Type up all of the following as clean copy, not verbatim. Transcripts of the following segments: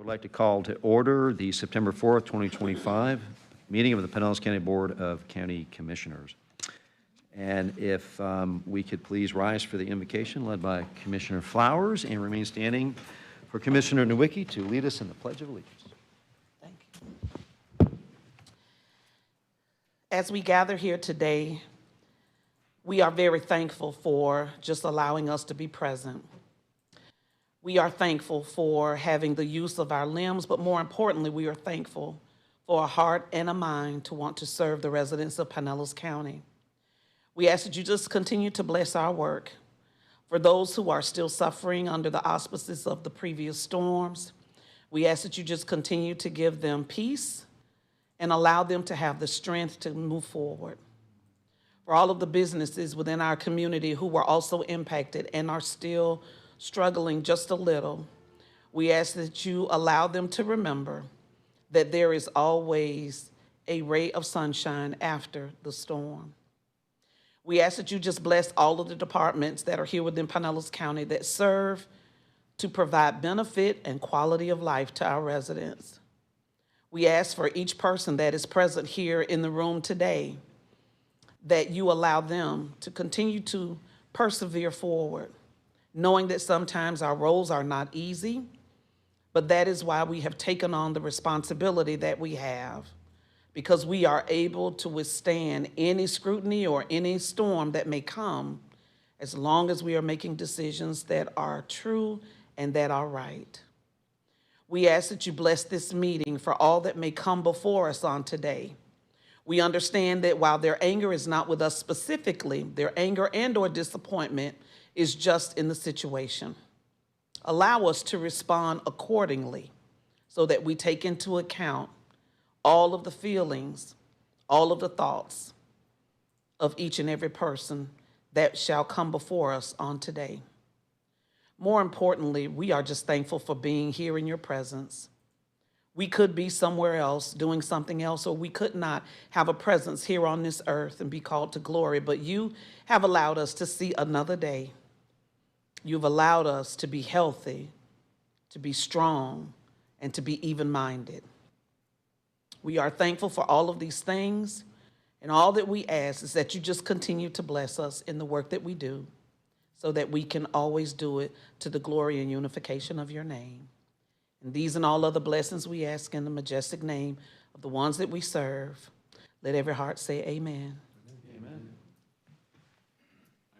would like to call to order the September 4th, 2025 meeting of the Pinellas County Board of County Commissioners. And if we could please rise for the invocation led by Commissioner Flowers and remain standing for Commissioner Nowicki to lead us in the Pledge of Allegiance. Thank you. As we gather here today, we are very thankful for just allowing us to be present. We are thankful for having the use of our limbs, but more importantly, we are thankful for a heart and a mind to want to serve the residents of Pinellas County. We ask that you just continue to bless our work. For those who are still suffering under the auspices of the previous storms, we ask that you just continue to give them peace and allow them to have the strength to move forward. For all of the businesses within our community who were also impacted and are still struggling just a little, we ask that you allow them to remember that there is always a ray of sunshine after the storm. We ask that you just bless all of the departments that are here within Pinellas County that serve to provide benefit and quality of life to our residents. We ask for each person that is present here in the room today that you allow them to continue to persevere forward, knowing that sometimes our roles are not easy, but that is why we have taken on the responsibility that we have, because we are able to withstand any scrutiny or any storm that may come as long as we are making decisions that are true and that are right. We ask that you bless this meeting for all that may come before us on today. We understand that while their anger is not with us specifically, their anger and or disappointment is just in the situation. Allow us to respond accordingly so that we take into account all of the feelings, all of the thoughts of each and every person that shall come before us on today. More importantly, we are just thankful for being here in your presence. We could be somewhere else doing something else, or we could not have a presence here on this earth and be called to glory, but you have allowed us to see another day. You've allowed us to be healthy, to be strong, and to be even-minded. We are thankful for all of these things, and all that we ask is that you just continue to bless us in the work that we do so that we can always do it to the glory and unification of your name. And these and all other blessings we ask in the majestic name of the ones that we serve. Let every heart say amen. Amen.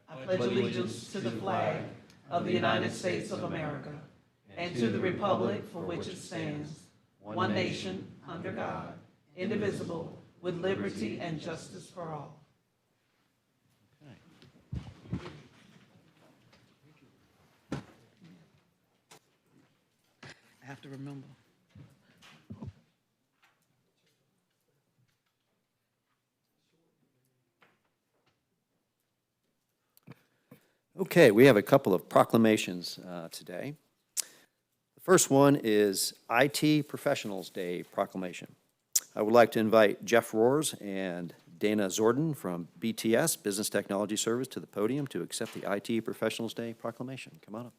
I pledge allegiance to the flag of the United States of America and to the republic for which it stands, one nation, under God, indivisible, with liberty and justice for all. I have to remember. Okay, we have a couple of proclamations today. The first one is IT Professionals Day proclamation. I would like to invite Jeff Roars and Dana Zordon from BTS, Business Technology Service, to the podium to accept the IT Professionals Day proclamation. Come on up.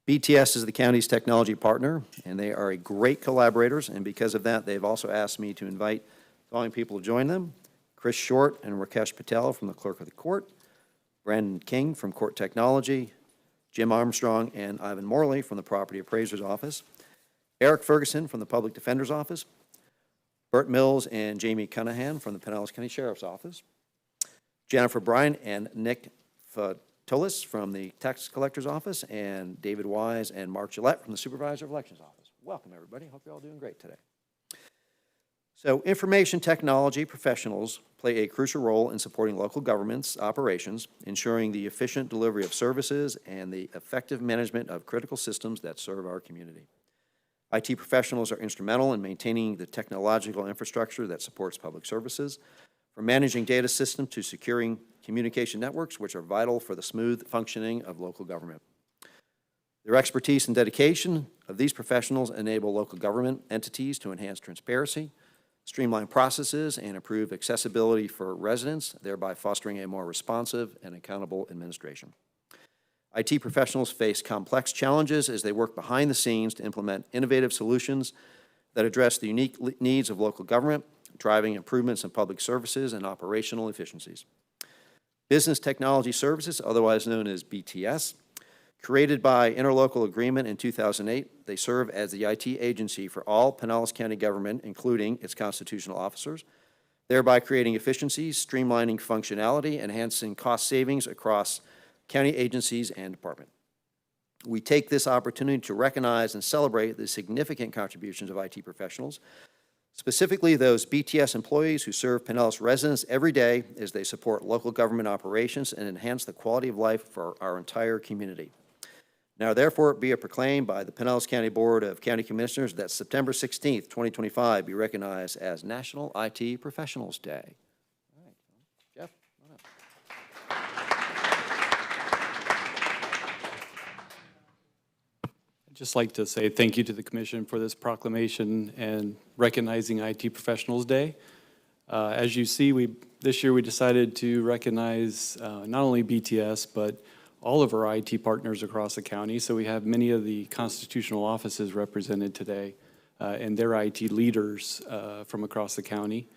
BTS is the county's technology partner, and they are a great collaborators, and because of that, they've also asked me to invite the following people to join them: Chris Short and Rakesh Patel from the Clerk of the Court, Brandon King from Court Technology, Jim Armstrong and Ivan Morley from the Property Appraiser's Office, Eric Ferguson from the Public Defender's Office, Bert Mills and Jamie Cunahan from the Pinellas County Sheriff's Office, Jennifer Bryan and Nick Tullis from the Tax Collector's Office, and David Wise and Mark Gillette from the Supervisor of Elections Office. Welcome, everybody. Hope you're all doing great today. So, information technology professionals play a crucial role in supporting local governments' operations, ensuring the efficient delivery of services and the effective management of critical systems that serve our community. IT professionals are instrumental in maintaining the technological infrastructure that supports public services, from managing data systems to securing communication networks, which are vital for the smooth functioning of local government. Their expertise and dedication of these professionals enable local government entities to enhance transparency, streamline processes, and improve accessibility for residents, thereby fostering a more responsive and accountable administration. IT professionals face complex challenges as they work behind the scenes to implement innovative solutions that address the unique needs of local government, driving improvements in public services and operational efficiencies. Business Technology Services, otherwise known as BTS, created by interlocal agreement in 2008, they serve as the IT agency for all Pinellas County government, including its constitutional officers, thereby creating efficiencies, streamlining functionality, enhancing cost savings across county agencies and departments. We take this opportunity to recognize and celebrate the significant contributions of IT professionals, specifically those BTS employees who serve Pinellas residents every day as they support local government operations and enhance the quality of life for our entire community. Now, therefore, be it proclaimed by the Pinellas County Board of County Commissioners that September 16th, 2025 be recognized as National IT Professionals Day. All right, Jeff, come on up. I'd just like to say thank you to the Commission for this proclamation and recognizing IT Professionals Day. As you see, this year we decided to recognize not only BTS, but all of our IT partners across the county. So we have many of the constitutional offices represented today and their IT leaders from across the county.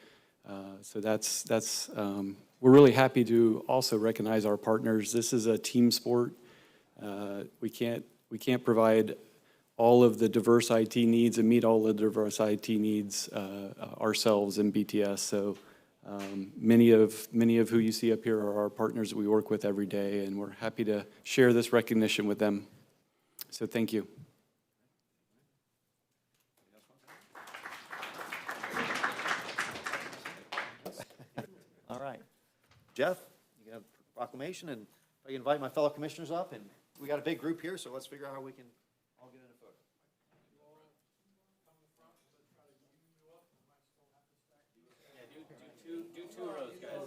So we're really happy to also recognize our partners. This is a team sport. We can't provide all of the diverse IT needs and meet all the diverse IT needs ourselves in BTS. So many of who you see up here are our partners that we work with every day, and we're happy to share this recognition with them. So thank you. All right. Jeff, you got a proclamation, and I can invite my fellow commissioners up, and we got a big group here, so let's figure out how we can all get in a photo. Yeah, do two rows, guys.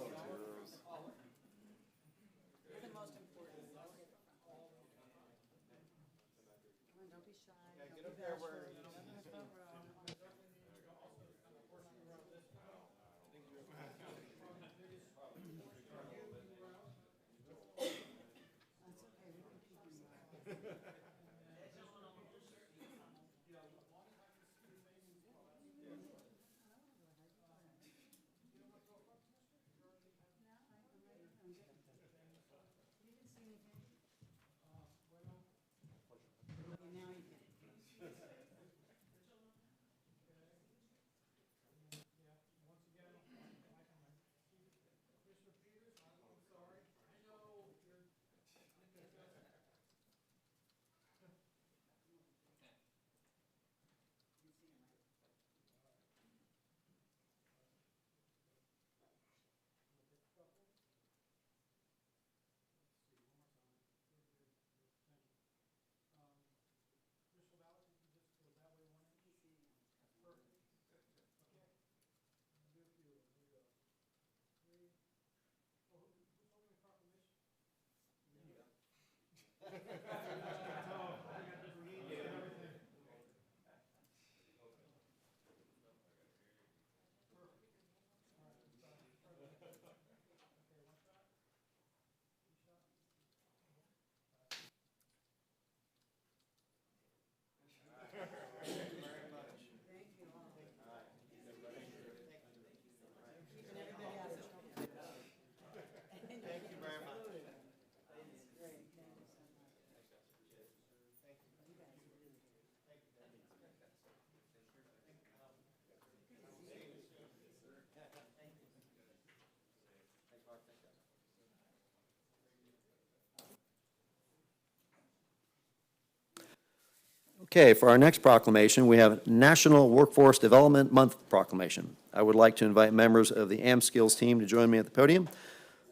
Okay, for our next proclamation, we have National Workforce Development Month proclamation. I would like to invite members of the AmSkills team to join me at the podium.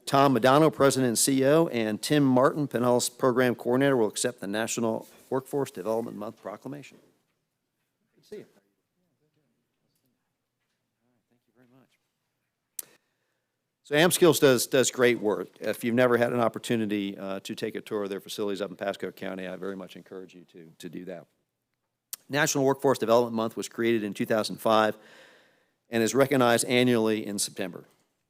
Tom Madano, President and CEO, and Tim Martin, Pinellas Program Coordinator, will accept the National Workforce Development Month proclamation. Good to see you. Thank you very much. So AmSkills does great work. If you've never had an opportunity to take a tour of their facilities up in Pasco County, I very much encourage you to do that. National Workforce Development Month was created in 2005 and is recognized annually in September.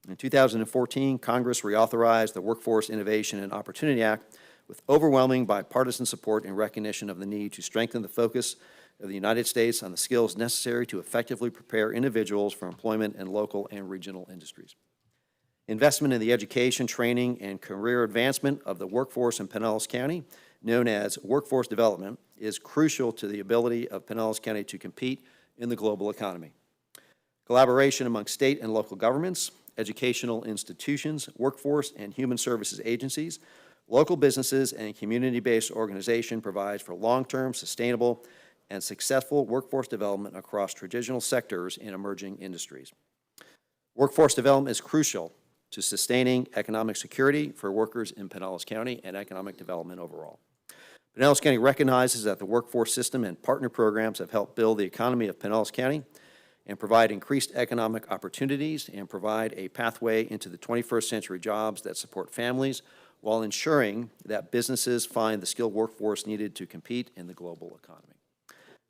In 2014, Congress reauthorized the Workforce Innovation and Opportunity Act with overwhelming bipartisan support in recognition of the need to strengthen the focus of the United States on the skills necessary to effectively prepare individuals for employment in local and regional industries. Investment in the education, training, and career advancement of the workforce in Pinellas County, known as workforce development, is crucial to the ability of Pinellas County to compete in the global economy. Collaboration among state and local governments, educational institutions, workforce and human services agencies, local businesses, and community-based organization provides for long-term, sustainable, and successful workforce development across traditional sectors in emerging industries. Workforce development is crucial to sustaining economic security for workers in Pinellas County and economic development overall. Pinellas County recognizes that the workforce system and partner programs have helped build the economy of Pinellas County and provide increased economic opportunities and provide a pathway into the 21st century jobs that support families while ensuring that businesses find the skilled workforce needed to compete in the global economy.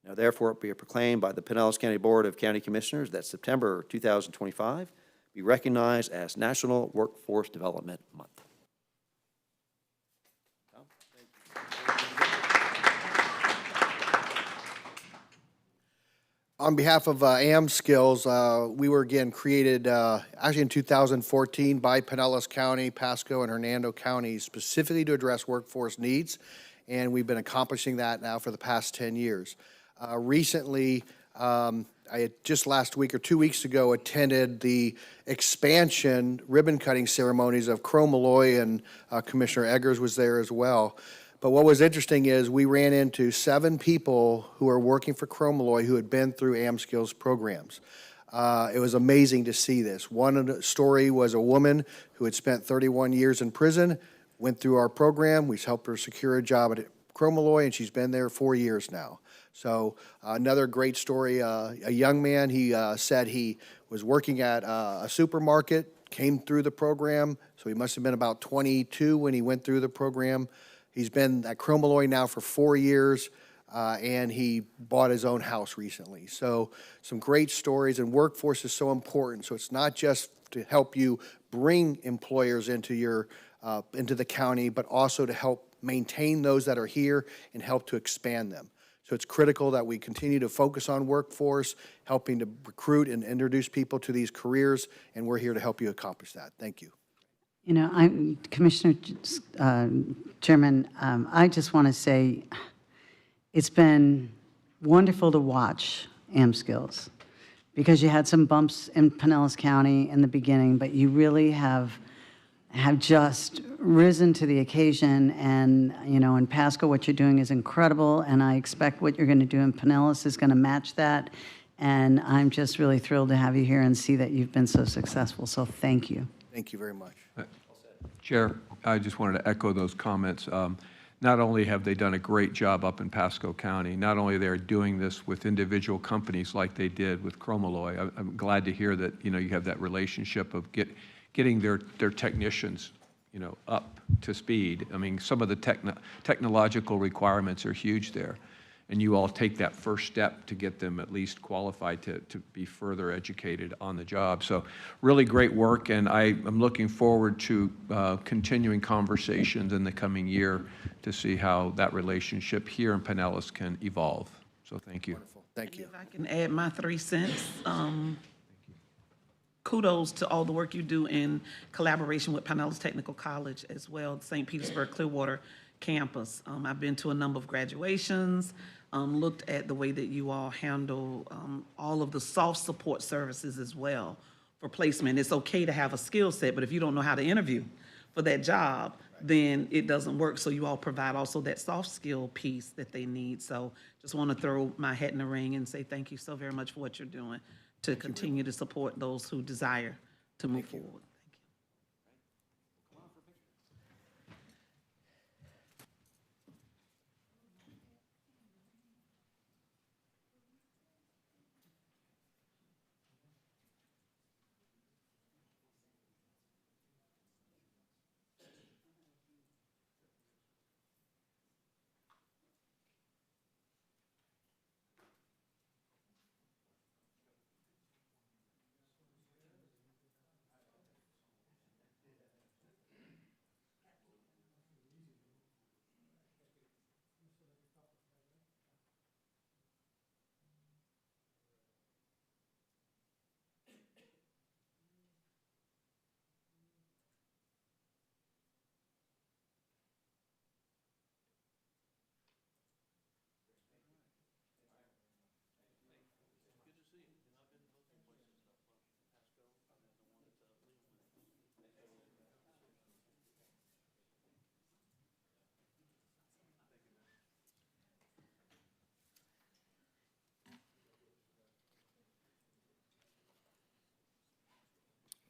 Now, therefore, it be proclaimed by the Pinellas County Board of County Commissioners that September 2025 be recognized as National Workforce Development Month. On behalf of AM Skills, we were again created actually in 2014 by Pinellas County, Pasco, and Hernando counties specifically to address workforce needs, and we've been accomplishing that now for the past 10 years. Recently, I had just last week or 2 weeks ago attended the expansion ribbon-cutting ceremonies of Crow Malloy, and Commissioner Eggers was there as well. But what was interesting is we ran into 7 people who are working for Crow Malloy who had been through AM Skills programs. It was amazing to see this. One story was a woman who had spent 31 years in prison, went through our program. We helped her secure a job at Crow Malloy, and she's been there 4 years now. So another great story, a young man, he said he was working at a supermarket, came through the program, so he must have been about 22 when he went through the program. He's been at Crow Malloy now for 4 years, and he bought his own house recently. So some great stories, and workforce is so important. So it's not just to help you bring employers into your into the county, but also to help maintain those that are here and help to expand them. So it's critical that we continue to focus on workforce, helping to recruit and introduce people to these careers, and we're here to help you accomplish that. Thank you. You know, Commissioner Chairman, I just want to say it's been wonderful to watch AM Skills, because you had some bumps in Pinellas County in the beginning, but you really have just risen to the occasion. And, you know, in Pasco, what you're doing is incredible, and I expect what you're going to do in Pinellas is going to match that. And I'm just really thrilled to have you here and see that you've been so successful. So thank you. Thank you very much. Chair, I just wanted to echo those comments. Not only have they done a great job up in Pasco County, not only they're doing this with individual companies like they did with Crow Malloy. I'm glad to hear that, you know, you have that relationship of getting their technicians, you know, up to speed. I mean, some of the technological requirements are huge there, and you all take that first step to get them at least qualified to be further educated on the job. So really great work, and I'm looking forward to continuing conversations in the coming year to see how that relationship here in Pinellas can evolve. So thank you. Wonderful. Thank you. If I can add my 3 cents, kudos to all the work you do in collaboration with Pinellas Technical College as well, St. Petersburg Clearwater campus. I've been to a number of graduations, looked at the way that you all handle all of the soft support services as well for placement. It's okay to have a skill set, but if you don't know how to interview for that job, then it doesn't work. So you all provide also that soft skill piece that they need. So just want to throw my hat in the ring and say thank you so very much for what you're doing to continue to support those who desire to move forward.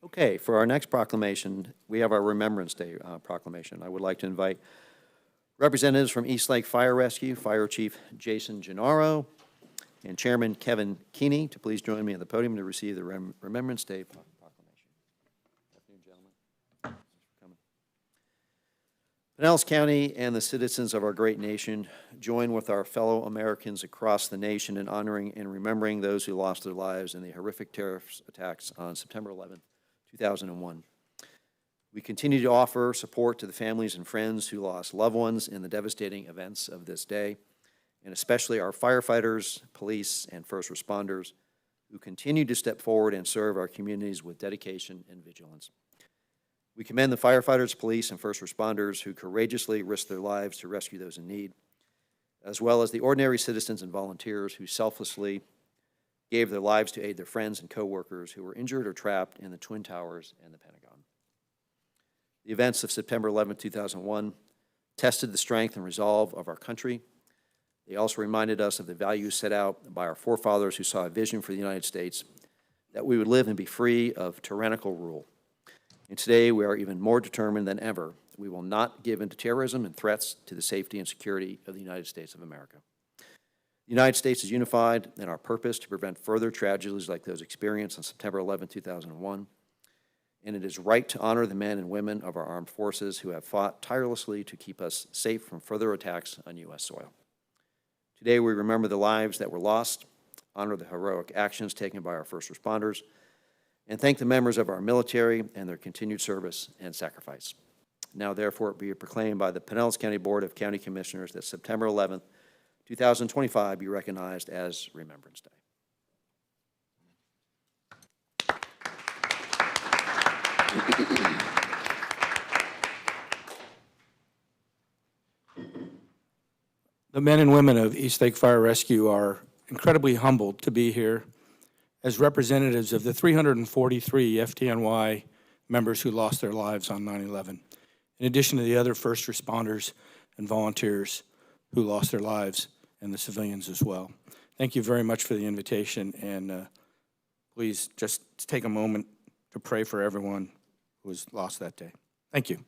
Okay, for our next proclamation, we have our Remembrance Day proclamation. I would like to invite representatives from East Lake Fire Rescue, Fire Chief Jason Gennaro, and Chairman Kevin Keeney to please join me at the podium to receive the Remembrance Day proclamation. Good afternoon, gentlemen. Thanks for coming. Pinellas County and the citizens of our great nation join with our fellow Americans across the nation in honoring and remembering those who lost their lives in the horrific terrorist attacks on September 11th, 2001. We continue to offer support to the families and friends who lost loved ones in the devastating events of this day, and especially our firefighters, police, and first responders who continue to step forward and serve our communities with dedication and vigilance. We commend the firefighters, police, and first responders who courageously risk their lives to rescue those in need, as well as the ordinary citizens and volunteers who selflessly gave their lives to aid their friends and coworkers who were injured or trapped in the Twin Towers and the Pentagon. The events of September 11, 2001 tested the strength and resolve of our country. They also reminded us of the values set out by our forefathers who saw a vision for the United States, that we would live and be free of tyrannical rule. And today we are even more determined than ever. We will not give in to terrorism and threats to the safety and security of the United States of America. The United States is unified in our purpose to prevent further tragedies like those experienced on September 11, 2001. And it is right to honor the men and women of our armed forces who have fought tirelessly to keep us safe from further attacks on U.S. soil. Today we remember the lives that were lost, honor the heroic actions taken by our first responders, and thank the members of our military and their continued service and sacrifice. Now therefore it be proclaimed by the Pinellas County Board of County Commissioners that September 11th, 2025 be recognized as Remembrance Day. The men and women of East Lake Fire Rescue are incredibly humbled to be here as representatives of the 343 FDNY members who lost their lives on 9/11, in addition to the other first responders and volunteers who lost their lives, and the civilians as well. Thank you very much for the invitation, and please just take a moment to pray for everyone who was lost that day. Thank you.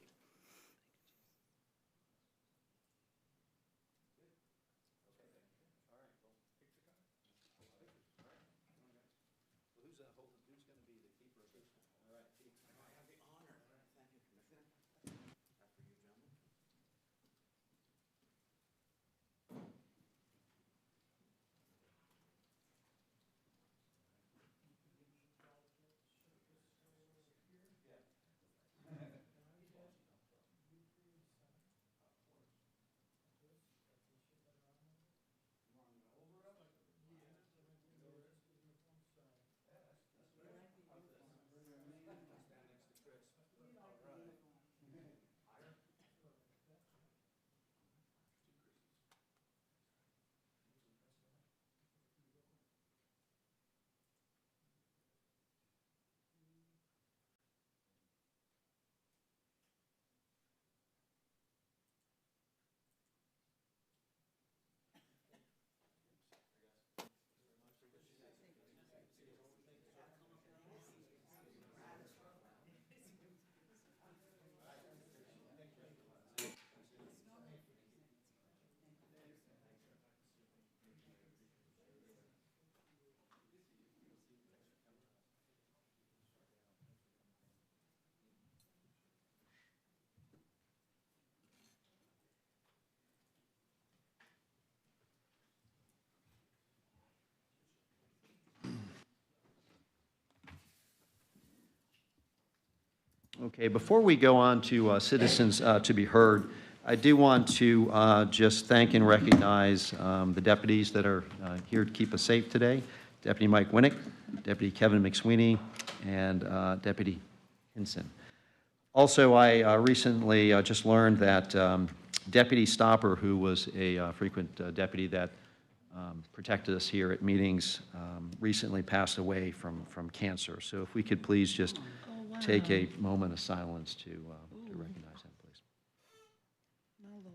Okay, before we go on to citizens to be heard, I do want to just thank and recognize the deputies that are here to keep us safe today. Deputy Mike Winnick, Deputy Kevin McSweeney, and Deputy Hinson. Also, I recently just learned that Deputy Stopper, who was a frequent deputy that protected us here at meetings, recently passed away from cancer. So if we could please just take a moment of silence to recognize him, please. My Lord.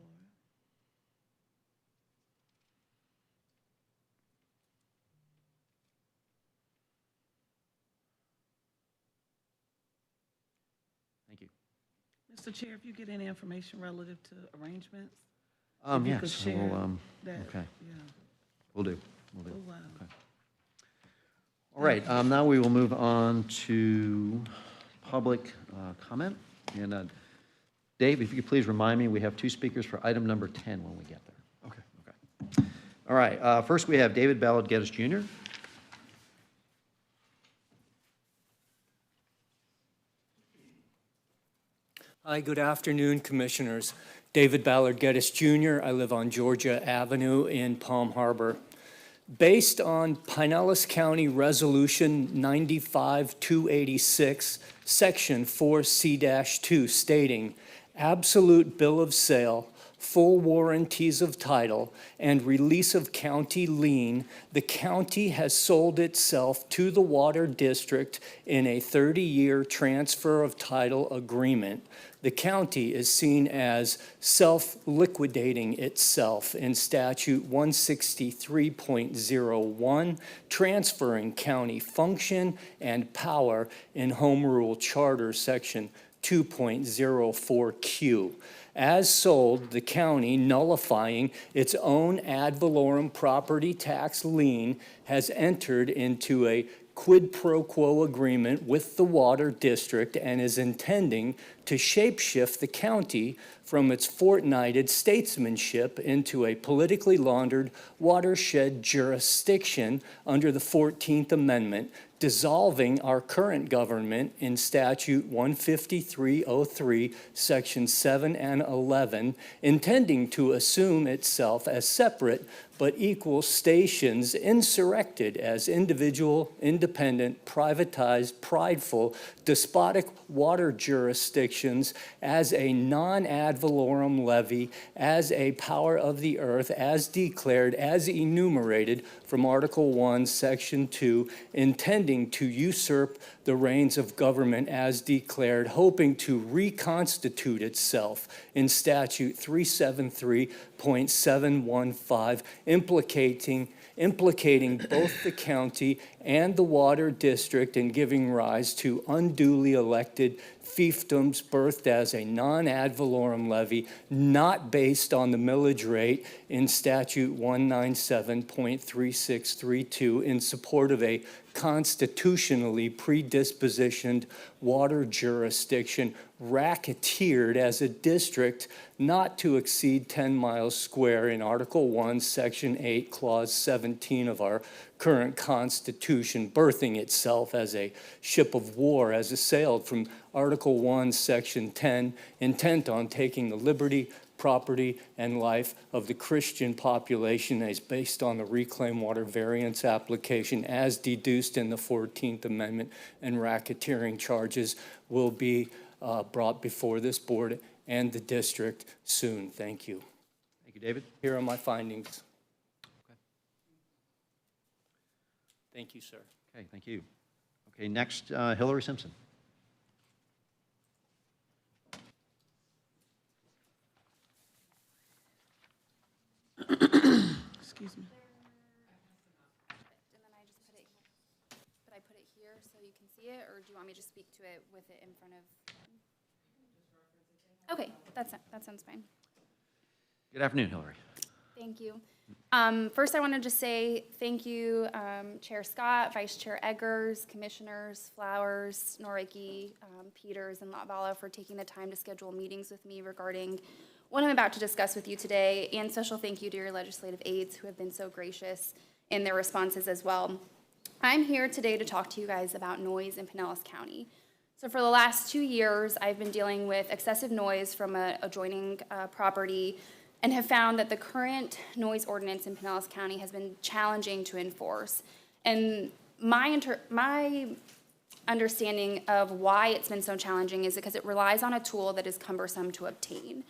Mr. Chair, if you get any information relative to arrangements, if you could Yes, share that. okay. Yeah. Will do. Oh, wow. All right, now we will move on to public comment. And Dave, if you could please remind me, we have 2 speakers for item number 10 when we get there. Okay. Okay. All right, first we have David Ballard Geddes Jr. Hi, good afternoon, Commissioners. David Ballard Geddes Jr. I live on Georgia Avenue in Palm Harbor. Based on Pinellas County Resolution 95-286, Section 4C-2 stating, absolute bill of sale, full warranties of title, and release of county lien, the county has sold itself to the Water District in a 30-year transfer of title agreement. The county is seen as self-liquidating itself in statute 163.01, transferring county function and power in Home Rule Charter section 2.04Q. As sold, the county, nullifying its own ad valorem property tax lien, has entered into a quid pro quo agreement with the Water District and is intending to shapeshift the county from its fortnighted statesmanship into a politically laundered watershed jurisdiction under the 14th Amendment, dissolving our current government in Statute 15303, Sections 7 and 11, intending to assume itself as separate but equal stations insurrected as individual, independent, privatized, prideful, despotic water jurisdictions as a non-ad valorem levy, as a power of the earth, as declared, as enumerated from Article 1, Section 2, intending to usurp the reins of government as declared, hoping to reconstitute itself in Statute 373.715, implicating both the county and the Water District and giving rise to unduly elected fiefdoms birthed as a non-ad valorem levy not based on the millage rate in Statute 197.3632 in support of a constitutionally predispositioned water jurisdiction racketeered as a district not to exceed 10 miles square in Article 1, Section 8, Clause 17 of our current Constitution, birthing itself as a ship of war as assailed from Article 1, Section 10, intent on taking the liberty, property, and life of the Christian population as based on the Reclaim Water Variance application as deduced in the 14th Amendment, and racketeering charges will be brought before this board and the district soon. Thank you. Thank you, David. Here are my findings. Thank you, sir. Okay, thank you. Okay, next, Hillary Simpson. Excuse me. And then I just put it, but I put it here so you can see it, or do you want me to just speak to it with it in front of? Okay, that sounds fine. Good afternoon, Hillary. Thank you. First, I wanted to say thank you, Chair Scott, Vice Chair Eggers, Commissioners Flowers, Noricki, Peters, and Latvala for taking the time to schedule meetings with me regarding what I'm about to discuss with you today, and special thank you to your legislative aides who have been so gracious in their responses as well. I'm here today to talk to you guys about noise in Pinellas County. So for the last 2 years, I've been dealing with excessive noise from an adjoining property and have found that the current noise ordinance in Pinellas County has been challenging to enforce. And my understanding of why it's been so challenging is because it relies on a tool that is cumbersome to obtain.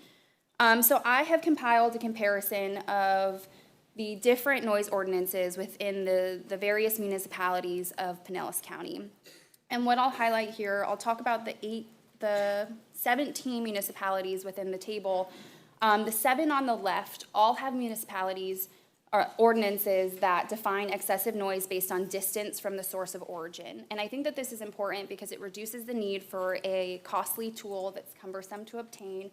So I have compiled a comparison of the different noise ordinances within the various municipalities of Pinellas County. And what I'll highlight here, I'll talk about the 17 municipalities within the table. The 7 on the left all have municipalities ordinances that define excessive noise based on distance from the source of origin. And I think that this is important because it reduces the need for a costly tool that's cumbersome to obtain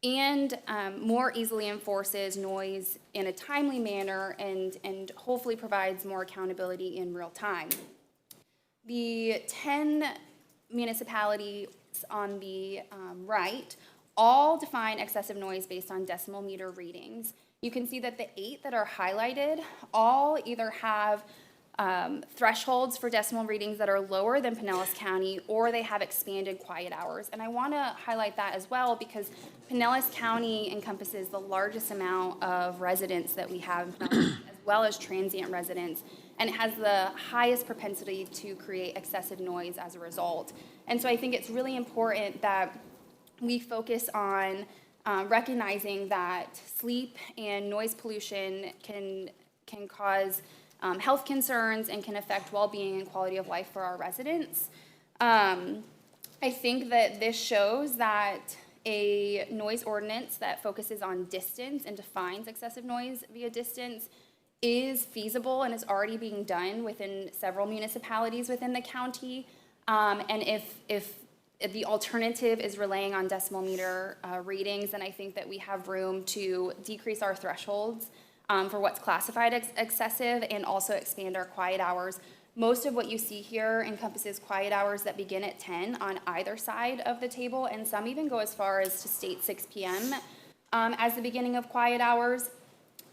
and more easily enforces noise in a timely manner and hopefully provides more accountability in real time. The 10 municipalities on the right all define excessive noise based on decimal meter readings. You can see that the 8 that are highlighted all either have thresholds for decimal readings that are lower than Pinellas County, or they have expanded quiet hours. And I want to highlight that as well because Pinellas County encompasses the largest amount of residents that we have in Pinellas, as well as transient residents, and it has the highest propensity to create excessive noise as a result. And so I think it's really important that we focus on recognizing that sleep and noise pollution can cause health concerns and can affect well-being and quality of life for our residents. I think that this shows that a noise ordinance that focuses on distance and defines excessive noise via distance is feasible and is already being done within several municipalities within the county. And if the alternative is relying on decimal meter readings, then I think that we have room to decrease our thresholds for what's classified as excessive and also expand our quiet hours. Most of what you see here encompasses quiet hours that begin at 10 on either side of the table, and some even go as far as to state 6 p.m. As the beginning of quiet hours.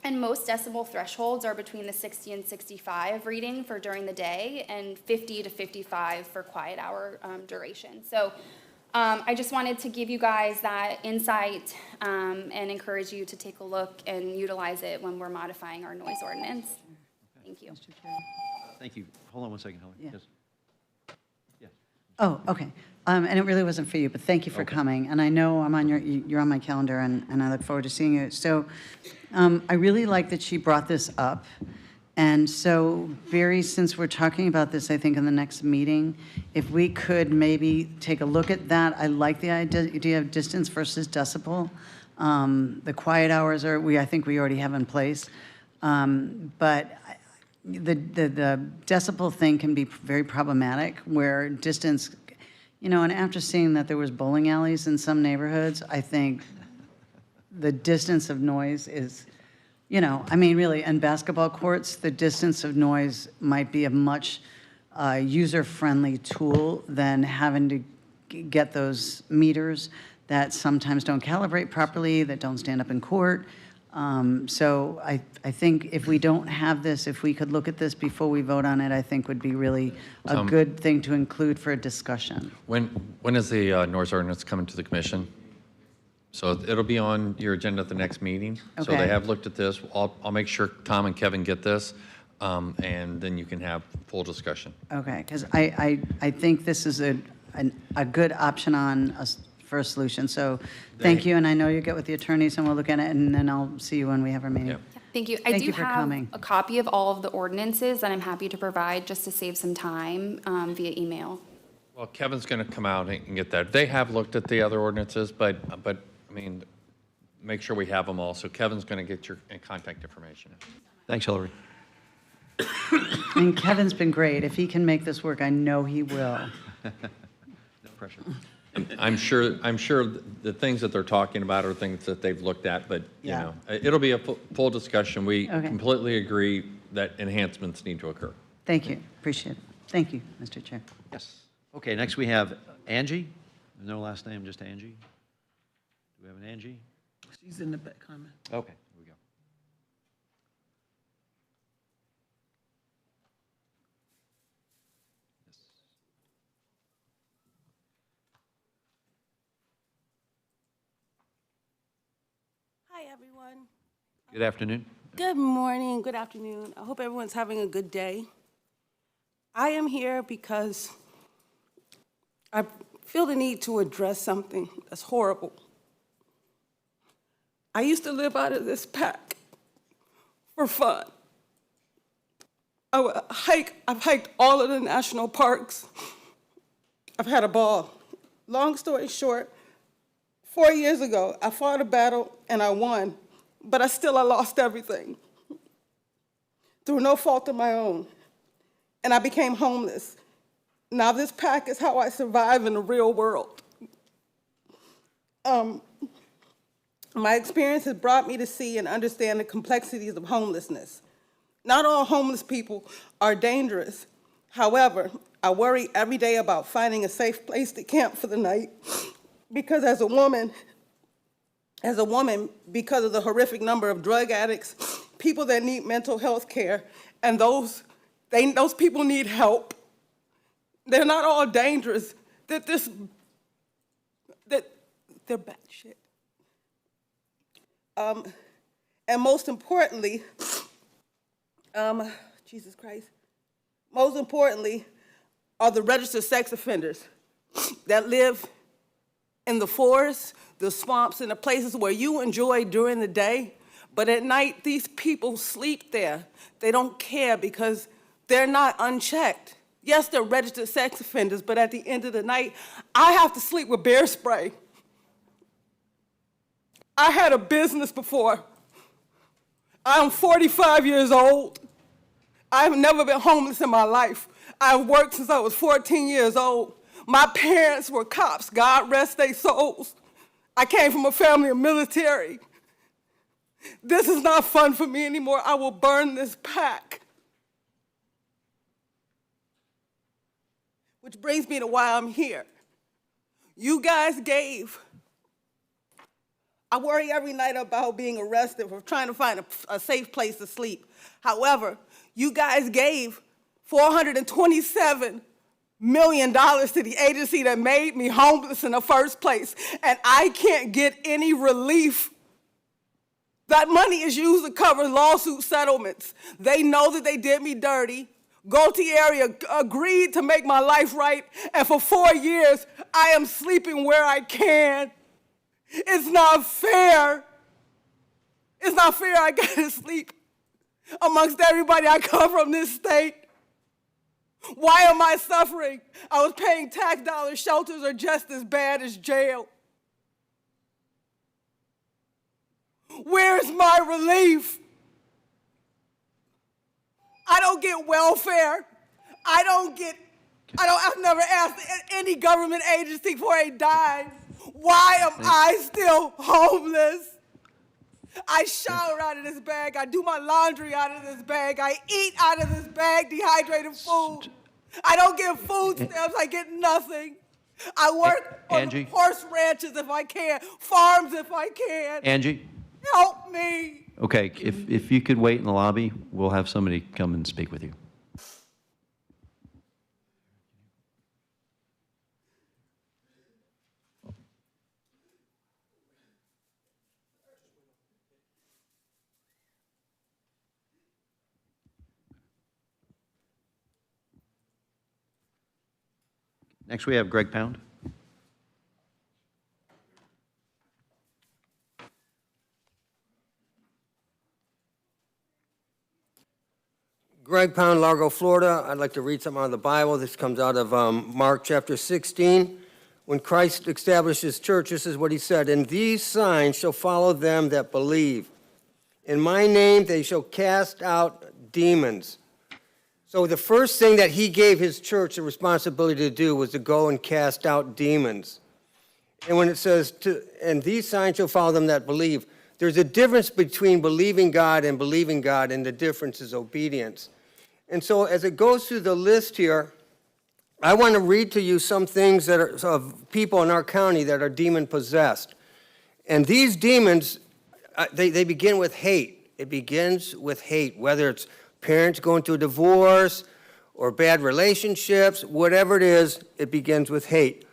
And most decibel thresholds are between the 60 and 65 reading for during the day and 50 to 55 for quiet hour duration. So I just wanted to give you guys that insight and encourage you to take a look and utilize it when we're modifying our noise ordinance. Thank you. Thank you. Hold on one second, Helen. Yeah. Yes. Yes. Oh, okay. And it really wasn't for you, but thank you for coming. And I know I'm on you're on my calendar, and I look forward to seeing you. So I really like that she brought this up. And so, since we're talking about this, I think in the next meeting, if we could maybe take a look at that. I like the idea of distance versus decibel. The quiet hours I think we already have in place. But the decibel thing can be very problematic where distance, and after seeing that there was bowling alleys in some neighborhoods, I think the distance of noise is, really, and basketball courts, the distance of noise might be a much user-friendly tool than having to get those meters that sometimes don't calibrate properly, that don't stand up in court. So I think if we don't have this, if we could look at this before we vote on it, I think would be really a good thing to include for a discussion. When is the noise ordinance coming to the commission? So it'll be on your agenda at the next meeting. So Okay. they have looked at this. I'll make sure Tom and Kevin get this, and then you can have full discussion. Okay, because I think this is a good option for a solution. So thank you, and I know you'll get with the attorneys, and we'll look at it, and then I'll see you when we have our meeting. Yeah. Thank you. Thank I do you for have coming. a copy of all of the ordinances that I'm happy to provide just to save some time via email. Well, Kevin's going to come out and get that. They have looked at the other ordinances, but I mean, make sure we have them all. So Kevin's going to get your contact information. Thanks, Hillary. And Kevin's been great. If he can make this work, I know he will. No pressure. I'm sure the things that they're talking about are things that they've looked at, but, Yeah. it'll be a full discussion. We Okay. completely agree that enhancements need to occur. Thank you. Appreciate it. Thank you, Mr. Chair. Yes. Okay, next we have Angie. No last name, just Angie. Do we have an Angie? She's in the back comment. Okay, here we go. Hi, everyone. Good afternoon. Good morning, good afternoon. I hope everyone's having a good day. I am here because I feel the need to address something that's horrible. I used to live out of this pack for fun. I've hiked all of the national parks. I've had a ball. Long story short, 4 years ago, I fought a battle and I won, but I lost everything. through no fault of my own, and I became homeless. Now this pack is how I survive in the real world. My experience has brought me to see and understand the complexities of homelessness. Not all homeless people are dangerous. However, I worry every day about finding a safe place to camp for the night because as a woman, because of the horrific number of drug addicts, people that need mental health care, and those people need help. They're not all dangerous. They're bad shit. And most importantly, Jesus Christ, most importantly are the registered sex offenders that live in the forests, the swamps, and the places where you enjoy during the day, but at night these people sleep there. They don't care because they're not unchecked. Yes, they're registered sex offenders, but at the end of the night, I have to sleep with bear spray. I had a business before. I'm 45 years old. I've never been homeless in my life. I've worked since I was 14 years old. My parents were cops, God rest their souls. I came from a family of military. This is not fun for me anymore. I will burn this pack. Which brings me to why I'm here. You guys gave. I worry every night about being arrested for trying to find a safe place to sleep. However, you guys gave $427 million to the agency that made me homeless in the first place, and I can't get any relief. That money is used to cover lawsuit settlements. They know that they did me dirty. Gaultieri agreed to make my life right, and for 4 years, I am sleeping where I can. It's not fair. It's not fair I gotta sleep amongst everybody. I come from this state. Why am I suffering? I was paying tax dollars. Shelters are just as bad as jail. Where's my relief? I don't get welfare. I've never asked any government agency for a dime. Why am I still homeless? I shower out of this bag. I do my laundry out of this bag. I eat out of this bag, dehydrated food. I don't get food stamps. I get nothing. I work on horse ranches if I can, farms if I can. Angie? Help me. Okay, if you could wait in the lobby, we'll have somebody come and speak with you. Next, we have Greg Pound. Greg Pound, Largo, Florida. I'd like to read something out of the Bible. This comes out of Mark chapter 16. When Christ established his church, this is what he said, "And these signs shall follow them that believe. In my name they shall cast out demons." So the first thing that he gave his church the responsibility to do was to go and cast out demons. And when it says, "and these signs shall follow them that believe," there's a difference between believing God, and the difference is obedience. And so as it goes through the list here, I want to read to you some things that are of people in our county that are demon-possessed. And these demons, they begin with hate. It begins with hate, whether it's parents going through a divorce or bad relationships, whatever it is, it begins with hate.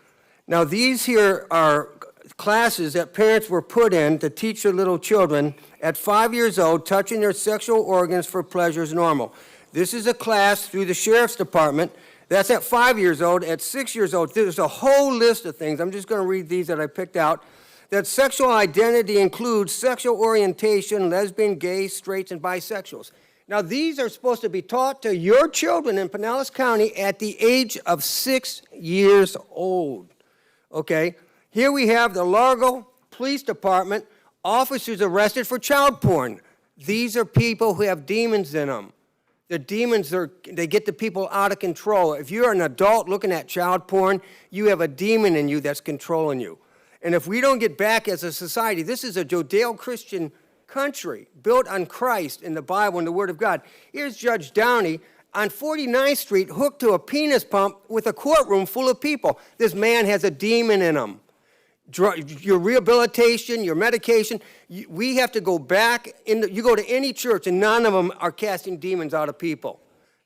Now, these here are classes that parents were put in to teach their little children at 5 years old, touching their sexual organs for pleasure is normal. This is a class through the sheriff's department. That's at 5 years old. At 6 years old, there's a whole list of things. I'm just going to read these that I picked out. That sexual identity includes sexual orientation, lesbian, gay, straights, and bisexuals. Now, these are supposed to be taught to your children in Pinellas County at the age of 6 years old. Okay? Here we have the Largo Police Department, officers arrested for child porn. These are people who have demons in them. The demons they get the people out of control. If you're an adult looking at child porn, you have a demon in you that's controlling you. And if we don't get back as a society, this is a Judeo-Christian country built on Christ and the Bible and the Word of God. Here's Judge Downey on 49th Street hooked to a penis pump with a courtroom full of people. This man has a demon in him. Your rehabilitation, your medication, we have to go back. You go to any church and none of them are casting demons out of people.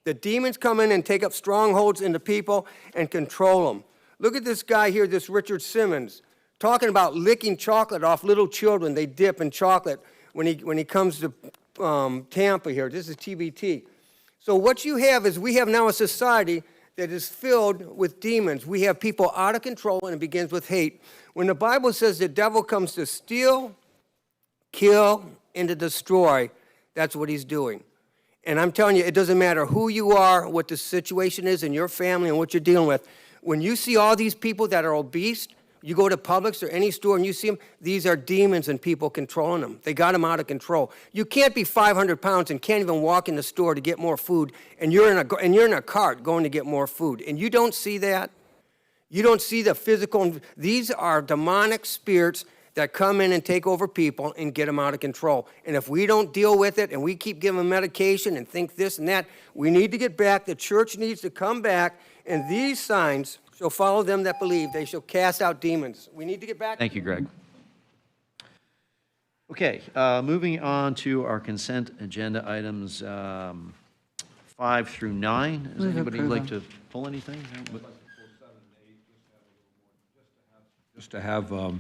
The demons come in and take up strongholds into people and control them. Look at this guy here, this Richard Simmons, talking about licking chocolate off little children. They dip in chocolate when he comes to Tampa here. This is TBT. So what you have is we have now a society that is filled with demons. We have people out of control, and it begins with hate. When the Bible says the devil comes to steal, kill, and to destroy, that's what he's doing. And I'm telling you, it doesn't matter who you are, what the situation is in your family and what you're dealing with. When you see all these people that are obese, you go to Publix or any store and you see them, these are demons and people controlling them. They got them out of control. You can't be 500 pounds and can't even walk in the store to get more food, and you're in a cart going to get more food. And you don't see that? You don't see the physical. These are demonic spirits that come in and take over people and get them out of control. And if we don't deal with it and we keep giving them medication and think this and that, we need to get back. The church needs to come back, and these signs shall follow them that believe. They shall cast out demons. We need to get back. Thank you, Greg. Okay, moving on to our consent agenda items 5 through 9. Does Move anybody approval. like to pull anything? Just to have a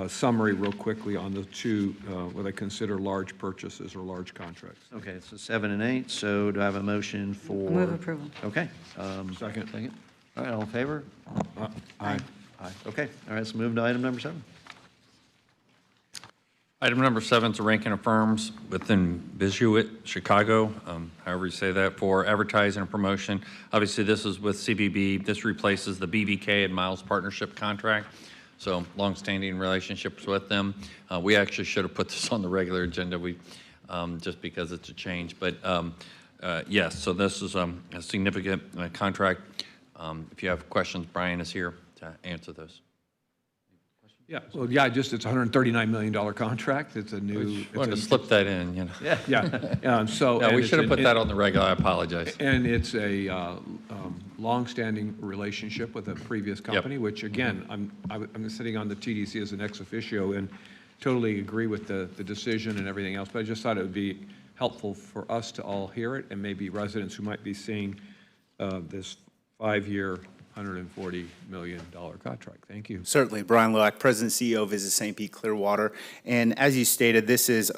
summary real quickly on the two, what I consider large purchases or large contracts. Okay, so 7 and 8. So do I have a motion for? Move approval. Okay. Second. Second. All right, all in favor? Aye. Aye. Okay, all right, let's move to item number 7. Item number 7 is a ranking of firms within Bisuit, Chicago, however you say that, for advertising and promotion. Obviously, this is with CBB. This replaces the BVK and Miles Partnership contract, so longstanding relationships with them. We actually should have put this on the regular agenda, just because it's a change. But yes, so this is a significant contract. If you have questions, Brian is here to answer those. Yeah, well, yeah, just it's a $139 million contract. It's a new. I wanted to slip that in, you know. Yeah. So. Yeah, and we it's should have an- put that on the regular. I apologize. And it's a long-standing relationship with a previous company, which again, I'm sitting on the TDC as an ex officio and totally agree with the decision and everything else. But I just thought it would be helpful for us to all hear it, and maybe residents who might be seeing this 5-year, $140 million contract. Thank you. Certainly. Brian Loack, President CEO of Visit St. Pete Clearwater. And as you stated, this is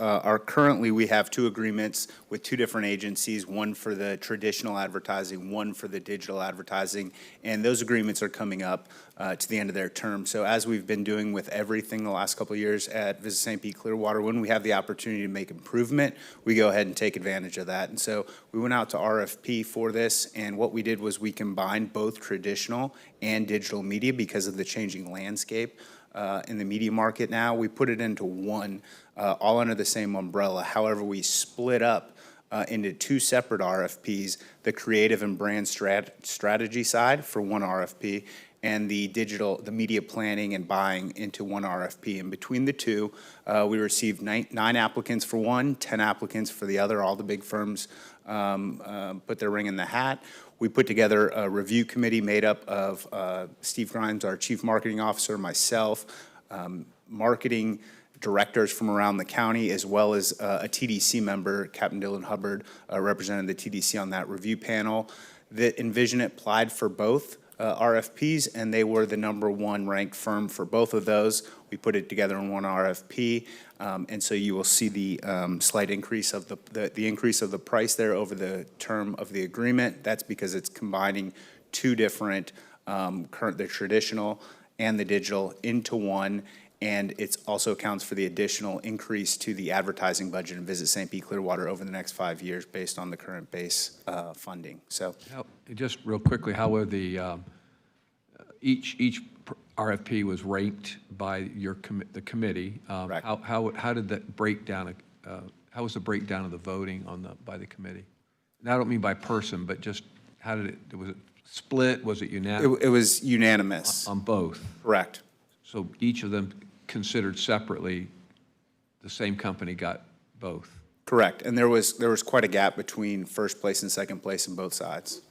currently we have 2 agreements with 2 different agencies, one for the traditional advertising, one for the digital advertising. And those agreements are coming up to the end of their term. So as we've been doing with everything the last couple of years at Visit St. Pete Clearwater, when we have the opportunity to make improvement, we go ahead and take advantage of that. And so we went out to RFP for this, and what we did was we combined both traditional and digital media because of the changing landscape in the media market now. We put it into one, all under the same umbrella. However, we split up into 2 separate RFPs, the creative and brand strategy side for one RFP, and the media planning and buying into one RFP. And between the 2, we received 9 applicants for one, 10 applicants for the other. All the big firms put their ring in the hat. We put together a review committee made up of Steve Grimes, our Chief Marketing Officer, myself, marketing directors from around the county, as well as a TDC member, Captain Dylan Hubbard, represented the TDC on that review panel. The Envision applied for both RFPs, and they were the #1 ranked firm for both of those. We put it together in one RFP, and so you will see the slight increase of the increase of the price there over the term of the agreement. That's because it's combining 2 different the traditional and the digital into one, and it also accounts for the additional increase to the advertising budget in Visit St. Pete Clearwater over the next 5 years based on the current base funding. So, Just real quickly, how were the each RFP was ranked by the committee? Correct. How did that break down? How was the breakdown of the voting by the committee? I don't mean by person, but just how did it, was it split? Was it unanimous? It was unanimous. On both? Correct. So each of them considered separately, the same company got both? Correct. And there was quite a gap between first place and second place in both sides.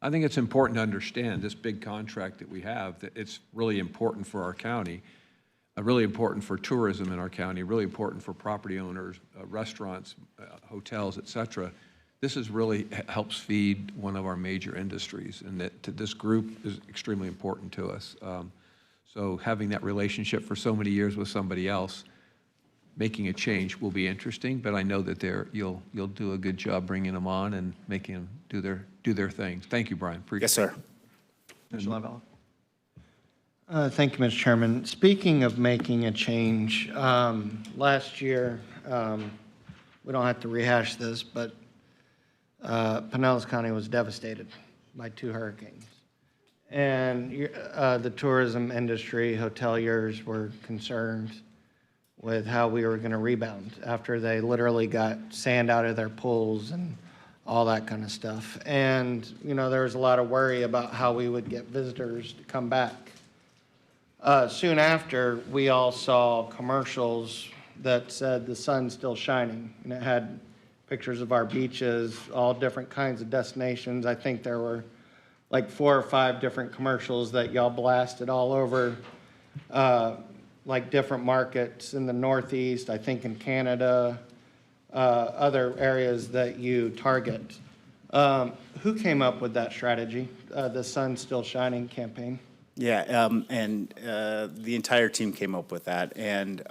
I think it's important to understand this big contract that we have, that it's really important for our county, really important for tourism in our county, really important for property owners, restaurants, hotels, et cetera. This is really helps feed one of our major industries, and that this group is extremely important to us. So having that relationship for so many years with somebody else, making a change will be interesting, but I know that you'll do a good job bringing them on and making them do their thing. Thank you, Brian. Appreciate it. Yes, sir. Commissioner Lavalla? Thank you, Mr. Chairman. Speaking of making a change, last year, we don't have to rehash this, but Pinellas County was devastated by 2 hurricanes. And the tourism industry, hoteliers were concerned with how we were going to rebound after they literally got sand out of their pools and all that kind of stuff. And, you know, there was a lot of worry about how we would get visitors to come back. Soon after, we all saw commercials that said the sun's still shining, and it had pictures of our beaches, all different kinds of destinations. I think there were like 4 or 5 different commercials that y'all blasted all over, like different markets in the Northeast, I think in Canada, other areas that you target. Who came up with that strategy, the Sun Still Shining campaign? Yeah, and the entire team came up with that, and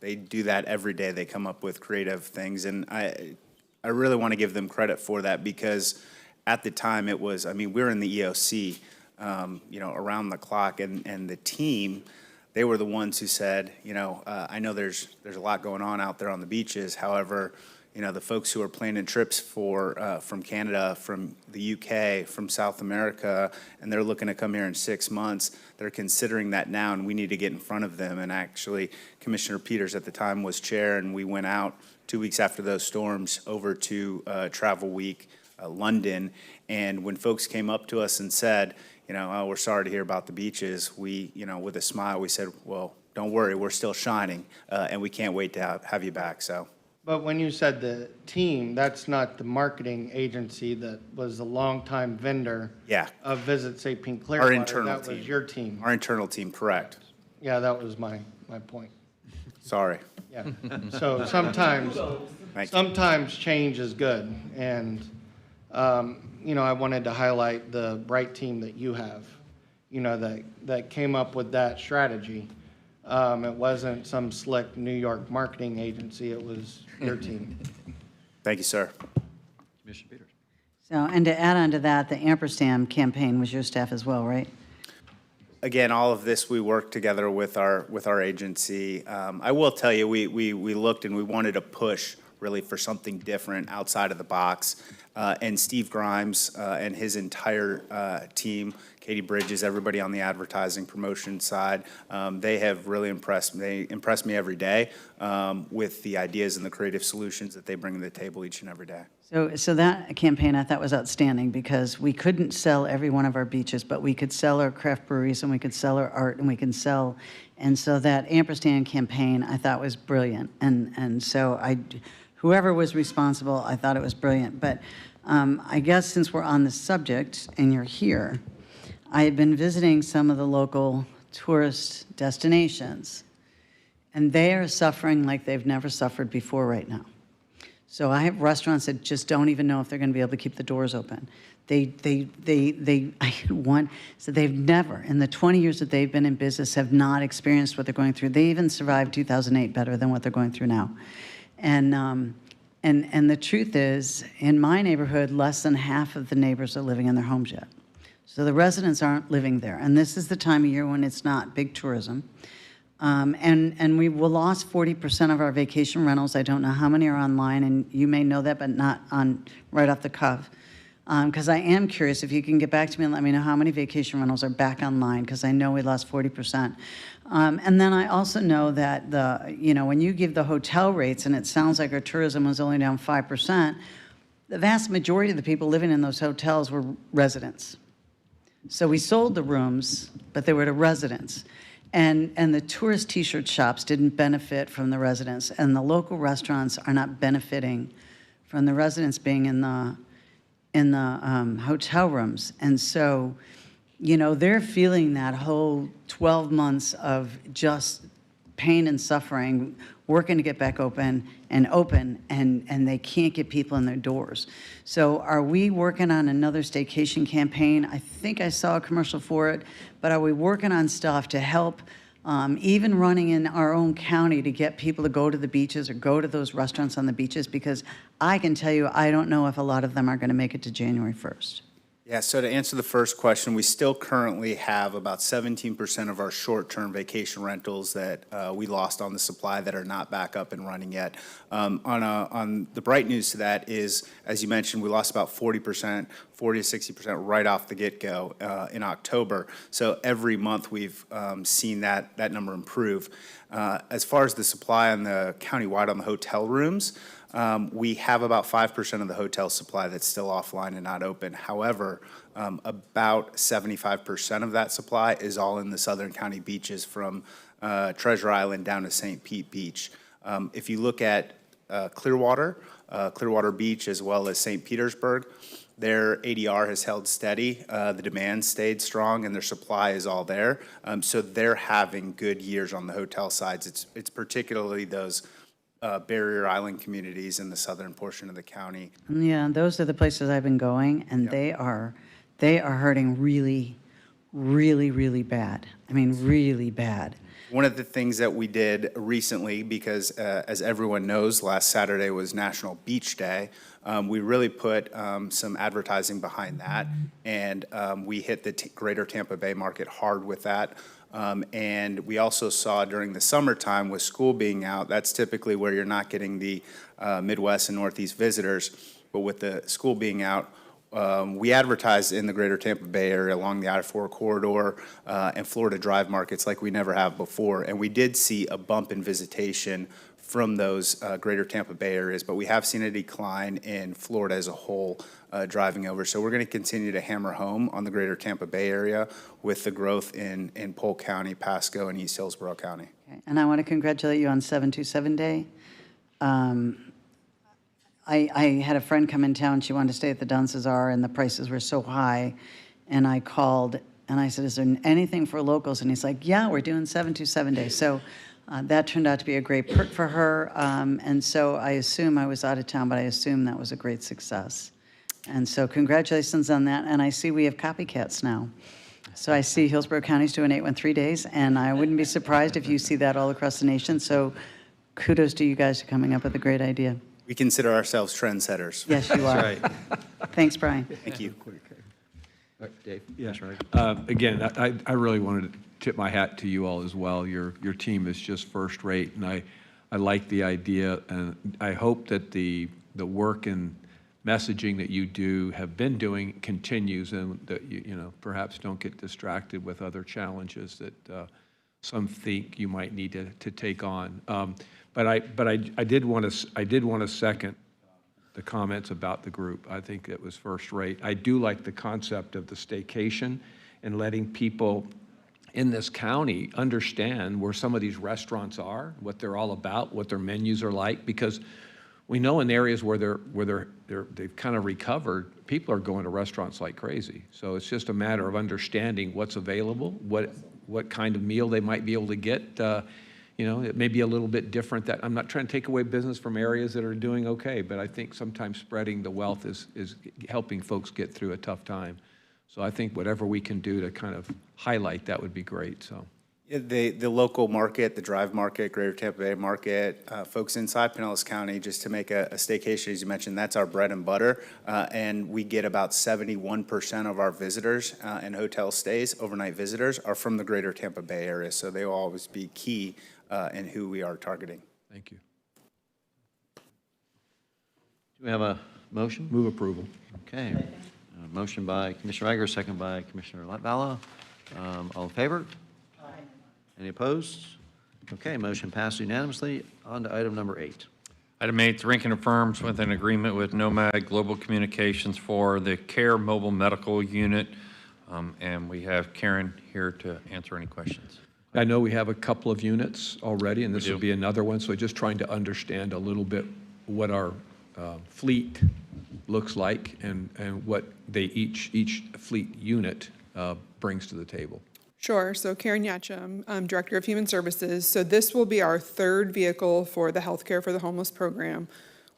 they do that every day. They come up with creative things, and I really want to give them credit for that, because at the time it was, I mean, we're in the EOC, you know, around the clock, and the team, they were the ones who said, you know, I know there's a lot going on out there on the beaches. However, you know, the folks who are planning trips from Canada, from the UK, from South America, and they're looking to come here in 6 months, they're considering that now, and we need to get in front of them. And actually, Commissioner Peters at the time was chair, and we went out 2 weeks after those storms over to Travel Week, London. And when folks came up to us and said, you know, oh, we're sorry to hear about the beaches, we, you know, with a smile, we said, well, don't worry, we're still shining, and we can't wait to have you back, so. But when you said the team, that's not the marketing agency that was a longtime vendor Yeah. of Visit St. Pete Clearwater. Our internal That team. was your team. Our internal team, correct. Yeah, that was my point. Sorry. Yeah. So sometimes Thank you. sometimes change is good. And, you know, I wanted to highlight the bright team that you have, you know, that came up with that strategy. It wasn't some slick New York marketing agency, it was your team. Thank you, sir. Commissioner Peters. So, and to add on to that, the ampersand campaign was your staff as well, right? Again, all of this, we worked together with our agency. I will tell you, we looked and we wanted to push really for something different outside of the box. And Steve Grimes and his entire team, Katie Bridges, everybody on the advertising promotion side, they have really impressed me. They impress me every day with the ideas and the creative solutions that they bring to the table each and every day. So that campaign I thought was outstanding, because we couldn't sell every one of our beaches, but we could sell our craft breweries, and we could sell our art, and we can sell, and so that ampersand campaign I thought was brilliant. And so whoever was responsible, I thought it was brilliant. But I guess since we're on the subject and you're here, I have been visiting some of the local tourist destinations, and they are suffering like they've never suffered before right now. So I have restaurants that just don't even know if they're going to be able to keep the doors open. I had one, so they've never, in the 20 years that they've been in business, have not experienced what they're going through. They even survived 2008 better than what they're going through now. And the truth is, in my neighborhood, less than half of the neighbors are living in their homes yet. So the residents aren't living there. And this is the time of year when it's not big tourism. And we lost 40% of our vacation rentals. I don't know how many are online, and you may know that, but not on right off the cuff. Because I am curious if you can get back to me and let me know how many vacation rentals are back online, because I know we lost 40%. And then I also know that when you give the hotel rates, and it sounds like our tourism was only down 5%, the vast majority of the people living in those hotels were residents. So we sold the rooms, but they were to residents. And the tourist T-shirt shops didn't benefit from the residents, and the local restaurants are not benefiting from the residents being in the hotel rooms. And so, you know, they're feeling that whole 12 months of just pain and suffering, working to get back open, and they can't get people in their doors. So are we working on another staycation campaign? I think I saw a commercial for it, but are we working on stuff to help, even running in our own county to get people to go to the beaches or go to those restaurants on the beaches? Because I can tell you, I don't know if a lot of them are going to make it to January 1st. Yeah, so to answer the first question, we still currently have about 17% of our short-term vacation rentals that we lost on the supply that are not back up and running yet. On the bright news to that is, as you mentioned, we lost about 40%, 40 to 60% right off the get-go in October. So every month we've seen that number improve. As far as the supply on the countywide on the hotel rooms, we have about 5% of the hotel supply that's still offline and not open. However, about 75% of that supply is all in the Southern County beaches from Treasure Island down to St. Pete Beach. If you look at Clearwater Beach, as well as St. Petersburg, their ADR has held steady, the demand stayed strong, and their supply is all there. So they're having good years on the hotel sides. It's particularly those barrier island communities in the southern portion of the county. Yeah, those are the places I've been going, and they are hurting really, really, really bad. I mean, really bad. One of the things that we did recently, because as everyone knows, last Saturday was National Beach Day, we really put some advertising behind that, and we hit the greater Tampa Bay market hard with that. And we also saw during the summertime with school being out, that's typically where you're not getting the Midwest and Northeast visitors, but with the school being out, we advertised in the greater Tampa Bay area along the I-4 corridor and Florida Drive markets like we never have before. And we did see a bump in visitation from those greater Tampa Bay areas, but we have seen a decline in Florida as a whole driving over. So we're going to continue to hammer home on the greater Tampa Bay area with the growth in Polk County, Pasco, and East Hillsborough County. Okay. And I want to congratulate you on 727 Day. I had a friend come in town, she wanted to stay at the Dunces R, and the prices were so high, and I called, and I said, is there anything for locals? And he's like, yeah, we're doing 727 Day. So that turned out to be a great perk for her, and so I assume, I was out of town, but I assume that was a great success. And so congratulations on that, and I see we have copycats now. So I see Hillsborough County's doing 813 days, and I wouldn't be surprised if you see that all across the nation, so kudos to you guys for coming up with a great idea. We consider ourselves trendsetters. Yes, you are. That's right. Thanks, Brian. Thank you. Dave? Yeah. Again, I really wanted to tip my hat to you all as well. Your team is just first rate, and I like the idea, and I hope that the work and messaging that you have been doing continues, and that you perhaps don't get distracted with other challenges that some think you might need to take on. But I did want to second the comments about the group. I think it was first rate. I do like the concept of the staycation and letting people in this county understand where some of these restaurants are, what they're all about, what their menus are like, because we know in areas where they've kind of recovered, people are going to restaurants like crazy. So it's just a matter of understanding what's available, what kind of meal they might be able to get. It may be a little bit different. That I'm not trying to take away business from areas that are doing okay, but I think sometimes spreading the wealth is helping folks get through a tough time. So I think whatever we can do to kind of highlight that would be great. So. The local market, the Drive market, Greater Tampa Bay market, folks inside Pinellas County, just to make a staycation, as you mentioned, that's our bread and butter. And we get about 71% of our visitors and hotel stays, overnight visitors, are from the Greater Tampa Bay area. So they will always be key in who we are targeting. Thank you. Do we have a motion? Move approval. Okay. Motion by Commissioner Egger, second by Commissioner Latvala. All in favor? Any opposed? Okay, motion passed unanimously. On to item number 8. Item 8, the ranking affirms with an agreement with Nomad Global Communications for the CARE Mobile Medical Unit. And we have Karen here to answer any questions. I know we have a couple of units already, and this We do. will be another one, so just trying to understand a little bit what our fleet looks like and what they each fleet unit brings to the table. Sure. So Karen Yatchum, I'm Director of Human Services. So this will be our third vehicle for the Healthcare for the Homeless program.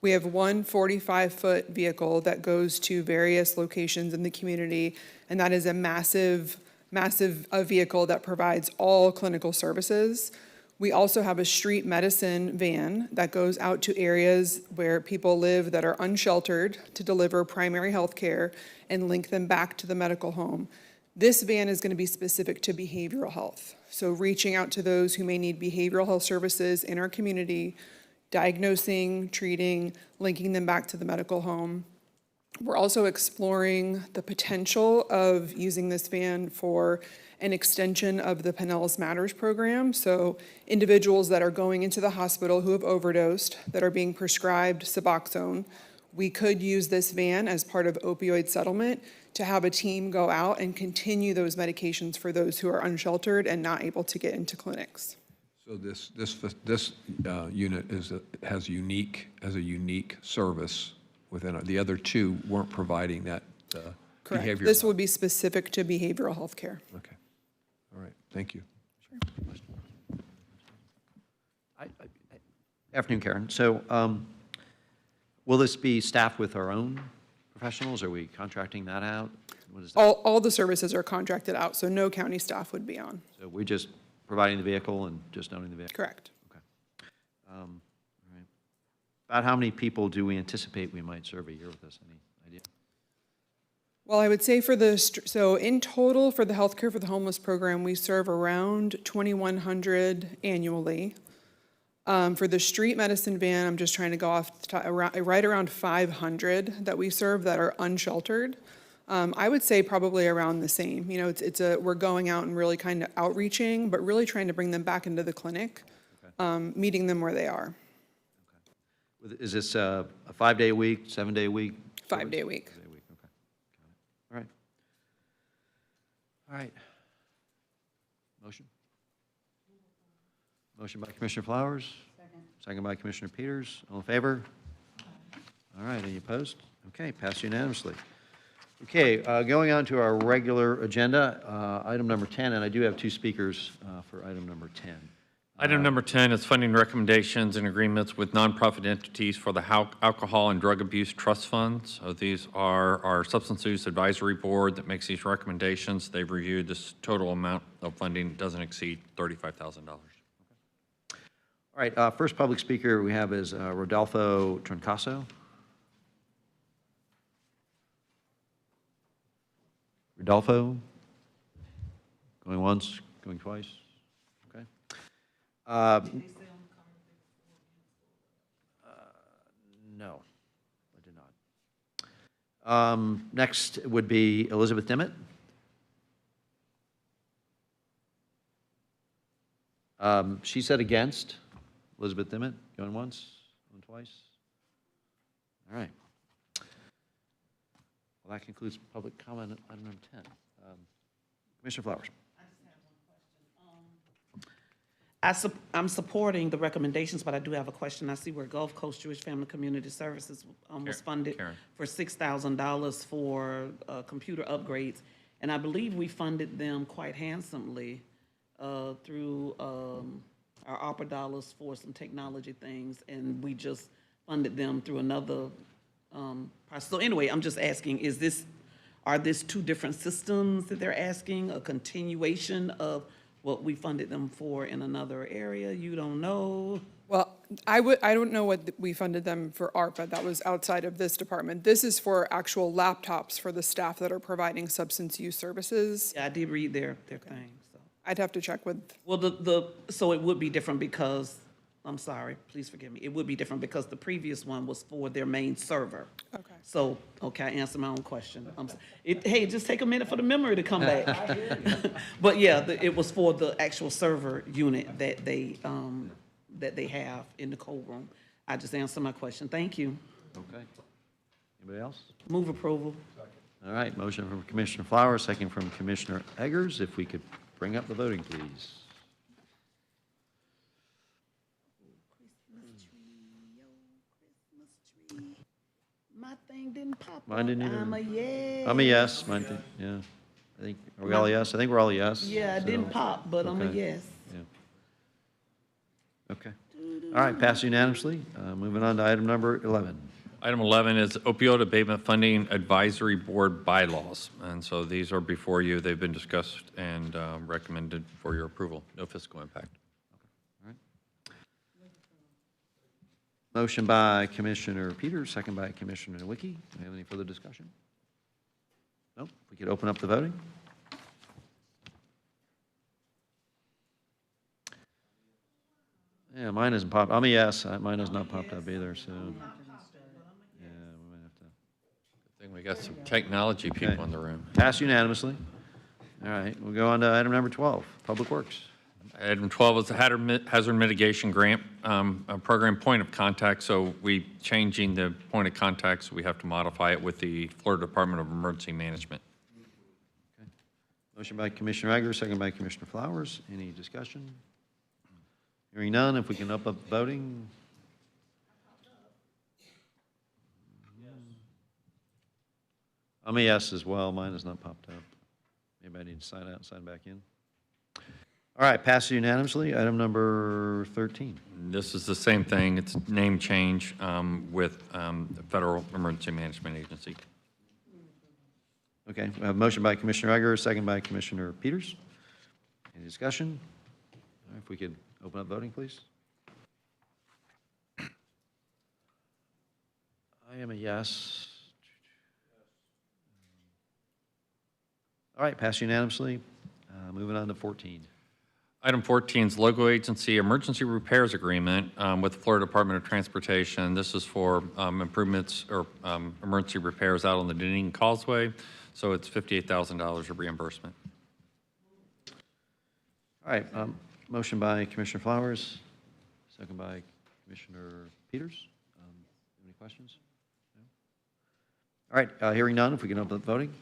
We have one 45-foot vehicle that goes to various locations in the community, and that is a massive vehicle that provides all clinical services. We also have a street medicine van that goes out to areas where people live that are unsheltered to deliver primary health care and link them back to the medical home. This van is going to be specific to behavioral health. So reaching out to those who may need behavioral health services in our community, diagnosing, treating, linking them back to the medical home. We're also exploring the potential of using this van for an extension of the Pinellas Matters program. So individuals that are going into the hospital who have overdosed, that are being prescribed Suboxone, we could use this van as part of opioid settlement to have a team go out and continue those medications for those who are unsheltered and not able to get into clinics. So this unit has a unique service within it. The other two weren't providing that Correct. behavior. This will be specific to behavioral health care. Okay. All right. Thank you. Afternoon, Karen. So will this be staffed with our own professionals? Are we contracting that out? What is that? All the services are contracted out, so no county staff would be on. So we're just providing the vehicle and just owning the vehicle? Correct. Okay. All right. About how many people do we anticipate we might serve a year with this? Any idea? Well, I would say so in total for the Healthcare for the Homeless program, we serve around 2,100 annually. For the street medicine van, I'm just trying to go off right around 500 that we serve that are unsheltered. I would say probably around the same. You know, we're going out and really kind of outreaching, but really trying to bring them back into the clinic, meeting them where they are. Okay. Is this a 5-day week, 7-day week? 5-day week. 5-day week, okay. Got it. All right. All right. Motion? Motion by Commissioner Flowers. Second by Commissioner Peters. All in favor? All right, any opposed? Okay, passed unanimously. Okay, going on to our regular agenda, item number 10, and I do have two speakers for item number 10. Item number 10 is funding recommendations and agreements with nonprofit entities for the Alcohol and Drug Abuse Trust Funds. So these are our Substance Use Advisory Board that makes these recommendations. They've reviewed this total amount of funding doesn't exceed $35,000. All right, first public speaker we have is Rodolfo Troncaso. Rodolfo? Going once, going twice? Okay. No, I did not. Next would be Elizabeth Dimmitt. She said against. Elizabeth Dimmitt, going once, going twice? All right. Well, that concludes public comment on item number 10. Commissioner Flowers. I'm supporting the recommendations, but I do have a question. I see where Gulf Coast Jewish Family Community Services was funded for $6,000 for computer upgrades, and I believe we funded them quite handsomely through our ARPA dollars for some technology things, and we just funded them through another process. So anyway, I'm just asking, are this two different systems that they're asking, a continuation of what we funded them for in another area? You don't know? Well, I don't know what we funded them for ARPA. That was outside of this department. This is for actual laptops for the staff that are providing substance use services. Yeah, I did read their thing, so. I'd have to check with. Well, so it would be different because, I'm sorry, please forgive me. It would be different because the previous one was for their main server. Okay. So, okay, I answered my own question. Hey, just take a minute for the memory to come back. But yeah, it was for the actual server unit that they have in the cold room. I just answered my question. Thank you. Okay. Anybody else? Move approval. All right, motion from Commissioner Flowers, second from Commissioner Eggers. If we could bring up the voting, please. My thing didn't pop up. Mine didn't either. I'm a yes. I'm a yes. Mine did, yeah. I think, are we all a yes? I think we're all a yes. Yeah, it didn't so- pop, but I'm a okay. yes. Yeah. Okay. All right, passed unanimously. Moving on to item number 11. Item 11 is opioid abatement funding advisory board bylaws. And so these are before you. They've been discussed and recommended for your approval. No fiscal impact. Motion by Commissioner Peters, second by Commissioner Nowicki. Do we have any further discussion? Nope. We could open up the voting. Yeah, mine isn't popped. I'm a yes. Mine has not popped up either, so. Yeah, we might have to. I think we got some technology people Okay. in the room. Pass unanimously. All right, we'll go on to item number 12, Public Works. Item 12 is the hazard mitigation grant program point of contact. So we changing the point of contact, so we have to modify it with the Florida Department of Emergency Management. Motion by Commissioner Eggers, second by Commissioner Flowers. Any discussion? Hearing none, if we can up voting. I'm a yes as well. Mine has not popped up. Maybe I need to sign out and sign back in. All right, passes unanimously. Item number 13. This is the same thing. It's name change with the Federal Emergency Management Agency. Okay, we have a motion by Commissioner Eggers, second by Commissioner Peters. Any discussion? All right, if we could open up voting, please. I am a yes. All right, passed unanimously. Moving on to 14. Item 14 is local agency emergency repairs agreement with the Florida Department of Transportation. This is for improvements or emergency repairs out on the Dunedin Causeway. So it's $58,000 of reimbursement. All right, motion by Commissioner Flowers, second by Commissioner Peters. Any questions? No? All right, hearing none, if we can open up voting.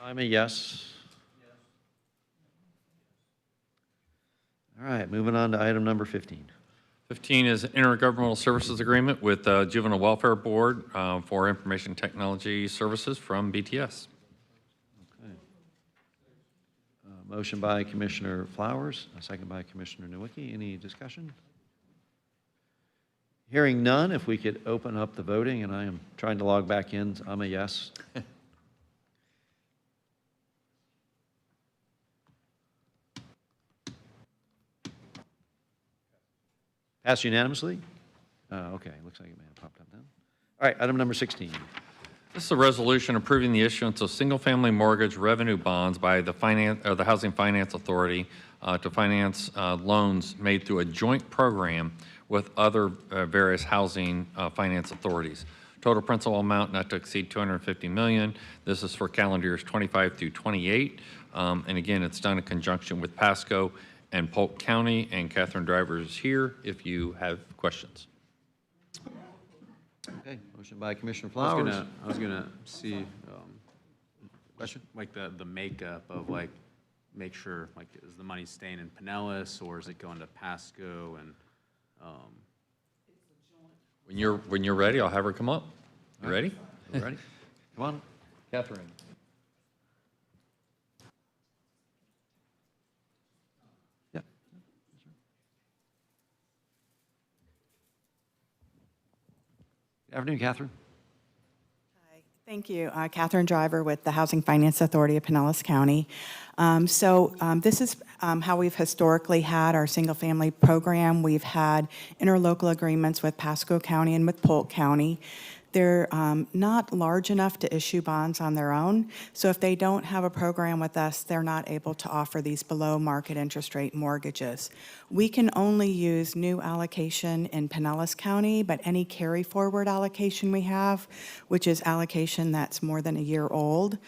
I'm a yes. All right, moving on to item number 15. 15 is intergovernmental services agreement with Juvenile Welfare Board for information technology services from BTS. Okay. Motion by Commissioner Flowers, a second by Commissioner Nowicki. Any discussion? Hearing none, if we could open up the voting, and I am trying to log back in. I'm a yes. Passed unanimously? Okay, looks like it may have popped up then. All right, item number 16. This is a resolution approving the issuance of single-family mortgage revenue bonds by the Housing Finance Authority to finance loans made through a joint program with other various housing finance authorities. Total principal amount not to exceed $250 million. This is for calendar years 25 through 28. And again, it's done in conjunction with Pasco and Polk County, and Catherine Driver is here if you have questions. Okay, motion by Commissioner Flowers. I was gonna see, Question? like the makeup of like, make sure, like, is the money staying in Pinellas or is it going to Pasco and, When you're ready, I'll have her come up. You ready? You ready? Come on. Catherine. Yeah. Good afternoon, Catherine. Thank you. Catherine Driver with the Housing Finance Authority of Pinellas County. This is how we've historically had our single-family program. We've had interlocal agreements with Pasco County and with Polk County. They're not large enough to issue bonds on their own, so if they don't have a program with us, they're not able to offer these below-market interest rate mortgages. We can only use new allocation in Pinellas County, but any carry-forward allocation we have, which is allocation that's more than a year old,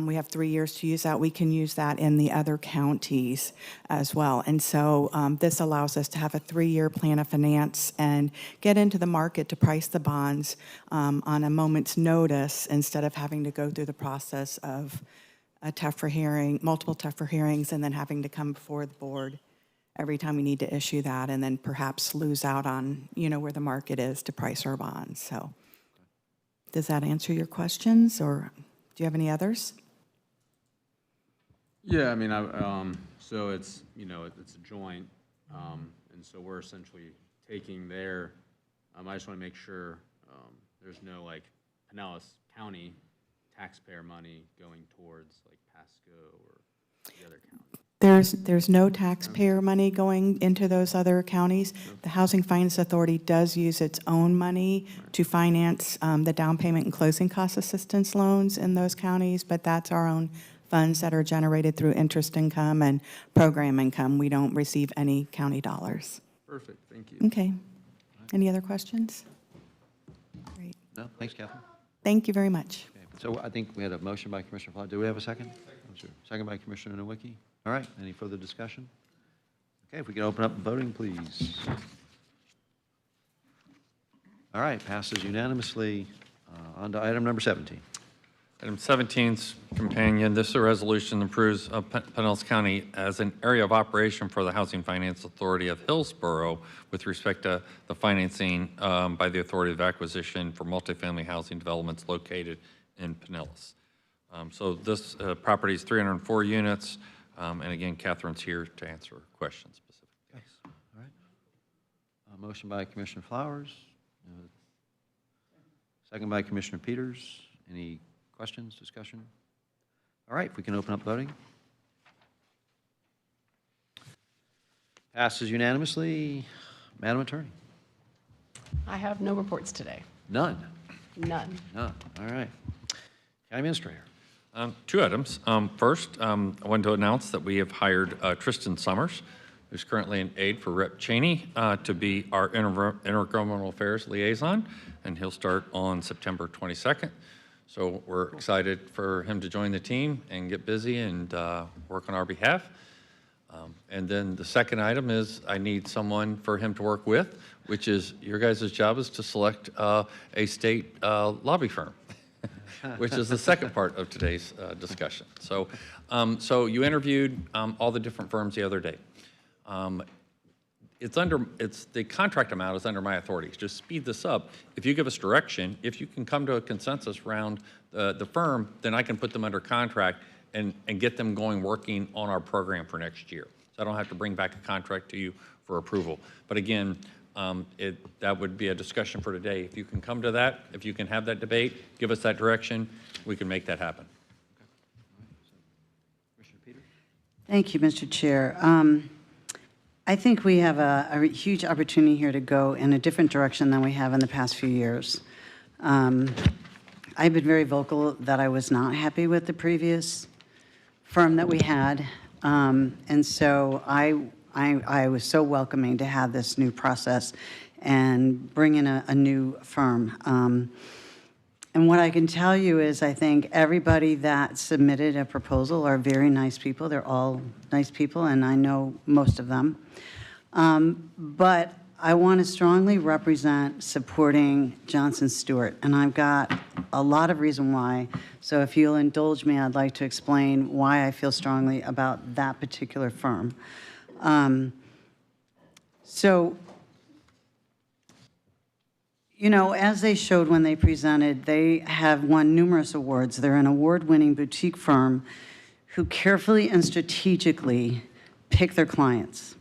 We have 3 years to use that. We can use that in the other counties as well. And so this allows us to have a 3-year plan of finance and get into the market to price the bonds on a moment's notice instead of having to go through the process of a tougher hearing, multiple tougher hearings, and then having to come before the board every time we need to issue that, and then perhaps lose out on, where the market is to price our bonds. So does that answer your questions, or do you have any others? Yeah, I mean, so it's, it's a joint, and so we're essentially taking their, I just want to make sure there's no like Pinellas County taxpayer money going towards like Pasco or the other county. There's no taxpayer money going into those other counties. The Housing Finance Authority does use its own money to finance the down payment and closing cost assistance loans in those counties, but that's our own funds that are generated through interest income and program income. We don't receive any county dollars. Perfect, thank you. Okay. Any other questions? Great. No, thanks, Catherine. Thank you very much. Okay, so I think we had a motion by Commissioner Flowers. Do we have a second? Second by Commissioner Nowicki. All right, any further discussion? Okay, if we can open up the voting, please. All right, passes unanimously. On to item number 17. Item 17's companion, this is a resolution that approves Pinellas County as an area of operation for the Housing Finance Authority of Hillsborough with respect to the financing by the Authority of Acquisition for multifamily housing developments located in Pinellas. So this property is 304 units, and again, Catherine's here to answer questions specifically. Yes. All right. Motion by Commissioner Flowers. Second by Commissioner Peters. Any questions, discussion? All right, if we can open up voting. Passes unanimously. Madam Attorney. I have no reports today. None. None. None. All right. County Administrator. 2 items. First, I wanted to announce that we have hired Tristan Summers, who's currently an aide for Rep. Cheney, to be our intergovernmental affairs liaison, and he'll start on September 22nd. So we're excited for him to join the team and get busy and work on our behalf. And then the second item is I need someone for him to work with, which is your guys' job is to select a state lobby firm. Which is the second part of today's discussion. So, so you interviewed all the different firms the other day. The contract amount is under my authority. Just speed this up. If you give us direction, if you can come to a consensus around the firm, then I can put them under contract and get them going working on our program for next year. So I don't have to bring back a contract to you for approval. But again, that would be a discussion for today. If you can come to that, if you can have that debate, give us that direction, we can make that happen. Thank you, Mr. Chair. I think we have a huge opportunity here to go in a different direction than we have in the past few years. I've been very vocal that I was not happy with the previous firm that we had, and so I was so welcoming to have this new process and bring in a new firm. And what I can tell you is I think everybody that submitted a proposal are very nice people. They're all nice people, and I know most of them. But I want to strongly represent supporting Johnson Stewart, and I've got a lot of reason why. So if you'll indulge me, I'd like to explain why I feel strongly about that particular firm. So, as they showed when they presented, they have won numerous awards. They're an award-winning boutique firm who carefully and strategically pick their clients.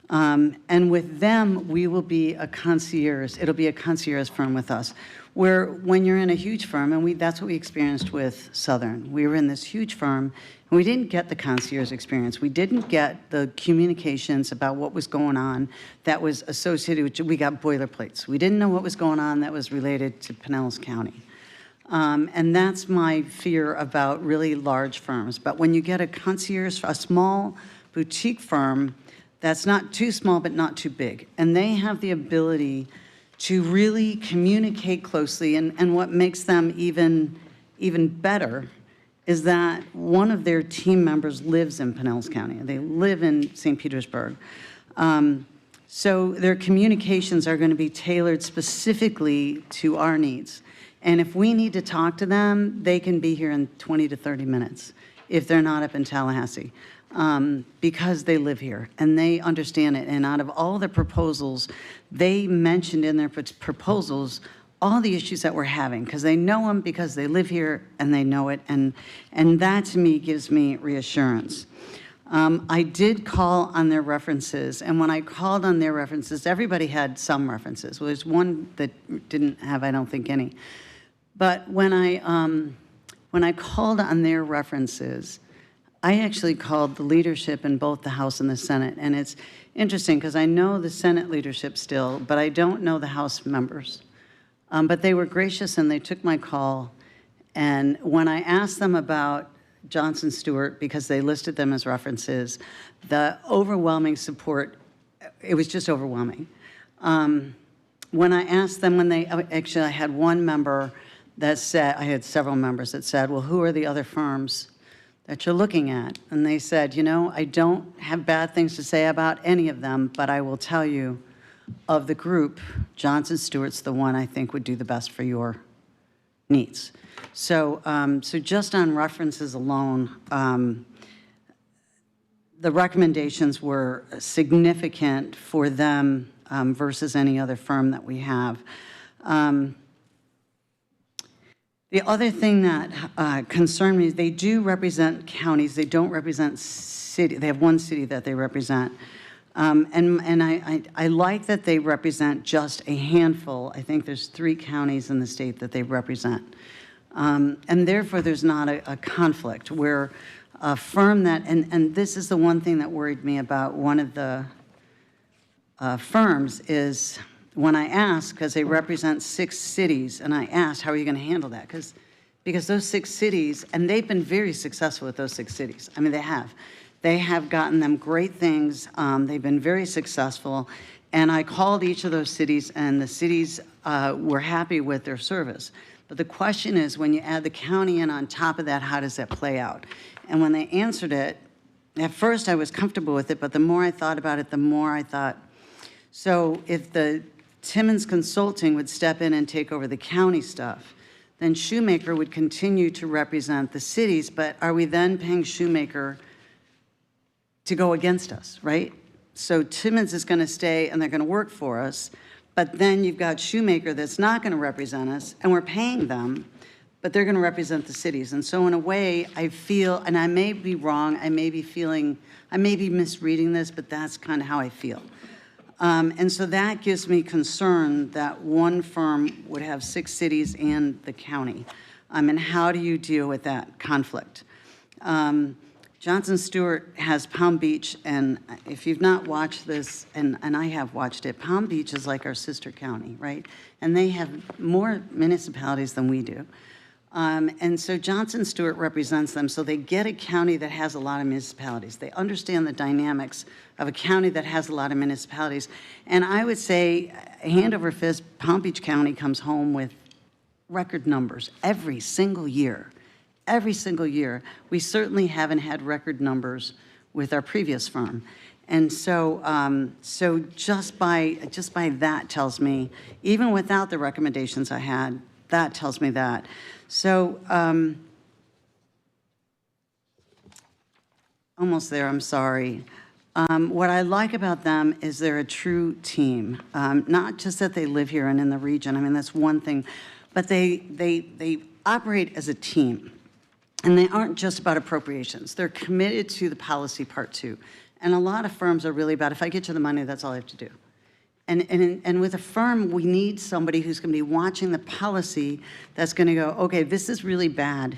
And with them, we will be a concierge. It'll be a concierge firm with us. Where when you're in a huge firm, and that's what we experienced with Southern. We were in this huge firm, and we didn't get the concierge experience. We didn't get the communications about what was going on that was associated with, we got boilerplates. We didn't know what was going on that was related to Pinellas County. And that's my fear about really large firms. But when you get a concierge, a small boutique firm that's not too small but not too big, and they have the ability to really communicate closely, and what makes them even better is that one of their team members lives in Pinellas County. They live in St. Petersburg. So their communications are going to be tailored specifically to our needs. And if we need to talk to them, they can be here in 20 to 30 minutes if they're not up in Tallahassee, because they live here and they understand it. And out of all the proposals, they mentioned in their proposals all the issues that we're having, because they know them, because they live here and they know it. And that to me gives me reassurance. I did call on their references, and when I called on their references, everybody had some references. Well, there's one that didn't have, I don't think, any. But when I called on their references, I actually called the leadership in both the House and the Senate. And it's interesting because I know the Senate leadership still, but I don't know the House members. But they were gracious and they took my call. And when I asked them about Johnson Stewart, because they listed them as references, the overwhelming support, it was just overwhelming. When I asked them, actually I had one member that said, I had several members that said, well, who are the other firms that you're looking at? And they said, you know, I don't have bad things to say about any of them, but I will tell you, of the group, Johnson Stewart's the one I think would do the best for your needs. So, so just on references alone, the recommendations were significant for them versus any other firm that we have. The other thing that concerned me is they do represent counties. They don't represent city. They have one city that they represent. And I like that they represent just a handful. I think there's 3 counties in the state that they represent. And therefore, there's not a conflict where a firm that, and this is the one thing that worried me about one of the firms is when I asked, because they represent 6 cities, and I asked, how are you going to handle that? Because those 6 cities, and they've been very successful with those 6 cities. I mean, they have. They have gotten them great things. They've been very successful. And I called each of those cities, and the cities were happy with their service. But the question is, when you add the county in on top of that, how does that play out? And when they answered it, at first I was comfortable with it, but the more I thought about it, the more I thought, so if the Timmons Consulting would step in and take over the county stuff, then Shoemaker would continue to represent the cities, but are we then paying Shoemaker to go against us, right? So Timmons is going to stay and they're going to work for us, but then you've got Shoemaker that's not going to represent us, and we're paying them, but they're going to represent the cities. And so in a way, I feel, and I may be wrong, I may be misreading this, but that's kind of how I feel. And so that gives me concern that one firm would have 6 cities and the county. And how do you deal with that conflict? Johnson Stewart has Palm Beach, and if you've not watched this, and I have watched it, Palm Beach is like our sister county, right? And they have more municipalities than we do. And so Johnson Stewart represents them, so they get a county that has a lot of municipalities. They understand the dynamics of a county that has a lot of municipalities. And I would say, hand over fist, Palm Beach County comes home with record numbers every single year. Every single year. We certainly haven't had record numbers with our previous firm. And so, so just by that tells me, even without the recommendations I had, that tells me that. So, almost there, I'm sorry. What I like about them is they're a true team. Not just that they live here and in the region, I mean, that's one thing, but they operate as a team. And they aren't just about appropriations. They're committed to the policy part too. And a lot of firms are really about, if I get you the money, that's all I have to do. And with a firm, we need somebody who's going to be watching the policy that's going to go, okay, this is really bad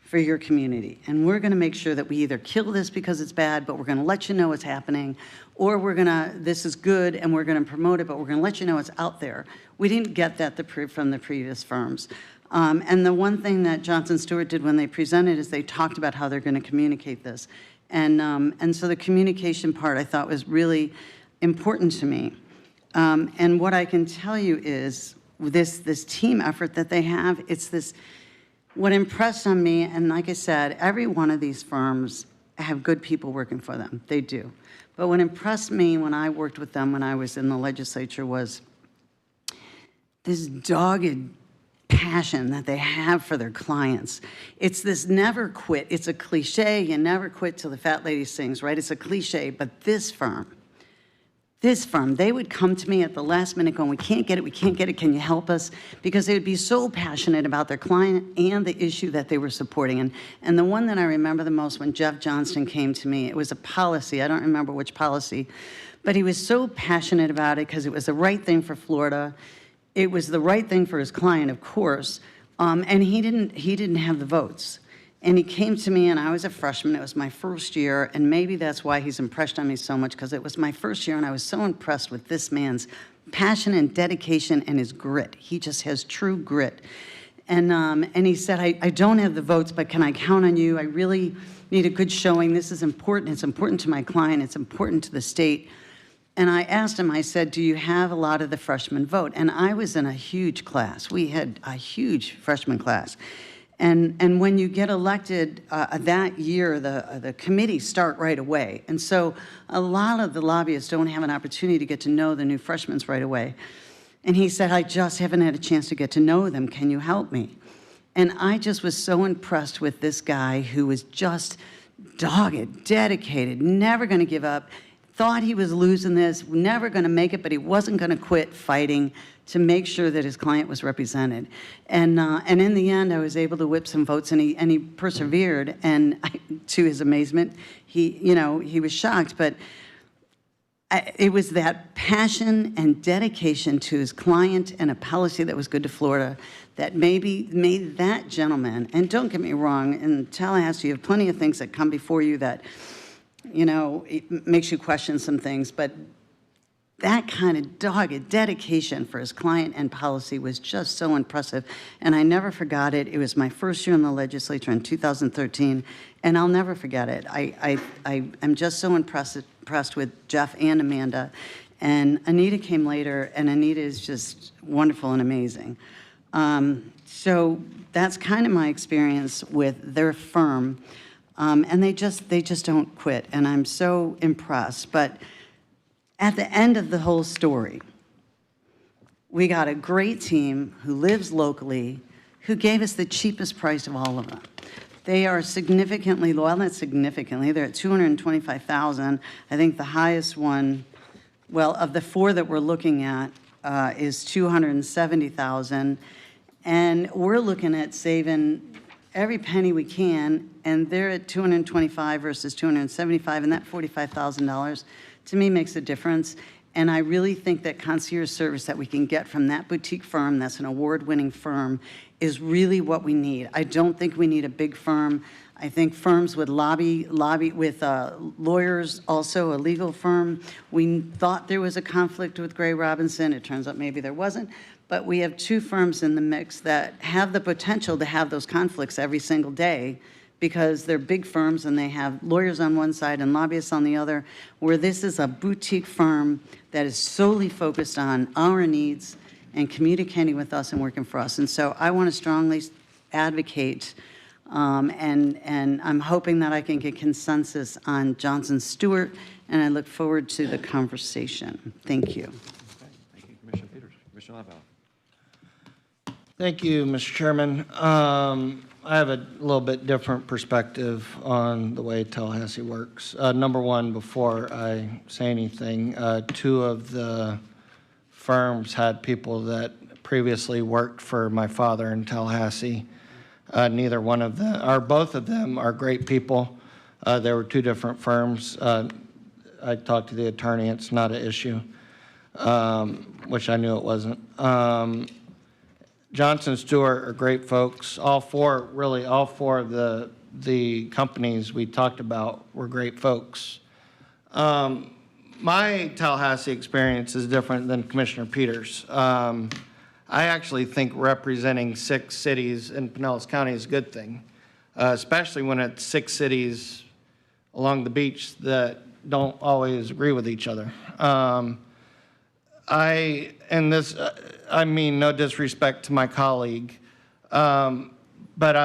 for your community. And we're going to make sure that we either kill this because it's bad, but we're going to let you know what's happening, or we're going to, this is good and we're going to promote it, but we're going to let you know it's out there. We didn't get that from the previous firms. And the one thing that Johnson Stewart did when they presented is they talked about how they're going to communicate this. And so the communication part I thought was really important to me. And what I can tell you is this team effort that they have, it's this, what impressed on me, and like I said, every one of these firms have good people working for them. They do. But what impressed me when I worked with them when I was in the legislature was this dogged passion that they have for their clients. It's this never quit. It's a cliche. You never quit till the fat lady sings, right? It's a cliche. But this firm, they would come to me at the last minute going, we can't get it, can you help us? Because they would be so passionate about their client and the issue that they were supporting. And the one that I remember the most when Jeff Johnston came to me, it was a policy, I don't remember which policy, but he was so passionate about it because it was the right thing for Florida. It was the right thing for his client, of course, and he didn't have the votes. And he came to me, and I was a freshman. It was my first year, and maybe that's why he's impressed on me so much, because it was my first year, and I was so impressed with this man's passion and dedication and his grit. He just has true grit. And he said, I don't have the votes, but can I count on you? I really need a good showing. This is important. It's important to my client. It's important to the state. And I asked him, I said, do you have a lot of the freshmen vote? And I was in a huge class. We had a huge freshman class. And when you get elected that year, the committees start right away. And so a lot of the lobbyists don't have an opportunity to get to know the new freshmen right away. And he said, I just haven't had a chance to get to know them. Can you help me? And I just was so impressed with this guy who was just dogged, dedicated, never going to give up, thought he was losing this, never going to make it, but he wasn't going to quit fighting to make sure that his client was represented. And in the end, I was able to whip some votes, and he persevered. And to his amazement, he was shocked, but it was that passion and dedication to his client and a policy that was good to Florida that maybe made that gentleman, and don't get me wrong, in Tallahassee, you have plenty of things that come before you that, it makes you question some things, but that kind of dogged dedication for his client and policy was just so impressive, and I never forgot it. It was my first year in the legislature in 2013, and I'll never forget it. I am just so impressed with Jeff and Amanda, and Anita came later, and Anita is just wonderful and amazing. So that's kind of my experience with their firm, and they just don't quit, and I'm so impressed. But at the end of the whole story, we got a great team who lives locally, who gave us the cheapest price of all of them. They are significantly, well, not significantly, they're at $225,000. I think the highest one, well, of the four that we're looking at is $270,000. And we're looking at saving every penny we can, and they're at $225,000 versus $275,000, and that $45,000 to me makes a difference. And I really think that concierge service that we can get from that boutique firm, that's an award-winning firm, is really what we need. I don't think we need a big firm. I think firms would lobby with lawyers, also a legal firm. We thought there was a conflict with Gray Robinson. It turns out maybe there wasn't. But we have two firms in the mix that have the potential to have those conflicts every single day, because they're big firms and they have lawyers on one side and lobbyists on the other, where this is a boutique firm that is solely focused on our needs and communicating with us and working for us. And so I want to strongly advocate, and I'm hoping that I can get consensus on Johnson Stewart, and I look forward to the conversation. Thank you. Thank you, Commissioner Peters. Commissioner Lobau. Thank you, Mr. Chairman. I have a little bit different perspective on the way Tallahassee works. Number one, before I say anything, two of the firms had people that previously worked for my father in Tallahassee. Neither one of them, or both of them, are great people. There were two different firms. I talked to the attorney. It's not an issue, which I knew it wasn't. Johnson Stewart are great folks. All four of the companies we talked about were great folks. My Tallahassee experience is different than Commissioner Peters. I actually think representing 6 cities in Pinellas County is a good thing, especially when it's 6 cities along the beach that don't always agree with each other. I mean no disrespect to my colleague, but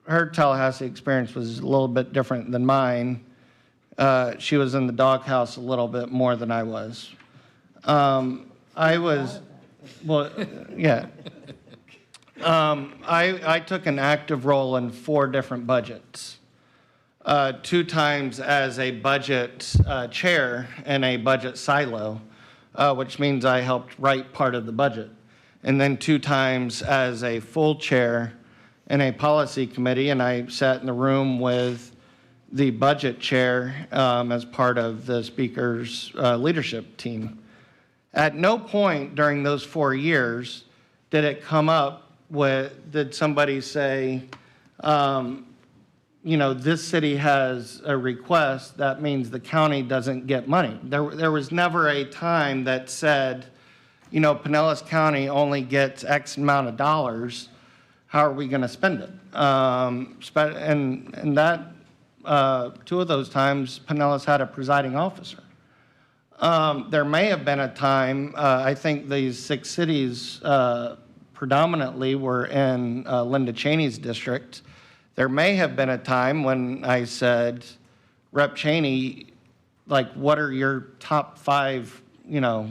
her Tallahassee experience was a little bit different than mine. She was in the doghouse a little bit more than I was. I was, well, yeah. I took an active role in 4 different budgets. 2 times as a budget chair in a budget silo, which means I helped write part of the budget. And then 2 times as a full chair in a policy committee, and I sat in the room with the budget chair as part of the speaker's leadership team. At no point during those 4 years did it come up did somebody say, you know, this city has a request, that means the county doesn't get money. There was never a time that said, you know, Pinellas County only gets X amount of dollars, how are we going to spend it? And that, 2 of those times, Pinellas had a presiding officer. There may have been a time, I think these 6 cities predominantly were in Linda Cheney's district. There may have been a time when I said, Rep. Cheney, like, what are your top 5, you know,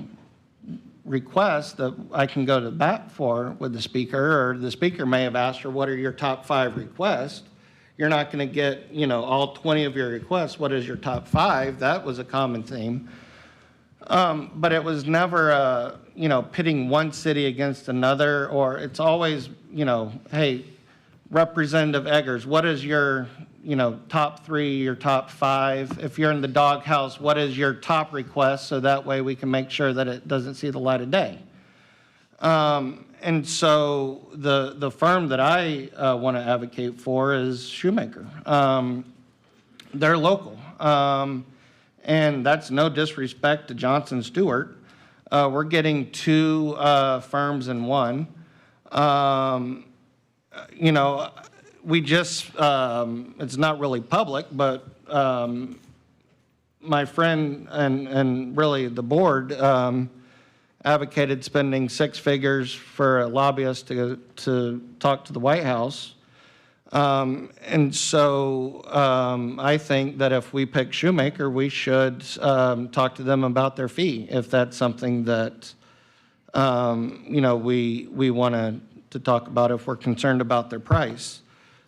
requests that I can go to bat for with the speaker? Or the speaker may have asked her, what are your top 5 requests? You're not going to get, you know, all 20 of your requests. What is your top 5? That was a common theme. But it was never, you know, pitting one city against another, or it's always, you know, hey, Representative Eggers, what is your, you know, top 3, your top 5? If you're in the doghouse, what is your top request? So that way we can make sure that it doesn't see the light of day. And so the firm that I want to advocate for is Shoemaker. They're local. And that's no disrespect to Johnson Stewart. We're getting 2 firms in one. You know, we just, it's not really public, but my friend and really the board advocated spending 6 figures for a lobbyist to talk to the White House. And so I think that if we pick Shoemaker, we should talk to them about their fee, if that's something that, you know, we want to talk about if we're concerned about their price.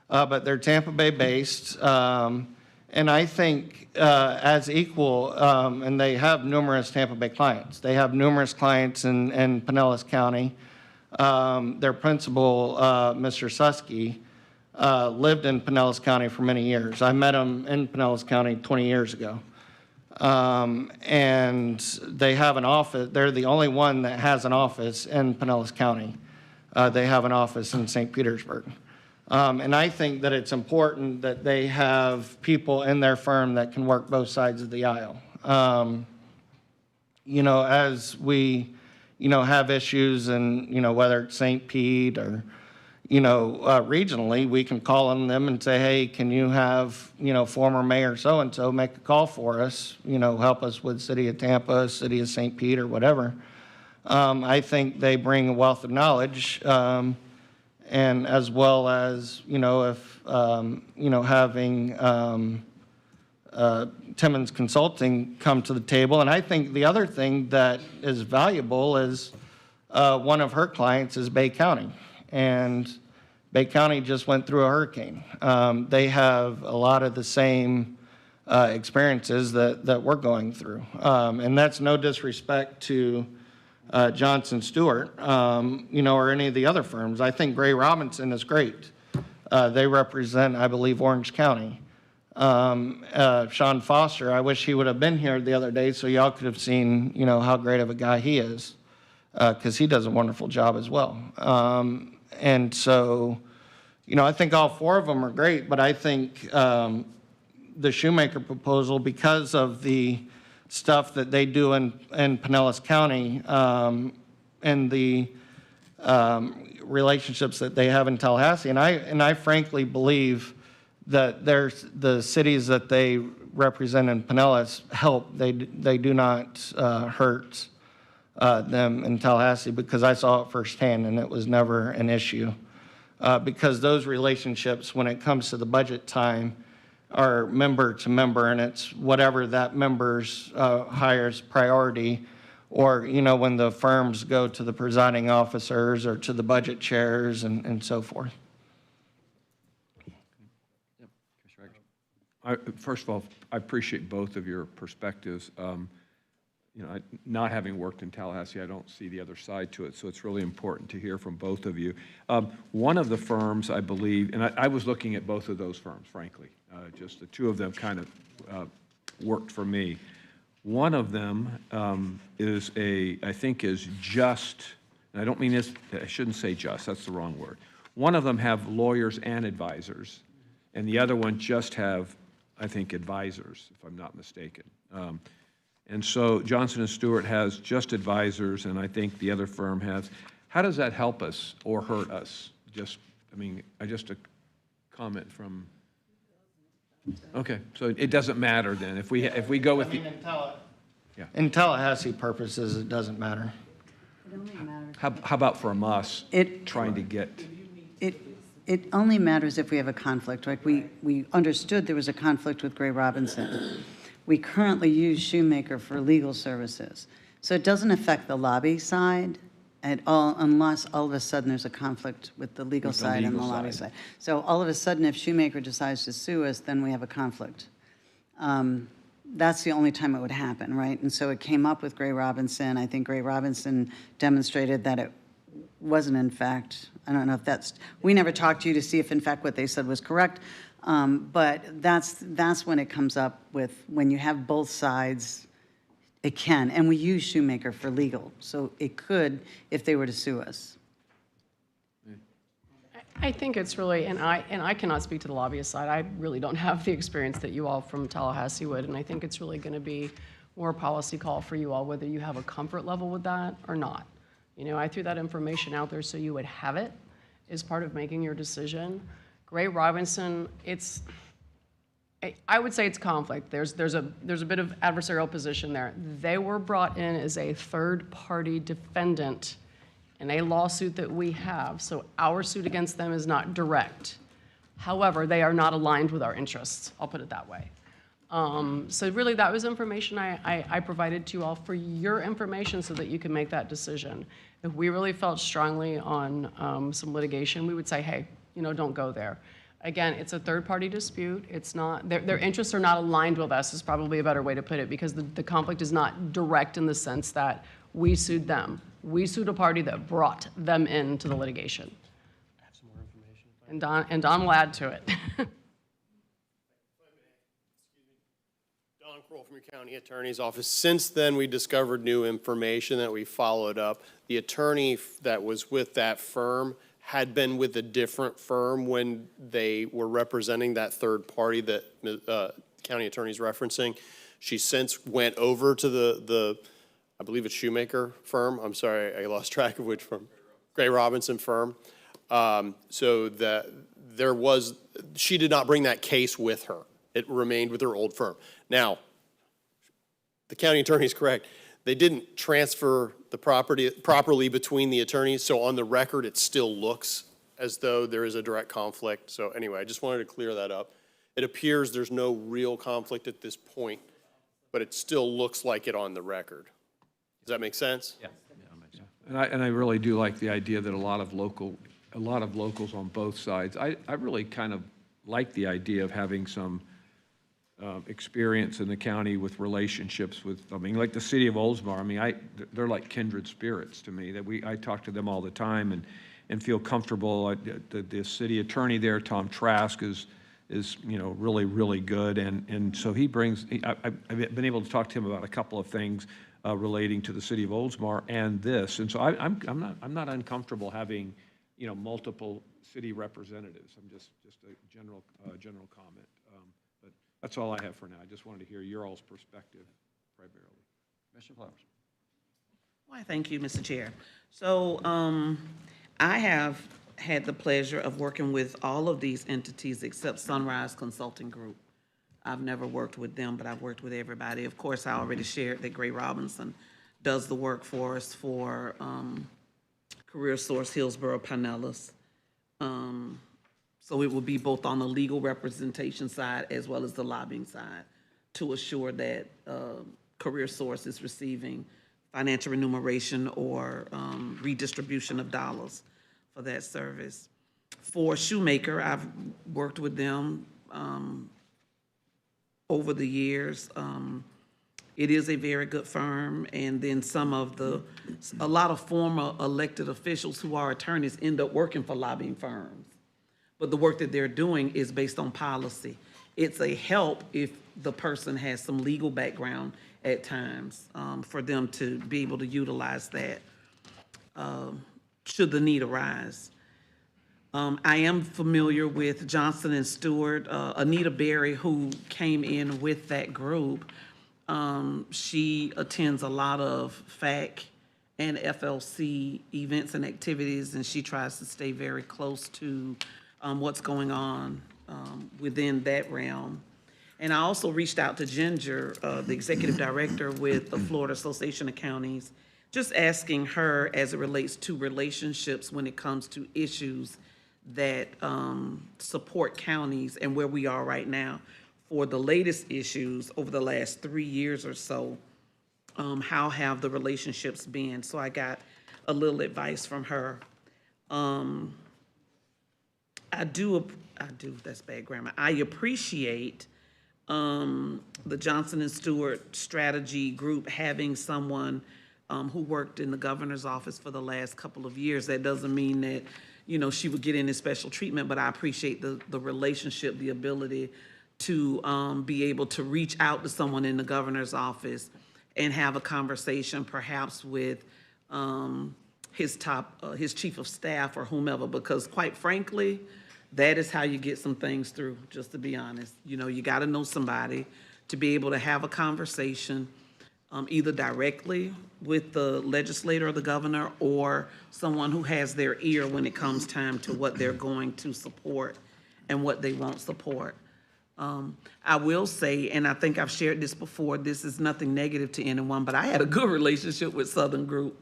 But they're Tampa Bay based, and I think as equal, and they have numerous Tampa Bay clients. They have numerous clients in Pinellas County. Their principal, Mr. Susky, lived in Pinellas County for many years. I met him in Pinellas County 20 years ago. And they have an office. They're the only one that has an office in Pinellas County. They have an office in St. Petersburg. And I think that it's important that they have people in their firm that can work both sides of the aisle. You know, as we, you know, have issues and, you know, whether it's St. Pete or, you know, regionally, we can call on them and say, hey, can you have, you know, former mayor so-and-so make a call for us, you know, help us with City of Tampa, City of St. Pete, or whatever. I think they bring a wealth of knowledge, and as well as, you know, if, you know, having Timmons Consulting come to the table. And I think the other thing that is valuable is one of her clients is Bay County. And Bay County just went through a hurricane. They have a lot of the same experiences that we're going through. And that's no disrespect to Johnson Stewart, you know, or any of the other firms. I think Gray Robinson is great. They represent, I believe, Orange County. Sean Foster, I wish he would have been here the other day so y'all could have seen, you know, how great of a guy he is, because he does a wonderful job as well. And so, you know, I think all 4 of them are great, but I think the Shoemaker proposal, because of the stuff that they do in Pinellas County and the relationships that they have in Tallahassee, and I frankly believe that the cities that they represent in Pinellas help. They do not hurt them in Tallahassee, because I saw it firsthand and it was never an issue. because those relationships, when it comes to the budget time, are member to member, and it's whatever that member's highest priority, or, when the firms go to the presiding officers or to the budget chairs and so forth. First of all, I appreciate both of your perspectives. Not having worked in Tallahassee, I don't see the other side to it, so it's really important to hear from both of you. One of the firms, I believe, and I was looking at both of those firms, frankly. Just the two of them kind of worked for me. One of them I think is just, and I don't mean this, I shouldn't say just, that's the wrong word. One of them have lawyers and advisors, and the other one just have, I think, advisors, if I'm not mistaken. And so Johnson & Stewart has just advisors, and I think the other firm has. How does that help us or hurt us? Just a comment from, okay, so it doesn't matter then. If we go with the. In Tallahassee purposes, it doesn't matter. How about from us trying to get? It only matters if we have a conflict. Like we understood there was a conflict with Gray Robinson. We currently use Shoemaker for legal services. So it doesn't affect the lobby side at all unless all of a sudden there's a conflict with the legal side and the lobby side. So all of a sudden, if Shoemaker decides to sue us, then we have a conflict. That's the only time it would happen, right? And so it came up with Gray Robinson. I think Gray Robinson demonstrated that it wasn't in fact, I don't know if that's, we never talked to you to see if in fact what they said was correct. But that's when it comes up with, when you have both sides, it can. And we use Shoemaker for legal, so it could if they were to sue us. I think it's really, and I cannot speak to the lobbyist side. I really don't have the experience that you all from Tallahassee would, and I think it's really going to be more a policy call for you all, whether you have a comfort level with that or not. I threw that information out there so you would have it as part of making your decision. Gray Robinson, I would say it's conflict. There's a bit of adversarial position there. They were brought in as a third-party defendant in a lawsuit that we have, so our suit against them is not direct. However, they are not aligned with our interests. I'll put it that way. So really, that was information I provided to you all for your information so that you can make that decision. If we really felt strongly on some litigation, we would say, hey, don't go there. Again, it's a third-party dispute. It's not, their interests are not aligned with us is probably a better way to put it, because the conflict is not direct in the sense that we sued them. We sued a party that brought them into the litigation. I have some more information. And Don will add to it. From your county attorney's office. Since then, we discovered new information that we followed up. The attorney that was with that firm had been with a different firm when they were representing that third party that county attorney's referencing. She since went over to the I believe it's Shoemaker firm. I'm sorry, I lost track of which firm. Gray Robinson firm. So that she did not bring that case with her. It remained with her old firm. Now, the county attorney is correct. They didn't transfer the property properly between the attorneys, so on the record, it still looks as though there is a direct conflict. So anyway, I just wanted to clear that up. It appears there's no real conflict at this point, but it still looks like it on the record. Does that make sense? Yeah. And I really do like the idea that a lot of locals on both sides. I really kind of like the idea of having some experience in the county with relationships with, like the city of Oldsmar. They're like kindred spirits to me. I talk to them all the time and feel comfortable. The city attorney there, Tom Trask, is really, really good. And so he brings, I've been able to talk to him about a couple of things relating to the city of Oldsmar and this. And so I'm not uncomfortable having, multiple city representatives. I'm just a general comment. But that's all I have for now. I just wanted to hear your all's perspective primarily. Commissioner Flowers. Why, thank you, Mr. Chair. So I have had the pleasure of working with all of these entities except Sunrise Consulting Group. I've never worked with them, but I've worked with everybody. Of course, I already shared that Gray Robinson does the work for us for Career Source, Hillsborough, Pinellas. So it will be both on the legal representation side as well as the lobbying side to assure that Career Source is receiving financial remuneration or redistribution of dollars for that service. For Shoemaker, I've worked with them over the years. It is a very good firm, and then a lot of former elected officials who are attorneys end up working for lobbying firms. But the work that they're doing is based on policy. It's a help if the person has some legal background at times for them to be able to utilize that should the need arise. I am familiar with Johnson and Stewart. Anita Berry, who came in with that group, she attends a lot of FAC and FLC events and activities, and she tries to stay very close to what's going on within that realm. And I also reached out to Ginger, the executive director with the Florida Association of Counties, just asking her as it relates to relationships when it comes to issues that support counties and where we are right now. For the latest issues over the last 3 years or so, how have the relationships been? So I got a little advice from her. That's bad grammar. I appreciate the Johnson and Stewart strategy group having someone who worked in the governor's office for the last couple of years. That doesn't mean that, she would get any special treatment, but I appreciate the relationship, the ability to be able to reach out to someone in the governor's office and have a conversation perhaps with his chief of staff or whomever, because quite frankly, that is how you get some things through, just to be honest. You got to know somebody to be able to have a conversation either directly with the legislator or the governor or someone who has their ear when it comes time to what they're going to support and what they won't support. I will say, and I think I've shared this before, this is nothing negative to anyone, but I had a good relationship with Southern Group.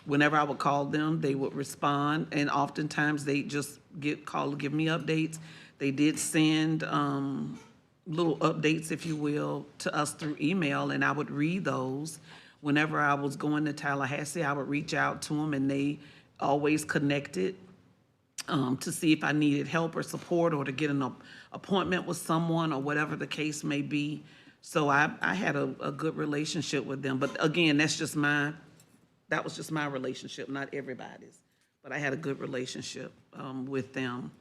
Whenever I would call them, they would respond, and oftentimes they just call to give me updates. They did send little updates, if you will, to us through email, and I would read those. Whenever I was going to Tallahassee, I would reach out to them, and they always connected to see if I needed help or support or to get an appointment with someone or whatever the case may be. So I had a good relationship with them. But again, that was just my relationship, not everybody's. But I had a good relationship with them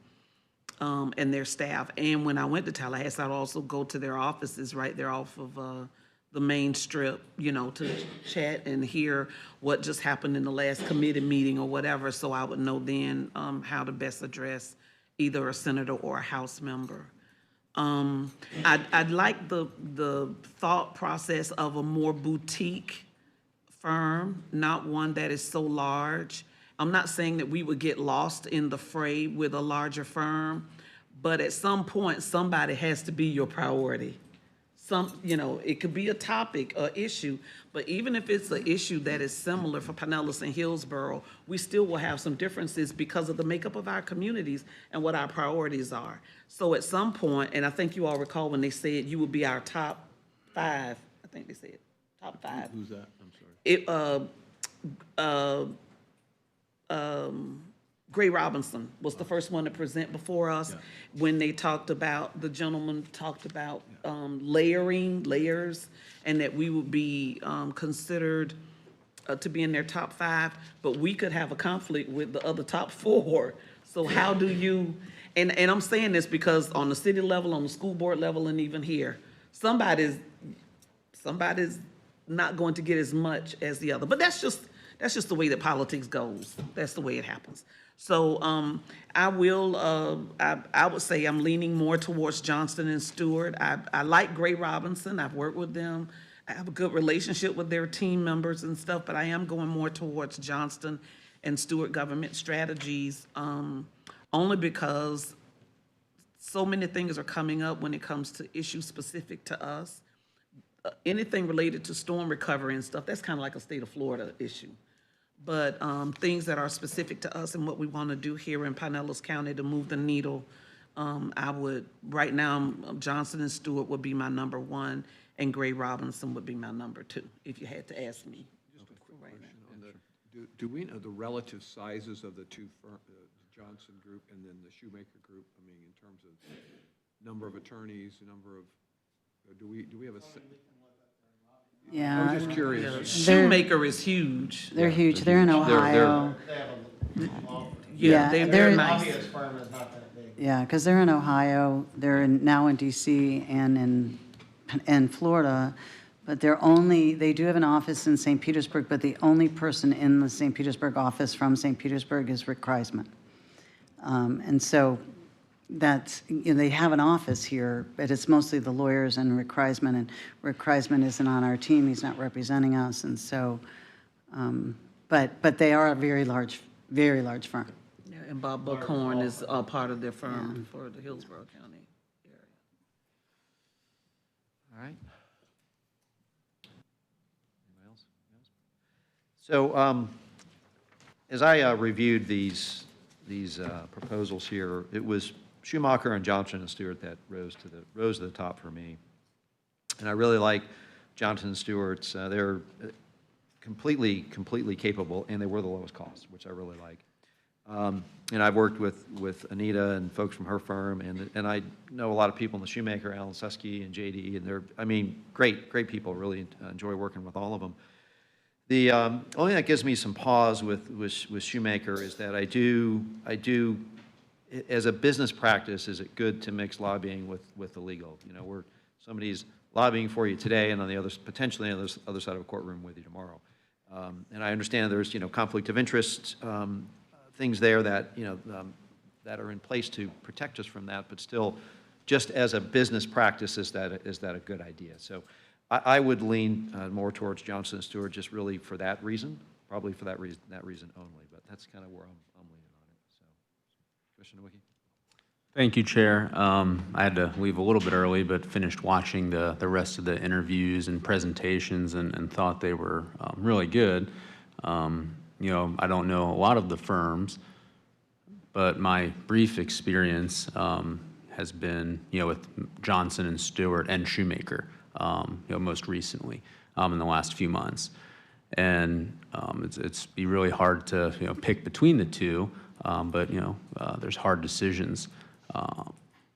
and their staff. And when I went to Tallahassee, I'd also go to their offices right there off of the main strip, to chat and hear what just happened in the last committee meeting or whatever, so I would know then how to best address either a senator or a House member. I'd like the thought process of a more boutique firm, not one that is so large. I'm not saying that we would get lost in the fray with a larger firm, but at some point, somebody has to be your priority. It could be a topic, an issue, but even if it's an issue that is similar for Pinellas and Hillsborough, we still will have some differences because of the makeup of our communities and what our priorities are. So at some point, and I think you all recall when they said you would be our top 5, I think they said top 5. Who's that? I'm sorry. Gray Robinson was the first one to present before us when they talked about, the gentleman talked about layers, and that we would be considered to be in their top 5, but we could have a conflict with the other top 4. So how do you, and I'm saying this because on the city level, on the school board level, and even here, somebody's not going to get as much as the other. But that's just the way that politics goes. That's the way it happens. So I would say I'm leaning more towards Johnston and Stewart. I like Gray Robinson. I've worked with them. I have a good relationship with their team members and stuff, but I am going more towards Johnston and Stewart Government Strategies, only because so many things are coming up when it comes to issues specific to us. Anything related to storm recovery and stuff, that's kind of like a state of Florida issue. But things that are specific to us and what we want to do here in Pinellas County to move the needle, I would, right now, Johnson and Stewart would be my number one, and Gray Robinson would be my number two, if you had to ask me. Just a quick question on do we know the relative sizes of the two the Johnson group and then the Shoemaker group? I mean, in terms of number of attorneys, number of, do we have a? Yeah. I'm just curious. Shoemaker is huge. They're huge. They're in Ohio. Yeah, they're nice. Lobbyist firm is not that big. Yeah, because they're in Ohio, now in DC and in Florida, but they do have an office in St. Petersburg, but the only person in the St. Petersburg office from St. Petersburg is Rick Kreisman. And so they have an office here, but it's mostly the lawyers and Rick Kreisman, and Rick Kreisman isn't on our team, he's not representing us, and so, but they are a very large firm. Yeah, and Bob Buckhorn is a part of their firm for the Hillsborough County area. All right. Anybody else? So, as I reviewed these proposals here, it was Schumacher and Johnson and Stewart that rose to the top for me. And I really like Johnson and Stewart's. They're completely capable, and they were the lowest cost, which I really like. And I've worked with Anita and folks from her firm, and I know a lot of people in the Shoemaker, Alan Susky and JD, and they're, I mean, great people. Really enjoy working with all of them. The only thing that gives me some pause with Shoemaker is that I do, as a business practice, is it good to mix lobbying with the legal? You know, where somebody's lobbying for you today, and on the other, potentially on the other side of a courtroom with you tomorrow. And I understand there's, conflict of interest, things there that, that are in place to protect us from that, but still, just as a business practice, is that a good idea? So I would lean more towards Johnson and Stewart just really for that reason, probably for that reason only, but that's kind of where I'm leaning on it. So, Commissioner Wiki. Thank you, Chair. I had to leave a little bit early, but finished watching the rest of the interviews and presentations and thought they were really good. I don't know a lot of the firms, but my brief experience has been, with Johnson and Stewart and Shoemaker, most recently in the last few months. And it's be really hard to, pick between the two, but, there's hard decisions.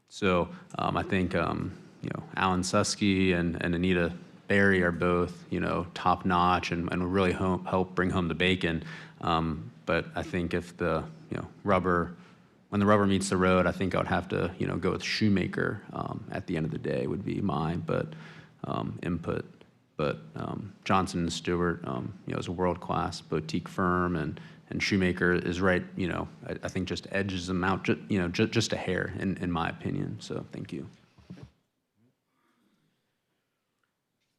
So I think, Alan Susky and Anita Berry are both, top notch and really help bring home the bacon. But I think if the, when the rubber meets the road, I think I would have to, go with Shoemaker at the end of the day would be my input. But Johnson and Stewart, is a world-class boutique firm, and Shoemaker is right, I think just edges them out, just a hair in my opinion. So thank you.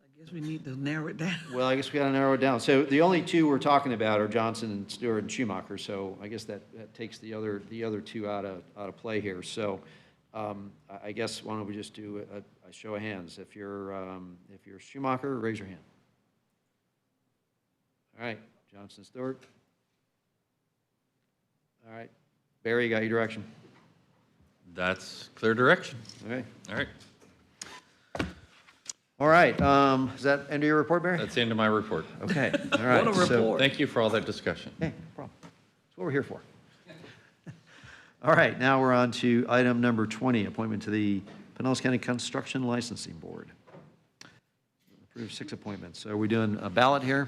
I guess we need to narrow it down. Well, I guess we got to narrow it down. So the only two we're talking about are Johnson and Stewart and Schumacher. So I guess that takes the other two out of play here. So I guess why don't we just do a show of hands? If you're Schumacher, raise your hand. All right, Johnson, Stewart. All right, Barry, you got your direction. That's clear direction. Okay. All right. All right. Is that end of your report, Barry? That's the end of my report. Okay. All right. What a report. Thank you for all that discussion. Okay, no problem. That's what we're here for. All right, now we're on to item number 20, appointment to the Pinellas County Construction Licensing Board. Approved 6 appointments. So are we doing a ballot here?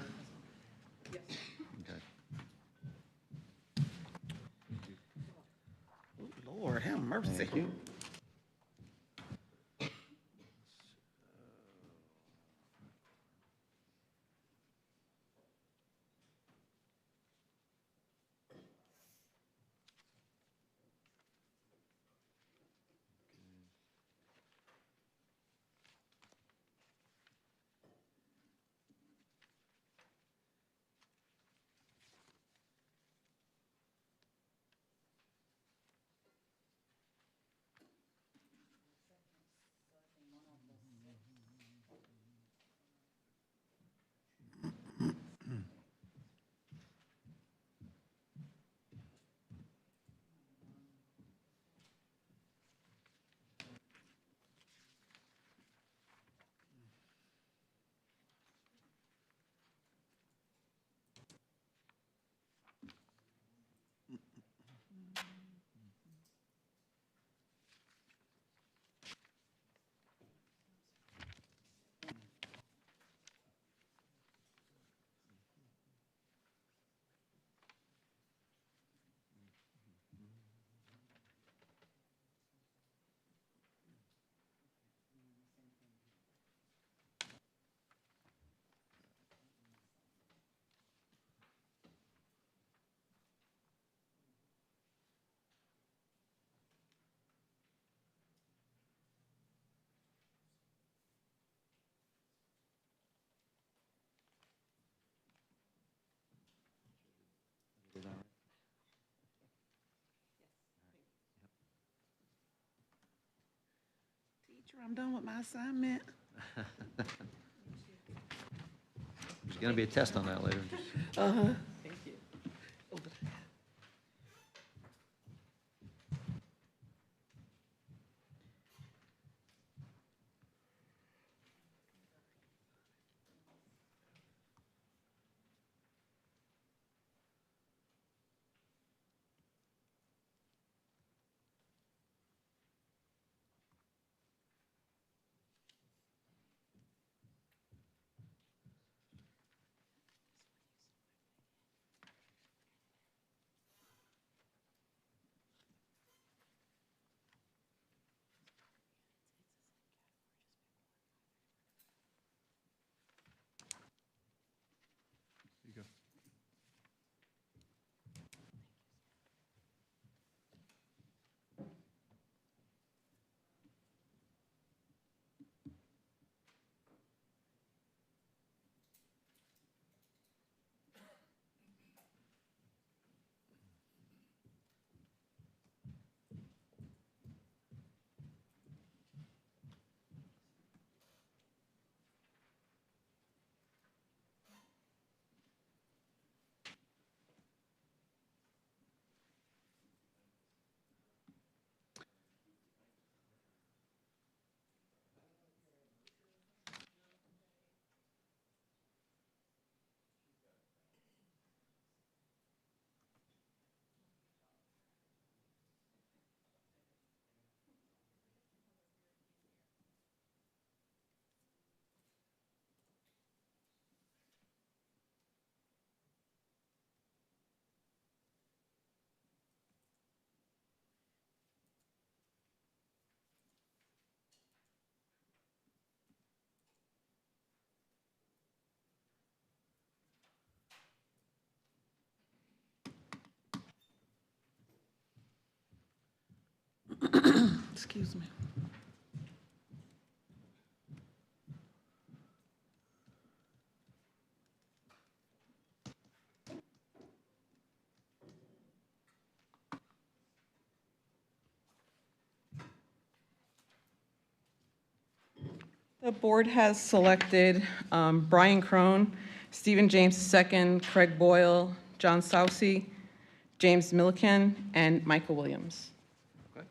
Yes. Okay. Oh, Lord, have mercy. Thank you. Teacher, I'm done with my assignment. There's going to be a test on that later. Uh-huh. Thank you. Over there. Excuse me. The board has selected Brian Crone, Stephen James II, Craig Boyle, John Saucy, James Milliken, and Michael Williams. All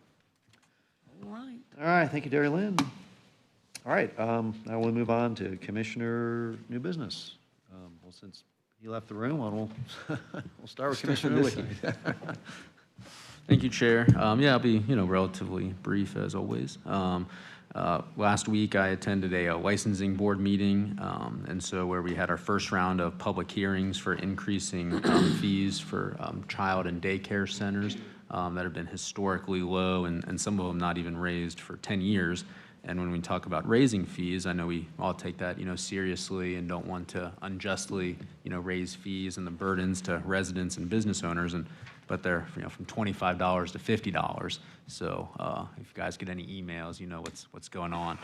right. All right, thank you, Dairy Lynn. All right, now we'll move on to Commissioner New Business. Well, since he left the room, we'll start with Commissioner this Newlicki. Thank you, Chair. Yeah, I'll be, relatively brief as always. Last week, I attended a licensing board meeting, and so where we had our first round of public hearings for increasing fees for child and daycare centers that have been historically low, and some of them not even raised for 10 years. And when we talk about raising fees, I know we all take that, seriously and don't want to unjustly, raise fees and the burdens to residents and business owners, but they're, from $25 to $50. So if you guys get any emails, you know what's going on.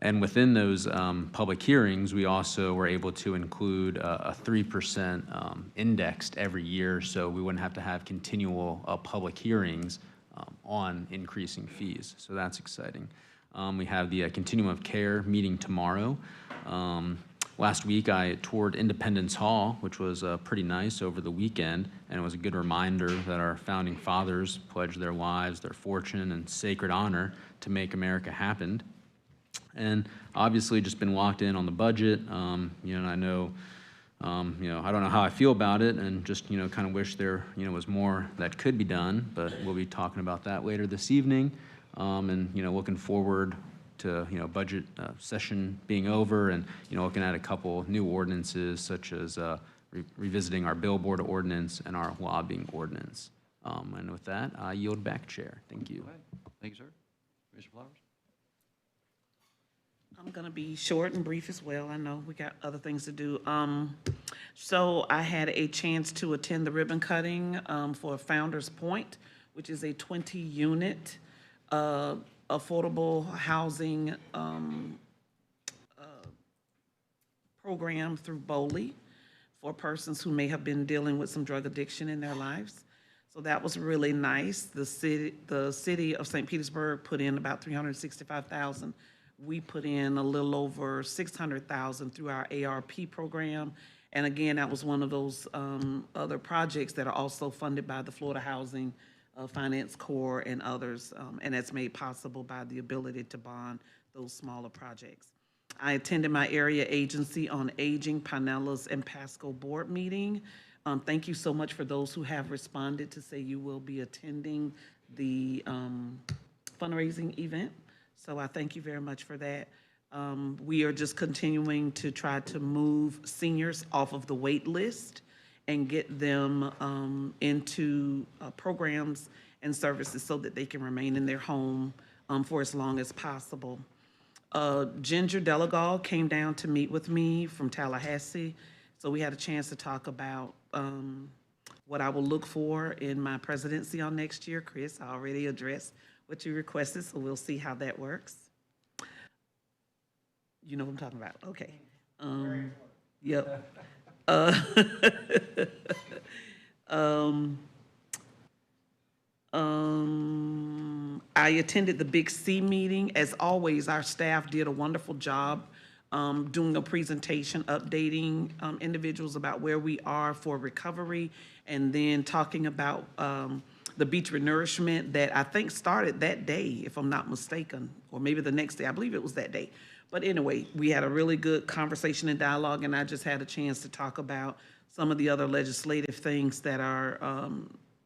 And within those public hearings, we also were able to include a 3% indexed every year, so we wouldn't have to have continual public hearings on increasing fees. So that's exciting. We have the Continuum of Care meeting tomorrow. Last week, I toured Independence Hall, which was pretty nice over the weekend, and it was a good reminder that our founding fathers pledged their lives, their fortune, and sacred honor to make America happen. And obviously, just been locked in on the budget. And I know, I don't know how I feel about it, and just, kind of wish there, was more that could be done, but we'll be talking about that later this evening. And, looking forward to, budget session being over and, looking at a couple new ordinances such as revisiting our billboard ordinance and our lobbying ordinance. And with that, I yield back, Chair. Thank you. All right. Thank you, sir. Commissioner Flowers? I'm going to be short and brief as well. I know we got other things to do. So I had a chance to attend the ribbon cutting for Founders Point, which is a 20-unit affordable housing program through BOLI for persons who may have been dealing with some drug addiction in their lives. So that was really nice. The city of St. Petersburg put in about $365,000. We put in a little over $600,000 through our ARP program. And again, that was one of those other projects that are also funded by the Florida Housing Finance Corps and others, and that's made possible by the ability to bond those smaller projects. I attended my area agency on aging, Pinellas, and Pasco board meeting. Thank you so much for those who have responded to say you will be attending the fundraising event. So I thank you very much for that. We are just continuing to try to move seniors off of the wait list and get them into programs and services so that they can remain in their home for as long as possible. Ginger Delagal came down to meet with me from Tallahassee, so we had a chance to talk about what I will look for in my presidency on next year. Chris, I already addressed what you requested, so we'll see how that works. You know what I'm talking about, okay. Yep. I attended the Big C meeting. As always, our staff did a wonderful job doing a presentation, updating individuals about where we are for recovery, and then talking about the beach renourishment that I think started that day, if I'm not mistaken, or maybe the next day. I believe it was that day. But anyway, we had a really good conversation and dialogue, and I just had a chance to talk about some of the other legislative things that are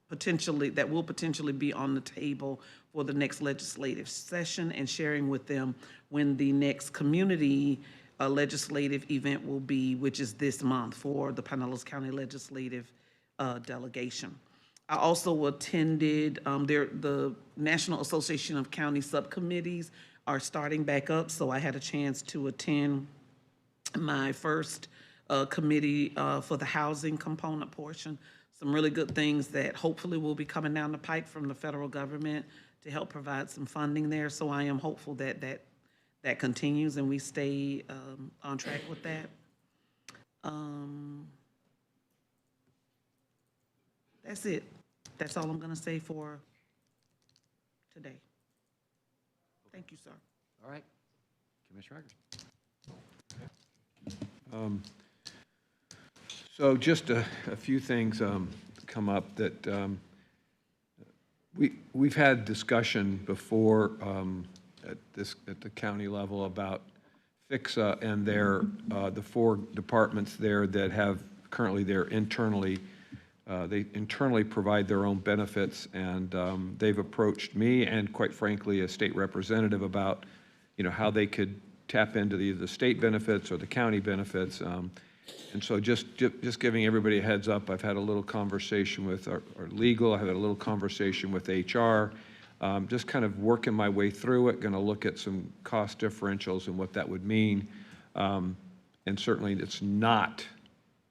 that will potentially be on the table for the next legislative session, and sharing with them when the next community legislative event will be, which is this month for the Pinellas County Legislative delegation. I also attended, the National Association of County Subcommittees are starting back up, so I had a chance to attend my first committee for the housing component portion. Some really good things that hopefully will be coming down the pike from the federal government to help provide some funding there. So I am hopeful that that continues and we stay on track with that. That's it. That's all I'm going to say for today. Thank you, sir. All right. Commissioner Eggers. So just a few things come up that we've had discussion before at the county level about FICSA and the 4 departments there that have currently they internally provide their own benefits, and they've approached me and, quite frankly, a state representative about how they could tap into either the state benefits or the county benefits. And so just giving everybody a heads up, I've had a little conversation with our legal, I've had a little conversation with HR, just kind of working my way through it, going to look at some cost differentials and what that would mean. And certainly it's not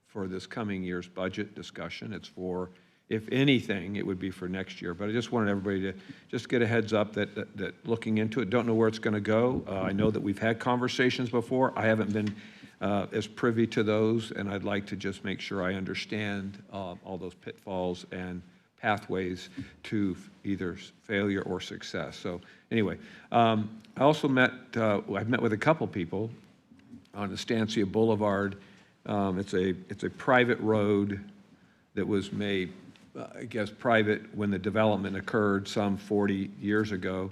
for this coming year's budget discussion. It's for, if anything, it would be for next year. But I just wanted everybody to just get a heads up that looking into it, don't know where it's going to go. I know that we've had conversations before. I haven't been as privy to those, and I'd like to just make sure I understand all those pitfalls and pathways to either failure or success. So anyway, I also I've met with a couple people on Estancia Boulevard. It's a private road that was made, I guess, private when the development occurred some 40 years ago.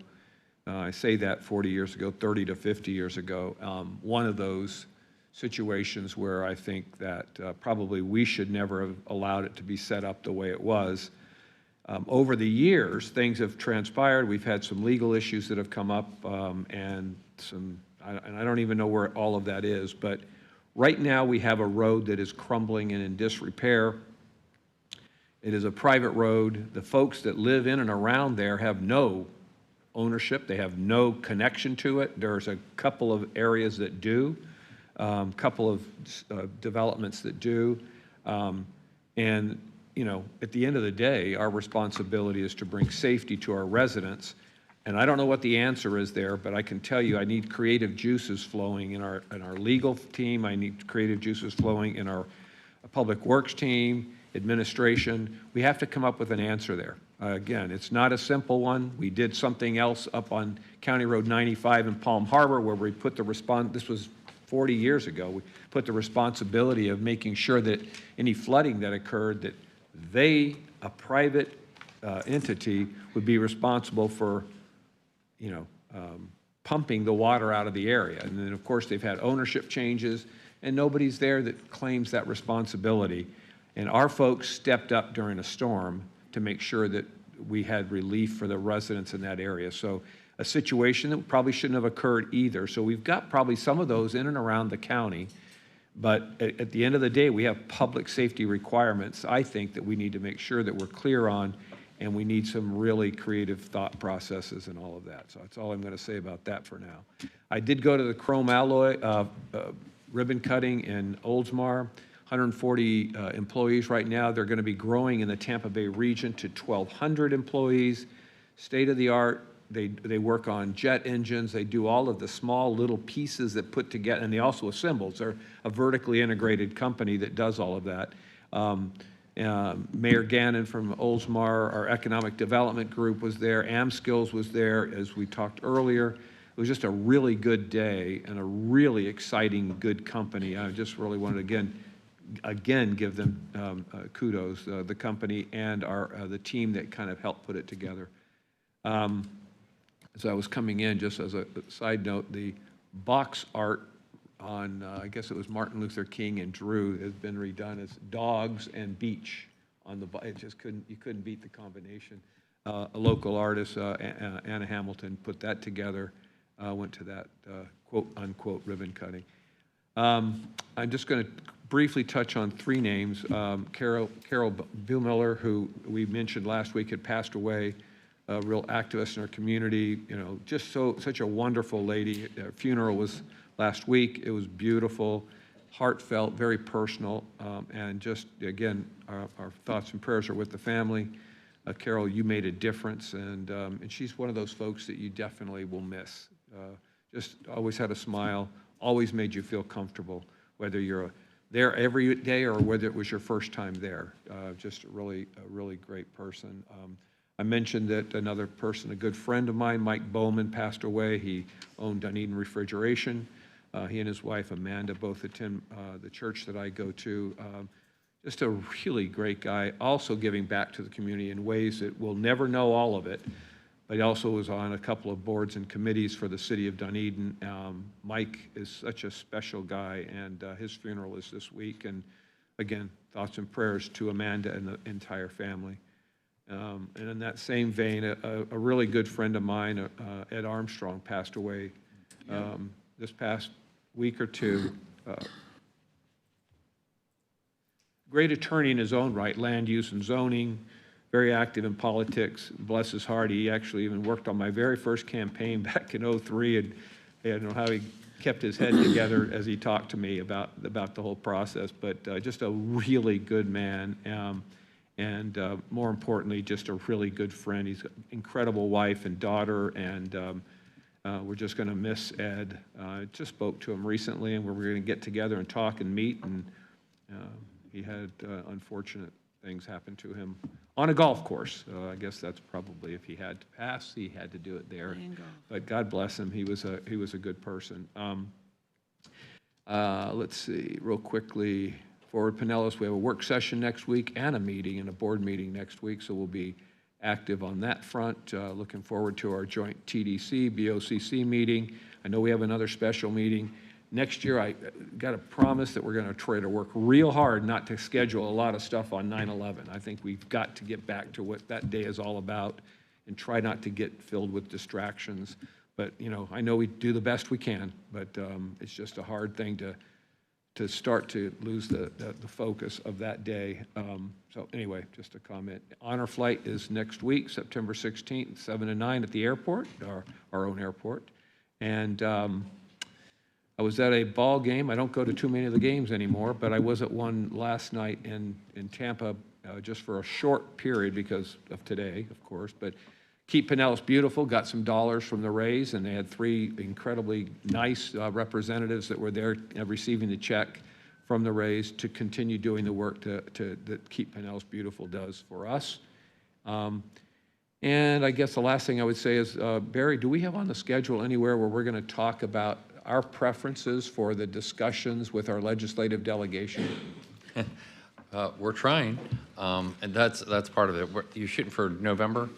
I say that 40 years ago, 30 to 50 years ago. One of those situations where I think that probably we should never have allowed it to be set up the way it was. Over the years, things have transpired. We've had some legal issues that have come up, and I don't even know where all of that is, but right now we have a road that is crumbling and in disrepair. It is a private road. The folks that live in and around there have no ownership. They have no connection to it. There's a couple of areas that do. Couple of developments that do. And, at the end of the day, our responsibility is to bring safety to our residents. And I don't know what the answer is there, but I can tell you I need creative juices flowing in our legal team. I need creative juices flowing in our public works team, administration. We have to come up with an answer there. Again, it's not a simple one. We did something else up on County Road 95 in Palm Harbor where we put this was 40 years ago. We put the responsibility of making sure that any flooding that occurred, that they, a private entity, would be responsible for, pumping the water out of the area. And then, of course, they've had ownership changes, and nobody's there that claims that responsibility. And our folks stepped up during a storm to make sure that we had relief for the residents in that area. So a situation that probably shouldn't have occurred either. So we've got probably some of those in and around the county, but at the end of the day, we have public safety requirements, I think, that we need to make sure that we're clear on, and we need some really creative thought processes and all of that. So that's all I'm going to say about that for now. I did go to the chrome alloy ribbon cutting in Oldsmar. 140 employees right now. They're going to be growing in the Tampa Bay region to 1,200 employees. State of the art. They work on jet engines. They do all of the small little pieces that put together, and they also assemble. They're a vertically integrated company that does all of that. Mayor Gannon from Oldsmar, our economic development group, was there. AmSkills was there, as we talked earlier. It was just a really good day and a really exciting, good company. I just really wanted to, again give them kudos, the company and the team that kind of helped put it together. As I was coming in, just as a side note, the box art on, I guess it was Martin Luther King and Drew, has been redone as dogs and beach on the, you couldn't beat the combination. A local artist, Anna Hamilton, put that together, went to that quote unquote ribbon cutting. I'm just going to briefly touch on three names. Carol Billmiller, who we mentioned last week, had passed away, a real activist in our community, just such a wonderful lady. Her funeral was last week. It was beautiful, heartfelt, very personal, and just, again, our thoughts and prayers are with the family. Carol, you made a difference, and she's one of those folks that you definitely will miss. Just always had a smile, always made you feel comfortable, whether you're there every day or whether it was your first time there. Just a really great person. I mentioned that another person, a good friend of mine, Mike Bowman, passed away. He owned Dunedin Refrigeration. He and his wife, Amanda, both attend the church that I go to. Just a really great guy, also giving back to the community in ways that we'll never know all of it. But he also was on a couple of boards and committees for the city of Dunedin. Mike is such a special guy, and his funeral is this week. And again, thoughts and prayers to Amanda and the entire family. And in that same vein, a really good friend of mine, Ed Armstrong, passed away this past week or two. Great attorney in his own right, land use and zoning, very active in politics. Bless his heart, he actually even worked on my very first campaign back in +03, and I don't know how he kept his head together as he talked to me about the whole process, but just a really good man, and more importantly, just a really good friend. He's an incredible wife and daughter, and we're just going to miss Ed. I just spoke to him recently, and we're going to get together and talk and meet, and he had unfortunate things happen to him on a golf course. I guess that's probably, if he had to pass, he had to do it there. But God bless him. He was a good person. Let's see, real quickly, Forward Pinellas, we have a work session next week and a meeting and a board meeting next week, so we'll be active on that front. Looking forward to our joint TDC, BOCC meeting. I know we have another special meeting. Next year, I got a promise that we're going to try to work real hard not to schedule a lot of stuff on 9/11. I think we've got to get back to what that day is all about and try not to get filled with distractions. But, I know we do the best we can, but it's just a hard thing to start to lose the focus of that day. So anyway, just a comment. Honor Flight is next week, September 16th, 7 to 9 at the airport, our own airport. And I was at a ball game. I don't go to too many of the games anymore, but I was at one last night in Tampa just for a short period because of today, of course. But Keep Pinellas Beautiful got some dollars from the Rays, and they had 3 incredibly nice representatives that were there receiving the check from the raise to continue doing the work that Keep Pinellas Beautiful does for us. And I guess the last thing I would say is, Barry, do we have on the schedule anywhere where we're going to talk about our preferences for the discussions with our legislative delegation? We're trying, and that's part of it. You shooting for November?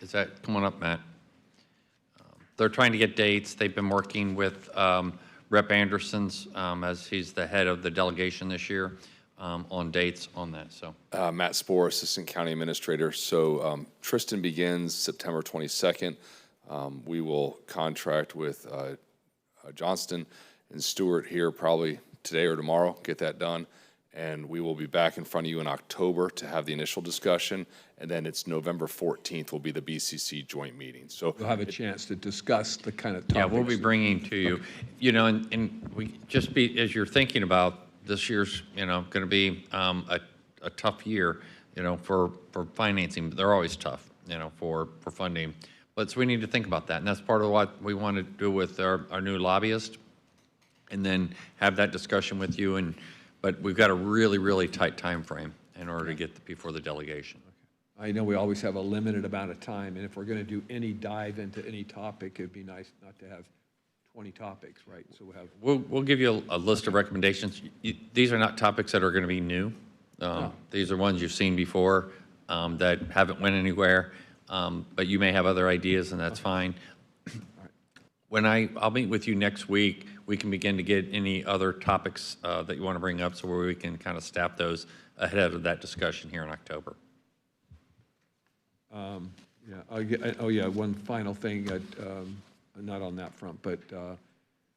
Is that coming up, Matt? They're trying to get dates. They've been working with Rep. Anderson's, as he's the head of the delegation this year, on dates on that. So Matt Spohr, Assistant County Administrator. So Tristan begins September 22nd. We will contract with Johnston and Stewart here probably today or tomorrow, get that done. And we will be back in front of you in October to have the initial discussion. And then it's November 14th will be the BCC joint meeting. So we'll have a chance to discuss the kind of topics. yeah, we'll be bringing to you, you know, and we just be, as you're thinking about this year's, you know, going to be a tough year, you know, for financing. They're always tough, you know, for funding. But so we need to think about that. And that's part of what we want to do with our new lobbyist, and then have that discussion with you. But we've got a really, really tight time frame in order to get before the delegation. I know we always have a limited amount of time, and if we're going to do any dive into any topic, it'd be nice not to have 20 topics, right? So We'll give you a list of recommendations. These are not topics that are going to be new. These are ones you've seen before that haven't went anywhere, but you may have other ideas, and that's fine. When I'll meet with you next week, we can begin to get any other topics that you want to bring up, so where we can kind of staff those ahead of that discussion here in October. One final thing, not on that front, but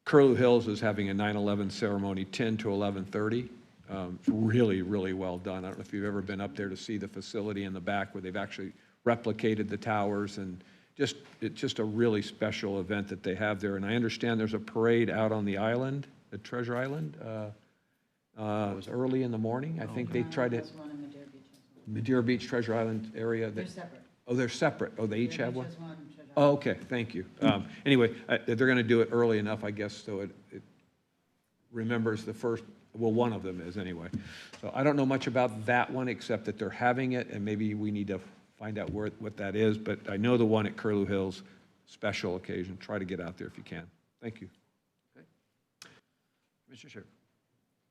Curlew Hills is having a 9/11 ceremony 10 to 11:30. It's really, really well done. I don't know if you've ever been up there to see the facility in the back where they've actually replicated the towers, and it's just a really special event that they have there. And I understand there's a parade out on the island, the Treasure Island, early in the morning. I think they tried to. Madeira Beach, Treasure Island area. They're separate. Oh, they're separate. Oh, they each have one? Oh, okay, thank you. Anyway, they're going to do it early enough, I guess, so it remembers the first, well, one of them is anyway. So I don't know much about that one, except that they're having it, and maybe we need to find out what that is. But I know the one at Curlew Hills, special occasion. Try to get out there if you can. Thank you. Okay. Commissioner Sherry.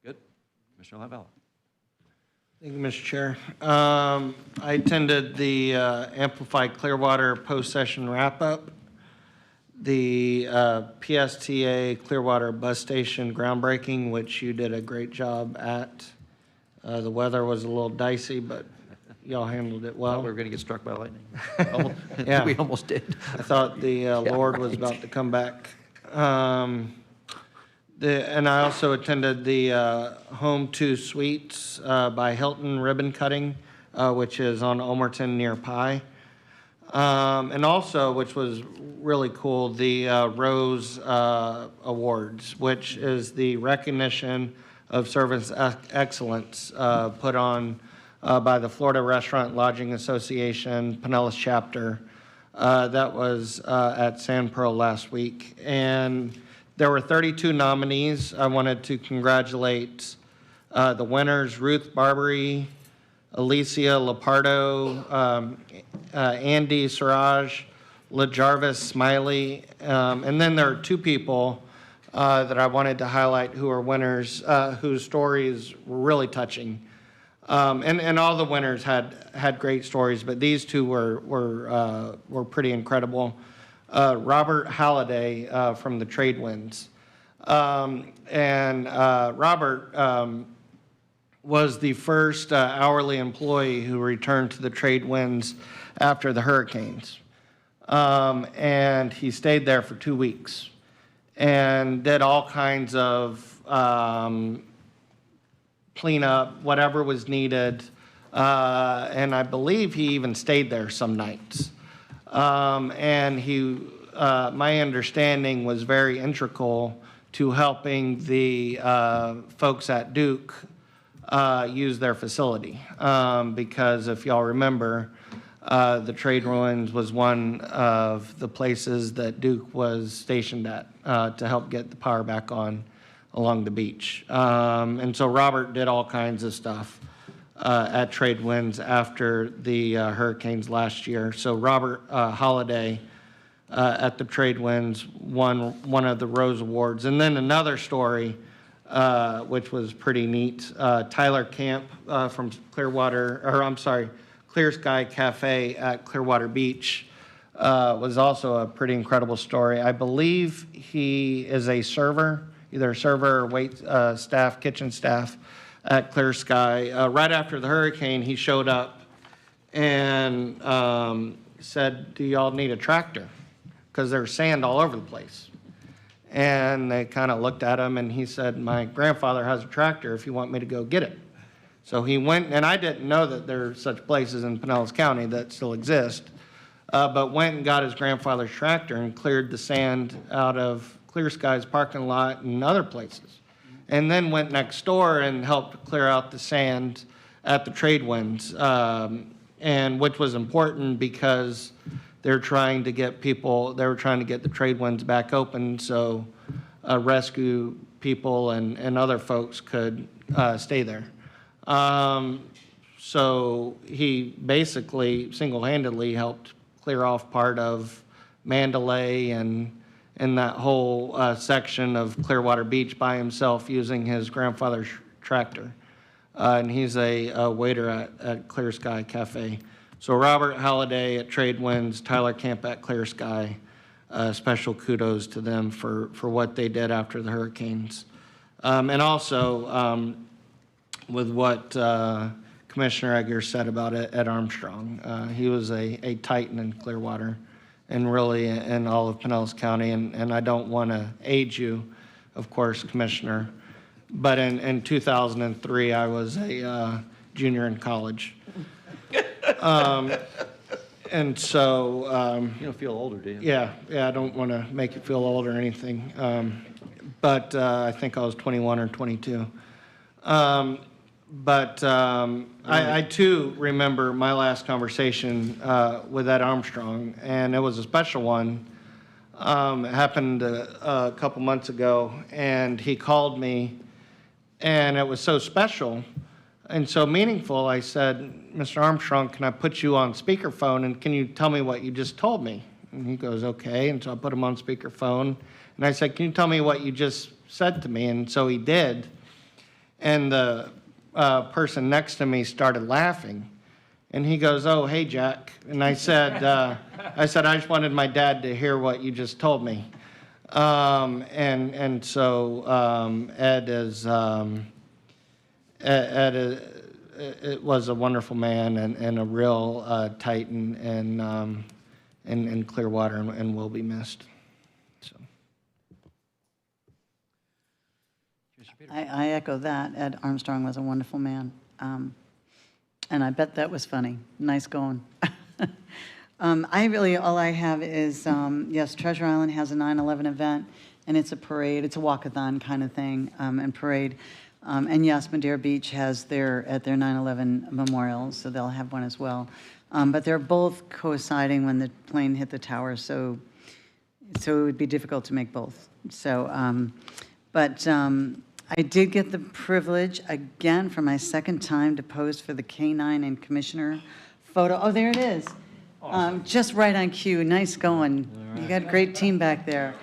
Good. Commissioner Lavalla. Thank you, Mr. Chair. I attended the Amplify Clearwater post-session wrap-up, the PSTA Clearwater bus station groundbreaking, which you did a great job at. The weather was a little dicey, but y'all handled it well. We were going to get struck by lightning. Yeah. We almost did. I thought the Lord was about to come back. And I also attended the Home 2 Suites by Hilton ribbon cutting, which is on Ulmerton near Pye. And also, which was really cool, the Rose Awards, which is the recognition of service excellence put on by the Florida Restaurant Lodging Association, Pinellas chapter. That was at Sand Pearl last week. And there were 32 nominees. I wanted to congratulate the winners, Ruth Barbary, Alicia Lapardo, Andy Siraj, LaJarvis Smiley, and then there are two people that I wanted to highlight who are winners, whose stories were really touching. And all the winners had great stories, but these two were pretty incredible. Robert Halliday from the Tradewinds. Robert was the first hourly employee who returned to the Tradewinds after the hurricanes. And he stayed there for 2 weeks and did all kinds of cleanup, whatever was needed. And I believe he even stayed there some nights. And he, my understanding, was very integral to helping the folks at Duke use their facility. Because if y'all remember, the Tradewinds was one of the places that Duke was stationed at to help get the power back on along the beach. And so Robert did all kinds of stuff at Trade Winds after the hurricanes last year. So Robert Holliday at the Trade Winds won one of the Rose Awards. And then another story, which was pretty neat, Tyler Camp from Clear Sky Cafe at Clearwater Beach was also a pretty incredible story. I believe he is a server, either a server or wait staff, kitchen staff at Clear Sky. Right after the hurricane, he showed up and said, "Do y'all need a tractor?" Because there's sand all over the place. And they kind of looked at him, and he said, "My grandfather has a tractor if you want me to go get it." So he went, and I didn't know that there are such places in Pinellas County that still exist, but went and got his grandfather's tractor and cleared the sand out of Clear Sky's parking lot and other places. And then went next door and helped clear out the sand at the Trade Winds, and which was important because they're trying to get the Trade Winds back open so rescue people and other folks could stay there. So he basically single-handedly helped clear off part of Mandalay and that whole section of Clearwater Beach by himself using his grandfather's tractor. And he's a waiter at Clear Sky Cafe. So Robert Halliday at Trade Winds, Tyler Camp at Clear Sky, special kudos to them for what they did after the hurricanes. And also with what Commissioner Egger said about it at Armstrong. He was a titan in Clearwater and really in all of Pinellas County. And I don't want to age you, of course, Commissioner, but in 2003, I was a junior in college. And so... you don't feel older, do you? Yeah, I don't want to make you feel old or anything. But I think I was 21 or 22. I too remember my last conversation with Ed Armstrong, and it was a special one. It happened a couple months ago, and he called me, and it was so special and so meaningful. I said, "Mr. Armstrong, can I put you on speakerphone, and can you tell me what you just told me?" And he goes, "Okay." And so I put him on speakerphone, and I said, "Can you tell me what you just said to me?" And so he did. And the person next to me started laughing, and he goes, "Oh, hey, Jack." And I said, "I just wanted my dad to hear what you just told me." And so Ed is it was a wonderful man and a real titan in Clearwater and will be missed. So. I echo that. Ed Armstrong was a wonderful man. And I bet that was funny. Nice going. All I have is, yes, Treasure Island has a 9/11 event, and it's a parade. It's a walkathon kind of thing, and parade. And yes, Madeira Beach has at their 9/11 memorial, so they'll have one as well. But they're both coinciding when the plane hit the tower, so it would be difficult to make both. So, I did get the privilege, again, for my second time to pose for the K-9 and Commissioner photo. Oh, there it is. Awesome. Just right on cue. Nice going. Right. You got a great team back there.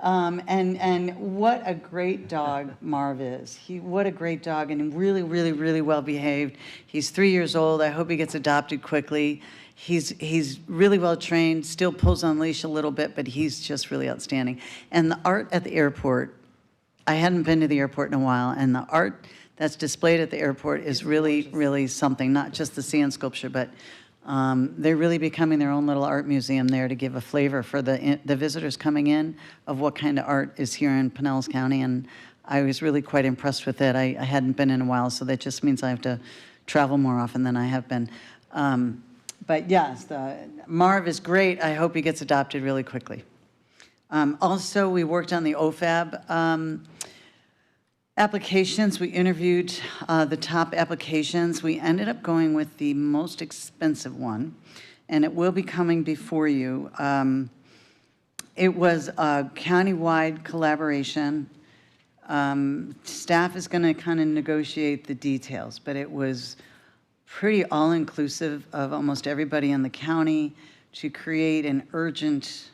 And what a great dog Marv is. What a great dog, and really, really, really well behaved. He's 3 years old. I hope he gets adopted quickly. He's really well trained, still pulls on leash a little bit, but he's just really outstanding. And the art at the airport, I hadn't been to the airport in a while, and the art that's displayed at the airport is really, really something, not just the sand sculpture, but they're really becoming their own little art museum there to give a flavor for the visitors coming in of what kind of art is here in Pinellas County, and I was really quite impressed with it. I hadn't been in a while, so that just means I have to travel more often than I have been. But yes, Marv is great. I hope he gets adopted really quickly. Also, we worked on the OFAB applications. We interviewed the top applications. We ended up going with the most expensive one, and it will be coming before you. It was a countywide collaboration. Staff is going to kind of negotiate the details, but it was pretty all-inclusive of almost everybody in the county to create an urgent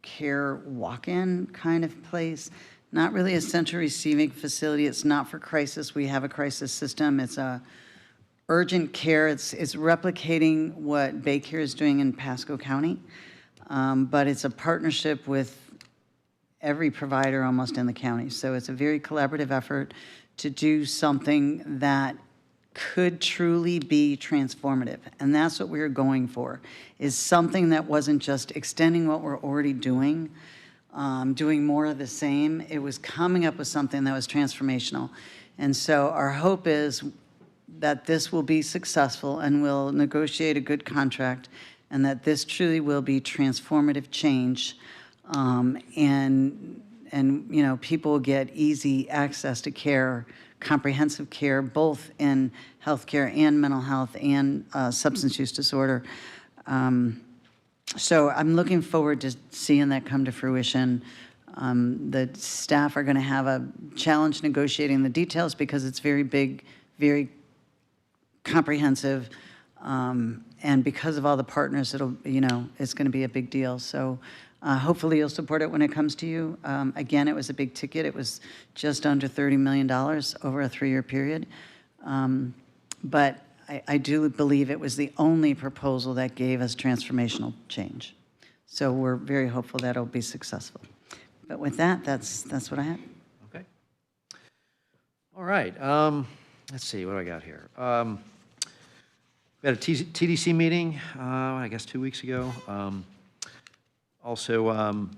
care walk-in kind of place. Not really a central receiving facility. It's not for crisis. We have a crisis system. It's a urgent care. It's replicating what Baycare is doing in Pasco County, but it's a partnership with every provider almost in the county. So it's a very collaborative effort to do something that could truly be transformative. And that's what we were going for, is something that wasn't just extending what we're already doing, doing more of the same. It was coming up with something that was transformational. And so our hope is that this will be successful and we'll negotiate a good contract, and that this truly will be transformative change. And you know, people will get easy access to care, comprehensive care, both in healthcare and mental health and substance use disorder. So I'm looking forward to seeing that come to fruition. The staff are going to have a challenge negotiating the details because it's very big, very comprehensive, and because of all the partners, it'll, you know, it's going to be a big deal. So hopefully you'll support it when it comes to you. Again, it was a big ticket. It was just under $30 million over a 3-year period. But I do believe it was the only proposal that gave us transformational change. So we're very hopeful that it'll be successful. But with that, that's what I have. Okay. All right. Let's see, what do I got here? We had a TDC meeting, I guess 2 weeks ago. Also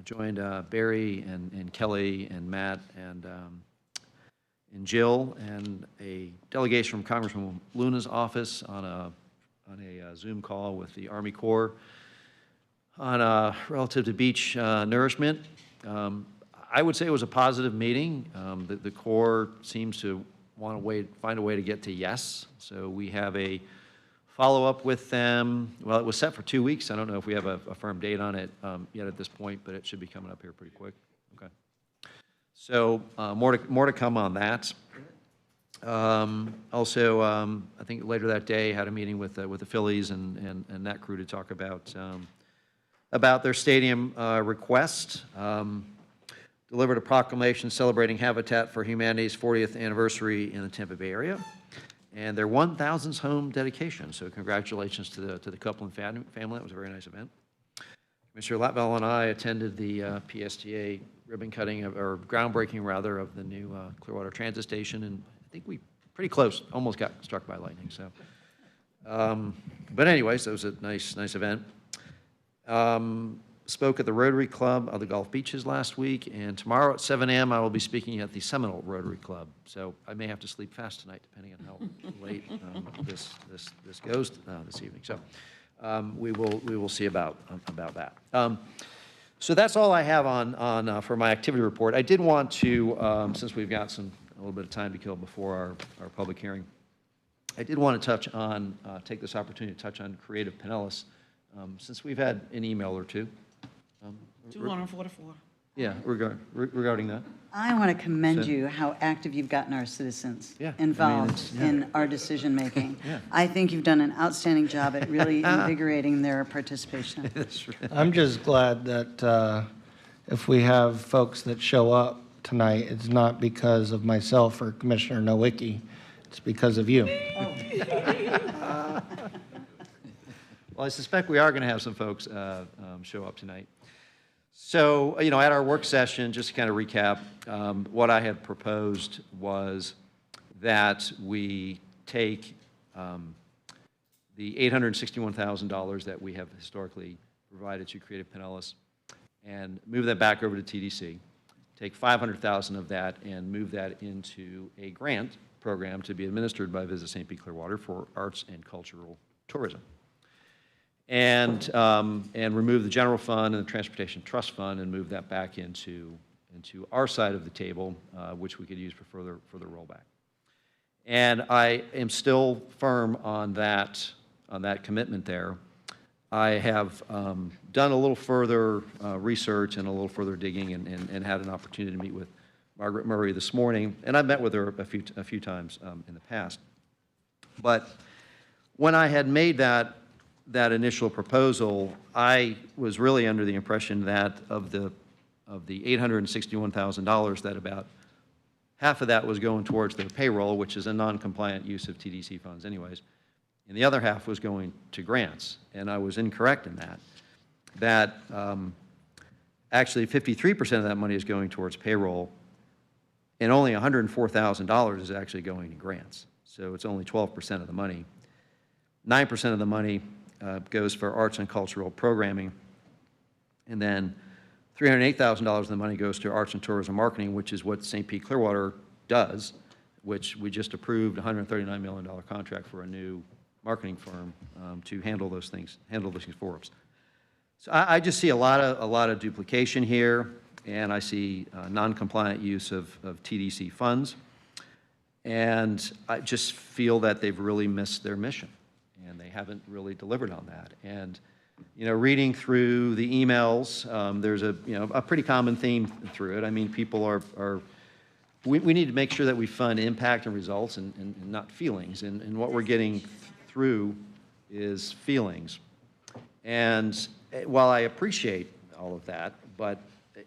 joined Barry and Kelly and Matt and Jill and a delegation from Congressman Luna's office on a Zoom call with the Army Corps on relative to beach nourishment. I would say it was a positive meeting. The Corps seems to want to find a way to get to yes. So we have a follow-up with them. Well, it was set for 2 weeks. I don't know if we have a firm date on it yet at this point, but it should be coming up here pretty quick. Okay. So more to come on that. Also, I think later that day, had a meeting with the Phillies and that crew to talk about their stadium request. Delivered a proclamation celebrating Habitat for Humanity's 40th anniversary in the Tampa Bay area, and their 1,000th home dedication. So congratulations to the couple and family. That was a very nice event. Mr. Latval and I attended the PSTA ribbon cutting, or groundbreaking rather, of the new Clearwater Transit Station, and I think we pretty close, almost got struck by lightning. So, but anyways, it was a nice event. Spoke at the Rotary Club of the Gulf Beaches last week, and tomorrow at 7 a.m. I will be speaking at the Seminole Rotary Club. So I may have to sleep fast tonight, depending on how late this goes this evening. So we will see about that. So that's all I have on for my activity report. I did want to, since we've got a little bit of time to kill before our public hearing, I did want to take this opportunity to touch on Creative Pinellas, since we've had an email or two. 244. Yeah, regarding that. I want to commend you how active you've gotten our citizens involved in our decision-making. Yeah. I think you've done an outstanding job at really invigorating their participation. That's right. I'm just glad that if we have folks that show up tonight, it's not because of myself or Commissioner Nowicki, it's because of you. Well, I suspect we are going to have some folks show up tonight. So, you know, at our work session, just to kind of recap, what I had proposed was that we take the $861,000 that we have historically provided to Creative Pinellas and move that back over to TDC, take $500,000 of that and move that into a grant program to be administered by Visit St. Pete Clearwater for arts and cultural tourism. And remove the general fund and the transportation trust fund and move that back into our side of the table, which we could use for further rollback. And I am still firm on that commitment there. I have done a little further research and a little further digging and had an opportunity to meet with Margaret Murray this morning, and I've met with her a few times in the past. But when I had made that initial proposal, I was really under the impression that of the $861,000, that about half of that was going towards their payroll, which is a non-compliant use of TDC funds anyways, and the other half was going to grants. And I was incorrect in that. Actually 53% of that money is going towards payroll, and only $104,000 is actually going to grants. So it's only 12% of the money. 9% of the money goes for arts and cultural programming, and then $308,000 of the money goes to arts and tourism marketing, which is what St. Pete Clearwater does, which we just approved a $139 million contract for a new marketing firm to handle those things for us. So I just see a lot of duplication here, and I see non-compliant use of TDC funds, and I just feel that they've really missed their mission, and they haven't really delivered on that. And reading through the emails, there's a pretty common theme through it. I mean, people we need to make sure that we fund impact and results and not feelings. And what we're getting through is feelings. And while I appreciate all of that, but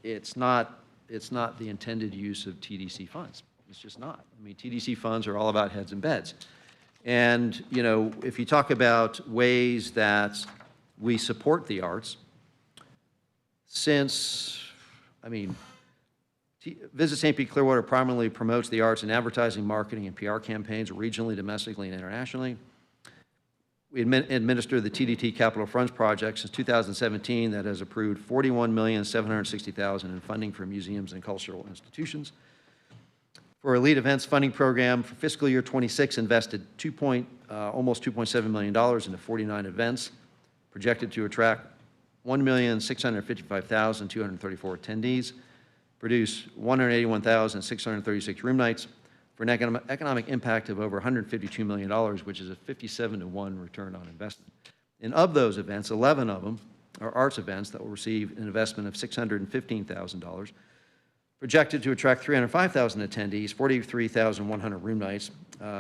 it's not the intended use of TDC funds. It's just not. I mean, TDC funds are all about heads and beds. And, if you talk about ways that we support the arts, Visit St. Pete Clearwater prominently promotes the arts in advertising, marketing, and PR campaigns regionally, domestically, and internationally. We administer the TDT Capital Funds project since 2017 that has approved $41,760,000 in funding for museums and cultural institutions. For elite events funding program for fiscal year 26, invested almost $2.7 million into 49 events, projected to attract 1,655,234 attendees, produce 181,636 room nights, for an economic impact of over $152 million, which is a 57-to-1 return on investment. And of those events, 11 of them are arts events that will receive an investment of $615,000, projected to attract 305,000 attendees, 43,100 room nights,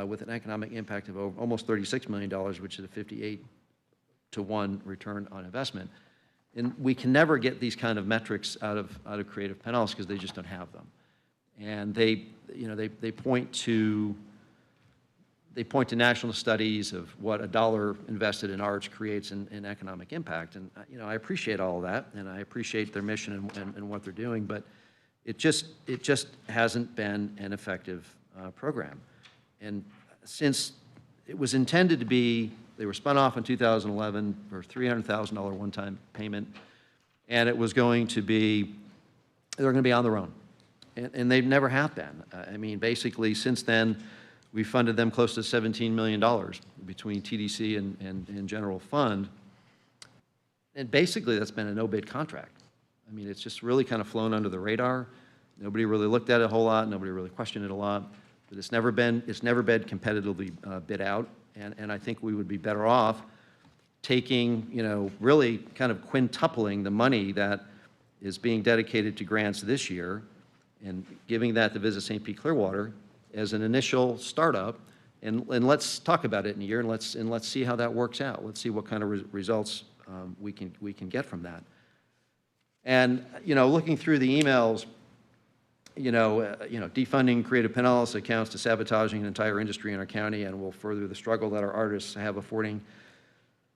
with an economic impact of almost $36 million, which is a 58-to-1 return on investment. And we can never get these kind of metrics out of Creative Pinellas because they just don't have them. And they point to national studies of what a dollar invested in arts creates in economic impact. And I appreciate all of that, and I appreciate their mission and what they're doing, but it just hasn't been an effective program. And since it was intended to be, they were spun off in 2011 for $300,000 one-time payment, and it was going to be, they're going to be on their own. And they never have been. I mean, basically, since then, we funded them close to $17 million between TDC and general fund. And basically, that's been a no-bid contract. I mean, it's just really kind of flown under the radar. Nobody really looked at it a whole lot. Nobody really questioned it a lot. But it's never been competitively bid out. And I think we would be better off taking, really kind of quintupling the money that is being dedicated to grants this year and giving that to Visit St. Pete Clearwater as an initial startup, and let's talk about it in a year, and let's see how that works out. Let's see what kind of results we can get from that. And looking through the emails, defunding Creative Pinellas accounts to sabotaging an entire industry in our county and will further the struggle that our artists have affording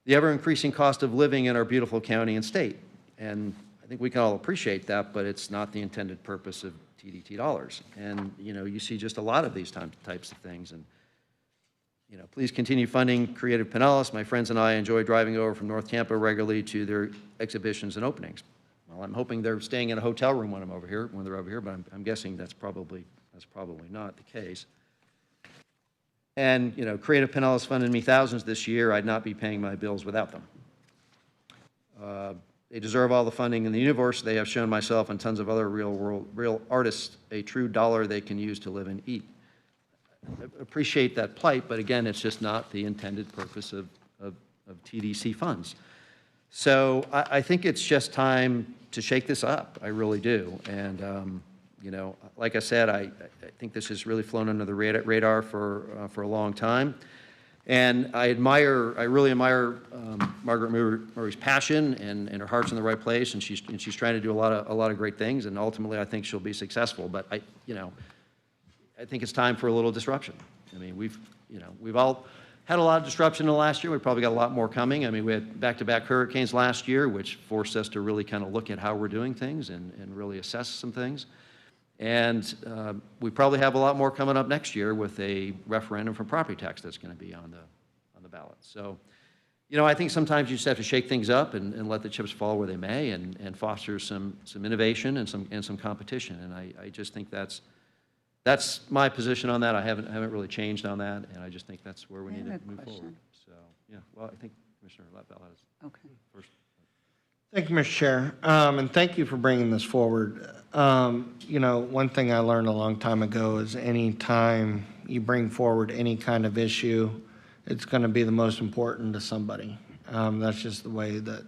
the ever-increasing cost of living in our beautiful county and state. And I think we can all appreciate that, but it's not the intended purpose of TDT dollars. And, you see just a lot of these types of things. And, please continue funding Creative Pinellas. My friends and I enjoy driving over from North Tampa regularly to their exhibitions and openings. Well, I'm hoping they're staying in a hotel room when they're over here, but I'm guessing that's probably not the case. And, Creative Pinellas funded me thousands this year. I'd not be paying my bills without them. They deserve all the funding in the universe. They have shown myself and tons of other real artists a true dollar they can use to live and eat. I appreciate that plight, but again, it's just not the intended purpose of TDC funds. So I think it's just time to shake this up. I really do. And You know, like I said, I think this has really flown under the radar for a long time. And I really admire Margaret Murray's passion and her heart's in the right place, and she's trying to do a lot of great things, and ultimately I think she'll be successful. But I think it's time for a little disruption. I mean, we've all had a lot of disruption in the last year. We probably got a lot more coming. I mean, we had back-to-back hurricanes last year, which forced us to really kind of look at how we're doing things and really assess some things. And we probably have a lot more coming up next year with a referendum for property tax that's going to be on the ballot. So, you know, I think sometimes you just have to shake things up and let the chips fall where they may, and foster some innovation and some competition. And I just think that's my position on that. I haven't really changed on that, and I just think that's where we need to move forward. So, yeah. Well, I think Commissioner Latvala has first. Thank you, Mr. Chair, and thank you for bringing this forward. You know, one thing I learned a long time ago is any time you bring forward any kind of issue, it's going to be the most important to somebody. That's just the way that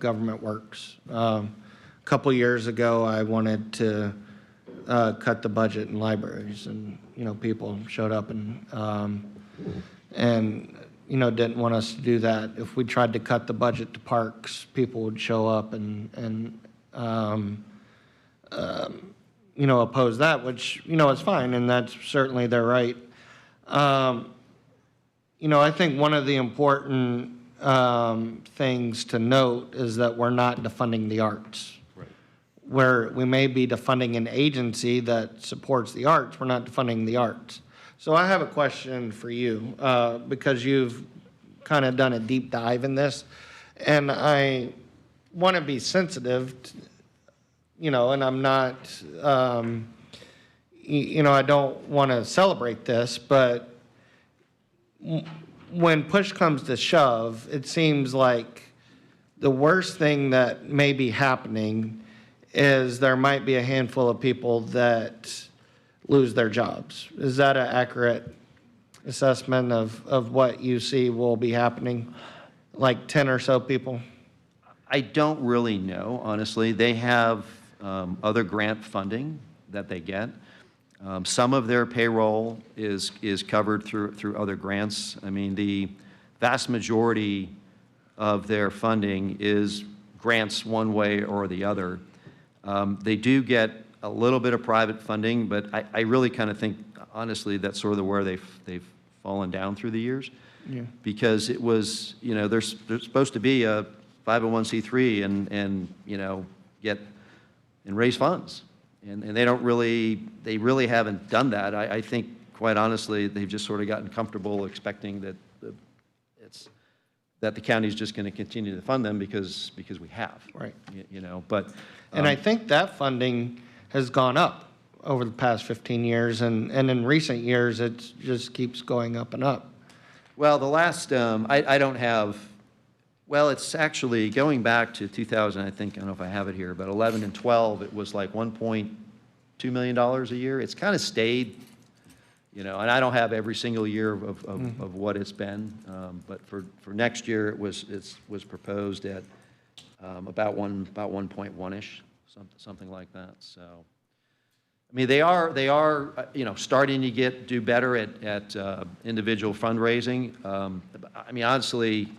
government works. A couple years ago, I wanted to cut the budget in libraries, and you know, people showed up and you know, didn't want us to do that. If we tried to cut the budget to parks, people would show up and you know, oppose that, which, you know, is fine, and that's certainly their right. You know, I think one of the important things to note is that we're not defunding the arts. Right. Where we may be defunding an agency that supports the arts, we're not defunding the arts. So I have a question for you, because you've kind of done a deep dive in this, and I want to be sensitive, you know, and I'm not, you know, I don't want to celebrate this, but when push comes to shove, it seems like the worst thing that may be happening is there might be a handful of people that lose their jobs. Is that an accurate assessment of what you see will be happening? Like 10 or so people? I don't really know, honestly. They have other grant funding that they get. Some of their payroll is covered through other grants. I mean, the vast majority of their funding is grants one way or the other. They do get a little bit of private funding, but I really kind of think, honestly, that's sort of where they've fallen down through the years. Yeah. Because it was, you know, they're supposed to be a 501c3 and you know, get and raise funds. And they really haven't done that. I think, quite honestly, they've just sort of gotten comfortable expecting that the county's just going to continue to fund them because we have. Right. You know, but. And I think that funding has gone up over the past 15 years, and in recent years, it just keeps going up and up. Well, the last, I don't have, well, it's actually going back to 2000, I think, I don't know if I have it here, but 11 and 12, it was like $1.2 million a year. It's kind of stayed, you know, and I don't have every single year of what it's been, but for next year, it was proposed at about 1.1-ish, something like that. So, I mean, they are you know, starting to do better at individual fundraising. I mean, honestly,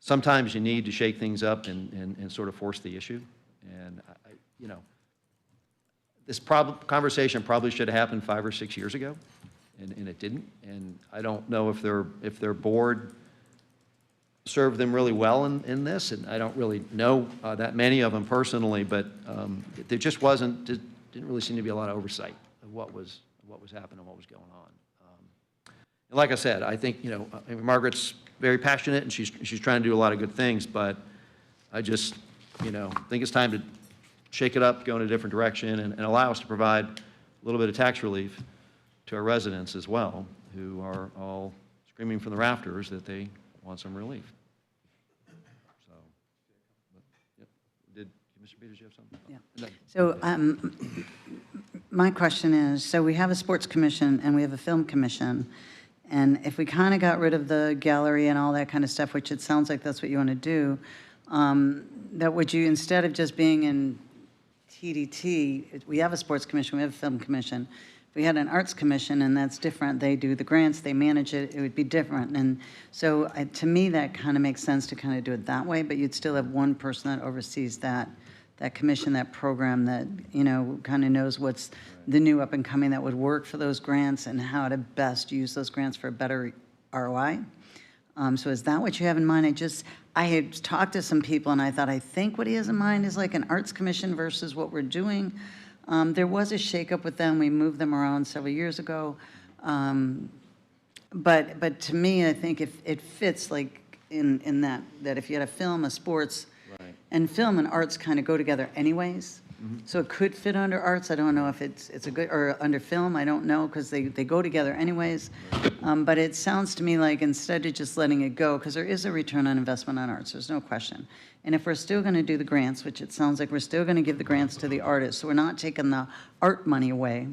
sometimes you need to shake things up and sort of force the issue. And you know, this conversation probably should have happened 5 or 6 years ago, and it didn't. And I don't know if their board served them really well in this, and I don't really know that many of them personally, but there just didn't really seem to be a lot of oversight of what was happening, what was going on. And like I said, I think, you know, Margaret's very passionate, and she's trying to do a lot of good things, but I just, you know, think it's time to shake it up, go in a different direction, and allow us to provide a little bit of tax relief to our residents as well, who are all screaming from the rafters that they want some relief. So, yep. Did Mr. Peters, you have something? Yeah. So my question is, so we have a sports commission and we have a film commission, and if we kind of got rid of the gallery and all that kind of stuff, which it sounds like that's what you want to do, that would you, instead of just being in TDT, we have a sports commission, we have a film commission. If we had an arts commission, and that's different, they do the grants, they manage it, it would be different. And so to me, that kind of makes sense to kind of do it that way, but you'd still have one person that oversees that commission, that program, that, you know, kind of knows what's the new up and coming that would work for those grants and how to best use those grants for a better ROI. So is that what you have in mind? I had talked to some people and I thought, I think what he has in mind is like an arts commission versus what we're doing. There was a shakeup with them. We moved them around several years ago. But to me, I think if it fits like in that if you had a film, a sports, and film and arts kind of go together anyways. So it could fit under arts. I don't know if it's a good, or under film, I don't know, because they go together anyways. But it sounds to me like instead of just letting it go, because there is a return on investment on arts, there's no question. And if we're still going to do the grants, which it sounds like we're still going to give the grants to the artists, so we're not taking the art money away.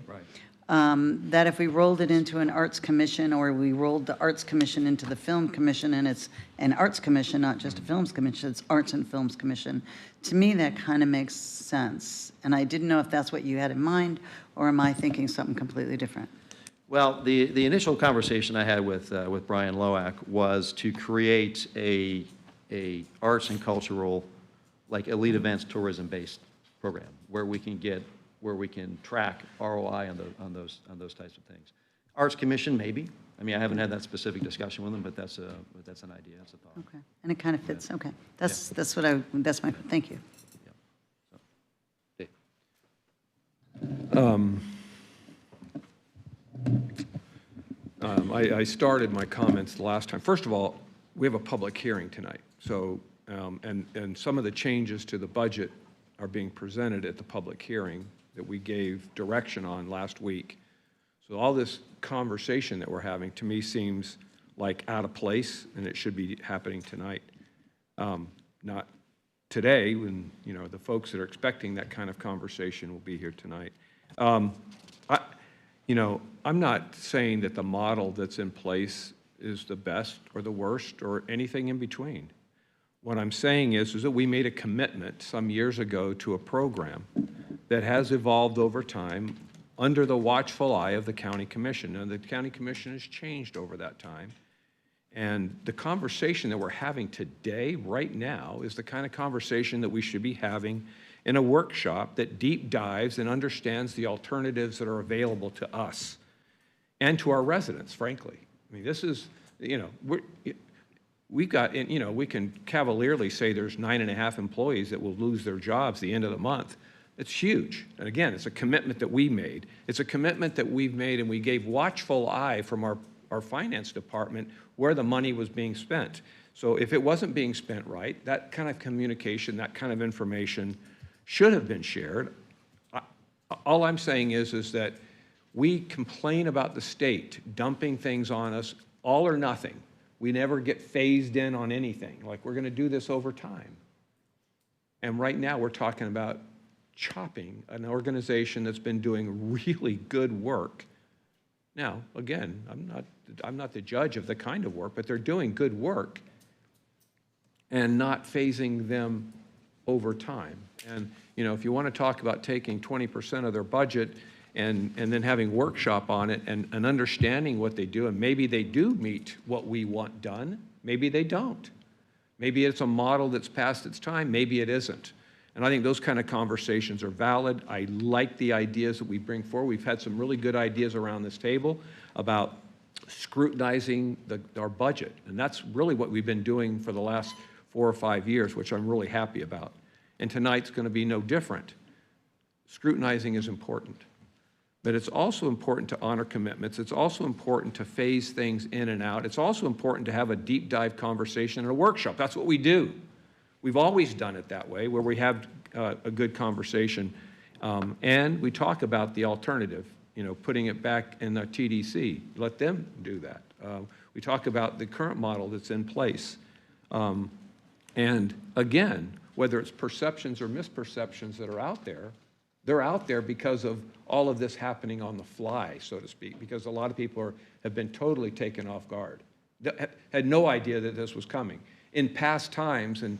That if we rolled it into an arts commission, or we rolled the arts commission into the film commission, and it's an arts commission, not just a films commission, it's arts and films commission, to me that kind of makes sense. And I didn't know if that's what you had in mind, or am I thinking something completely different? Well, the initial conversation I had with Brian Loack was to create a arts and cultural, like elite events tourism-based program where we can track ROI on those types of things. Arts Commission, maybe. I mean, I haven't had that specific discussion with them, but that's an idea, that's a thought. Okay, and it kind of fits, okay. That's my, thank you. I started my comments the last time. First of all, we have a public hearing tonight. So, and some of the changes to the budget are being presented at the public hearing that we gave direction on last week. So all this conversation that we're having, to me, seems like out of place, and it should be happening tonight. Not today, when, you know, the folks that are expecting that kind of conversation will be here tonight. You know, I'm not saying that the model that's in place is the best or the worst or anything in between. What I'm saying is that we made a commitment some years ago to a program that has evolved over time under the watchful eye of the county commission. And the county commission has changed over that time. And the conversation that we're having today, right now, is the kind of conversation that we should be having in a workshop that deep dives and understands the alternatives that are available to us and to our residents, frankly. I mean, this is, you know, we've got, you know, we can cavalierly say there's 9.5 employees that will lose their jobs at the end of the month. It's huge. And again, it's a commitment that we made. It's a commitment that we've made, and we gave watchful eye from our finance department where the money was being spent. So if it wasn't being spent right, that kind of communication, that kind of information should have been shared. All I'm saying is that we complain about the state dumping things on us, all or nothing. We never get phased in on anything, like we're going to do this over time. And right now we're talking about chopping an organization that's been doing really good work. Now, again, I'm not the judge of the kind of work, but they're doing good work and not phasing them over time. And, you know, if you want to talk about taking 20% of their budget and then having workshop on it and understanding what they do, and maybe they do meet what we want done, maybe they don't. Maybe it's a model that's past its time, maybe it isn't. And I think those kind of conversations are valid. I like the ideas that we bring forward. We've had some really good ideas around this table about scrutinizing our budget. And that's really what we've been doing for the last 4 or 5 years, which I'm really happy about. And tonight's going to be no different. Scrutinizing is important. But it's also important to honor commitments. It's also important to phase things in and out. It's also important to have a deep dive conversation in a workshop. That's what we do. We've always done it that way, where we have a good conversation. And we talk about the alternative, you know, putting it back in the TDC. Let them do that. We talk about the current model that's in place. And again, whether it's perceptions or misperceptions that are out there, they're out there because of all of this happening on the fly, so to speak, because a lot of people have been totally taken off guard, had no idea that this was coming. In past times, and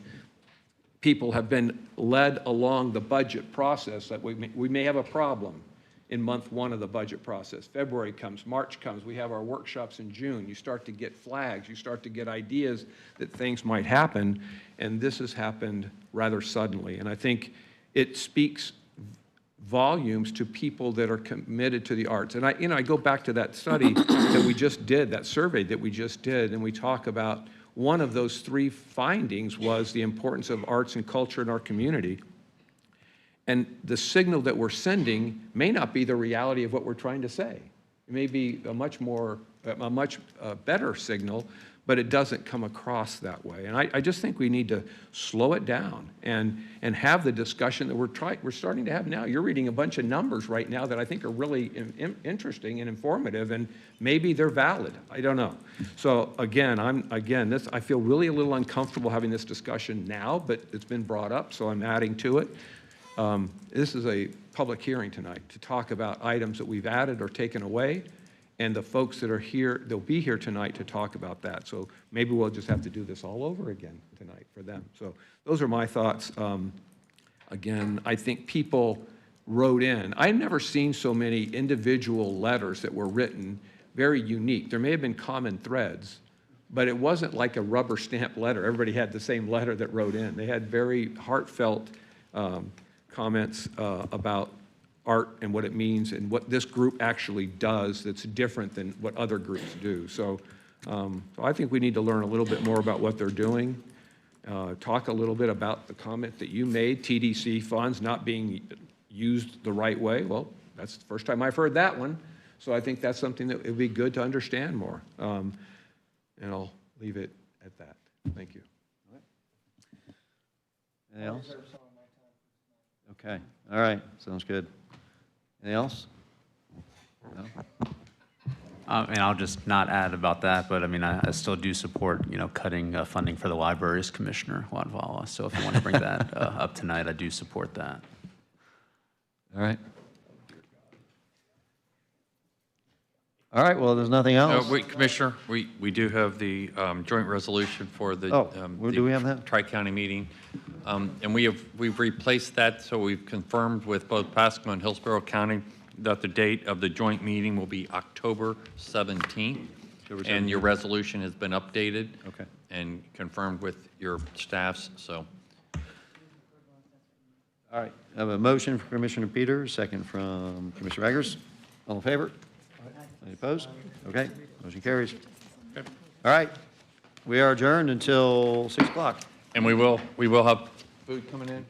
people have been led along the budget process, that we may have a problem in month one of the budget process. February comes, March comes, we have our workshops in June. You start to get flags, you start to get ideas that things might happen, and this has happened rather suddenly. And I think it speaks volumes to people that are committed to the arts. And I go back to that study that we just did, that survey that we just did, and we talk about one of those three findings was the importance of arts and culture in our community. And the signal that we're sending may not be the reality of what we're trying to say. It may be a much better signal, but it doesn't come across that way. And I just think we need to slow it down and have the discussion that we're starting to have now. You're reading a bunch of numbers right now that I think are really interesting and informative, and maybe they're valid. I don't know. So again, I feel really a little uncomfortable having this discussion now, but it's been brought up, so I'm adding to it. This is a public hearing tonight to talk about items that we've added or taken away, and the folks that are here, they'll be here tonight to talk about that. So maybe we'll just have to do this all over again tonight for them. So those are my thoughts. Again, I think people wrote in. I've never seen so many individual letters that were written, very unique. There may have been common threads, but it wasn't like a rubber stamp letter. Everybody had the same letter that wrote in. They had very heartfelt comments about art and what it means and what this group actually does that's different than what other groups do. So I think we need to learn a little bit more about what they're doing. Talk a little bit about the comment that you made, TDC funds not being used the right way. Well, that's the first time I've heard that one. So I think that's something that would be good to understand more. And I'll leave it at that. Thank you. Anything else? Okay, all right, sounds good. Anything else? No? And I'll just not add about that, but I mean, I still do support, cutting funding for the libraries, Commissioner Wadvala. So if you want to bring that up tonight, I do support that. All right. All right, well, there's nothing else. Wait, Commissioner, we do have the joint resolution for the, do we have that? Tri-County meeting. And we've replaced that, so we've confirmed with both Pasco and Hillsborough County that the date of the joint meeting will be October 17th. And your resolution has been updated. Okay. And confirmed with your staffs, so. All right, I have a motion from Commissioner Peters, second from Commissioner Eggers. All in favor? Any opposed? Okay, motion carries. Okay. All right, we are adjourned until 6 o'clock. And we will have food coming in.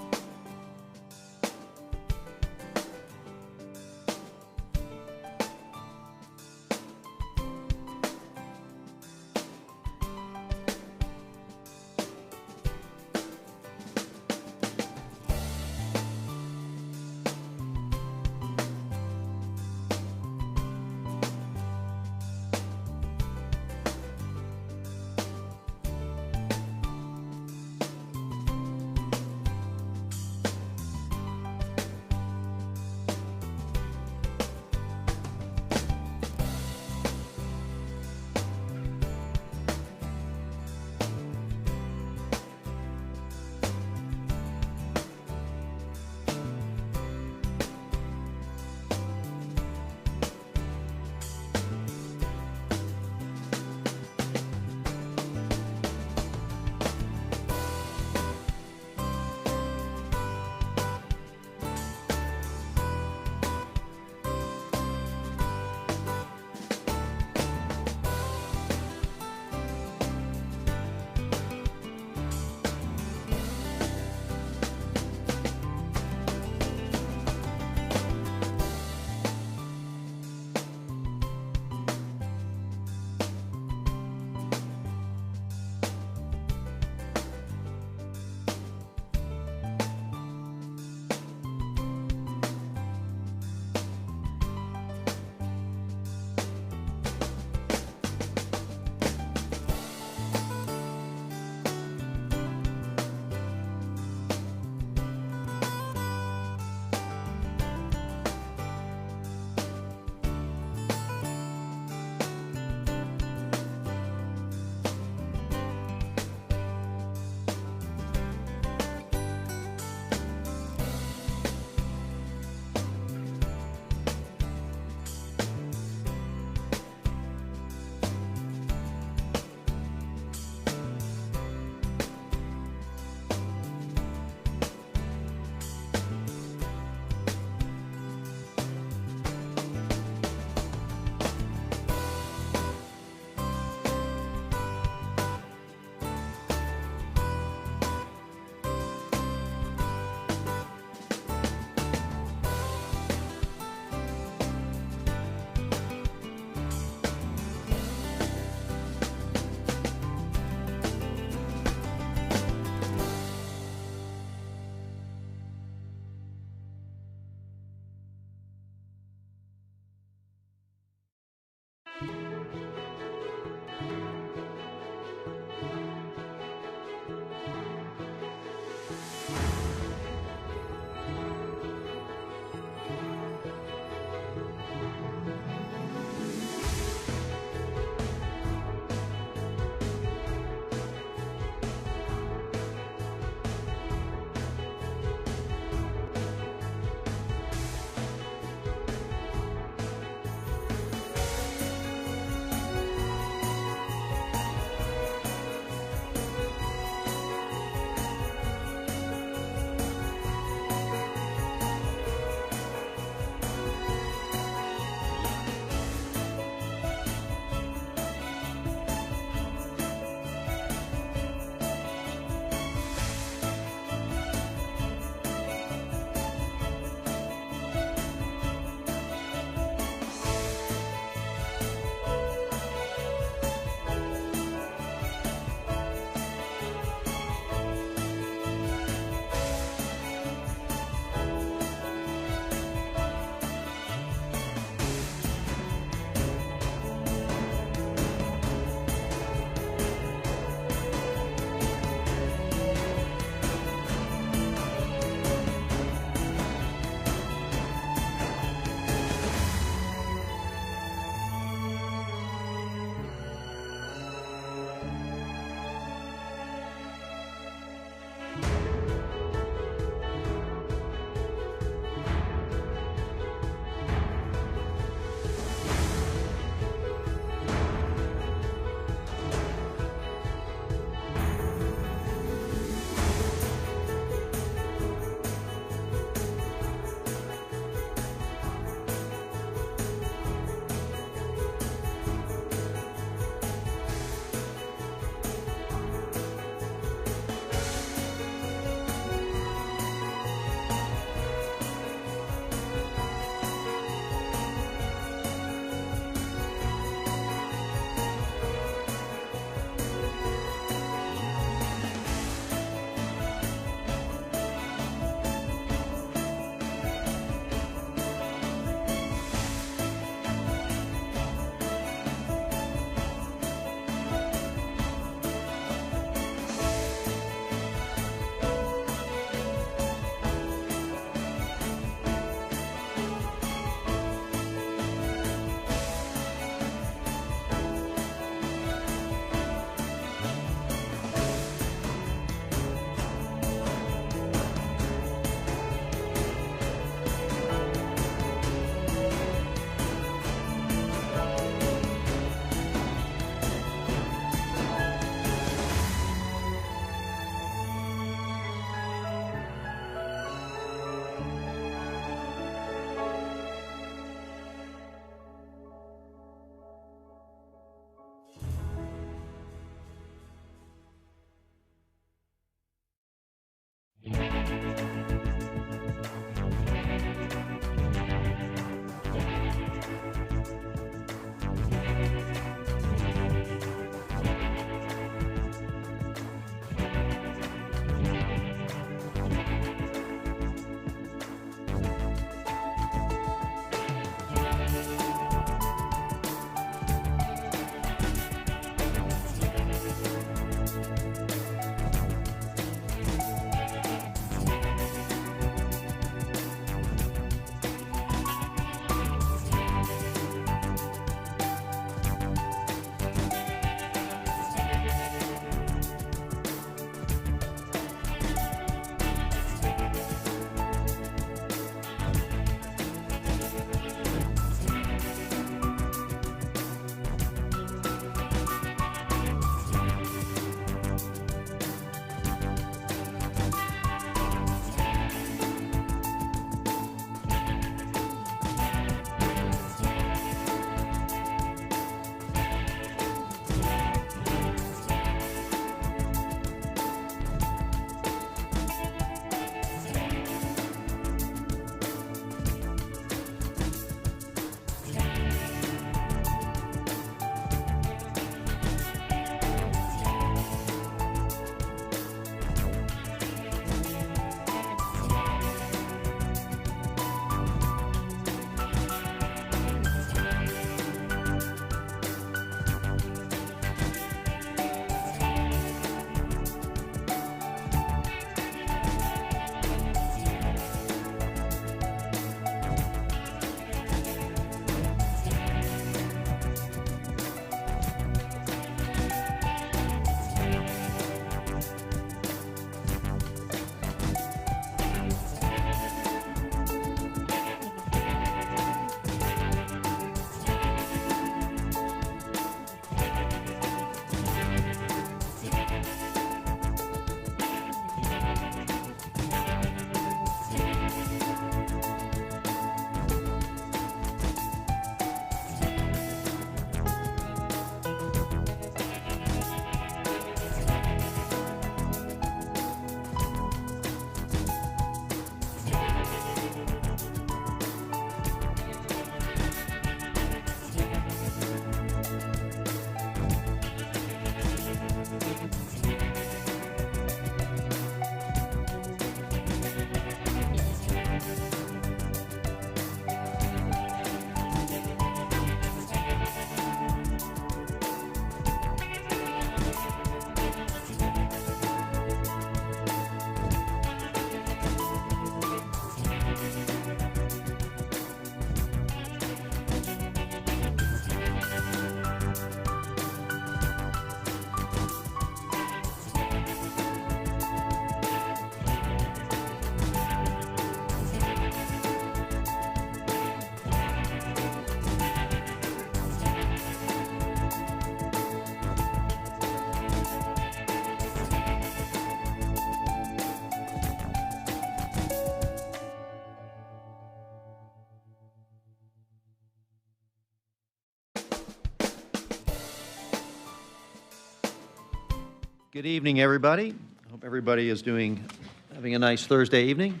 Good evening, everybody. I hope everybody is having a nice Thursday evening.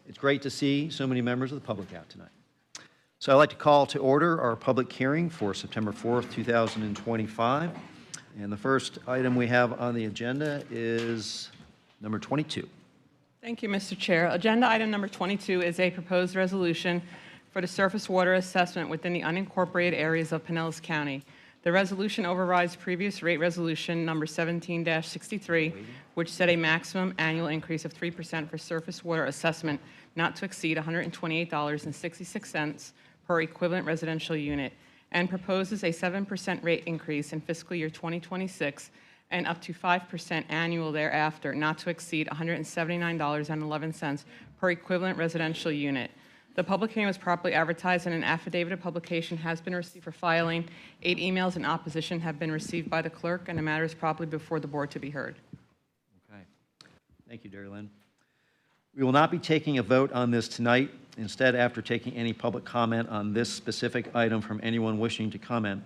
It's great to see so many members of the public out tonight. So I'd like to call to order our public hearing for September 4th, 2025. And the first item we have on the agenda is number 22. Thank you, Mr. Chair. Agenda item number 22 is a proposed resolution for the surface water assessment within the unincorporated areas of Pinellas County. The resolution overrides previous rate resolution number 17-63, which set a maximum annual increase of 3% for surface water assessment not to exceed $128.66 per equivalent residential unit, and proposes a 7% rate increase in fiscal year 2026 and up to 5% annual thereafter, not to exceed $179.11 per equivalent residential unit. The public hearing was properly advertised and an affidavit of publication has been received for filing. 8 emails in opposition have been received by the clerk, and the matter is properly before the board to be heard. Okay. Thank you, Dairy Lynn. We will not be taking a vote on this tonight. Instead, after taking any public comment on this specific item from anyone wishing to comment,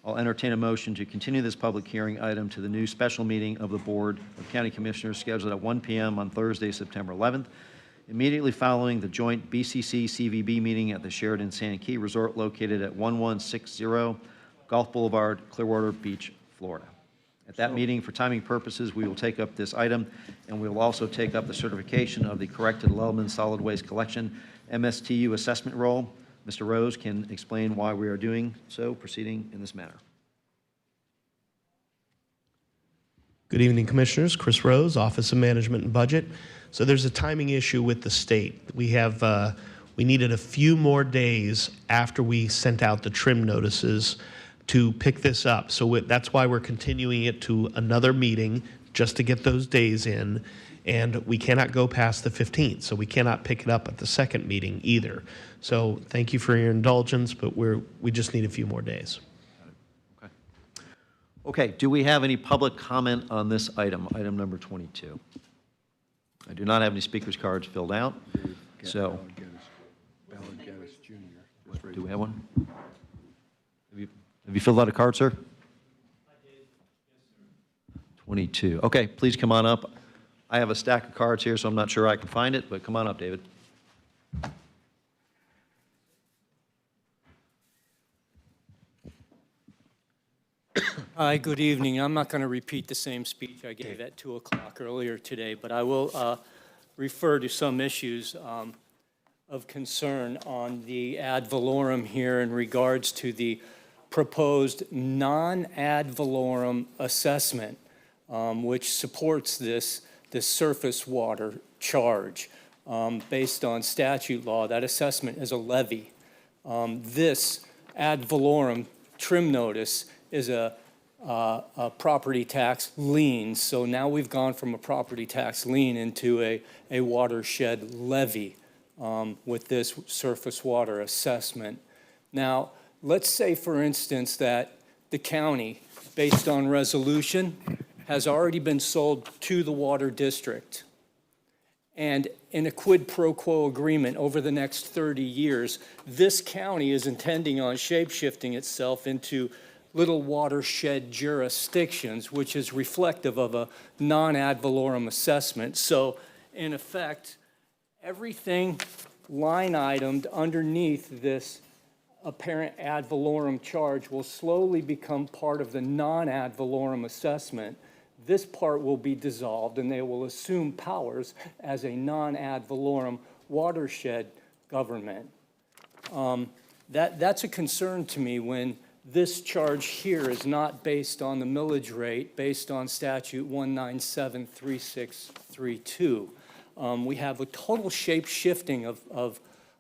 I'll entertain a motion to continue this public hearing item to the new special meeting of the Board of County Commissioners scheduled at 1 p.m. on Thursday, September 11th, immediately following the joint BCC-CVB meeting at the Sheraton Sand Key Resort located at 1160 Gulf Boulevard, Clearwater Beach, Florida. At that meeting, for timing purposes, we will take up this item, and we will also take up the certification of the corrected Lellman Solid Waste Collection MSTU assessment roll. Mr. Rose can explain why we are doing so, proceeding in this manner. Good evening, Commissioners. Chris Rose, Office of Management and Budget. So there's a timing issue with the state. We needed a few more days after we sent out the trim notices to pick this up. So that's why we're continuing it to another meeting just to get those days in. And we cannot go past the 15th, so we cannot pick it up at the second meeting either. So thank you for your indulgence, but we just need a few more days. Okay, do we have any public comment on this item, item number 22? I do not have any speakers cards filled out, so. Do we have one? Have you filled out a card, sir? I did, yes, sir. 22. Okay, please come on up. I have a stack of cards here, so I'm not sure I can find it, but come on up, David. Hi, good evening. I'm not going to repeat the same speech I gave at 2 o'clock earlier today, but I will refer to some issues of concern on the ad valorem here in regards to the proposed non-ad valorem assessment, which supports this surface water charge. Based on statute law, that assessment is a levy. This ad valorem trim notice is a property tax lien. So now we've gone from a property tax lien into a watershed levy with this surface water assessment. Now, let's say, for instance, that the county, based on resolution, has already been sold to the water district. And in a quid pro quo agreement over the next 30 years, this county is intending on shape-shifting itself into little watershed jurisdictions, which is reflective of a non-ad valorem assessment. So, in effect, everything line-itemed underneath this apparent ad valorem charge will slowly become part of the non-ad valorem assessment. This part will be dissolved, and they will assume powers as a non-ad valorem watershed government. That's a concern to me when this charge here is not based on the millage rate, based on statute 1973632. We have a total shape-shifting of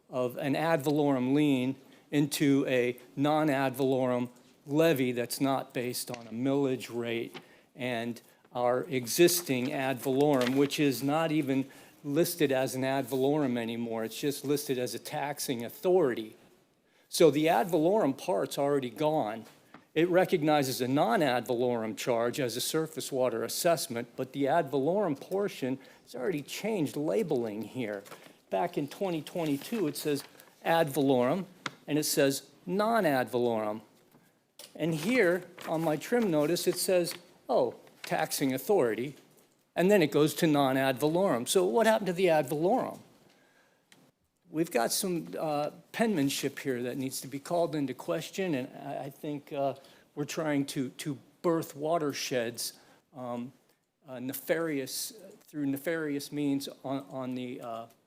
an ad valorem lien into a non-ad valorem levy that's not based on a millage rate, and our existing ad valorem, which is not even listed as an ad valorem anymore. It's just listed as a taxing authority. So the ad valorem part's already gone. It recognizes a non-ad valorem charge as a surface water assessment, but the ad valorem portion has already changed labeling here. Back in 2022, it says ad valorem, and it says non-ad valorem. And here, on my trim notice, it says, oh, taxing authority, and then it goes to non-ad valorem. So what happened to the ad valorem? We've got some penmanship here that needs to be called into question, and I think we're trying to birth watersheds through nefarious means on the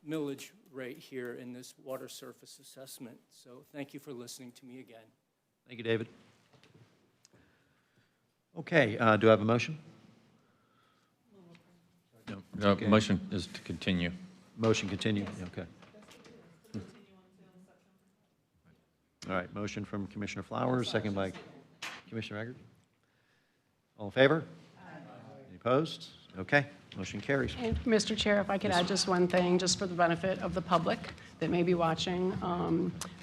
millage rate here in this water surface assessment. So thank you for listening to me again. Thank you, David. Okay, do I have a motion? No, motion is to continue. Motion continue, okay. All right, motion from Commissioner Flowers, second by Commissioner Eggert. All in favor? Any opposed? Okay, motion carries. And Mr. Chair, if I could add just one thing, just for the benefit of the public that may be watching.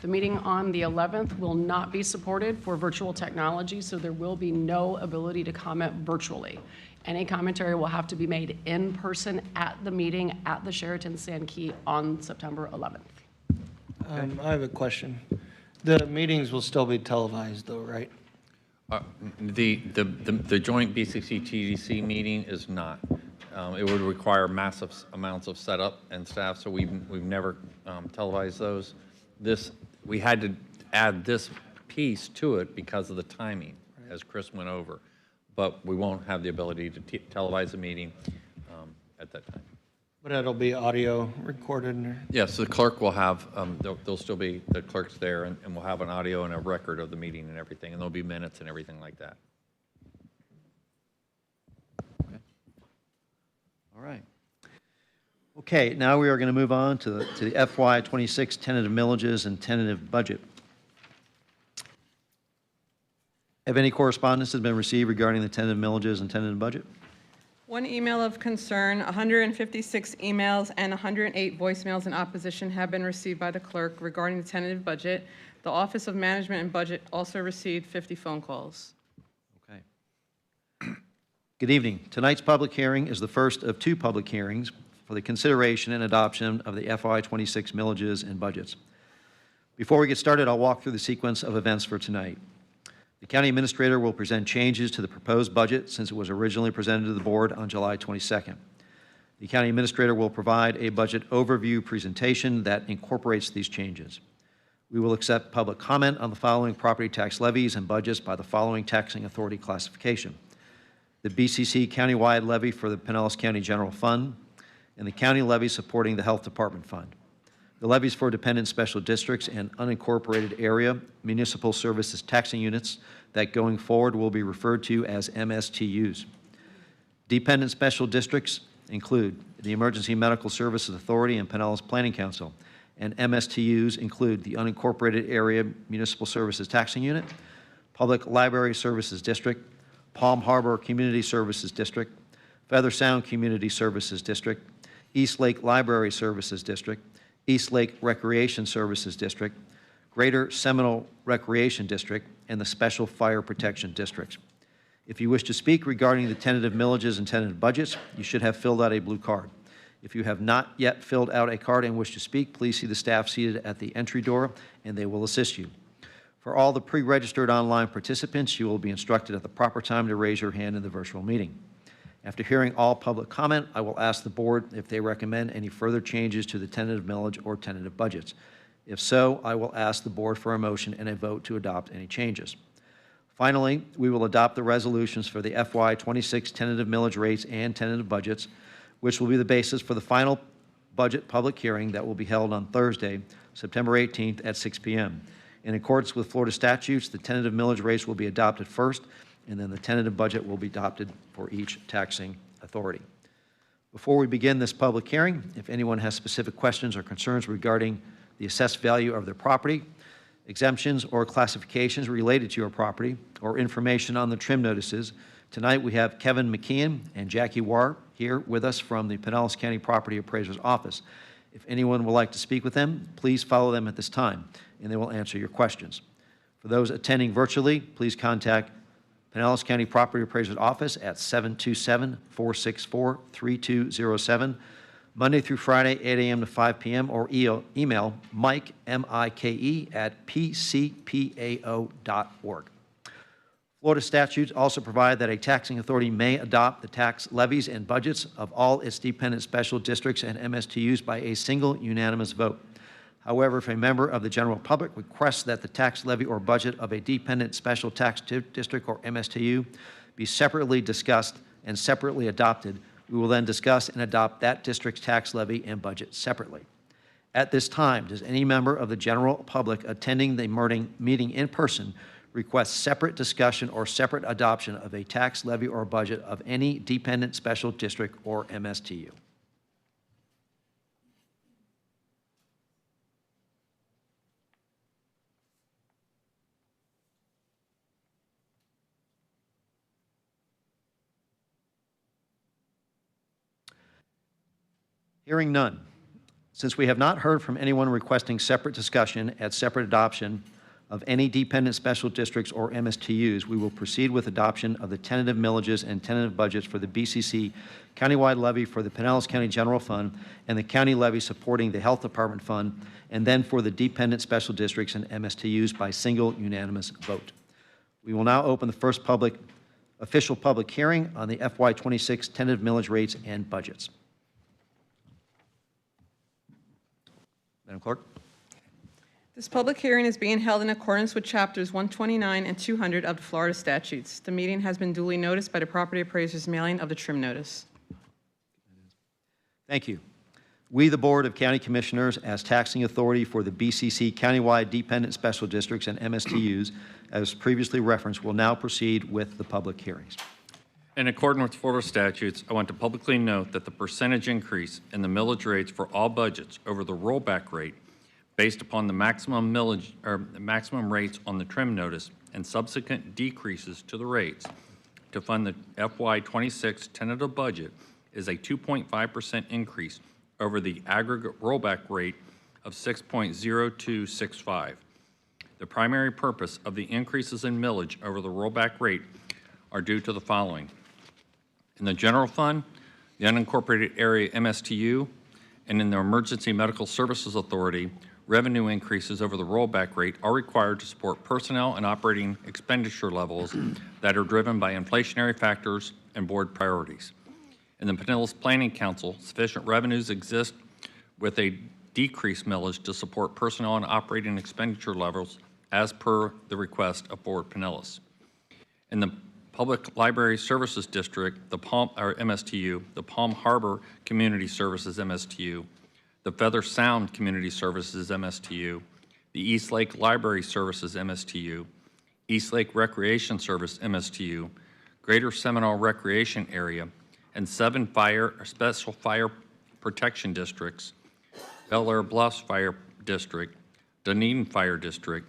The meeting on the 11th will not be supported for virtual technology, so there will be no ability to comment virtually. Any commentary will have to be made in person at the meeting at the Sheraton Sandkey on September 11th. I have a question. The meetings will still be televised though, right? The joint BCC TDC meeting is not. It would require massive amounts of setup and staff, so we've never televised those. We had to add this piece to it because of the timing, as Chris went over. But we won't have the ability to televise the meeting at that time. But it'll be audio recorded? Or? Yes, the clerk will have, there'll still be the clerks there, and we'll have an audio and a record of the meeting and everything, and there'll be minutes and everything like that. Okay. All right. Okay, now we are going to move on to the FY26 tentative millages and tentative budget. Have any correspondence that has been received regarding the tentative millages and tentative budget? One email of concern, 156 emails and 108 voicemails in opposition have been received by the clerk regarding the tentative budget. The Office of Management and Budget also received 50 phone calls. Okay. Good evening. Tonight's public hearing is the first of two public hearings for the consideration and adoption of the FY26 millages and budgets. Before we get started, I'll walk through the sequence of events for tonight. The county administrator will present changes to the proposed budget since it was originally presented to the board on July 22nd. The county administrator will provide a budget overview presentation that incorporates these changes. We will accept public comment on the following property tax levies and budgets by the following taxing authority classification: the BCC countywide levy for the Pinellas County General Fund and the county levy supporting the Health Department Fund. The levies for dependent special districts and unincorporated area municipal services taxing units that going forward will be referred to as MSTUs. Dependent special districts include the Emergency Medical Services Authority and Pinellas Planning Council, and MSTUs include the unincorporated area municipal services taxing unit, Public Library Services District, Palm Harbor Community Services District, Feather Sound Community Services District, East Lake Library Services District, East Lake Recreation Services District, Greater Seminole Recreation District, and the Special Fire Protection Districts. If you wish to speak regarding the tentative millages and tentative budgets, you should have filled out a blue card. If you have not yet filled out a card and wish to speak, please see the staff seated at the entry door, and they will assist you. For all the pre-registered online participants, you will be instructed at the proper time to raise your hand in the virtual meeting. After hearing all public comment, I will ask the board if they recommend any further changes to the tentative millage or tentative budgets. If so, I will ask the board for a motion and a vote to adopt any changes. Finally, we will adopt the resolutions for the FY26 tentative millage rates and tentative budgets, which will be the basis for the final budget public hearing that will be held on Thursday, September 18th at 6 p.m. In accordance with Florida statutes, the tentative millage rates will be adopted first, and then the tentative budget will be adopted for each taxing authority. Before we begin this public hearing, if anyone has specific questions or concerns regarding the assessed value of their property, exemptions or classifications related to your property, or information on the trim notices, tonight we have Kevin McKeon and Jackie Warr here with us from the Pinellas County Property Appraiser's Office. If anyone would like to speak with them, please follow them at this time, and they will answer your questions. For those attending virtually, please contact Pinellas County Property Appraiser's Office at 727-464-3207, Monday through Friday, 8 a.m. to 5 p.m., or email Mike, M-I-K-E, at pcpao.org. Florida statutes also provide that a taxing authority may adopt the tax levies and budgets of all its dependent special districts and MSTUs by a single unanimous vote. However, if a member of the general public requests that the tax levy or budget of a dependent special tax district or MSTU be separately discussed and separately adopted, we will then discuss and adopt that district's tax levy and budget separately. At this time, does any member of the general public attending the meeting in person request separate discussion or separate adoption of a tax levy or budget of any dependent special district or MSTU? Hearing none. Since we have not heard from anyone requesting separate discussion at separate adoption of any dependent special districts or MSTUs, we will proceed with adoption of the tentative millages and tentative budgets for the BCC countywide levy for the Pinellas County General Fund and the county levy supporting the Health Department Fund, and then for the dependent special districts and MSTUs by single unanimous vote. We will now open the first official public hearing on the FY26 tentative millage rates and budgets. Madam Clerk. This public hearing is being held in accordance with Chapters 129 and 200 of the Florida statutes. The meeting has been duly noticed by the property appraiser's mailing of the trim notice. Thank you. We, the Board of County Commissioners, as taxing authority for the BCC countywide dependent special districts and MSTUs, as previously referenced, will now proceed with the public hearings. In accordance with Florida statutes, I want to publicly note that the percentage increase in the millage rates for all budgets over the rollback rate based upon the maximum millage or maximum rates on the trim notice and subsequent decreases to the rates to fund the FY26 tentative budget is a 2.5% increase over the aggregate rollback rate of 6.0265. The primary purpose of the increases in millage over the rollback rate are due to the following. In the general fund, the unincorporated area MSTU, and in the Emergency Medical Services Authority, revenue increases over the rollback rate are required to support personnel and operating expenditure levels that are driven by inflationary factors and board priorities. In the Pinellas Planning Council, sufficient revenues exist with a decreased millage to support personnel and operating expenditure levels as per the request of Board Pinellas. In the Public Library Services District, the MSTU, the Palm Harbor Community Services MSTU, the Feather Sound Community Services MSTU, the East Lake Library Services MSTU, East Lake Recreation Service MSTU, Greater Seminole Recreation Area, and 7 special fire protection districts: Bel Air Bluffs Fire District, Dunedin Fire District,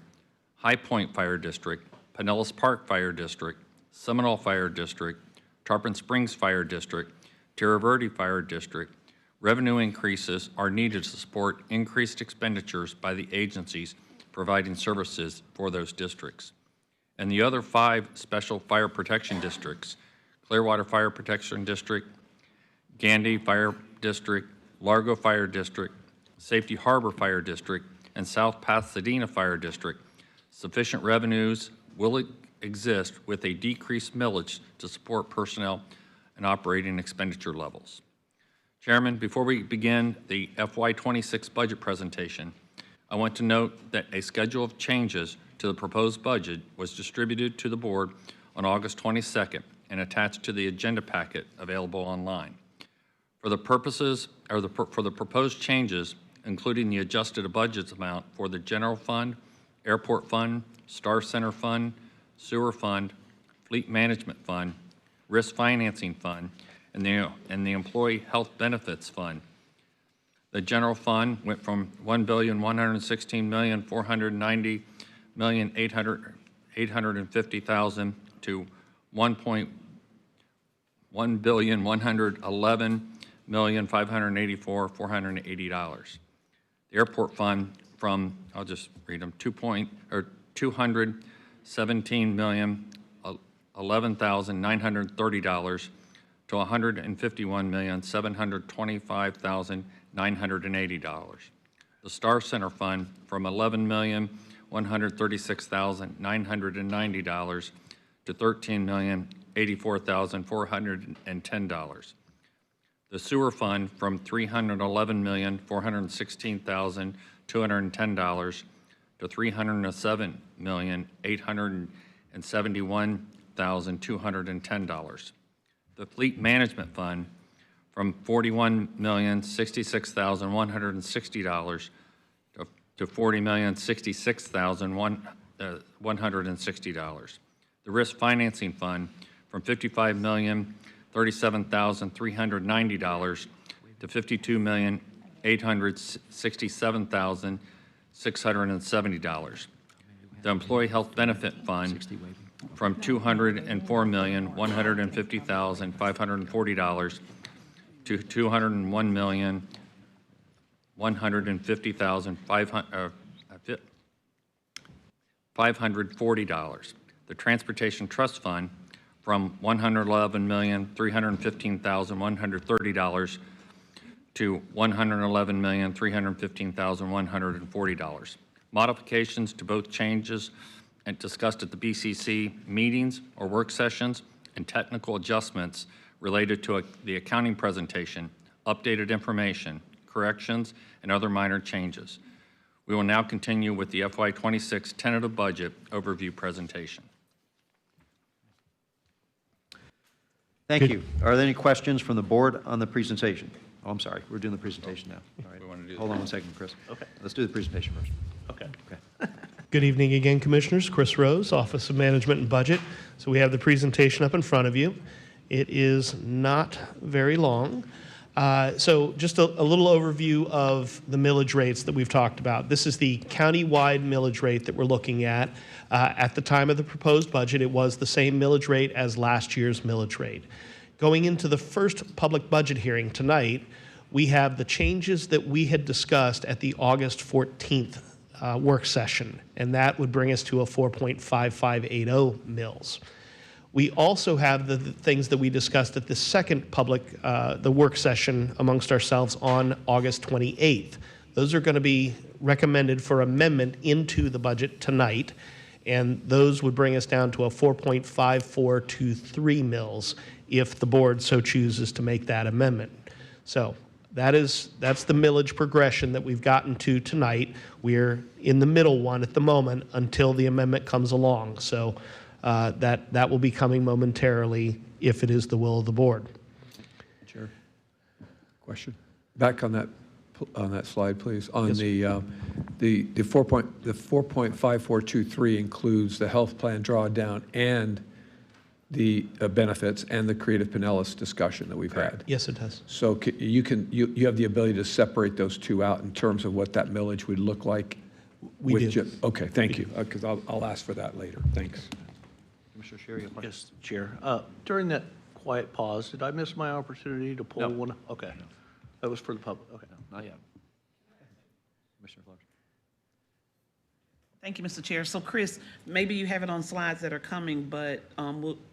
High Point Fire District, Pinellas Park Fire District, Seminole Fire District, Tarpon Springs Fire District, Terra Verde Fire District. Revenue increases are needed to support increased expenditures by the agencies providing services for those districts. And the other 5 special fire protection districts: Clearwater Fire Protection District, Gandy Fire District, Largo Fire District, Safety Harbor Fire District, and South Pasadena Fire District. Sufficient revenues will exist with a decreased millage to support personnel and operating expenditure levels. Chairman, before we begin the FY26 budget presentation, I want to note that a schedule of changes to the proposed budget was distributed to the board on August 22nd and attached to the agenda packet available online. For the purposes, or for the proposed changes, including the adjusted budget amount for the general fund, airport fund, Star Center fund, sewer fund, fleet management fund, risk financing fund, and the employee health benefits fund. The general fund went from $1,116,490,850,000 to $1,111,584,480. The airport fund from, I'll just read them, $217,011,930 to $151,725,980. The Star Center Fund from $11,136,990 to $13,084,410. The sewer fund from $311,416,210 to $307,871,210. The fleet management fund from $41,066,160 to $40,066,160. The risk financing fund from $55,037,390 to $52,867,670. The employee health benefit fund from $204,150,540 to $201,150,540. The transportation trust fund from $111,315,130 to $111,315,140. Modifications to both changes and discussed at the BCC meetings or work sessions, and technical adjustments related to the accounting presentation, updated information, corrections, and other minor changes. We will now continue with the FY26 tentative budget overview presentation. Thank you. Are there any questions from the board on the presentation? Oh, I'm sorry, we're doing the presentation now. All right. Hold on one second, Chris. Okay. Let's do the presentation first. Okay. Good evening again, Commissioners. Chris Rose, Office of Management and Budget. So we have the presentation up in front of you. It is not very long. So just a little overview of the millage rates that we've talked about. This is the county-wide millage rate that we're looking at. At the time of the proposed budget, it was the same millage rate as last year's millage rate. Going into the first public budget hearing tonight, we have the changes that we had discussed at the August 14th work session, and that would bring us to a 4.5580 mills. We also have the things that we discussed at the second public, the work session amongst ourselves on August 28th. Those are going to be recommended for amendment into the budget tonight, and those would bring us down to a 4.5423 mills if the board so chooses to make that amendment. So that's the millage progression that we've gotten to tonight. We're in the middle one at the moment until the amendment comes along. So that will be coming momentarily if it is the will of the board. Chair, question. Back on that slide, please. On Yes, the 4.5423 includes the health plan drawdown and the benefits and the Creative Pinellas discussion that we've had. Yes, it does. So you have the ability to separate those two out in terms of what that millage would look like? We do. Okay, thank you, because I'll ask for that later. Thanks. Commissioner Sherry, you have a question? Yes, Chair. During that quiet pause, did I miss my opportunity to pull one? Okay. That was for the public. Okay. Not yet. Commissioner Flores. Thank you, Mr. Chair. So Chris, maybe you have it on slides that are coming, but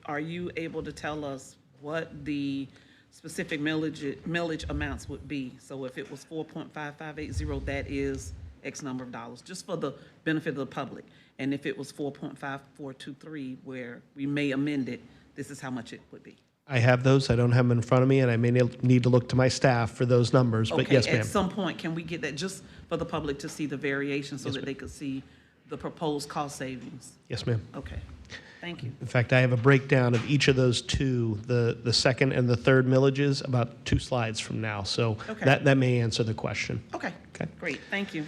are you able to tell us what the specific millage amounts would be? So if it was 4.5580, that is X number of dollars, just for the benefit of the public. And if it was 4.5423, where we may amend it, this is how much it would be. I have those. I don't have them in front of me, and I may need to look to my staff for those numbers. But yes, ma'am. At some point, can we get that just for the public to see the variation so that they could see the proposed cost savings? Yes, ma'am. Okay. Thank you. In fact, I have a breakdown of each of those two, the second and the third millages, about 2 slides from now. So that may answer the question. Okay. Great. Thank you.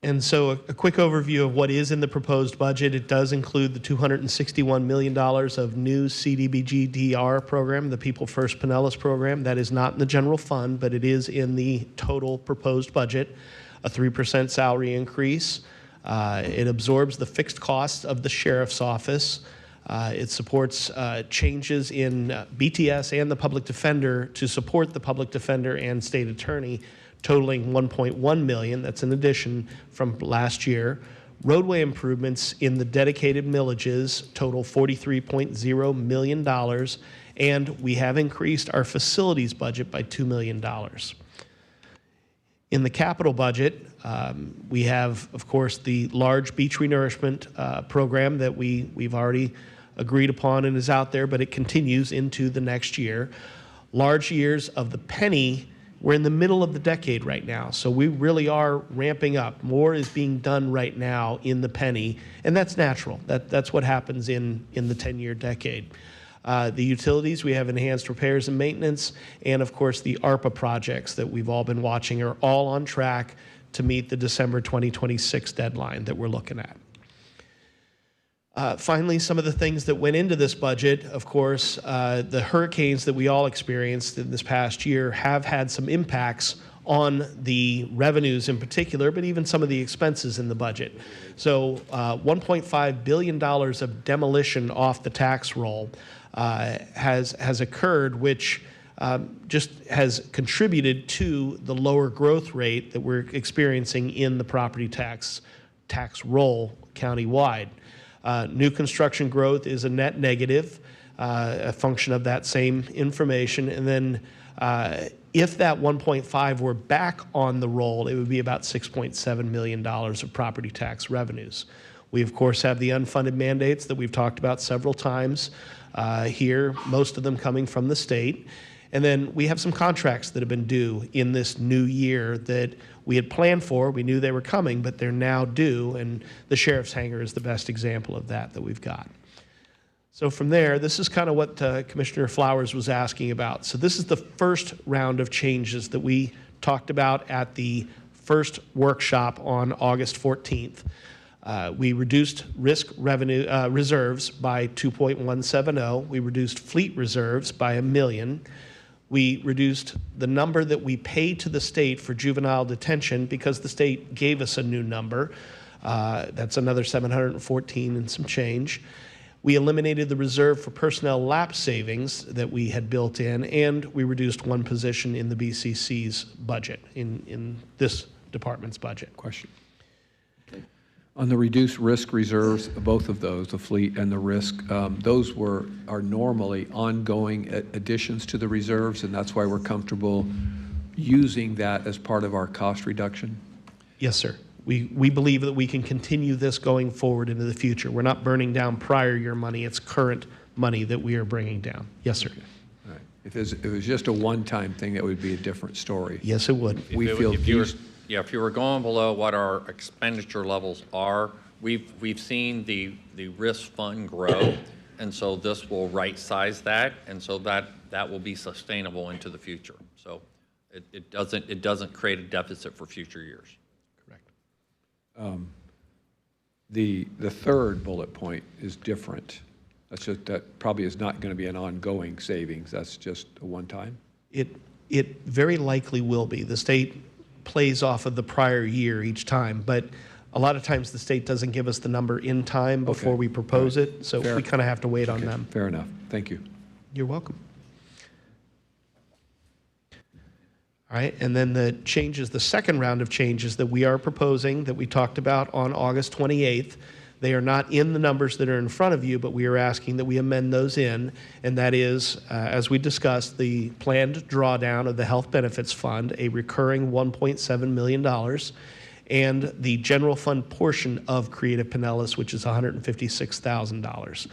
And so a quick overview of what is in the proposed budget. It does include the $261 million of new CDBG-DR program, the People First Pinellas program. That is not in the general fund, but it is in the total proposed budget, a 3% salary increase. It absorbs the fixed costs of the sheriff's office. It supports changes in BTS and the public defender to support the public defender and state attorney, totaling $1.1 million. That's an addition from last year. Roadway improvements in the dedicated millages total $43.0 million, and we have increased our facilities budget by $2 million. In the capital budget, we have, of course, the large beach renourishment program that we've already agreed upon and is out there, but it continues into the next year. Large years of the penny, we're in the middle of the decade right now, so we really are ramping up. More is being done right now in the penny, and that's natural. That's what happens in the 10-year decade. The utilities, we have enhanced repairs and maintenance, and of course the ARPA projects that we've all been watching are all on track to meet the December 2026 deadline that we're looking at. Finally, some of the things that went into this budget, of course, the hurricanes that we all experienced in this past year have had some impacts on the revenues in particular, but even some of the expenses in the budget. So $1.5 billion of demolition off the tax roll has occurred, which just has contributed to the lower growth rate that we're experiencing in the property tax roll countywide. New construction growth is a net negative, a function of that same information. And then if that 1.5 were back on the roll, it would be about $6.7 million of property tax revenues. We, of course, have the unfunded mandates that we've talked about several times here, most of them coming from the state. And then we have some contracts that have been due in this new year that we had planned for. We knew they were coming, but they're now due, and the sheriff's hangar is the best example of that we've got. So from there, this is kind of what Commissioner Flowers was asking about. So this is the first round of changes that we talked about at the first workshop on August 14th. We reduced risk revenue reserves by 2.170. We reduced fleet reserves by $1 million. We reduced the number that we pay to the state for juvenile detention because the state gave us a new number. That's another $714 and some change. We eliminated the reserve for personnel lapse savings that we had built in, and we reduced one position in the BCC's budget, in this department's budget. Question. On the reduced risk reserves, both of those, the fleet and the risk, those are normally ongoing additions to the reserves, and that's why we're comfortable using that as part of our cost reduction? Yes, sir. We believe that we can continue this going forward into the future. We're not burning down prior year money. It's current money that we are bringing down. Yes, sir. Okay. All right. If it was just a one-time thing, that would be a different story. Yes, it would. If you were going below what our expenditure levels are, we've seen the risk fund grow, and so this will right-size that, and so that will be sustainable into the future. So it doesn't create a deficit for future years. Correct. The third bullet point is different. That probably is not going to be an ongoing savings. That's just a one-time. It very likely will be. The state plays off of the prior year each time, but a lot of times the state doesn't give us the number in time before we propose it, so we kind of have to wait on them. Fair enough. Thank you. You're welcome. All right, and then the second round of changes that we are proposing that we talked about on August 28th, they are not in the numbers that are in front of you, but we are asking that we amend those in, and that is, as we discussed, the planned drawdown of the Health Benefits Fund, a recurring $1.7 million, and the general fund portion of Creative Pinellas, which is $156,000.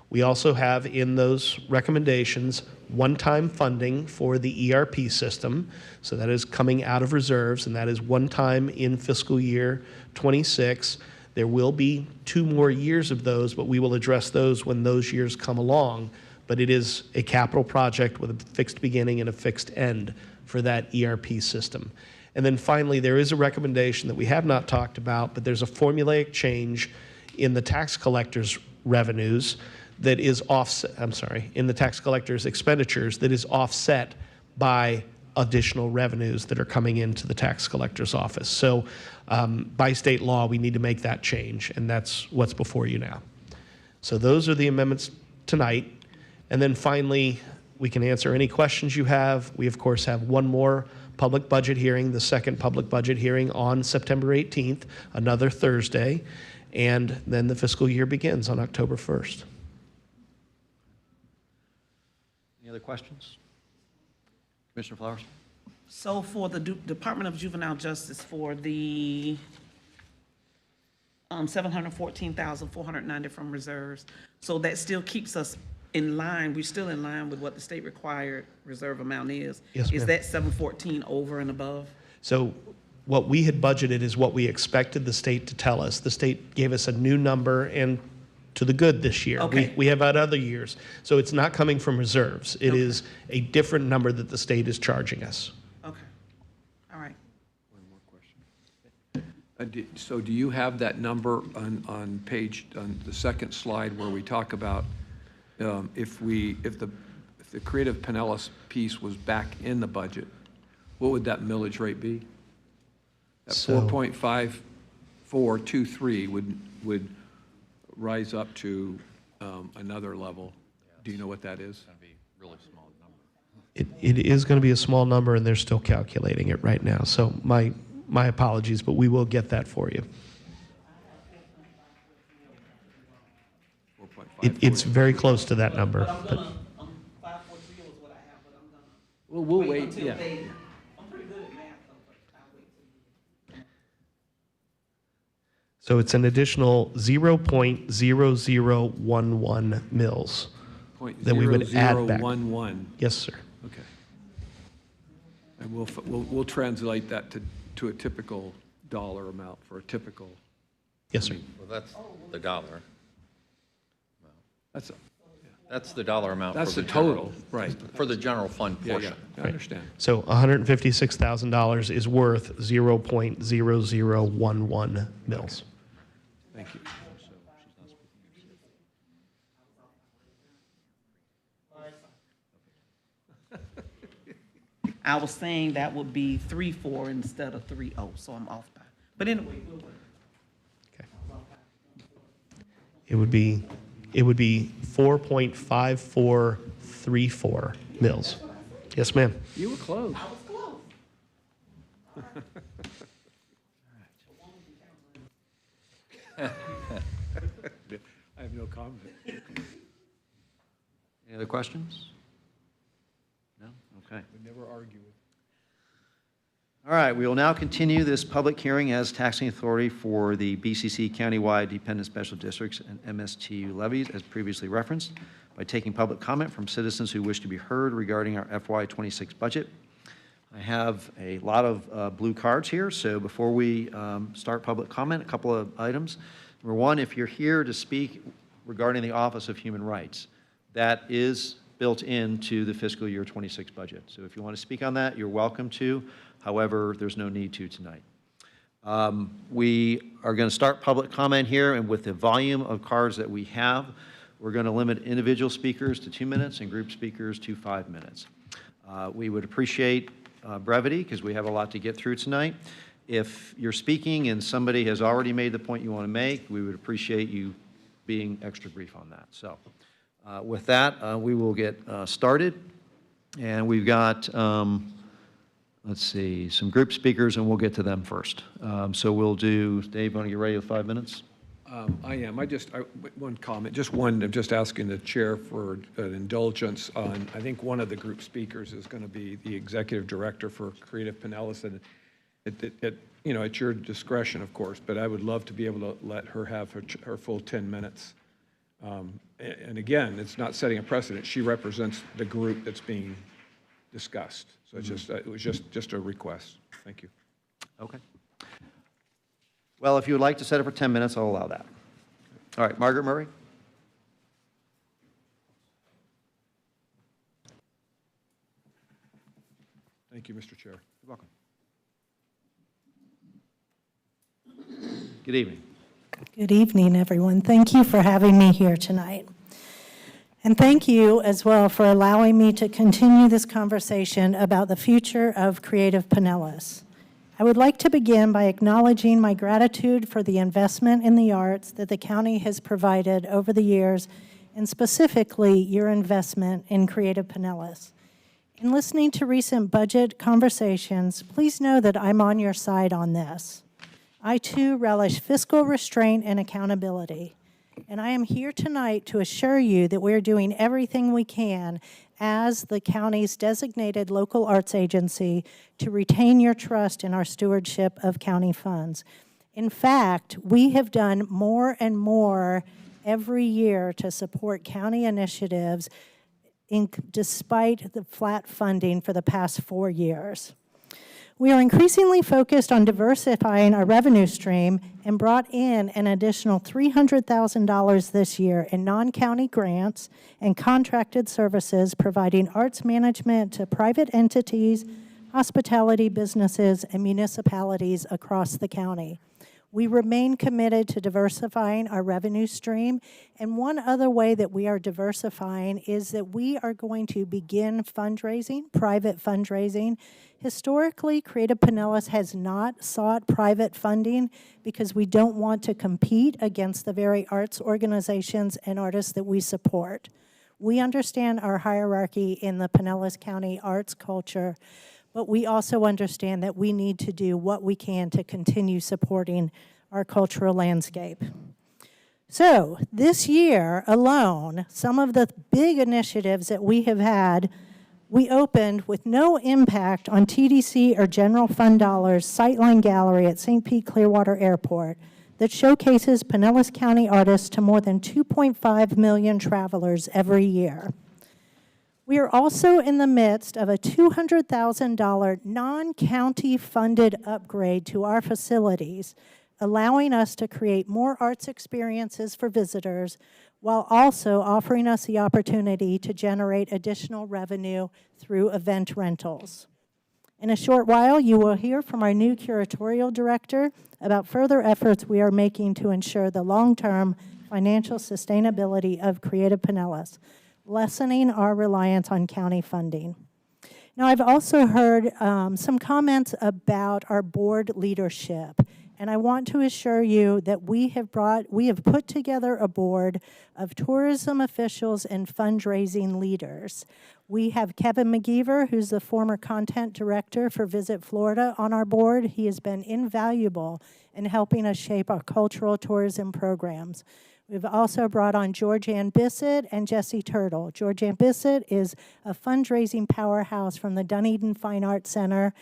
We also have in those recommendations one-time funding for the ERP system, so that is coming out of reserves, and that is one time in fiscal year 26. There will be 2 more years of those, but we will address those when those years come along. But it is a capital project with a fixed beginning and a fixed end for that ERP system. And then finally, there is a recommendation that we have not talked about, but there's a formulaic change in the tax collector's revenues that is in the tax collector's expenditures that is offset by additional revenues that are coming into the tax collector's office. So by state law, we need to make that change, and that's what's before you now. So those are the amendments tonight. And then finally, we can answer any questions you have. We, of course, have one more public budget hearing, the second public budget hearing on September 18th, another Thursday, and then the fiscal year begins on October 1st. Any other questions? Commissioner Flowers? So for the Department of Juvenile Justice, for the $714,490 from reserves. So that still keeps us in line. We're still in line with what the state required reserve amount is. Yes, Is ma'am. that 714 over and above? So what we had budgeted is what we expected the state to tell us. The state gave us a new number, and to the good this year. Okay. We have had other years. So it's not coming from reserves. It is a different number that the state is charging us. Okay, all right. So do you have that number on the second slide where we talk about if the Creative Pinellas piece was back in the budget, what would that millage rate be? That So- 4.5423 would rise up to another level. Do you know what that is? It is going to be a small number, and they're still calculating it right now. So my apologies, but we will get that for you. It's very close to that number. But 543 was what I have, but I'm gonna. Well, we'll wait, until yeah. I'm pretty good at math, though, but I'll wait till you. So it's an additional 0.0011 mils that we would add back. 0.0011. Yes, sir. Okay. And we'll translate that to a typical dollar amount for a typical. Yes, sir. Well, that's the dollar. That's the dollar amount. That's for the general- total, right. For the general fund Yeah, portion. I understand. So $156,000 is worth 0.0011 mils. Thank you. I was saying that would be 3.4 instead of 3.0, so I'm off by. But anyway, we'll wait. It would be 4.5434 mils. Yes, ma'am. You were close. I was close. I have no comment. Any other questions? No? Okay. We never argue with. All right, we will now continue this public hearing as taxing authority for the BCC countywide dependent special districts and MSTU levies as previously referenced by taking public comment from citizens who wish to be heard regarding our FY26 budget. I have a lot of blue cards here, so before we start public comment, a couple of items. Number one, if you're here to speak regarding the Office of Human Rights, that is built into the fiscal year 26 budget. So if you want to speak on that, you're welcome to. However, there's no need to tonight. We are going to start public comment here, and with the volume of cards that we have, we're going to limit individual speakers to 2 minutes and group speakers to 5 minutes. We would appreciate brevity because we have a lot to get through tonight. If you're speaking and somebody has already made the point you want to make, we would appreciate you being extra brief on that. So with that, we will get started. And we've got, let's see, some group speakers, and we'll get to them first. So we'll do, Dave, want to get ready with 5 minutes? I am. One comment, I'm just asking the chair for an indulgence on, I think one of the group speakers is going to be the executive director for Creative Pinellas, and it's your discretion, of course, but I would love to be able to let her have her full 10 minutes. And again, it's not setting a precedent. She represents the group that's being discussed. So it was just a request. Thank you. Okay. Well, if you would like to set it for 10 minutes, I'll allow that. All right, Margaret Murray? Thank you, Mr. Chair. You're welcome. Good evening. Good evening, everyone. Thank you for having me here tonight. And thank you as well for allowing me to continue this conversation about the future of Creative Pinellas. I would like to begin by acknowledging my gratitude for the investment in the arts that the county has provided over the years, and specifically your investment in Creative Pinellas. In listening to recent budget conversations, please know that I'm on your side on this. I too relish fiscal restraint and accountability. And I am here tonight to assure you that we're doing everything we can as the county's designated local arts agency to retain your trust in our stewardship of county funds. In fact, we have done more and more every year to support county initiatives despite the flat funding for the past 4 years. We are increasingly focused on diversifying our revenue stream and brought in an additional $300,000 this year in non-county grants and contracted services providing arts management to private entities, hospitality businesses, and municipalities across the county. We remain committed to diversifying our revenue stream, and one other way that we are diversifying is that we are going to begin fundraising, private fundraising. Historically, Creative Pinellas has not sought private funding because we don't want to compete against the very arts organizations and artists that we support. We understand our hierarchy in the Pinellas County arts culture, but we also understand that we need to do what we can to continue supporting our cultural landscape. So this year alone, some of the big initiatives that we have had, we opened with no impact on TDC or general fund dollars, Sightline Gallery at St. Pete Clearwater Airport that showcases Pinellas County artists to more than 2.5 million travelers every year. We are also in the midst of a $200,000 non-county funded upgrade to our facilities, allowing us to create more arts experiences for visitors while also offering us the opportunity to generate additional revenue through event rentals. In a short while, you will hear from our new curatorial director about further efforts we are making to ensure the long-term financial sustainability of Creative Pinellas, lessening our reliance on county funding. Now, I've also heard some comments about our board leadership, and I want to assure you that we have put together a board of tourism officials and fundraising leaders. We have Kevin McGeever, who's the former content director for Visit Florida, on our board. He has been invaluable in helping us shape our cultural tourism programs. We've also brought on Georgianne Bissett and Jessie Turtle. Georgianne Bissett is a fundraising powerhouse from the Dunedin Fine Arts Center,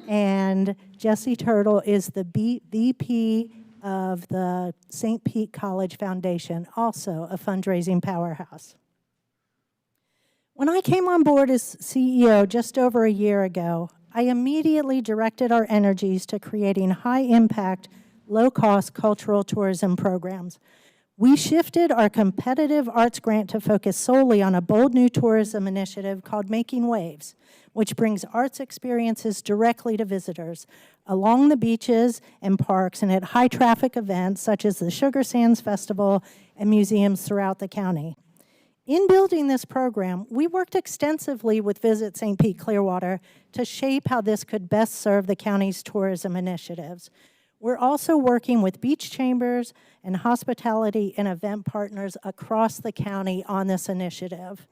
and Jessie Turtle is the VP of the St. Pete College Foundation, also a fundraising powerhouse. When I came on board as CEO just over a year ago, I immediately directed our energies to creating high-impact, low-cost cultural tourism programs. We shifted our competitive arts grant to focus solely on a bold new tourism initiative called Making Waves, which brings arts experiences directly to visitors along the beaches and parks and at high-traffic events such as the Sugar Sands Festival and museums throughout the county. In building this program, we worked extensively with Visit St. Pete Clearwater to shape how this could best serve the county's tourism initiatives. We're also working with beach chambers and hospitality and event partners across the county on this initiative.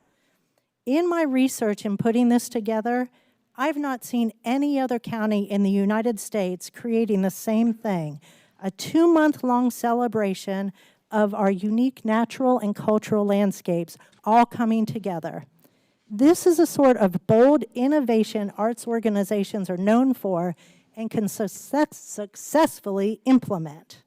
In my research in putting this together, I've not seen any other county in the United States creating the same thing, a 2-month-long celebration of our unique natural and cultural landscapes all coming together. This is a sort of bold innovation arts organizations are known for and can successfully implement.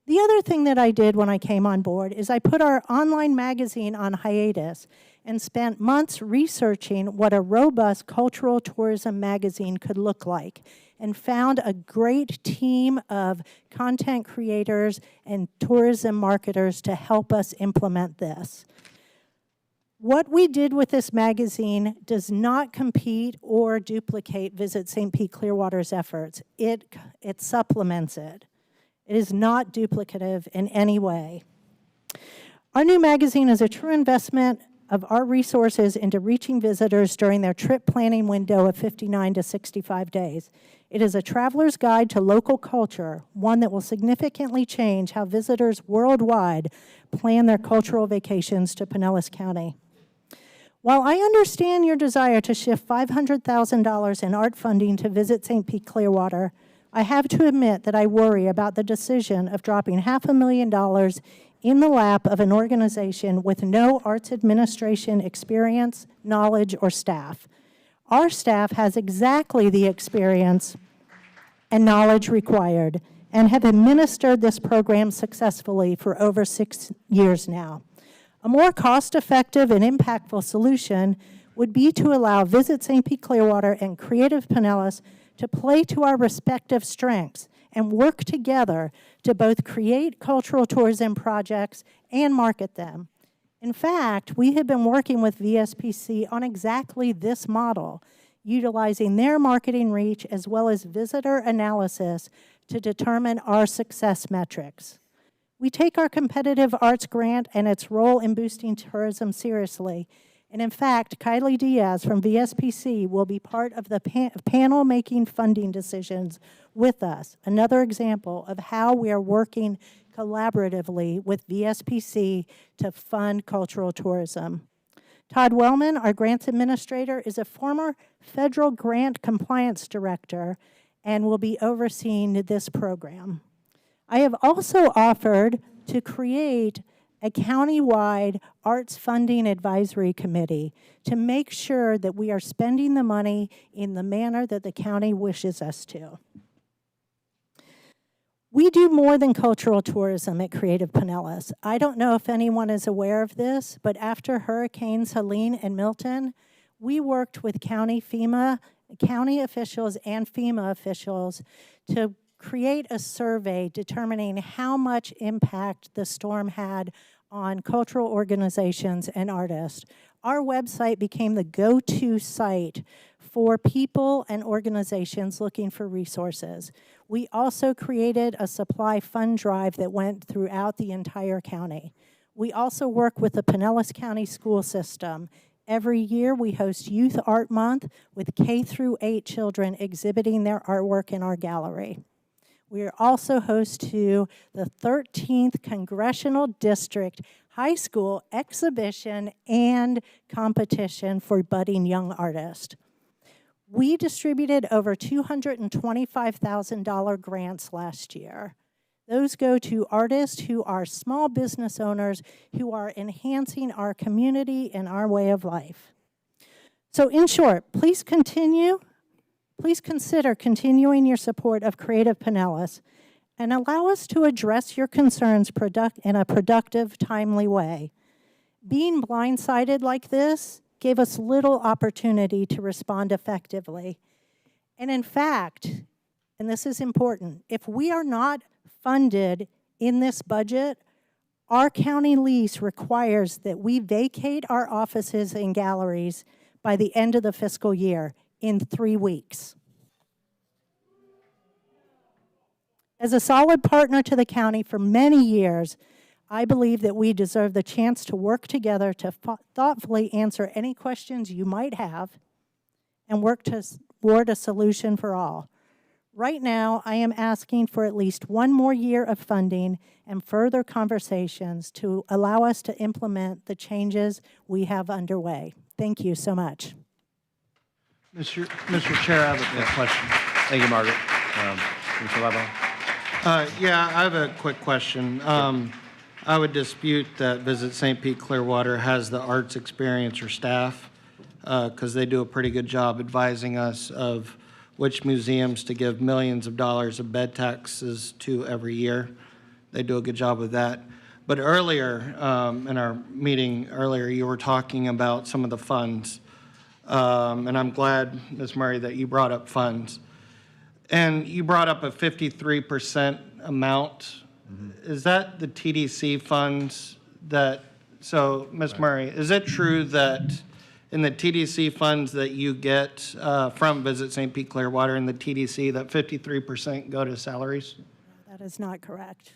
The other thing that I did when I came on board is I put our online magazine on hiatus and spent months researching what a robust cultural tourism magazine could look like, and found a great team of content creators and tourism marketers to help us implement this. What we did with this magazine does not compete or duplicate Visit St. Pete Clearwater's efforts. It supplements it. It is not duplicative in any way. Our new magazine is a true investment of our resources into reaching visitors during their trip planning window of 59 to 65 days. It is a traveler's guide to local culture, one that will significantly change how visitors worldwide plan their cultural vacations to Pinellas County. While I understand your desire to shift $500,000 in art funding to Visit St. Pete Clearwater, I have to admit that I worry about the decision of dropping $500,000 in the lap of an organization with no arts administration experience, knowledge, or staff. Our staff has exactly the experience and knowledge required, and have administered this program successfully for over 6 years now. A more cost-effective and impactful solution would be to allow Visit St. Pete Clearwater and Creative Pinellas to play to our respective strengths and work together to both create cultural tourism projects and market them. In fact, we have been working with VSPC on exactly this model, utilizing their marketing reach as well as visitor analysis to determine our success metrics. We take our competitive arts grant and its role in boosting tourism seriously. And in fact, Kylie Diaz from VSPC will be part of the panel making funding decisions with us. Another example of how we are working collaboratively with VSPC to fund cultural tourism. Todd Wellman, our grants administrator, is a former federal grant compliance director and will be overseeing this program. I have also offered to create a county-wide arts funding advisory committee to make sure that we are spending the money in the manner that the county wishes us to. We do more than cultural tourism at Creative Pinellas. I don't know if anyone is aware of this, but after Hurricanes Helene and Milton, we worked with county officials and FEMA officials to create a survey determining how much impact the storm had on cultural organizations and artists. Our website became the go-to site for people and organizations looking for resources. We also created a supply fund drive that went throughout the entire county. We also work with the Pinellas County school system. Every year we host Youth Art Month with K-8 children exhibiting their artwork in our gallery. We are also host to the 13th Congressional District High School Exhibition and Competition for Budding Young Artists. We distributed over $225,000 grants last year. Those go to artists who are small business owners who are enhancing our community and our way of life. So in short, please consider continuing your support of Creative Pinellas and allow us to address your concerns in a productive, timely way. Being blindsided like this gave us little opportunity to respond effectively. And in fact, and this is important, if we are not funded in this budget, our county lease requires that we vacate our offices and galleries by the end of the fiscal year in 3 weeks. As a solid partner to the county for many years, I believe that we deserve the chance to work together to thoughtfully answer any questions you might have and work toward a solution for all. Right now, I am asking for at least 1 more year of funding and further conversations to allow us to implement the changes we have underway. Thank you so much. Mr. Chair, I have a quick question. Thank you, Margaret. Mr. Lebo? Yeah, I have a quick question. I would dispute that Visit St. Pete Clearwater has the arts experience or staff, because they do a pretty good job advising us of which museums to give millions of dollars of bed taxes to every year. They do a good job with that. But earlier, in our meeting earlier, you were talking about some of the funds. And I'm glad, Ms. Murray, that you brought up funds. And you brought up a 53% amount. Mm-hmm. Is that the TDC funds that, so Ms. Murray, is it true that in the TDC funds that you get from Visit St. Pete Clearwater and the TDC, that 53% go to salaries? That is not correct.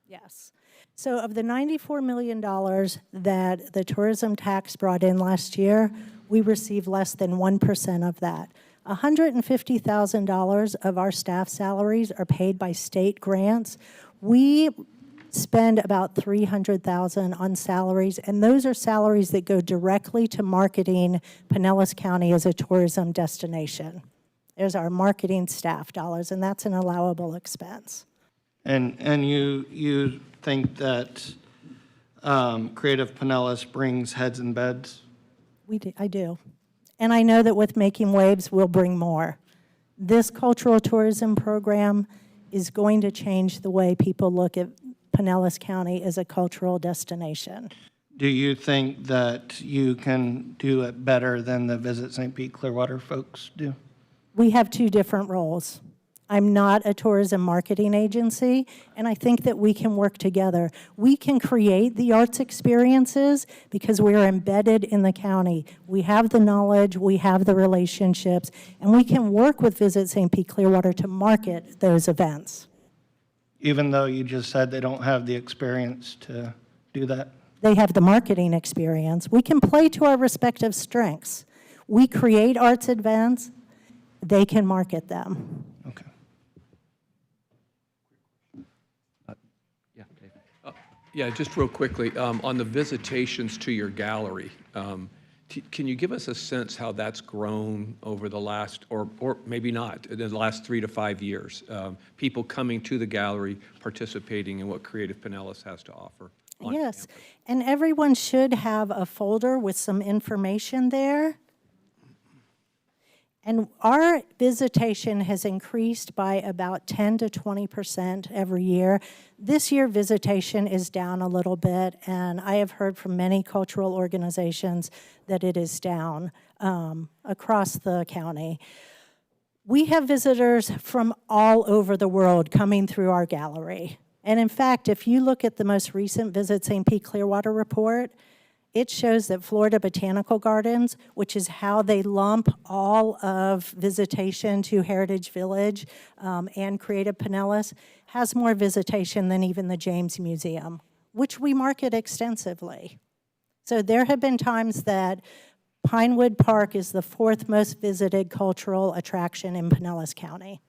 Yes. So of the $94 million that the tourism tax brought in last year, we received less than 1% of that. $150,000 of our staff salaries are paid by state grants. We spend about $300,000 on salaries, and those are salaries that go directly to marketing Pinellas County as a tourism destination. There's our marketing staff dollars, and that's an allowable expense. And you think that Creative Pinellas brings heads and beds? I do. And I know that with Making Waves, we'll bring more. This cultural tourism program is going to change the way people look at Pinellas County as a cultural destination. Do you think that you can do it better than the Visit St. Pete Clearwater folks do? We have two different roles. I'm not a tourism marketing agency, and I think that we can work together. We can create the arts experiences because we are embedded in the county. We have the knowledge, we have the relationships, and we can work with Visit St. Pete Clearwater to market those events. Even though you just said they don't have the experience to do that? They have the marketing experience. We can play to our respective strengths. We create arts events, they can market them. Okay. Yeah, David. Yeah, just real quickly, on the visitations to your gallery, can you give us a sense how that's grown over the last, or maybe not, in the last 3 to 5 years? People coming to the gallery, participating in what Creative Pinellas has to offer. Yes, and everyone should have a folder with some information there. And our visitation has increased by about 10 to 20% every year. This year, visitation is down a little bit, and I have heard from many cultural organizations that it is down across the county. We have visitors from all over the world coming through our gallery. And in fact, if you look at the most recent Visit St. Pete Clearwater report, it shows that Florida Botanical Gardens, which is how they lump all of visitation to Heritage Village and Creative Pinellas, has more visitation than even the James Museum, which we market extensively. So there have been times that Pinewood Park is the 4th most visited cultural attraction in Pinellas County.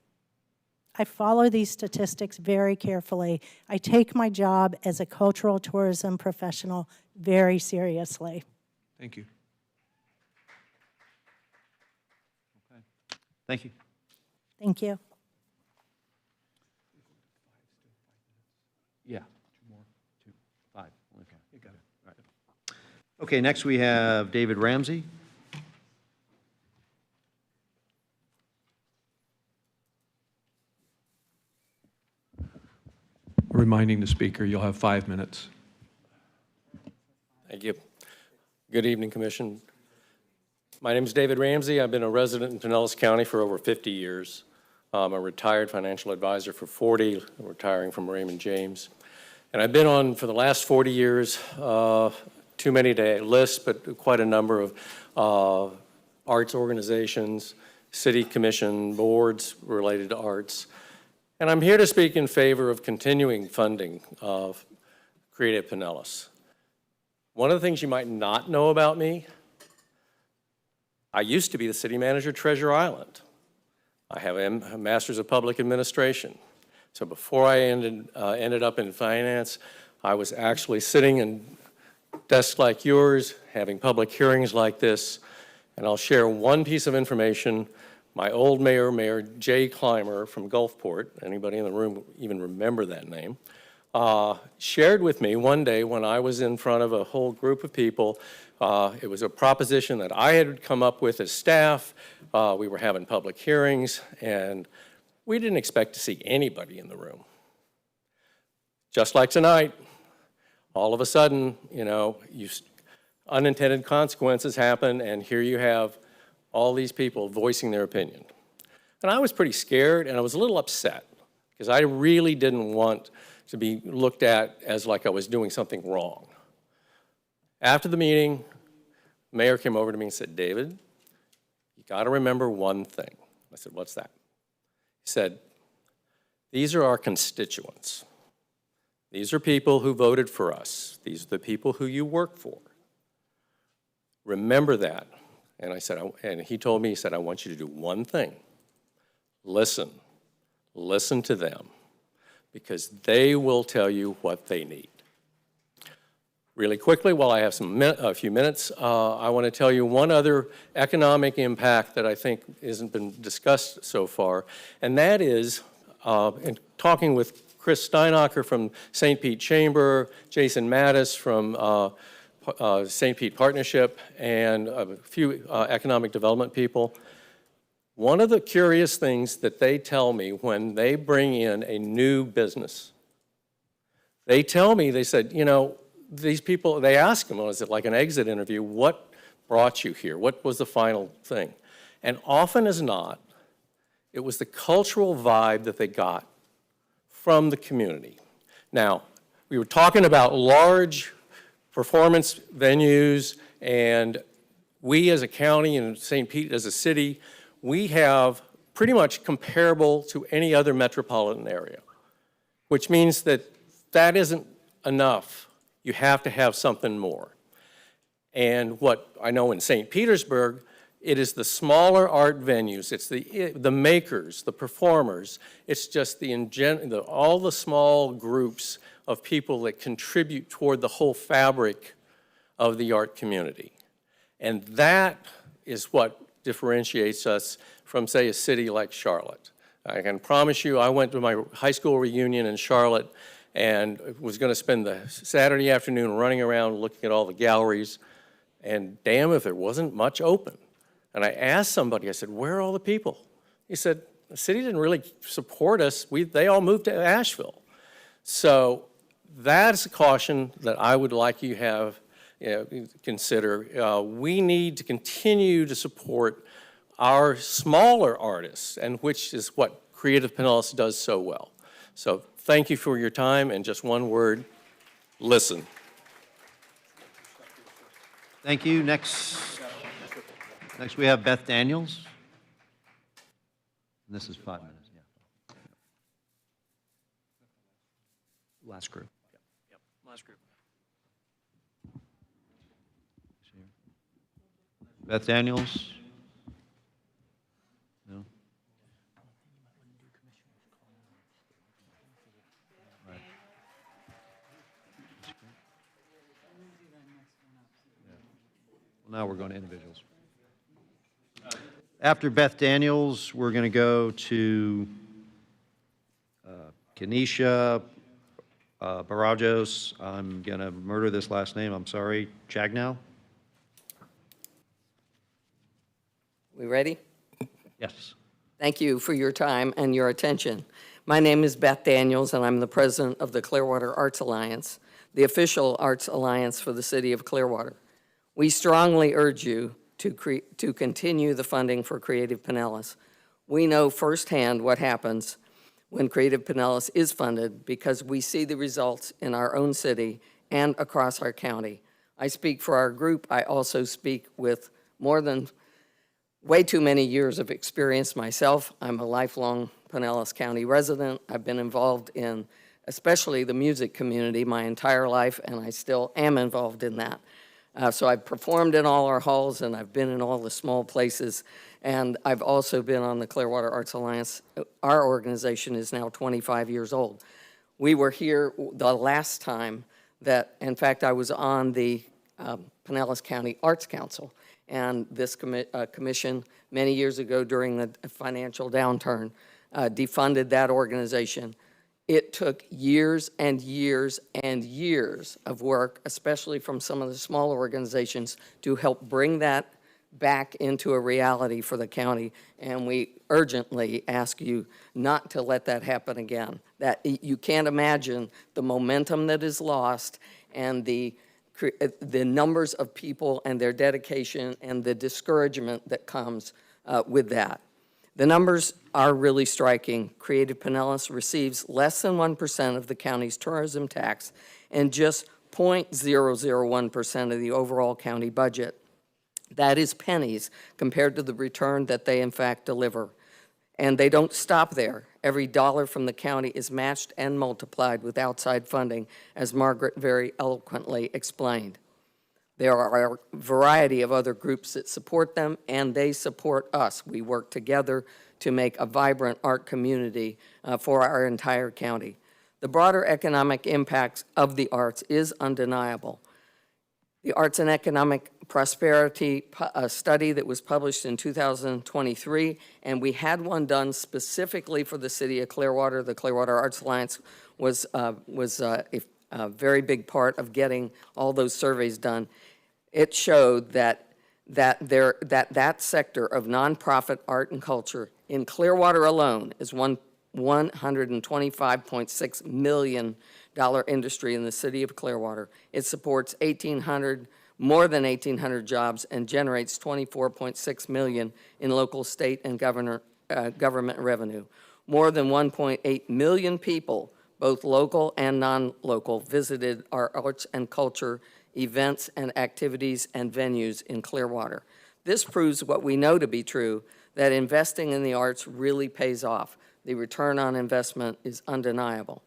I follow these statistics very carefully. I take my job as a cultural tourism professional very seriously. Thank you. Okay. Thank you. Thank you. Yeah. 2 more. 2, 5. Okay. You got it. All right. Okay, next we have David Ramsey. Reminding the speaker, you'll have 5 minutes. Thank you. Good evening, Commission. My name is David Ramsey. I've been a resident in Pinellas County for over 50 years. I'm a retired financial advisor for 40, retiring from Raymond James. And I've been on for the last 40 years, too many to list, but quite a number of arts organizations, city commission boards related to arts. And I'm here to speak in favor of continuing funding of Creative Pinellas. One of the things you might not know about me, I used to be the city manager at Treasure Island. I have a master's of public administration. So before I ended up in finance, I was actually sitting in desks like yours, having public hearings like this, and I'll share one piece of information. My old mayor, Mayor Jay Clymer from Gulfport, anybody in the room even remember that name, shared with me one day when I was in front of a whole group of people. It was a proposition that I had come up with as staff. We were having public hearings, and we didn't expect to see anybody in the room. Just like tonight, all of a sudden, you know, unintended consequences happen, and here you have all these people voicing their opinion. And I was pretty scared, and I was a little upset, because I really didn't want to be looked at as like I was doing something wrong. After the meeting, the mayor came over to me and said, "David, you got to remember one thing." I said, "What's that?" He said, "These are our constituents. These are people who voted for us. These are the people who you work for. Remember that." And I said, and he told me, he said, "I want you to do one thing. Listen. Listen to them, because they will tell you what they need." Really quickly, while I have a few minutes, I want to tell you one other economic impact that I think hasn't been discussed so far, and that is, in talking with Chris Steinacher from St. Pete Chamber, Jason Mattis from St. Pete Partnership, and a few economic development people, One of the curious things that they tell me when they bring in a new business, they tell me, they said, you know, these people, they ask them, was it like an exit interview, what brought you here? What was the final thing? And often as not, it was the cultural vibe that they got from the community. Now, we were talking about large performance venues, and we as a county and St. Pete as a city, we have pretty much comparable to any other metropolitan area, which means that that isn't enough. You have to have something more. And what I know in St. Petersburg, it is the smaller art venues, it's the makers, the performers, it's just all the small groups of people that contribute toward the whole fabric of the art community. And that is what differentiates us from, say, a city like Charlotte. I can promise you, I went to my high school reunion in Charlotte and was going to spend the Saturday afternoon running around looking at all the galleries, and damn if there wasn't much open. And I asked somebody, I said, where are all the people? He said, the city didn't really support us. They all moved to Asheville. So that's a caution that I would like you have consider. We need to continue to support our smaller artists, and which is what Creative Pinellas does so well. So thank you for your time, and just one word, listen. Thank you. Next we have Beth Daniels. And this is 5 minutes, yeah. Last group. Yep, last group. Beth Daniels? No? Right. Well, now we're going to individuals. After Beth Daniels, we're going to go to Kenesha Barajos. I'm going to murder this last name, I'm sorry. Chagnow? We ready? Yes. Thank you for your time and your attention. My name is Beth Daniels, and I'm the president of the Clearwater Arts Alliance, the official arts alliance for the city of Clearwater. We strongly urge you to continue the funding for Creative Pinellas. We know firsthand what happens when Creative Pinellas is funded because we see the results in our own city and across our county. I speak for our group. I also speak with way too many years of experience myself. I'm a lifelong Pinellas County resident. I've been involved in especially the music community my entire life, and I still am involved in that. So I've performed in all our halls, and I've been in all the small places, and I've also been on the Clearwater Arts Alliance. Our organization is now 25 years old. We were here the last time that, in fact, I was on the Pinellas County Arts Council, and this commission many years ago during the financial downturn defunded that organization. It took years and years and years of work, especially from some of the smaller organizations, to help bring that back into a reality for the county. And we urgently ask you not to let that happen again. That you can't imagine the momentum that is lost and the numbers of people and their dedication and the discouragement that comes with that. The numbers are really striking. Creative Pinellas receives less than 1% of the county's tourism tax and just 0.001% of the overall county budget. That is pennies compared to the return that they in fact deliver. And they don't stop there. Every dollar from the county is matched and multiplied with outside funding, as Margaret very eloquently explained. There are a variety of other groups that support them, and they support us. We work together to make a vibrant art community for our entire county. The broader economic impacts of the arts is undeniable. The Arts and Economic Prosperity study that was published in 2023, and we had one done specifically for the city of Clearwater. The Clearwater Arts Alliance was a very big part of getting all those surveys done. It showed that that that sector of nonprofit art and culture in Clearwater alone is $125.6 million industry in the city of Clearwater. It supports more than 1,800 jobs and generates $24.6 million in local, state, and government revenue. More than 1.8 million people, both local and non-local, visited our arts and culture events and activities and venues in Clearwater. This proves what we know to be true, that investing in the arts really pays off. The return on investment is undeniable.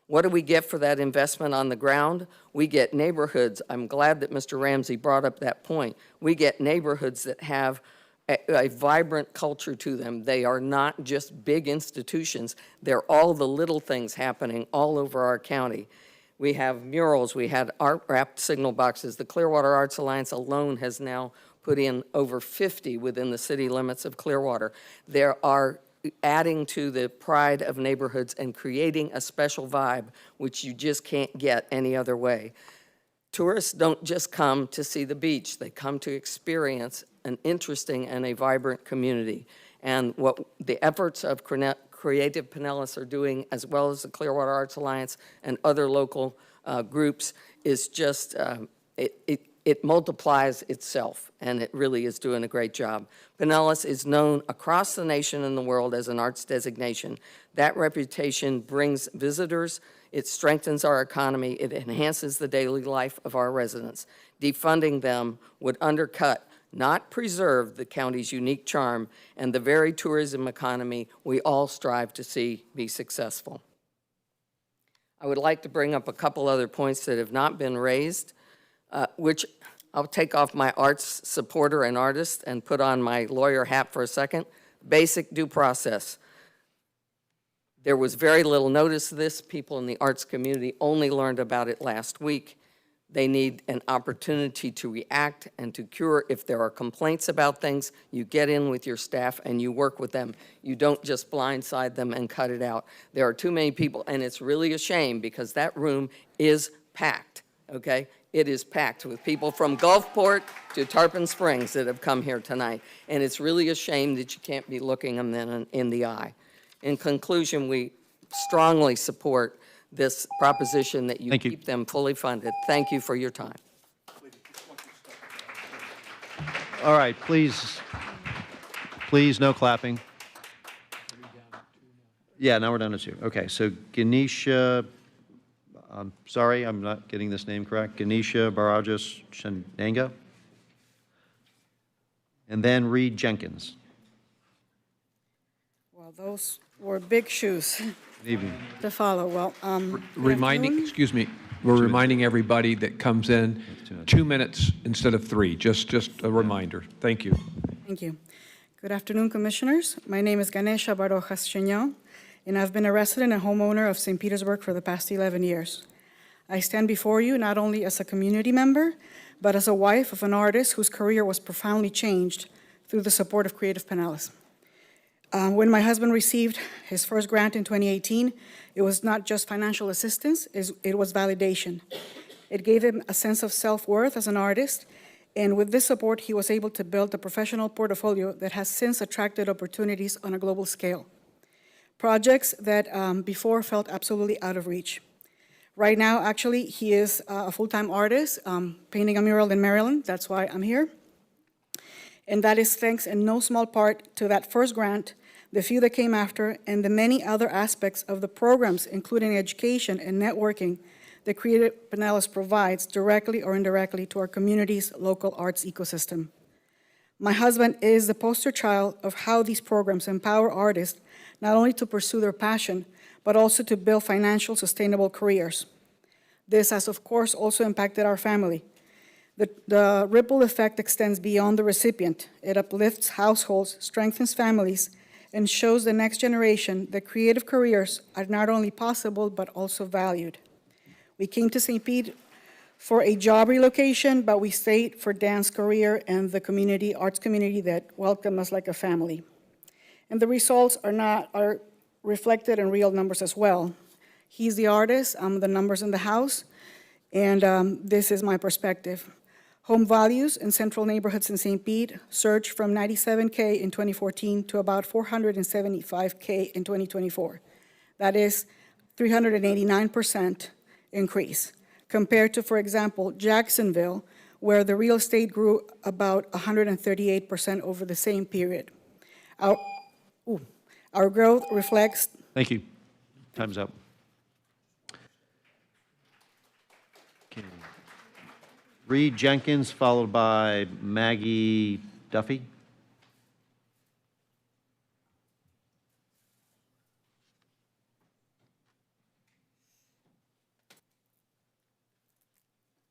What do we get for that investment on the ground? We get neighborhoods. I'm glad that Mr. Ramsey brought up that point. We get neighborhoods that have a vibrant culture to them. They are not just big institutions. They're all the little things happening all over our county. We have murals. We had art-wrapped signal boxes. The Clearwater Arts Alliance alone has now put in over 50 within the city limits of Clearwater. There are adding to the pride of neighborhoods and creating a special vibe, which you just can't get any other way. Tourists don't just come to see the beach. They come to experience an interesting and a vibrant community. And what the efforts of Creative Pinellas are doing, as well as the Clearwater Arts Alliance and other local groups, is just, it multiplies itself, and it really is doing a great job. Pinellas is known across the nation and the world as an arts designation. That reputation brings visitors, it strengthens our economy, it enhances the daily life of our residents. Defunding them would undercut, not preserve, the county's unique charm and the very tourism economy we all strive to see be successful. I would like to bring up a couple other points that have not been raised, which I'll take off my arts supporter and artist and put on my lawyer hat for a second. Basic due process. There was very little notice of this. People in the arts community only learned about it last week. They need an opportunity to react and to cure. If there are complaints about things, you get in with your staff and you work with them. You don't just blindside them and cut it out. There are too many people, and it's really a shame because that room is packed, okay? It is packed with people from Gulfport to Tarpon Springs that have come here tonight. And it's really a shame that you can't be looking them then in the eye. In conclusion, we strongly support this proposition that you keep them fully funded. Thank you for your time. All right, please, no clapping. Yeah, now we're down to 2. Okay, so Ganesha, I'm sorry, I'm not getting this name correct. Ganesha Barajas Chandanga. And then Reed Jenkins. Well, those were big shoes Good evening. to follow. Well, Excuse me, we're reminding everybody that comes in 2 minutes instead of 3, just a reminder. Thank you. Thank you. Good afternoon, Commissioners. My name is Ganesha Barojas Cheñao, and I've been a resident and homeowner of St. Petersburg for the past 11 years. I stand before you not only as a community member, but as a wife of an artist whose career was profoundly changed through the support of Creative Pinellas. When my husband received his first grant in 2018, it was not just financial assistance, it was validation. It gave him a sense of self-worth as an artist, and with this support, he was able to build a professional portfolio that has since attracted opportunities on a global scale. Projects that before felt absolutely out of reach. Right now, actually, he is a full-time artist, painting a mural in Maryland. That's why I'm here. And that is thanks in no small part to that first grant, the few that came after, and the many other aspects of the programs, including education and networking, that Creative Pinellas provides directly or indirectly to our community's local arts ecosystem. My husband is the poster child of how these programs empower artists not only to pursue their passion, but also to build financial, sustainable careers. This has, of course, also impacted our family. The ripple effect extends beyond the recipient. It uplifts households, strengthens families, and shows the next generation that creative careers are not only possible, but also valued. We came to St. Pete for a job relocation, but we stayed for dance career and the community, arts community that welcomed us like a family. And the results are reflected in real numbers as well. He's the artist, I'm the numbers in the house, and this is my perspective. Home values in central neighborhoods in St. Pete surged from 97K in 2014 to about 475K in 2024. That is 389% increase, compared to, for example, Jacksonville, where the real estate grew about 138% over the same period. Our growth reflects. Thank you. Time's up. Okay. Reed Jenkins, followed by Maggie Duffy.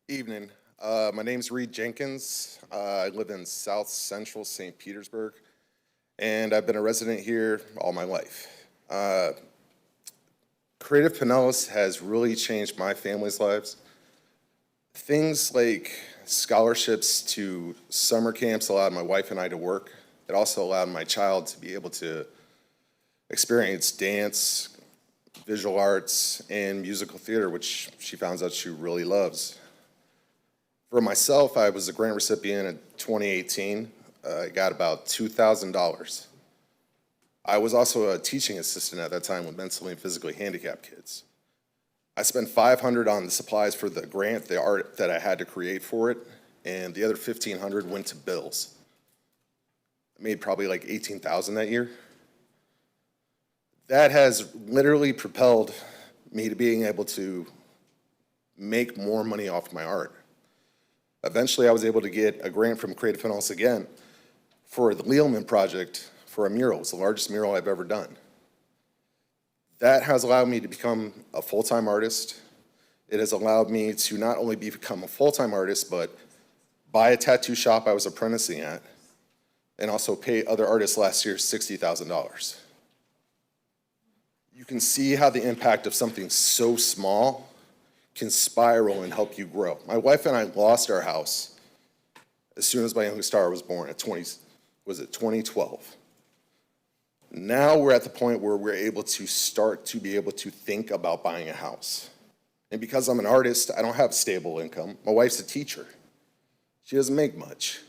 Evening. My name's Reed Jenkins. I live in South Central St. Petersburg, and I've been a resident here all my life. Creative Pinellas has really changed my family's lives. Things like scholarships to summer camps allowed my wife and I to work. It also allowed my child to be able to experience dance, visual arts, and musical theater, which she found out she really loves. For myself, I was a grant recipient in 2018. I got about $2,000. I was also a teaching assistant at that time with mentally and physically handicapped kids. I spent $500 on the supplies for the grant, the art that I had to create for it, and the other $1,500 went to bills. I made probably like $18,000 that year. That has literally propelled me to being able to make more money off my art. Eventually, I was able to get a grant from Creative Pinellas again for the Lealman project for a mural. It's the largest mural I've ever done. That has allowed me to become a full-time artist. It has allowed me to not only become a full-time artist, but buy a tattoo shop I was apprenticing at, and also pay other artists last year $60,000. You can see how the impact of something so small can spiral and help you grow. My wife and I lost our house as soon as my youngest daughter was born at 2012. Now we're at the point where we're able to start to be able to think about buying a house. And because I'm an artist, I don't have stable income. My wife's a teacher. She doesn't make much.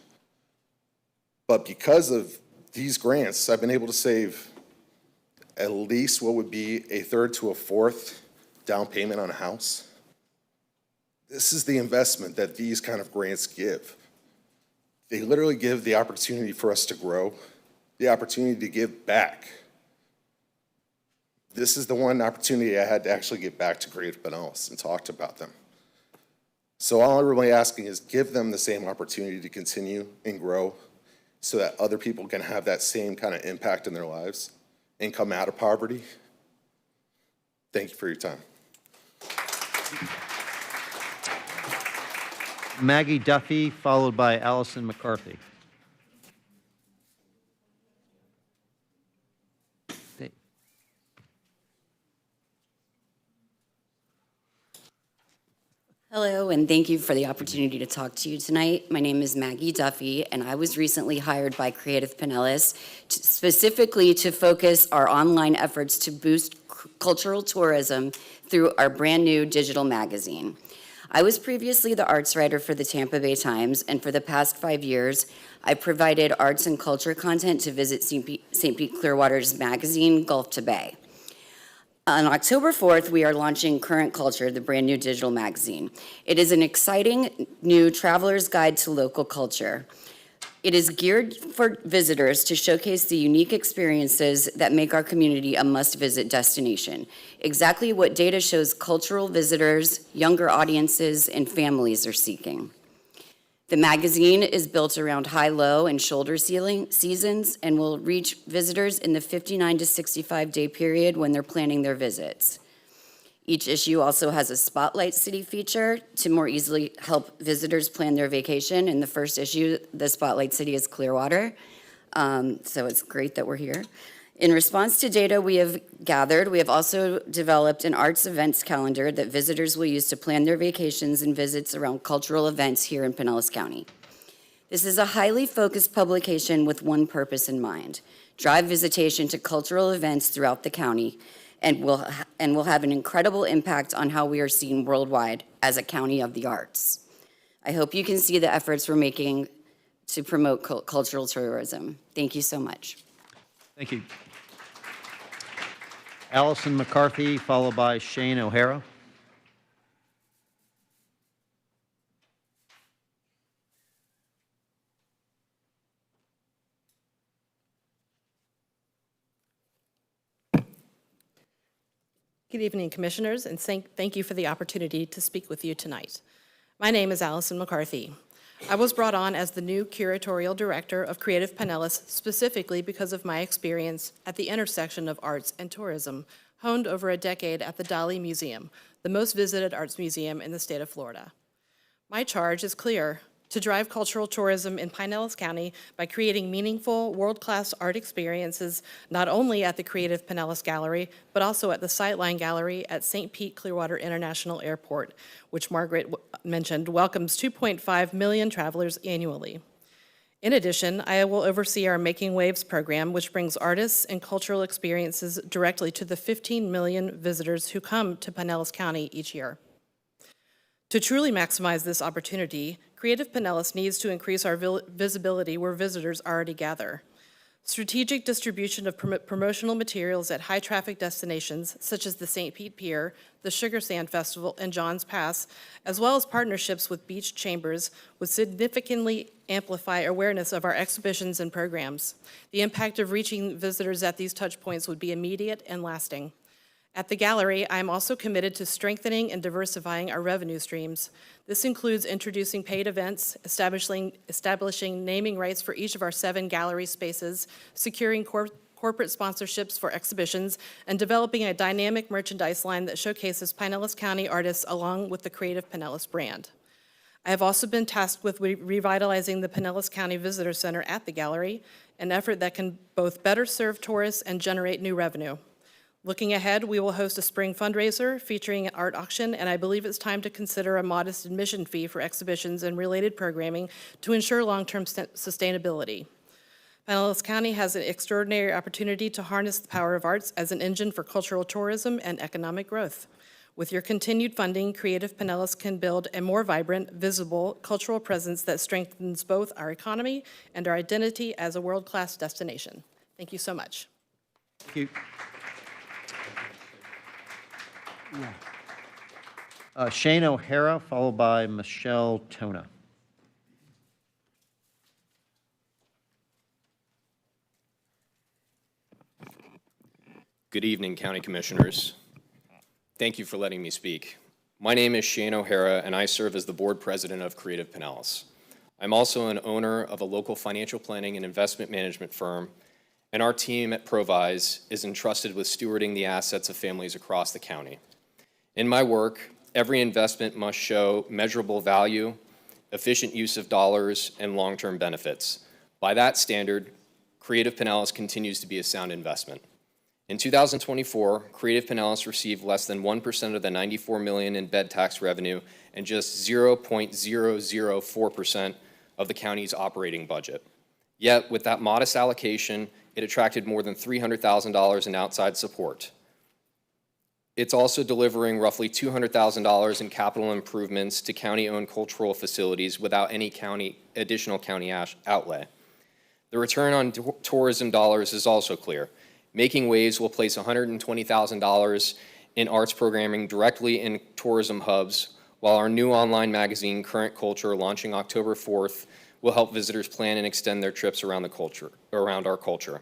But because of these grants, I've been able to save at least what would be a third to a fourth down payment on a house. This is the investment that these kind of grants give. They literally give the opportunity for us to grow, the opportunity to give back. This is the one opportunity I had to actually get back to Creative Pinellas and talked about them. So all I'm really asking is give them the same opportunity to continue and grow so that other people can have that same kind of impact in their lives and come out of poverty. Thank you for your time. Maggie Duffy, followed by Allison McCarthy. Hello, and thank you for the opportunity to talk to you tonight. My name is Maggie Duffy, and I was recently hired by Creative Pinellas specifically to focus our online efforts to boost cultural tourism through our brand new digital magazine. I was previously the arts writer for the Tampa Bay Times, and for the past 5 years, I provided arts and culture content to Visit St. Pete Clearwater's magazine, Gulf to Bay. On October 4th, we are launching Current Culture, the brand new digital magazine. It is an exciting new traveler's guide to local culture. It is geared for visitors to showcase the unique experiences that make our community a must-visit destination. Exactly what data shows cultural visitors, younger audiences, and families are seeking. The magazine is built around high, low, and shoulder seasons and will reach visitors in the 59 to 65-day period when they're planning their visits. Each issue also has a Spotlight City feature to more easily help visitors plan their vacation. In the first issue, the Spotlight City is Clearwater, so it's great that we're here. In response to data we have gathered, we have also developed an arts events calendar that visitors will use to plan their vacations and visits around cultural events here in Pinellas County. This is a highly focused publication with one purpose in mind: drive visitation to cultural events throughout the county, and will have an incredible impact on how we are seen worldwide as a county of the arts. I hope you can see the efforts we're making to promote cultural tourism. Thank you so much. Thank you. Allison McCarthy, followed by Shane O'Hara. Good evening, Commissioners, and thank you for the opportunity to speak with you tonight. My name is Allison McCarthy. I was brought on as the new Curatorial Director of Creative Pinellas specifically because of my experience at the intersection of arts and tourism, honed over a decade at the Dali Museum, the most visited arts museum in the state of Florida. My charge is clear: to drive cultural tourism in Pinellas County by creating meaningful, world-class art experiences, not only at the Creative Pinellas Gallery, but also at the Sightline Gallery at St. Pete Clearwater International Airport, which Margaret mentioned welcomes 2.5 million travelers annually. In addition, I will oversee our Making Waves program, which brings artists and cultural experiences directly to the 15 million visitors who come to Pinellas County each year. To truly maximize this opportunity, Creative Pinellas needs to increase our visibility where visitors already gather. Strategic distribution of promotional materials at high-traffic destinations, such as the St. Pete Pier, the Sugar Sand Festival, and John's Pass, as well as partnerships with beach chambers, would significantly amplify awareness of our exhibitions and programs. The impact of reaching visitors at these touchpoints would be immediate and lasting. At the gallery, I am also committed to strengthening and diversifying our revenue streams. This includes introducing paid events, establishing naming rights for each of our 7 gallery spaces, securing corporate sponsorships for exhibitions, and developing a dynamic merchandise line that showcases Pinellas County artists along with the Creative Pinellas brand. I have also been tasked with revitalizing the Pinellas County Visitor Center at the gallery, an effort that can both better serve tourists and generate new revenue. Looking ahead, we will host a spring fundraiser featuring an art auction, and I believe it's time to consider a modest admission fee for exhibitions and related programming to ensure long-term sustainability. Pinellas County has an extraordinary opportunity to harness the power of arts as an engine for cultural tourism and economic growth. With your continued funding, Creative Pinellas can build a more vibrant, visible cultural presence that strengthens both our economy and our identity as a world-class destination. Thank you so much. Thank you. Shane O'Hara, followed by Michelle Tona. Good evening, County Commissioners. Thank you for letting me speak. My name is Shane O'Hara, and I serve as the Board President of Creative Pinellas. I'm also an owner of a local financial planning and investment management firm, and our team at Provise is entrusted with stewarding the assets of families across the county. In my work, every investment must show measurable value, efficient use of dollars, and long-term benefits. By that standard, Creative Pinellas continues to be a sound investment. In 2024, Creative Pinellas received less than 1% of the $94 million in bed tax revenue and just 0.004% of the county's operating budget. Yet, with that modest allocation, it attracted more than $300,000 in outside support. It's also delivering roughly $200,000 in capital improvements to county-owned cultural facilities without any additional county outlay. The return on tourism dollars is also clear. Making Waves will place $120,000 in arts programming directly in tourism hubs, while our new online magazine, Current Culture, launching October 4th, will help visitors plan and extend their trips around our culture.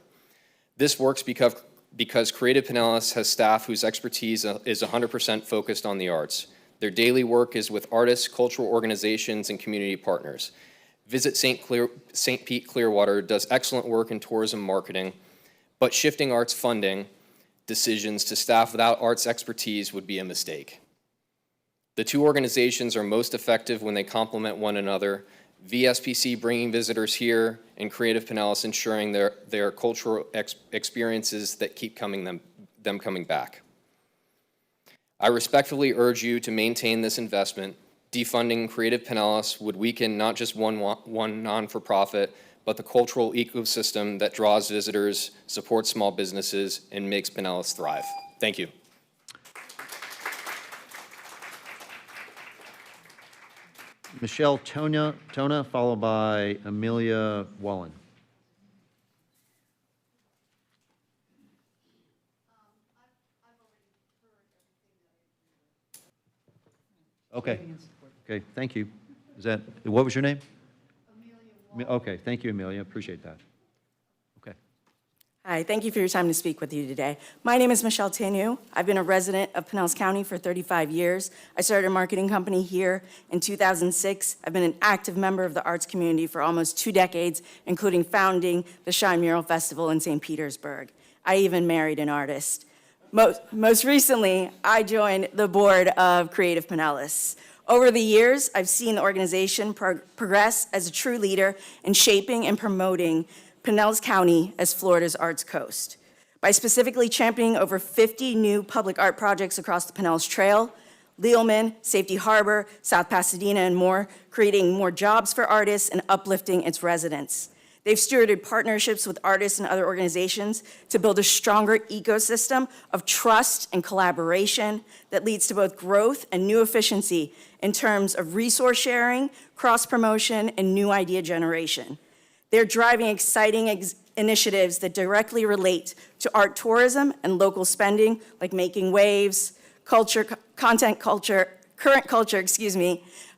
This works because Creative Pinellas has staff whose expertise is 100% focused on the arts. Their daily work is with artists, cultural organizations, and community partners. Visit St. Pete Clearwater does excellent work in tourism marketing, but shifting arts funding decisions to staff without arts expertise would be a mistake. The two organizations are most effective when they complement one another, VSPC bringing visitors here, and Creative Pinellas ensuring their cultural experiences that keep them coming back. I respectfully urge you to maintain this investment. Defunding Creative Pinellas would weaken not just one non-for-profit, but the cultural ecosystem that draws visitors, supports small businesses, and makes Pinellas thrive. Thank you. Michelle Tona, followed by Amelia Wallen. Okay. Okay, thank you. What was your name? Amelia. Okay, thank you, Amelia. Appreciate that. Okay. Hi, thank you for your time to speak with you today. My name is Michelle Tanu. I've been a resident of Pinellas County for 35 years. I started a marketing company here in 2006. I've been an active member of the arts community for almost 2 decades, including founding the Shine Mural Festival in St. Petersburg. I even married an artist. Most recently, I joined the board of Creative Pinellas. Over the years, I've seen the organization progress as a true leader in shaping and promoting Pinellas County as Florida's arts coast. By specifically championing over 50 new public art projects across the Pinellas Trail, Lealman, Safety Harbor, South Pasadena, and more, creating more jobs for artists and uplifting its residents. They've stewarded partnerships with artists and other organizations to build a stronger ecosystem of trust and collaboration that leads to both growth and new efficiency in terms of resource sharing, cross-promotion, and new idea generation. They're driving exciting initiatives that directly relate to art tourism and local spending, like making waves, current culture,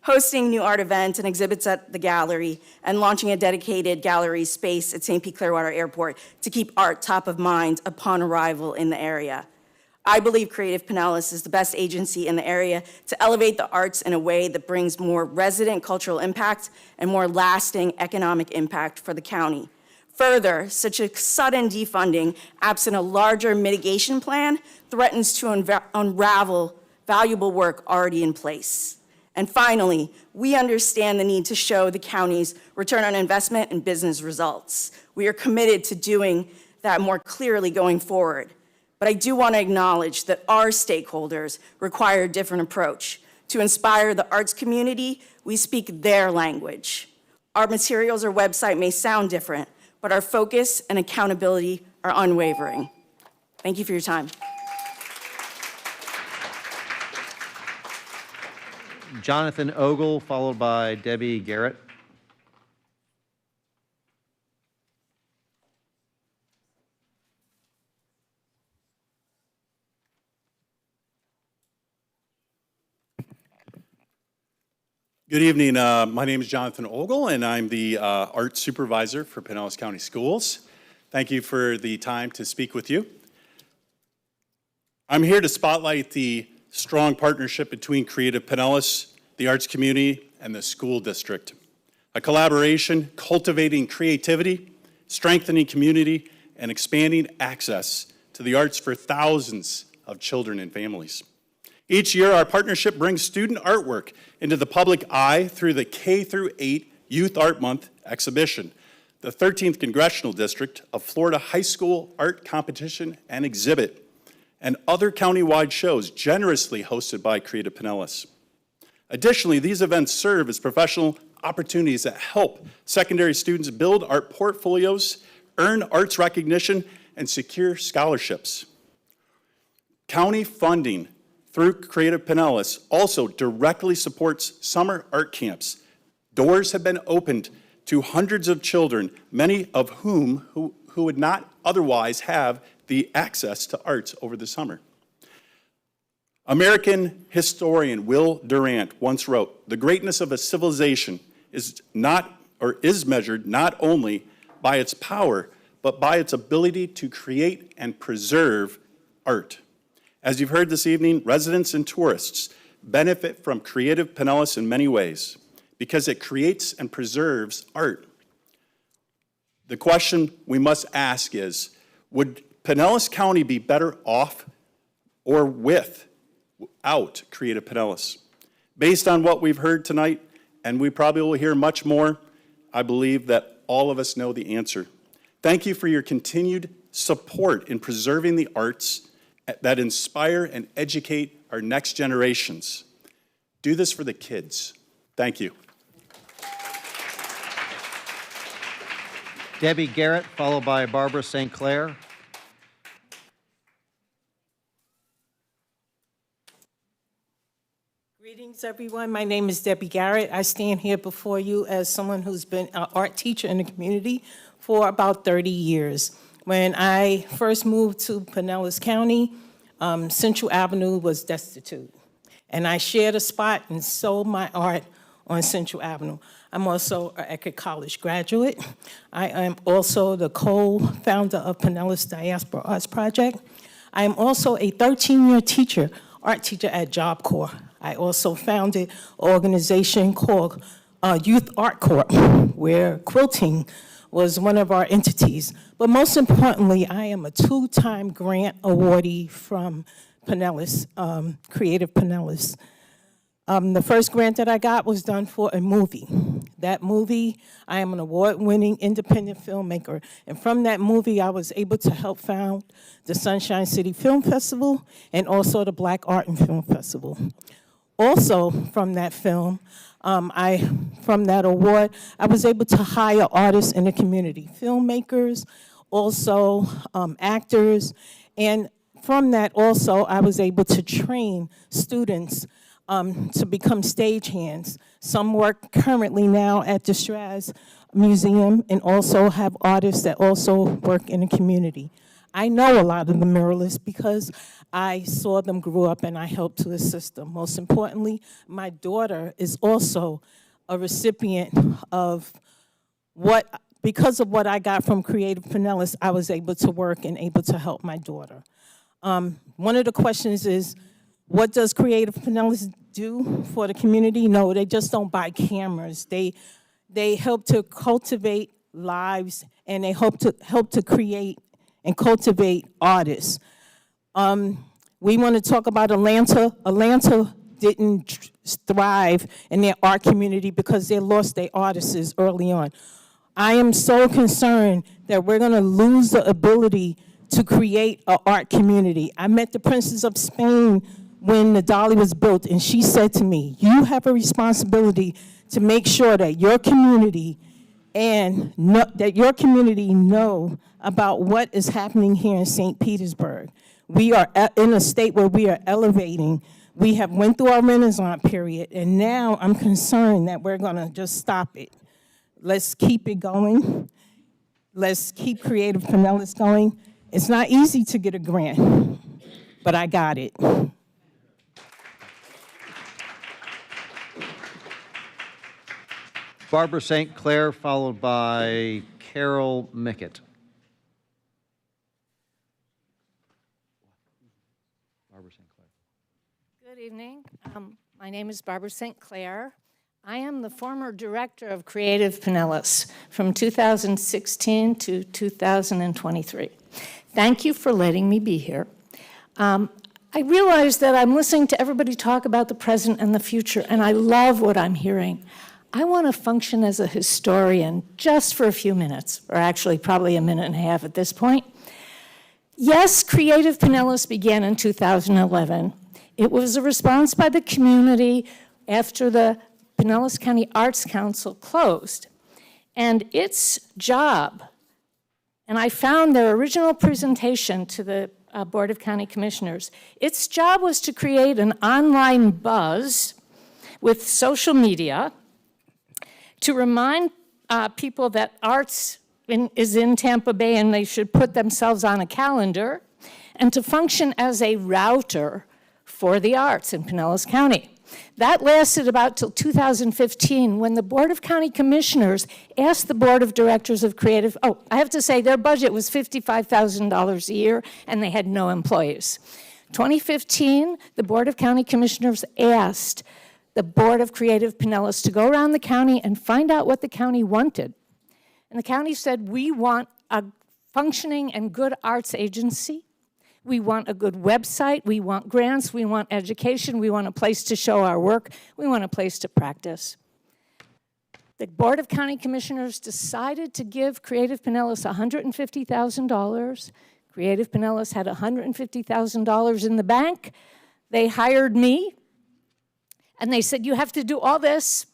hosting new art events and exhibits at the gallery, and launching a dedicated gallery space at St. Pete Clearwater Airport to keep art top of mind upon arrival in the area. I believe Creative Pinellas is the best agency in the area to elevate the arts in a way that brings more resident cultural impact and more lasting economic impact for the county. Further, such a sudden defunding, absent a larger mitigation plan, threatens to unravel valuable work already in place. And finally, we understand the need to show the county's return on investment and business results. We are committed to doing that more clearly going forward. But I do want to acknowledge that our stakeholders require a different approach. To inspire the arts community, we speak their language. Our materials or website may sound different, but our focus and accountability are unwavering. Thank you for your time. Jonathan Ogle, followed by Debbie Garrett. Good evening. My name is Jonathan Ogle, and I'm the art supervisor for Pinellas County Schools. Thank you for the time to speak with you. I'm here to spotlight the strong partnership between Creative Pinellas, the arts community, and the school district. A collaboration cultivating creativity, strengthening community, and expanding access to the arts for thousands of children and families. Each year, our partnership brings student artwork into the public eye through the K-8 Youth Art Month exhibition, the 13th Congressional District of Florida High School Art Competition and Exhibit, and other countywide shows generously hosted by Creative Pinellas. Additionally, these events serve as professional opportunities that help secondary students build art portfolios, earn arts recognition, and secure scholarships. County funding through Creative Pinellas also directly supports summer art camps. Doors have been opened to hundreds of children, many of whom who would not otherwise have the access to arts over the summer. American historian Will Durant once wrote, "The greatness of a civilization is measured not only by its power, but by its ability to create and preserve art." As you've heard this evening, residents and tourists benefit from Creative Pinellas in many ways because it creates and preserves art. The question we must ask is, would Pinellas County be better off or without Creative Pinellas? Based on what we've heard tonight, and we probably will hear much more, I believe that all of us know the answer. Thank you for your continued support in preserving the arts that inspire and educate our next generations. Do this for the kids. Thank you. Debbie Garrett, followed by Barbara St. Clair. Greetings Greetings, everyone. My name is Debbie Garrett. I stand here before you as someone who's been an art teacher in the community for about 30 years. When I first moved to Pinellas County, Central Avenue was destitute. And I shared a spot and sold my art on Central Avenue. I'm also an Eckerd College graduate. I am also the co-founder of Pinellas Diaspora Arts Project. I am also a 13-year teacher, art teacher at Job Corps. I also founded an organization called Youth Art Corps, where quilting was one of our entities. But most importantly, I am a 2-time grant awardee from Pinellas, Creative Pinellas. The first grant that I got was done for a movie. That movie, I am an award-winning independent filmmaker, and from that movie, I was able to help found the Sunshine City Film Festival and also the Black Art and Film Festival. Also, from that film, from that award, I was able to hire artists in the community, filmmakers, also actors, and from that also, I was able to train students to become stagehands. Some work currently now at the Straz Museum and also have artists that also work in the community. I know a lot of the muralists because I saw them grow up and I helped to assist them. Most importantly, my daughter is also a recipient of because of what I got from Creative Pinellas, I was able to work and able to help my daughter. One of the questions is, what does Creative Pinellas do for the community? No, they just don't buy cameras. They help to cultivate lives, and they help to create and cultivate artists. We want to talk about Atlanta. Atlanta didn't thrive in their art community because they lost their artists early on. I am so concerned that we're going to lose the ability to create an art community. I met the Princess of Spain when the Dolly was built, and she said to me, you have a responsibility to make sure that your community know about what is happening here in St. Petersburg. We are in a state where we are elevating. We have went through our Renaissance period, and now I'm concerned that we're gonna just stop it. Let's keep it going. Let's keep Creative Pinellas going. It's not easy to get a grant, but I got it. Barbara St. Clair, followed by Carol Mickett. Barbara St. Clair. Good evening. My name is Barbara St. Clair. I am the former director of Creative Pinellas from 2016 to 2023. Thank you for letting me be here. I realize that I'm listening to everybody talk about the present and the future, and I love what I'm hearing. I want to function as a historian just for a few minutes, or actually probably a minute and a half at this point. Yes, Creative Pinellas began in 2011. It was a response by the community after the Pinellas County Arts Council closed. And its job, and I found their original presentation to the Board of County Commissioners, its job was to create an online buzz with social media to remind people that arts is in Tampa Bay and they should put themselves on a calendar, and to function as a router for the arts in Pinellas County. That lasted about till 2015 when the Board of County Commissioners asked the Board of Directors of Creative, I have to say their budget was $55,000 a year and they had no employees. 2015, the Board of County Commissioners asked the Board of Creative Pinellas to go around the county and find out what the county wanted. And the county said, we want a functioning and good arts agency. We want a good website. We want grants. We want education. We want a place to show our work. We want a place to practice. The Board of County Commissioners decided to give Creative Pinellas $150,000. Creative Pinellas had $150,000 in the bank. They hired me. And they said, you have to do all this.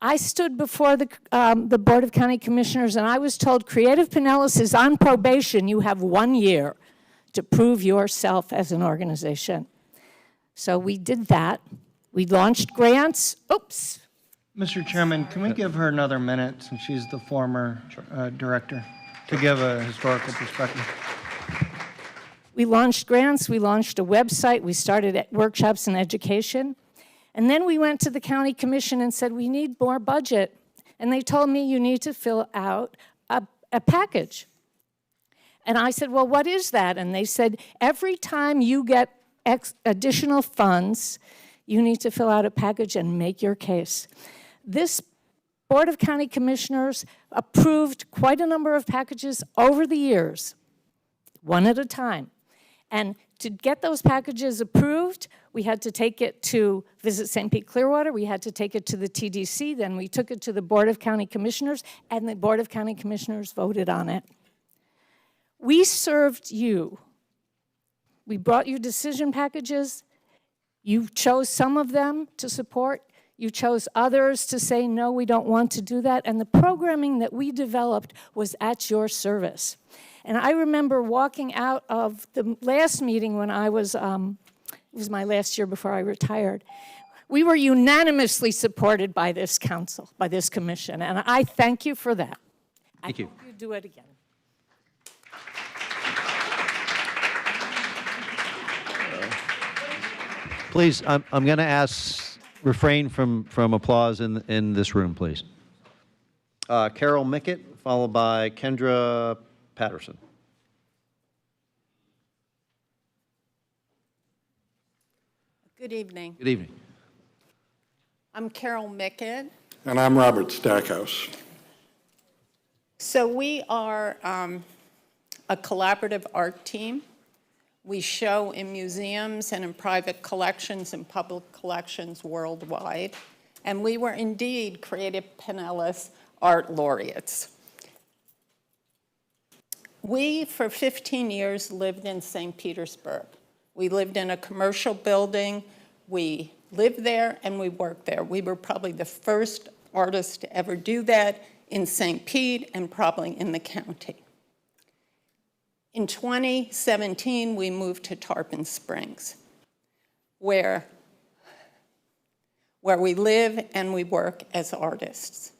I stood before the Board of County Commissioners and I was told, Creative Pinellas is on probation. You have 1 year to prove yourself as an organization. So we did that. We launched grants. Oops. Mr. Chairman, can we give her another minute, since she's the former director, to give a historical perspective? We launched grants, we launched a website, we started at workshops in education. And then we went to the county commission and said, we need more budget. And they told me you need to fill out a package. And I said, well, what is that? And they said, every time you get additional funds, you need to fill out a package and make your case. This Board of County Commissioners approved quite a number of packages over the years, one at a time. And to get those packages approved, we had to take it to Visit St. Pete Clearwater, we had to take it to the TDC, then we took it to the Board of County Commissioners, and the Board of County Commissioners voted on it. We served you. We brought you decision packages. You chose some of them to support. You chose others to say, no, we don't want to do that. And the programming that we developed was at your service. And I remember walking out of the last meeting when I was, it was my last year before I retired. We were unanimously supported by this council, by this commission, and I thank you for that. Thank you. I hope you do it again. Please, I'm going to ask, refrain from applause in this room, please. Carol Mickett, followed by Kendra Patterson. Good evening. Good evening. I'm Carol Mickett. And I'm Robert Stackhouse. So we are a collaborative art team. We show in museums and in private collections and public collections worldwide. And we were indeed Creative Pinellas Art Laureates. We, for 15 years, lived in St. Petersburg. We lived in a commercial building. We lived there and we worked there. We were probably the first artists to ever do that in St. Pete and probably in the county. In 2017, we moved to Tarpon Springs, where we live and we work as artists.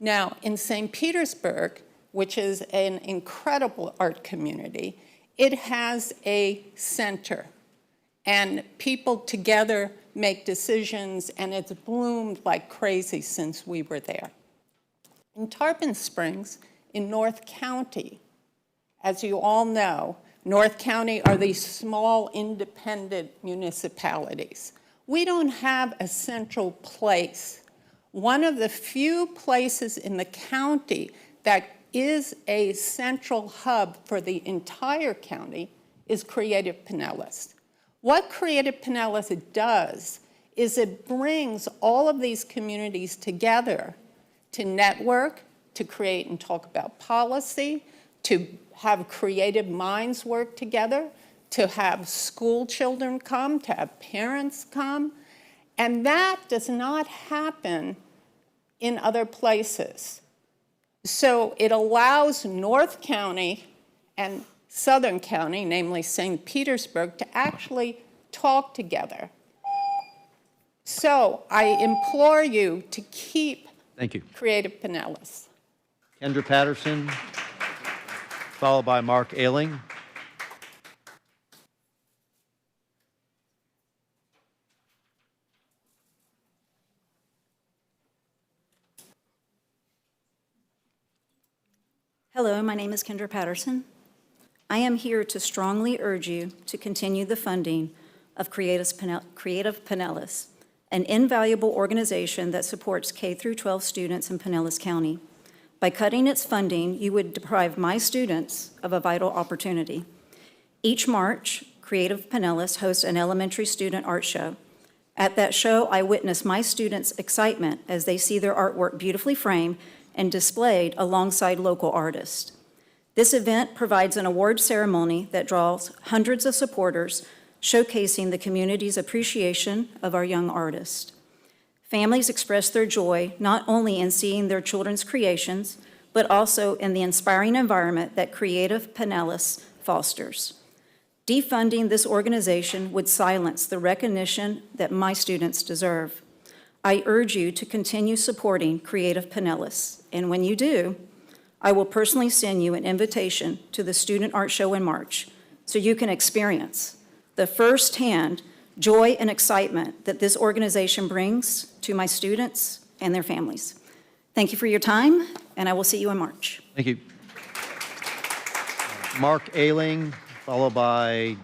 Now, in St. Petersburg, which is an incredible art community, it has a center, and people together make decisions, and it's bloomed like crazy since we were there. In Tarpon Springs, in North County, as you all know, North County are these small independent municipalities. We don't have a central place. One of the few places in the county that is a central hub for the entire county is Creative Pinellas. What Creative Pinellas does is it brings all of these communities together to network, to create and talk about policy, to have creative minds work together, to have school children come, to have parents come. And that does not happen in other places. So it allows North County and Southern County, namely St. Petersburg, to actually talk together. So I implore you to keep Thank you. Creative Pinellas. Kendra Patterson, followed by Mark Ailing. Hello, my name is Kendra Patterson. I am here to strongly urge you to continue the funding of Creative Pinellas, an invaluable organization that supports K-12 students in Pinellas County. By cutting its funding, you would deprive my students of a vital opportunity. Each March, Creative Pinellas hosts an elementary student art show. At that show, I witness my students' excitement as they see their artwork beautifully framed and displayed alongside local artists. This event provides an award ceremony that draws hundreds of supporters, showcasing the community's appreciation of our young artists. Families express their joy not only in seeing their children's creations, but also in the inspiring environment that Creative Pinellas fosters. Defunding this organization would silence the recognition that my students deserve. I urge you to continue supporting Creative Pinellas, and when you do, I will personally send you an invitation to the Student Art Show in March so you can experience the firsthand joy and excitement that this organization brings to my students and their families. Thank you for your time, and I will see you in March. Thank you. Mark Ailing, followed by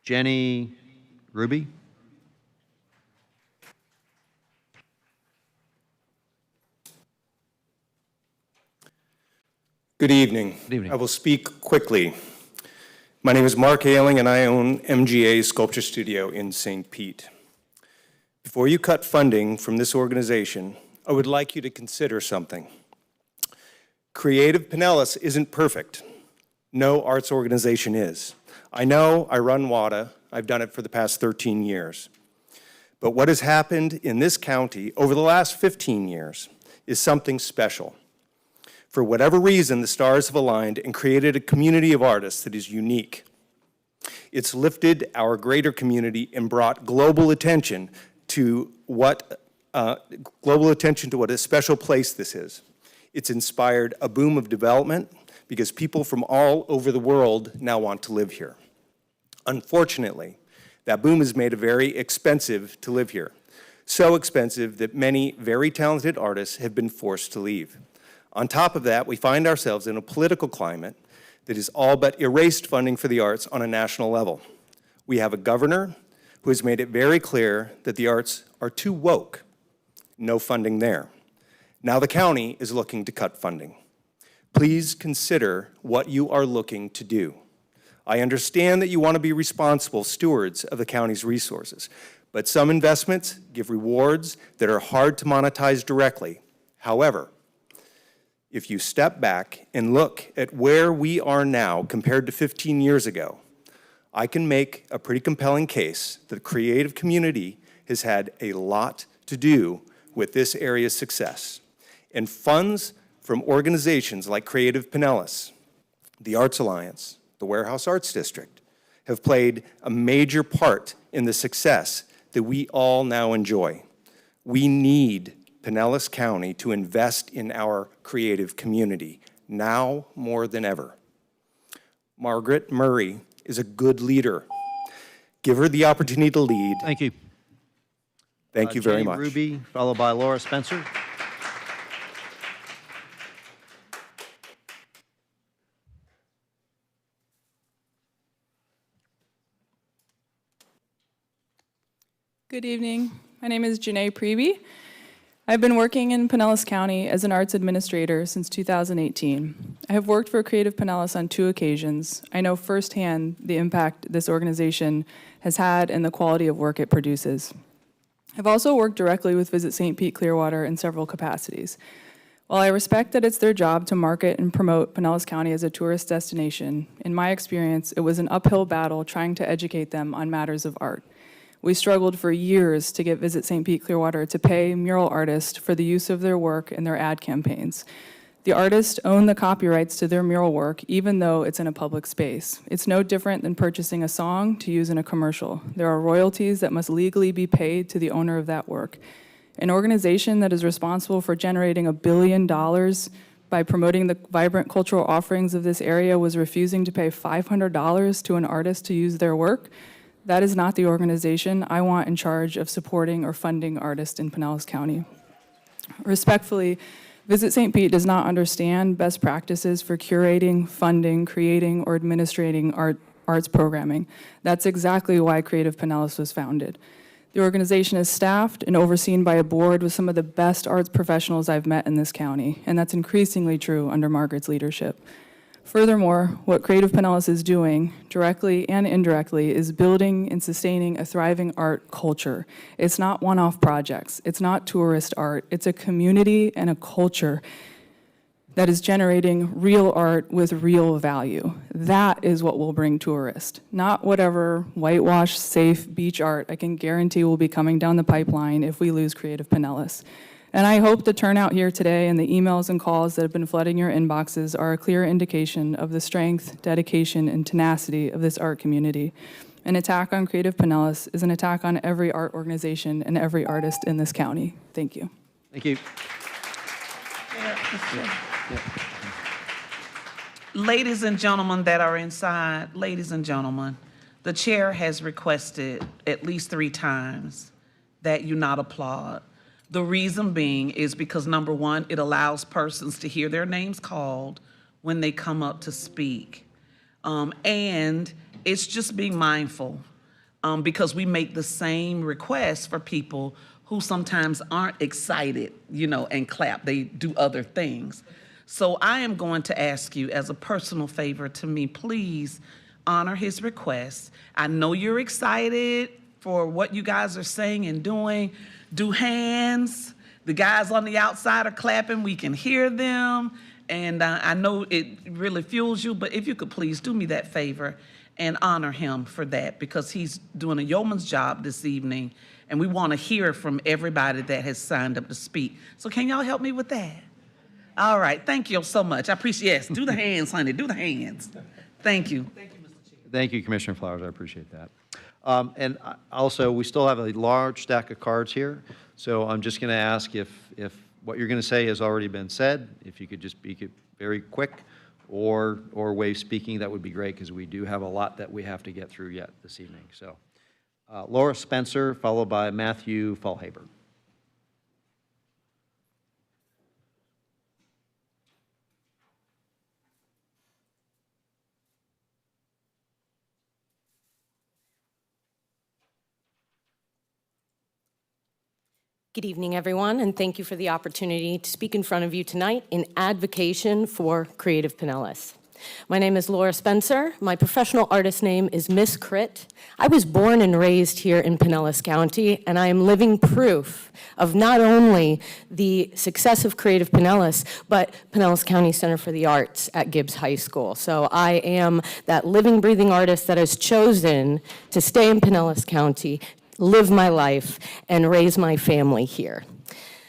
Jenny Ruby. Good evening. Good evening. I will speak quickly. My name is Mark Ailing, and I own MGA Sculpture Studio in St. Pete. Before you cut funding from this organization, I would like you to consider something. Creative Pinellas isn't perfect. No arts organization is. I know I run WADA. I've done it for the past 13 years. But what has happened in this county over the last 15 years is something special. For whatever reason, the stars have aligned and created a community of artists that is unique. It's lifted our greater community and brought global attention to what a special place this is. It's inspired a boom of development because people from all over the world now want to live here. Unfortunately, that boom has made it very expensive to live here. So expensive that many very talented artists have been forced to leave. On top of that, we find ourselves in a political climate that has all but erased funding for the arts on a national level. We have a governor who has made it very clear that the arts are too woke. No funding there. Now the county is looking to cut funding. Please consider what you are looking to do. I understand that you want to be responsible stewards of the county's resources, but some investments give rewards that are hard to monetize directly. However, if you step back and look at where we are now compared to 15 years ago, I can make a pretty compelling case that the creative community has had a lot to do with this area's success. And funds from organizations like Creative Pinellas, the Arts Alliance, the Warehouse Arts District, have played a major part in the success that we all now enjoy. We need Pinellas County to invest in our creative community, now more than ever. Margaret Murray is a good leader. Give her the opportunity to lead. Thank you. Thank you very Jenny much. Ruby, followed by Laura Spencer. Good evening. My name is Janae Preby. I've been working in Pinellas County as an arts administrator since 2018. I have worked for Creative Pinellas on 2 occasions. I know firsthand the impact this organization has had and the quality of work it produces. I've also worked directly with Visit St. Pete Clearwater in several capacities. While I respect that it's their job to market and promote Pinellas County as a tourist destination, in my experience, it was an uphill battle trying to educate them on matters of art. We struggled for years to get Visit St. Pete Clearwater to pay mural artists for the use of their work in their ad campaigns. The artists own the copyrights to their mural work, even though it's in a public space. It's no different than purchasing a song to use in a commercial. There are royalties that must legally be paid to the owner of that work. An organization that is responsible for generating $1 billion by promoting the vibrant cultural offerings of this area was refusing to pay $500 to an artist to use their work. That is not the organization I want in charge of supporting or funding artists in Pinellas County. Respectfully, Visit St. Pete does not understand best practices for curating, funding, creating, or administrating arts programming. That's exactly why Creative Pinellas was founded. The organization is staffed and overseen by a board with some of the best arts professionals I've met in this county, and that's increasingly true under Margaret's leadership. Furthermore, what Creative Pinellas is doing, directly and indirectly, is building and sustaining a thriving art culture. It's not one-off projects. It's not tourist art. It's a community and a culture that is generating real art with real value. That is what will bring tourists, not whatever whitewash, safe beach art I can guarantee will be coming down the pipeline if we lose Creative Pinellas. And I hope the turnout here today and the emails and calls that have been flooding your inboxes are a clear indication of the strength, dedication, and tenacity of this art community. An attack on Creative Pinellas is an attack on every art organization and every artist in this county. Thank you. Thank you. Ladies and gentlemen that are inside, ladies and gentlemen, the chair has requested at least 3 times that you not applaud. The reason being is because, number one, it allows persons to hear their names called when they come up to speak. And it's just being mindful because we make the same requests for people who sometimes aren't excited, and clap. They do other things. So I am going to ask you as a personal favor to me, please honor his request. I know you're excited for what you guys are saying and doing. Do hands. The guys on the outside are clapping. We can hear them. And I know it really fuels you, but if you could please do me that favor and honor him for that, because he's doing a yeoman's job this evening, and we want to hear from everybody that has signed up to speak. So can y'all help me with that? All right, thank you so much. I appreciate it. Yes, do the hands, honey, do the hands. Thank you. Thank you, Commissioner Flowers, I appreciate that. And also, we still have a large stack of cards here, so I'm just going to ask if what you're going to say has already been said, if you could just speak it very quick, or waive speaking, that would be great, because we do have a lot that we have to get through yet this evening. So, Laura Spencer, followed by Matthew Fallhaber. Good evening, everyone, and thank you for the opportunity to speak in front of you tonight in advocacy for Creative Pinellas. My name is Laura Spencer. My professional artist name is Miss Crit. I was born and raised here in Pinellas County, and I am living proof of not only the success of Creative Pinellas, but Pinellas County Center for the Arts at Gibbs High School. So I am that living, breathing artist that has chosen to stay in Pinellas County, live my life, and raise my family here.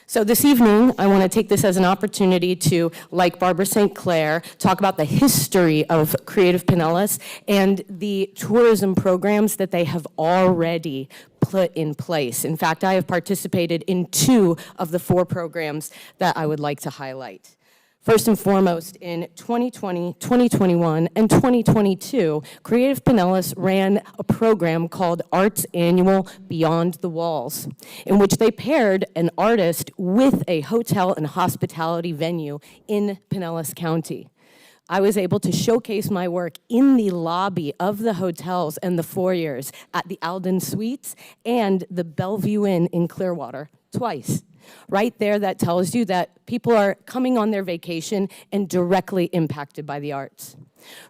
So this evening, I want to take this as an opportunity to, like Barbara St. Clair, talk about the history of Creative Pinellas and the tourism programs that they have already put in place. In fact, I have participated in 2 of the 4 programs that I would like to highlight. First and foremost, in 2020, 2021, and 2022, Creative Pinellas ran a program called Arts Annual Beyond the Walls, in which they paired an artist with a hotel and hospitality venue in Pinellas County. I was able to showcase my work in the lobby of the hotels and the foyers at the Alden Suites and the Bellevue Inn in Clearwater twice. Right there, that tells you that people are coming on their vacation and directly impacted by the arts.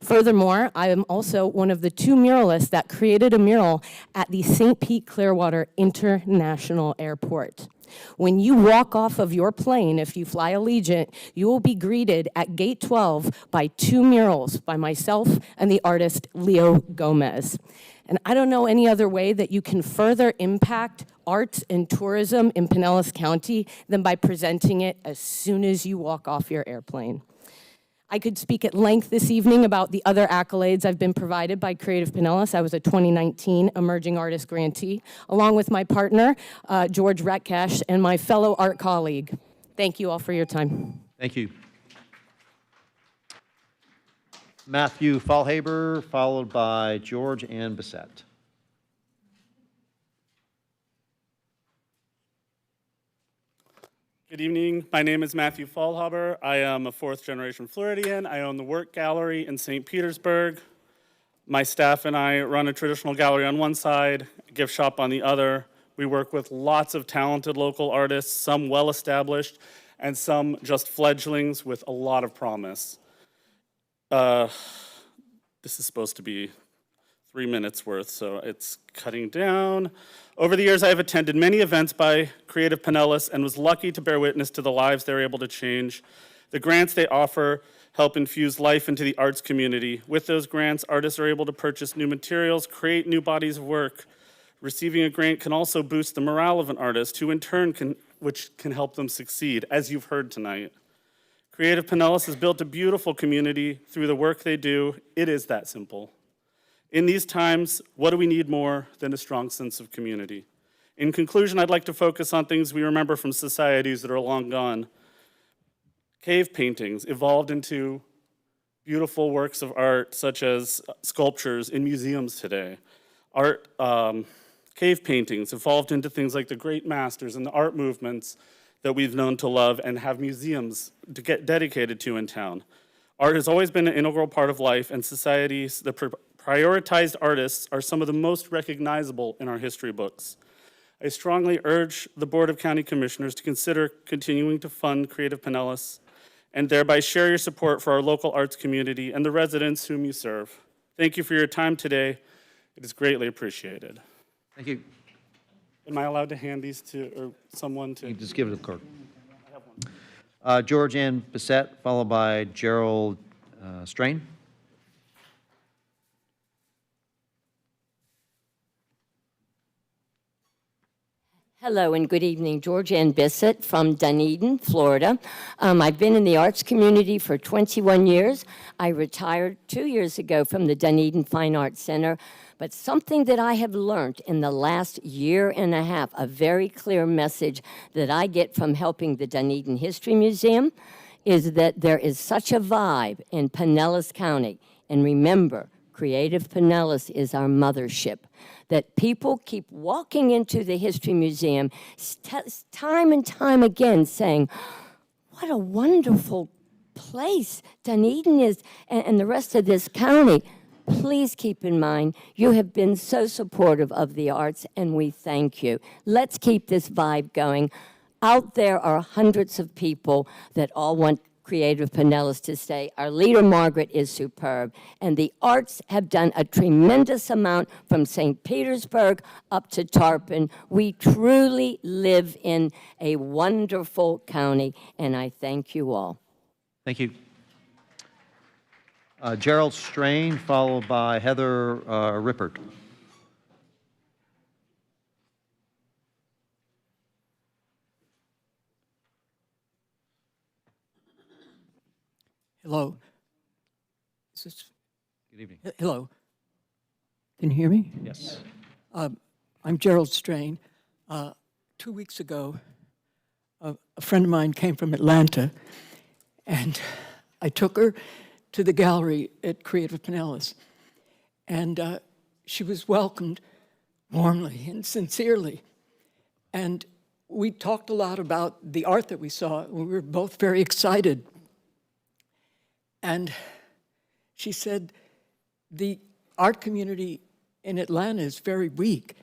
Furthermore, I am also one of the 2 muralists that created a mural at the St. Pete Clearwater International Airport. When you walk off of your plane, if you fly Allegiant, you will be greeted at Gate 12 by 2 murals by myself and the artist Leo Gomez. And I don't know any other way that you can further impact arts and tourism in Pinellas County than by presenting it as soon as you walk off your airplane. I could speak at length this evening about the other accolades I've been provided by Creative Pinellas. I was a 2019 Emerging Artist Grantee, along with my partner, George Retkesh, and my fellow art colleague. Thank you all for your time. Thank you. Matthew Fallhaber, followed by George Ann Bissett. Good evening. My name is Matthew Fallhaber. I am a 4th-generation Floridian. I own the Work Gallery in St. Petersburg. My staff and I run a traditional gallery on one side, a gift shop on the other. We work with lots of talented local artists, some well-established, and some just fledglings with a lot of promise. This is supposed to be 3 minutes worth, so it's cutting down. Over the years, I have attended many events by Creative Pinellas and was lucky to bear witness to the lives they're able to change. The grants they offer help infuse life into the arts community. With those grants, artists are able to purchase new materials, create new bodies of work. Receiving a grant can also boost the morale of an artist, who in turn can which can help them succeed, as you've heard tonight. Creative Pinellas has built a beautiful community through the work they do. It is that simple. In these times, what do we need more than a strong sense of community? In conclusion, I'd like to focus on things we remember from societies that are long gone. Cave paintings evolved into beautiful works of art, such as sculptures in museums today. Cave paintings evolved into things like the great masters and the art movements that we've known to love and have museums to get dedicated to in town. Art has always been an integral part of life, and societies that prioritized artists are some of the most recognizable in our history books. I strongly urge the Board of County Commissioners to consider continuing to fund Creative Pinellas and thereby share your support for our local arts community and the residents whom you serve. Thank you for your time today. It is greatly appreciated. Thank you. Am I allowed to hand these to or someone to? You just give it to the clerk. George Ann Bissett, followed by Gerald Strain. Hello and good evening. George Ann Bissett from Dunedin, Florida. I've been in the arts community for 21 years. I retired 2 years ago from the Dunedin Fine Arts Center, but something that I have learned in the last year and a half, a very clear message that I get from helping the Dunedin History Museum, is that there is such a vibe in Pinellas County. And remember, Creative Pinellas is our mothership, that people keep walking into the History Museum time and time again saying, what a wonderful place Dunedin is and the rest of this county. Please keep in mind, you have been so supportive of the arts, and we thank you. Let's keep this vibe going. Out there are hundreds of people that all want Creative Pinellas to stay. Our leader, Margaret, is superb, and the arts have done a tremendous amount from St. Petersburg up to Tarpon. We truly live in a wonderful county, and I thank you all. Thank you. Gerald Strain, followed by Heather Rippert. Hello. Good evening. Hello. Can you hear me? Yes. I'm Gerald Strain. 2 weeks ago, a friend of mine came from Atlanta, and I took her to the gallery at Creative Pinellas. And she was welcomed warmly and sincerely. And we talked a lot about the art that we saw. We were both very excited. And she said, the art community in Atlanta is very weak.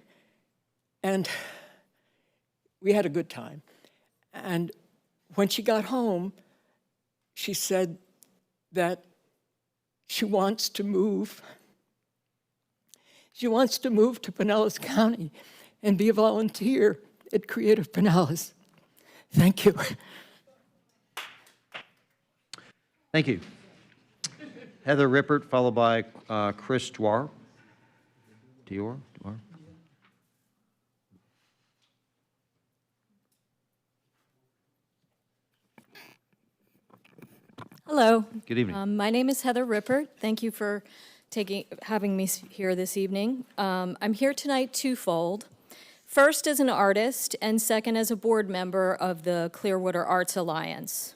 And we had a good time. And when she got home, she said that she wants to move. She wants to move to Pinellas County and be a volunteer at Creative Pinellas. Thank you. Thank you. Heather Rippert, followed by Chris Dwar. Dwar? Hello. Good evening. My name is Heather Rippert. Thank you for having me here this evening. I'm here tonight twofold. First, as an artist, and second, as a board member of the Clearwater Arts Alliance.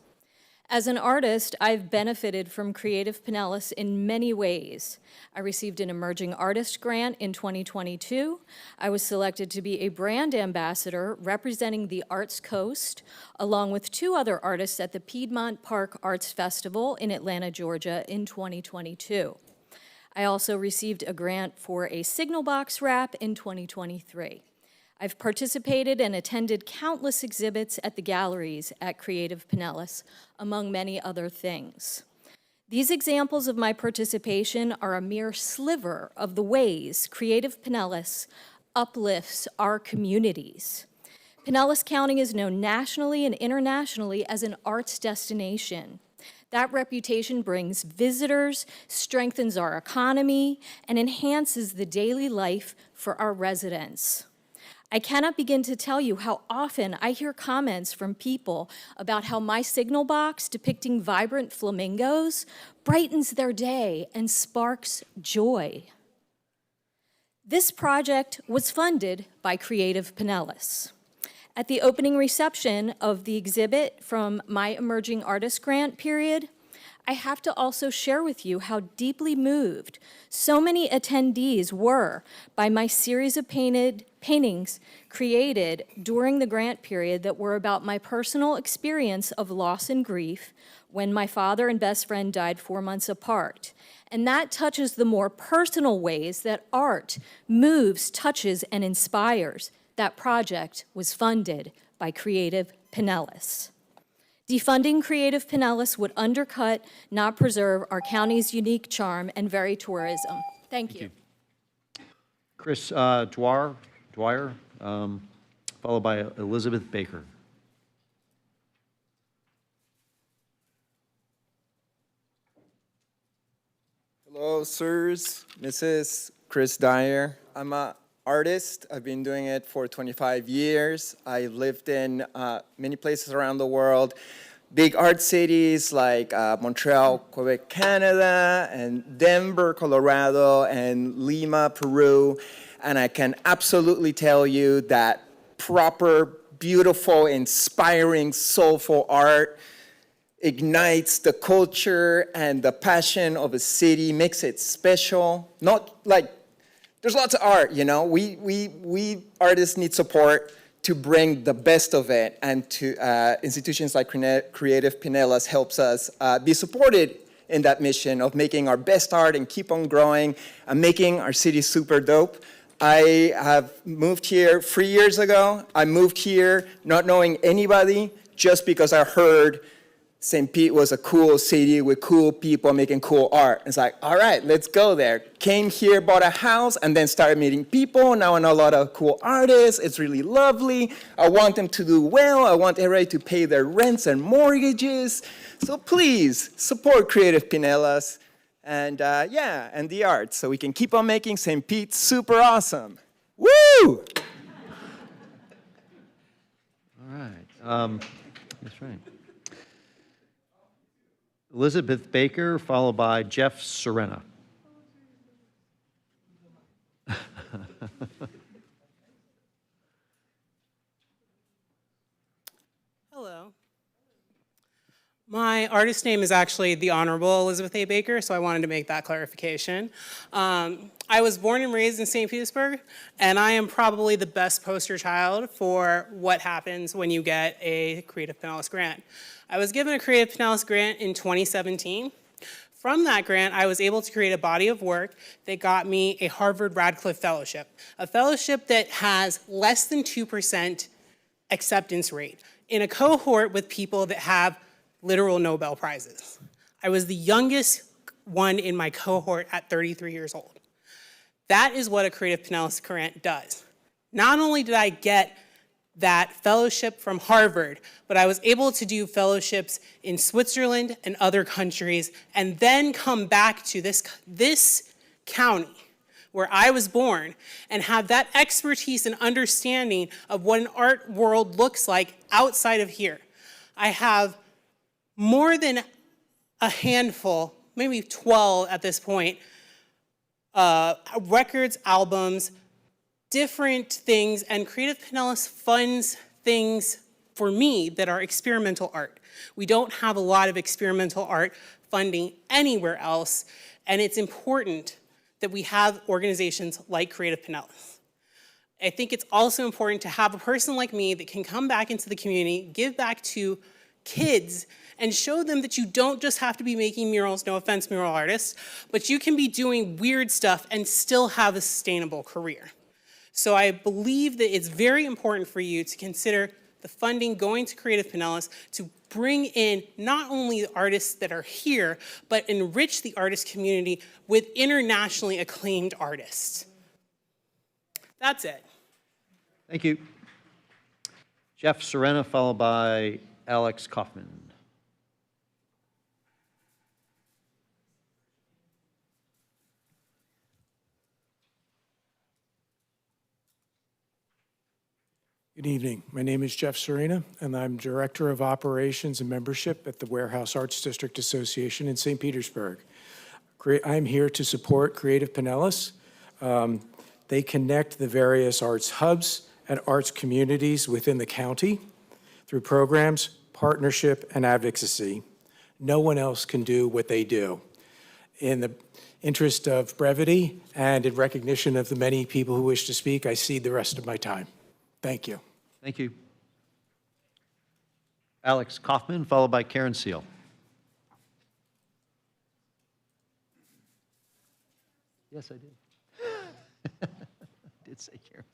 As an artist, I've benefited from Creative Pinellas in many ways. I received an Emerging Artist Grant in 2022. I was selected to be a brand ambassador representing the Arts Coast, along with 2 other artists at the Piedmont Park Arts Festival in Atlanta, Georgia in 2022. I also received a grant for a signal box wrap in 2023. I've participated and attended countless exhibits at the galleries at Creative Pinellas, among many other things. These examples of my participation are a mere sliver of the ways Creative Pinellas uplifts our communities. Pinellas County is known nationally and internationally as an arts destination. That reputation brings visitors, strengthens our economy, and enhances the daily life for our residents. I cannot begin to tell you how often I hear comments from people about how my signal box depicting vibrant flamingos brightens their day and sparks joy. This project was funded by Creative Pinellas. At the opening reception of the exhibit from my Emerging Artist Grant period, I have to also share with you how deeply moved so many attendees were by my series of paintings created during the grant period that were about my personal experience of loss and grief when my father and best friend died 4 months apart. And that touches the more personal ways that art moves, touches, and inspires. That project was funded by Creative Pinellas. Defunding Creative Pinellas would undercut, not preserve, our county's unique charm and very tourism. Thank you. Chris Dwyer, followed by Elizabeth Baker. Hello, sirs, Mrs. Chris Dyer. I'm an artist. I've been doing it for 25 years. I lived in many places around the world, big art cities like Montreal, Quebec, Canada, and Denver, Colorado, and Lima, Peru. And I can absolutely tell you that proper, beautiful, inspiring, soulful art ignites the culture and the passion of a city, makes it special. Not like, there's lots of art, you know. We artists need support to bring the best of it, and to institutions like Creative Pinellas helps us be supported in that mission of making our best art and keep on growing and making our city super dope. I have moved here 3 years ago. I moved here not knowing anybody, just because I heard St. Pete was a cool city with cool people making cool art. It's like, all right, let's go there. Came here, bought a house, and then started meeting people. Now I know a lot of cool artists. It's really lovely. I want them to do well. I want everybody to pay their rents and mortgages. So please, support Creative Pinellas and and the arts, so we can keep on making St. Pete super awesome. Woo! All right. That's right. Elizabeth Baker, followed by Jeff Serena. Hello. My artist name is actually the Honorable Elizabeth A. Baker, so I wanted to make that clarification. I was born and raised in St. Petersburg, and I am probably the best poster child for what happens when you get a Creative Pinellas grant. I was given a Creative Pinellas grant in 2017. From that grant, I was able to create a body of work that got me a Harvard Radcliffe Fellowship, a fellowship that has less than 2% acceptance rate in a cohort with people that have literal Nobel Prizes. I was the youngest one in my cohort at 33 years old. That is what a Creative Pinellas grant does. Not only did I get that fellowship from Harvard, but I was able to do fellowships in Switzerland and other countries, and then come back to this county where I was born and have that expertise and understanding of what an art world looks like outside of here. I have more than a handful, maybe 12 at this point, records, albums, different things, and Creative Pinellas funds things for me that are experimental art. We don't have a lot of experimental art funding anywhere else, and it's important that we have organizations like Creative Pinellas. I think it's also important to have a person like me that can come back into the community, give back to kids, and show them that you don't just have to be making murals, no offense, mural artists, but you can be doing weird stuff and still have a sustainable career. So I believe that it's very important for you to consider the funding going to Creative Pinellas to bring in not only the artists that are here, but enrich the artist community with internationally acclaimed artists. That's it. Thank you. Jeff Serena, followed by Alex Kaufman. Good evening. My name is Jeff Serena, and I'm Director of Operations and Membership at the Warehouse Arts District Association in St. Petersburg. I'm here to support Creative Pinellas. They connect the various arts hubs and arts communities within the county through programs, partnership, and advocacy. No one else can do what they do. In the interest of brevity and in recognition of the many people who wish to speak, I cede the rest of my time. Thank you. Thank you. Alex Kaufman, followed by Karen Seal. Yes, I did. Did say Karen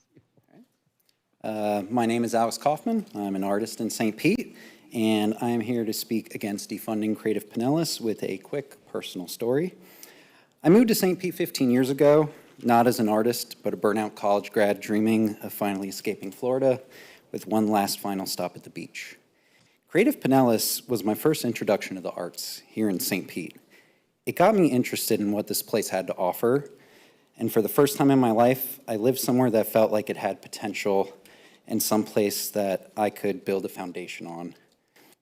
Seal. My name is Alex Kaufman. I'm an artist in St. Pete, and I am here to speak against defunding Creative Pinellas with a quick personal story. I moved to St. Pete 15 years ago, not as an artist, but a burnout college grad dreaming of finally escaping Florida with one last final stop at the beach. Creative Pinellas was my first introduction to the arts here in St. Pete. It got me interested in what this place had to offer, and for the first time in my life, I lived somewhere that felt like it had potential and some place that I could build a foundation on.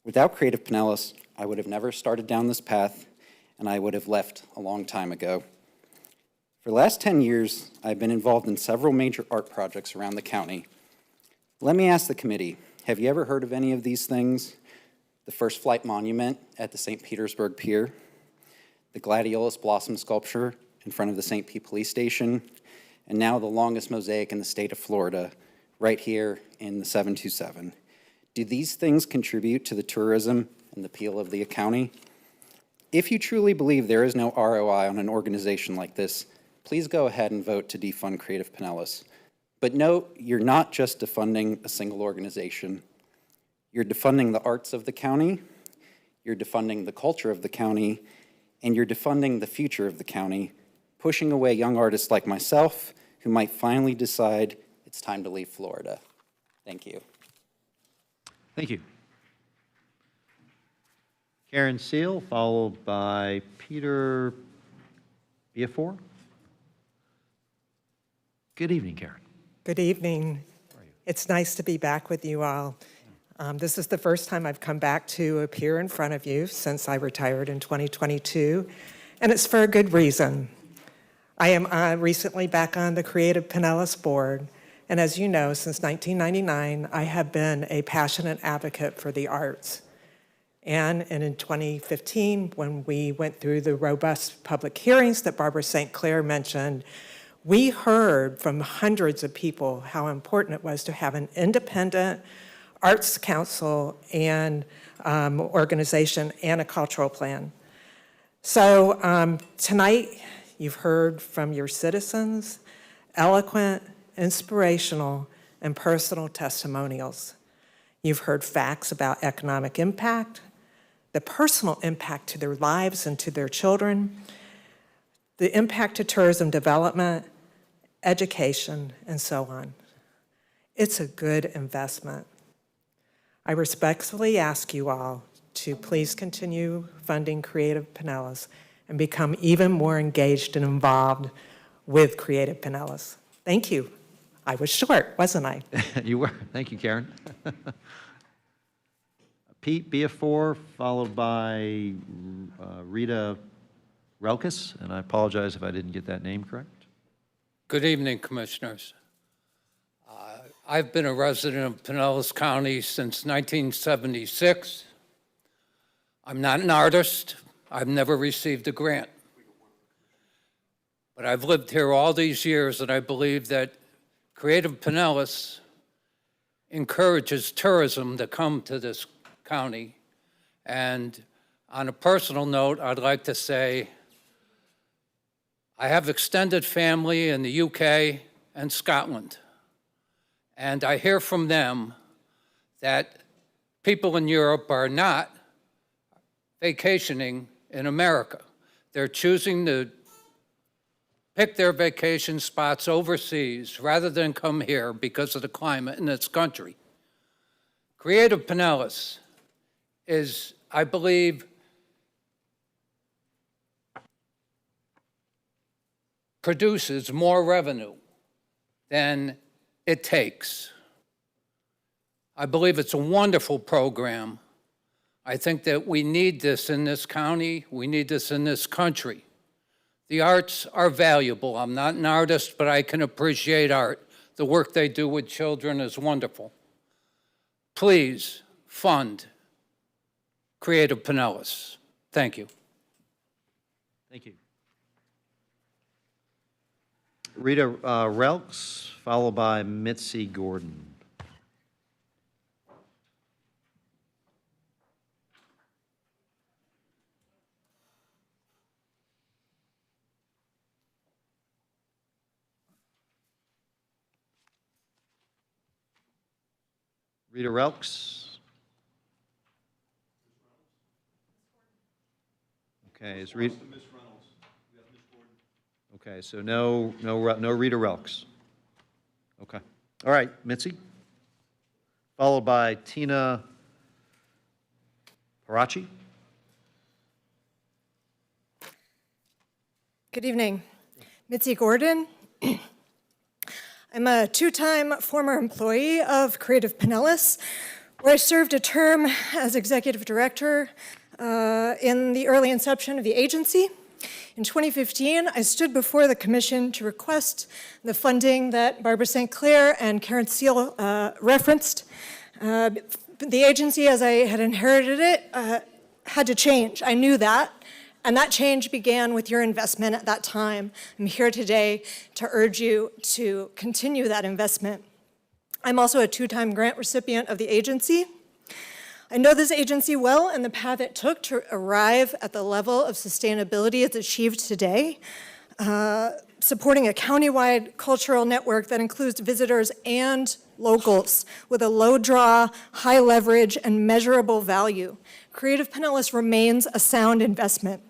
Without Creative Pinellas, I would have never started down this path, and I would have left a long time ago. For the last 10 years, I've been involved in several major art projects around the county. Let me ask the committee, have you ever heard of any of these things? The First Flight Monument at the St. Petersburg Pier, the Gladiolus Blossom Sculpture in front of the St. Pete Police Station, and now the longest mosaic in the state of Florida, right here in the 727. Do these things contribute to the tourism and the appeal of the county? If you truly believe there is no ROI on an organization like this, please go ahead and vote to defund Creative Pinellas. But note, you're not just defunding a single organization. You're defunding the arts of the county, you're defunding the culture of the county, and you're defunding the future of the county, pushing away young artists like myself who might finally decide it's time to leave Florida. Thank you. Thank you. Karen Seal, followed by Peter Biafor. Good evening, Karen. Good evening. It's nice to be back with you all. This is the first time I've come back to appear in front of you since I retired in 2022, and it's for a good reason. I am recently back on the Creative Pinellas board, and as you know, since 1999, I have been a passionate advocate for the arts. And in 2015, when we went through the robust public hearings that Barbara St. Clair mentioned, we heard from hundreds of people how important it was to have an independent arts council and organization and a cultural plan. So tonight, you've heard from your citizens, eloquent, inspirational, and personal testimonials. You've heard facts about economic impact, the personal impact to their lives and to their children, the impact to tourism development, education, and so on. It's a good investment. I respectfully ask you all to please continue funding Creative Pinellas and become even more engaged and involved with Creative Pinellas. Thank you. I was short, wasn't I? You were. Thank you, Karen. Pete Biafor, followed by Rita Relkis, and I apologize if I didn't get that name correct. Good evening, Commissioners. I've been a resident of Pinellas County since 1976. I'm not an artist. I've never received a grant. But I've lived here all these years, and I believe that Creative Pinellas encourages tourism to come to this county. And on a personal note, I'd like to say I have extended family in the UK and Scotland. And I hear from them that people in Europe are not vacationing in America. They're choosing to pick their vacation spots overseas rather than come here because of the climate in this country. Creative Pinellas is, I believe, produces more revenue than it takes. I believe it's a wonderful program. I think that we need this in this county. We need this in this country. The arts are valuable. I'm not an artist, but I can appreciate art. The work they do with children is wonderful. Please fund Creative Pinellas. Thank you. Thank you. Rita Relks, followed by Mitzi Gordon. Rita Relks. Okay, is Rita? Okay, so no Rita Relks. Okay. All right, Mitzi. Followed by Tina Parachi. Good evening. Mitzi Gordon. I'm a two-time former employee of Creative Pinellas, where I served a term as executive director in the early inception of the agency. In 2015, I stood before the commission to request the funding that Barbara St. Clair and Karen Seal referenced. The agency, as I had inherited it, had to change. I knew that. And that change began with your investment at that time. I'm here today to urge you to continue that investment. I'm also a two-time grant recipient of the agency. I know this agency well and the path it took to arrive at the level of sustainability it's achieved today, supporting a countywide cultural network that includes visitors and locals with a low draw, high leverage, and measurable value. Creative Pinellas remains a sound investment.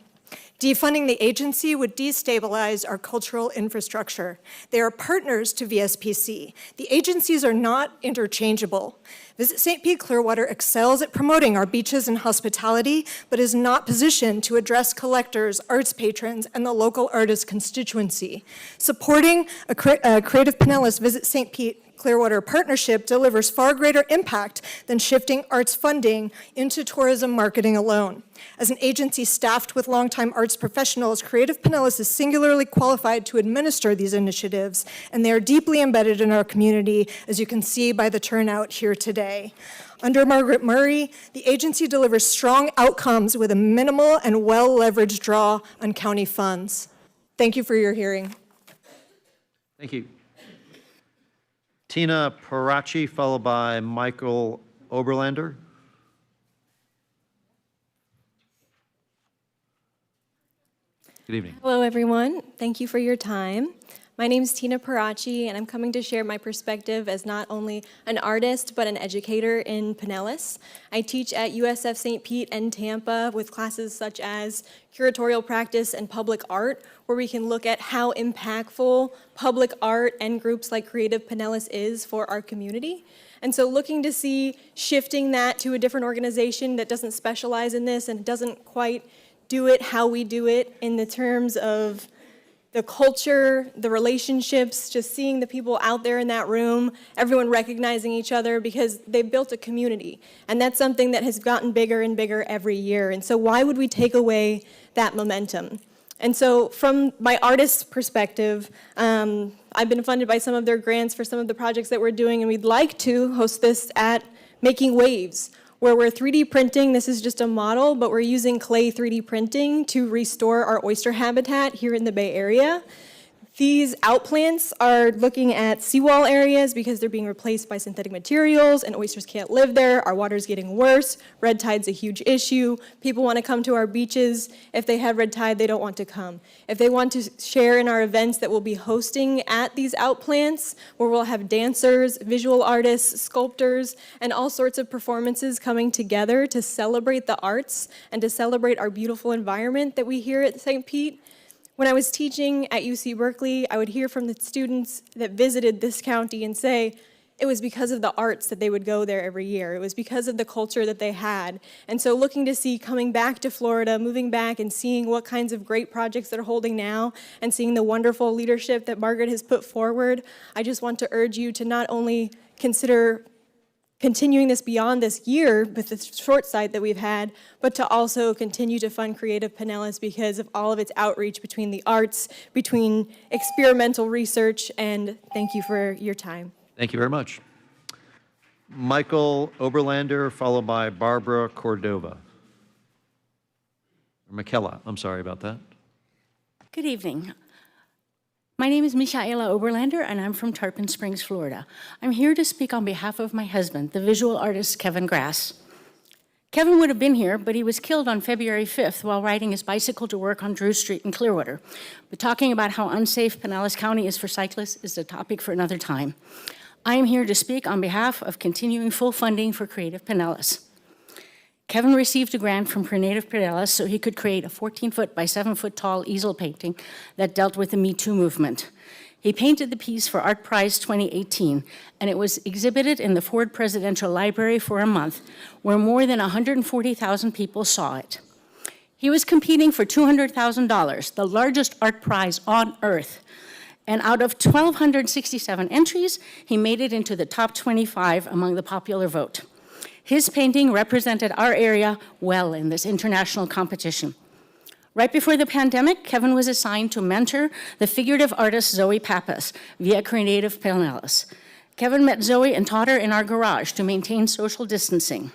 Defunding the agency would destabilize our cultural infrastructure. They are partners to VSPC. The agencies are not interchangeable. Visit St. Pete Clearwater excels at promoting our beaches and hospitality, but is not positioned to address collectors, arts patrons, and the local artist constituency. Supporting a Creative Pinellas Visit St. Pete Clearwater partnership delivers far greater impact than shifting arts funding into tourism marketing alone. As an agency staffed with longtime arts professionals, Creative Pinellas is singularly qualified to administer these initiatives, and they are deeply embedded in our community, as you can see by the turnout here today. Under Margaret Murray, the agency delivers strong outcomes with a minimal and well-leveraged draw on county funds. Thank you for your hearing. Thank you. Tina Parachi, followed by Michael Oberlander. Good evening. Hello, everyone. Thank you for your time. My name is Tina Parachi, and I'm coming to share my perspective as not only an artist, but an educator in Pinellas. I teach at USF St. Pete and Tampa with classes such as curatorial practice and public art, where we can look at how impactful public art and groups like Creative Pinellas is for our community. And so looking to see shifting that to a different organization that doesn't specialize in this and doesn't quite do it how we do it in the terms of the culture, the relationships, just seeing the people out there in that room, everyone recognizing each other because they've built a community. And that's something that has gotten bigger and bigger every year. And so why would we take away that momentum? And so from my artist's perspective, I've been funded by some of their grants for some of the projects that we're doing, and we'd like to host this at Making Waves, where we're 3D printing. This is just a model, but we're using clay 3D printing to restore our oyster habitat here in the Bay Area. These outplants are looking at seawall areas because they're being replaced by synthetic materials and oysters can't live there. Our water's getting worse. Red tide's a huge issue. People want to come to our beaches. If they have red tide, they don't want to come. If they want to share in our events that we'll be hosting at these outplants, where we'll have dancers, visual artists, sculptors, and all sorts of performances coming together to celebrate the arts and to celebrate our beautiful environment that we here at St. Pete. When I was teaching at UC Berkeley, I would hear from the students that visited this county and say it was because of the arts that they would go there every year. It was because of the culture that they had. And so looking to see coming back to Florida, moving back and seeing what kinds of great projects they're holding now and seeing the wonderful leadership that Margaret has put forward, I just want to urge you to not only consider continuing this beyond this year with the short site that we've had, but to also continue to fund Creative Pinellas because of all of its outreach between the arts, between experimental research, and thank you for your time. Thank you very much. Michael Oberlander, followed by Barbara Cordova. Or Michaela, I'm sorry about that. Good evening. My name is Michaela Oberlander, and I'm from Tarpon Springs, Florida. I'm here to speak on behalf of my husband, the visual artist Kevin Grass. Kevin would have been here, but he was killed on February 5th while riding his bicycle to work on Drew Street in Clearwater. But talking about how unsafe Pinellas County is for cyclists is a topic for another time. I am here to speak on behalf of continuing full funding for Creative Pinellas. Kevin received a grant from Creative Pinellas so he could create a 14-foot by 7-foot tall easel painting that dealt with the Me Too movement. He painted the piece for Art Prize 2018, and it was exhibited in the Ford Presidential Library for a month, where more than 140,000 people saw it. He was competing for $200,000, the largest art prize on earth. And out of 1,267 entries, he made it into the top 25 among the popular vote. His painting represented our area well in this international competition. Right before the pandemic, Kevin was assigned to mentor the figurative artist Zoe Pappas via Creative Pinellas. Kevin met Zoe and taught her in our garage to maintain social distancing.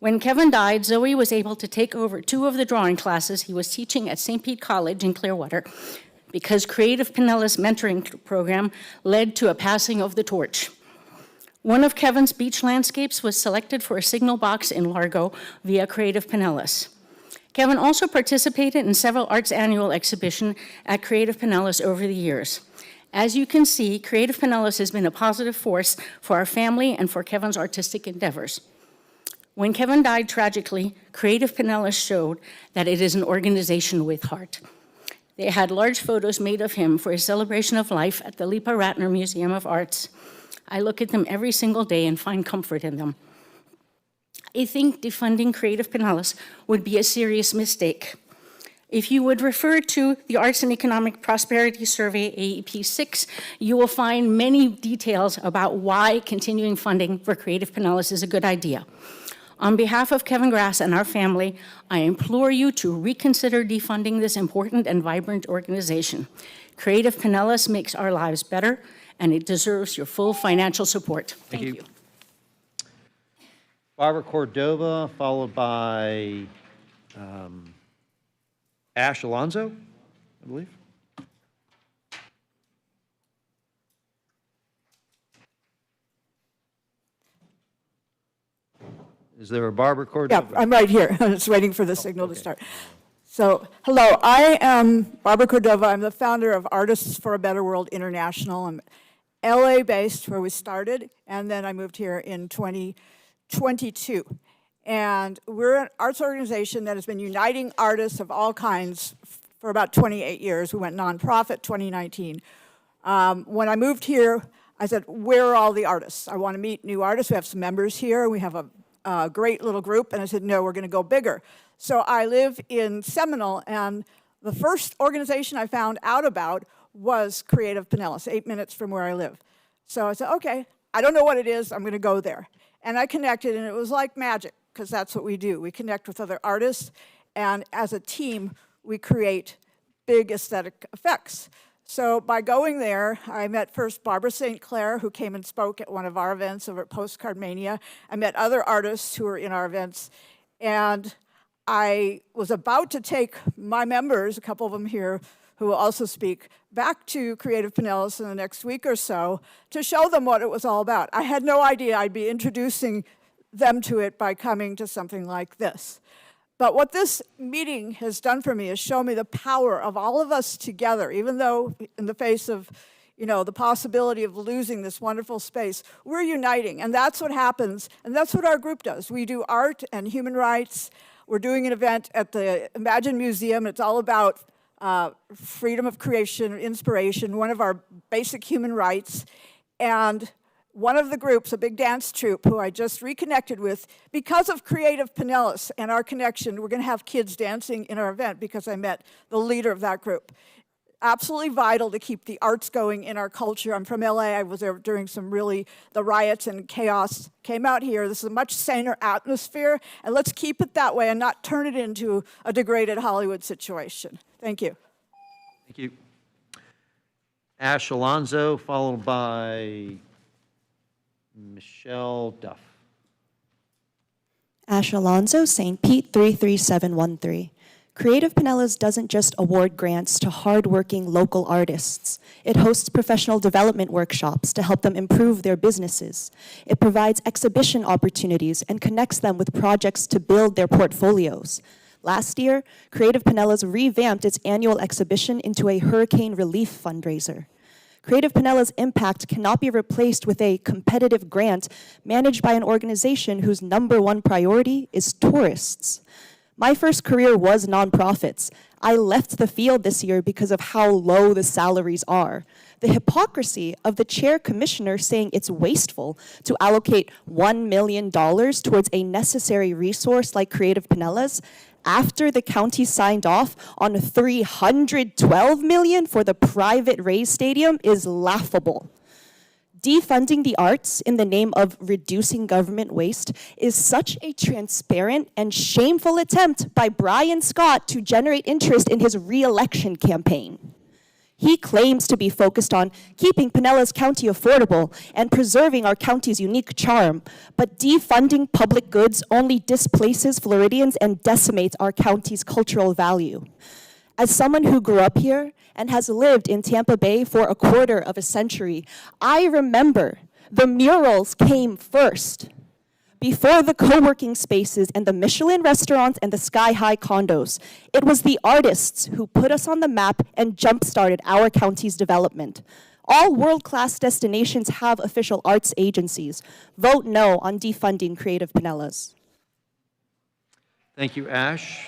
When Kevin died, Zoe was able to take over 2 of the drawing classes he was teaching at St. Pete College in Clearwater because Creative Pinellas mentoring program led to a passing of the torch. One of Kevin's beach landscapes was selected for a signal box in Largo via Creative Pinellas. Kevin also participated in several arts annual exhibitions at Creative Pinellas over the years. As you can see, Creative Pinellas has been a positive force for our family and for Kevin's artistic endeavors. When Kevin died tragically, Creative Pinellas showed that it is an organization with heart. They had large photos made of him for his celebration of life at the Lipa Ratner Museum of Arts. I look at them every single day and find comfort in them. I think defunding Creative Pinellas would be a serious mistake. If you would refer to the Arts and Economic Prosperity Survey, AEP 6, you will find many details about why continuing funding for Creative Pinellas is a good idea. On behalf of Kevin Grass and our family, I implore you to reconsider defunding this important and vibrant organization. Creative Pinellas makes our lives better, and it deserves your full financial support. Thank you. Barbara Cordova, followed by Ash Alonso, I believe. Is there a Barbara Cordova? Yeah, I'm right here. I'm just waiting for the signal to start. So, hello, I am Barbara Cordova. I'm the founder of Artists for a Better World International. I'm LA-based, where we started, and then I moved here in 2022. And we're an arts organization that has been uniting artists of all kinds for about 28 years. We went nonprofit 2019. When I moved here, I said, where are all the artists? I want to meet new artists. We have some members here. We have a great little group. And I said, no, we're going to go bigger. So I live in Seminole, and the first organization I found out about was Creative Pinellas, 8 minutes from where I live. So I said, okay, I don't know what it is, I'm going to go there. And I connected, and it was like magic, because that's what we do. We connect with other artists, and as a team, we create big aesthetic effects. So by going there, I met first Barbara St. Clair, who came and spoke at one of our events over at Postcard Mania. I met other artists who were in our events, and I was about to take my members, a couple of them here, who will also speak, back to Creative Pinellas in the next week or so to show them what it was all about. I had no idea I'd be introducing them to it by coming to something like this. But what this meeting has done for me is show me the power of all of us together, even though in the face of, the possibility of losing this wonderful space, we're uniting, and that's what happens, and that's what our group does. We do art and human rights. We're doing an event at the Imagine Museum. It's all about freedom of creation, inspiration, one of our basic human rights. And one of the groups, a big dance troupe who I just reconnected with, because of Creative Pinellas and our connection, we're going to have kids dancing in our event because I met the leader of that group. absolutely vital to keep the arts going in our culture. I'm from LA. I was there during the riots and chaos came out here. This is a much saner atmosphere, and let's keep it that way and not turn it into a degraded Hollywood situation. Thank you. Thank you. Ash Alonso, followed by Michelle Duff. Ash Alonso, St. Pete 33713. Creative Pinellas doesn't just award grants to hardworking local artists. It hosts professional development workshops to help them improve their businesses. It provides exhibition opportunities and connects them with projects to build their portfolios. Last year, Creative Pinellas revamped its annual exhibition into a hurricane relief fundraiser. Creative Pinellas' impact cannot be replaced with a competitive grant managed by an organization whose #1 priority is tourists. My first career was nonprofits. I left the field this year because of how low the salaries are. The hypocrisy of the chair commissioner saying it's wasteful to allocate $1 million towards a necessary resource like Creative Pinellas after the county signed off on $312 million for the private Rays Stadium is laughable. Defunding the arts in the name of reducing government waste is such a transparent and shameful attempt by Brian Scott to generate interest in his re-election campaign. He claims to be focused on keeping Pinellas County affordable and preserving our county's unique charm, but defunding public goods only displaces Floridians and decimates our county's cultural value. As someone who grew up here and has lived in Tampa Bay for a quarter of a century, I remember the murals came first. Before the co-working spaces and the Michelin restaurants and the sky-high condos, it was the artists who put us on the map and jump-started our county's development. All world-class destinations have official arts agencies. Vote no on defunding Creative Pinellas. Thank you, Ash.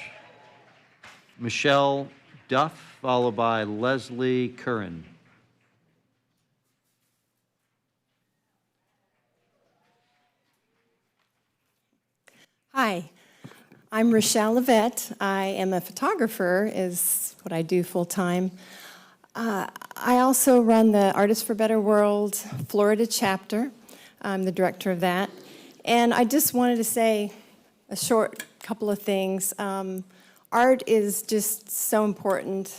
Michelle Duff, followed by Leslie Curran. Hi, I'm Rochelle Levette. I am a photographer, is what I do full-time. I also run the Artists for Better World Florida chapter. I'm the director of that. And I just wanted to say a short couple of things. Art is just so important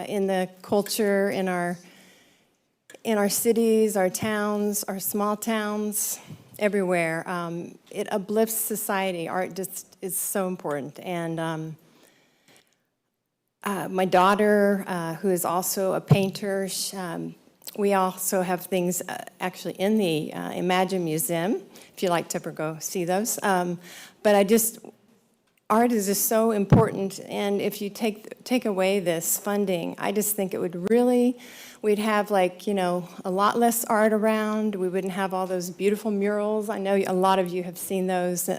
in the culture, in our cities, our towns, our small towns, everywhere. It uplifts society. Art just is so important. And my daughter, who is also a painter, we also have things actually in the Imagine Museum, if you'd like to ever go see those. But art is just so important, and if you take away this funding, I just think it would really, we'd have a lot less art around. We wouldn't have all those beautiful murals. I know a lot of you have seen those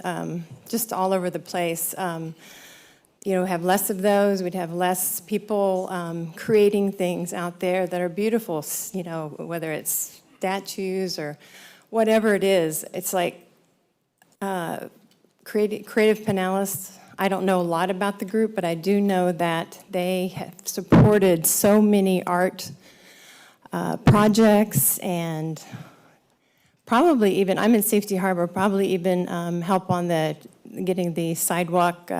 just all over the place. Have less of those. We'd have less people creating things out there that are beautiful, whether it's statues or whatever it is. It's like Creative Pinellas. I don't know a lot about the group, but I do know that they have supported so many art projects, and probably even, I'm in Safety Harbor, probably even help on getting the sidewalk,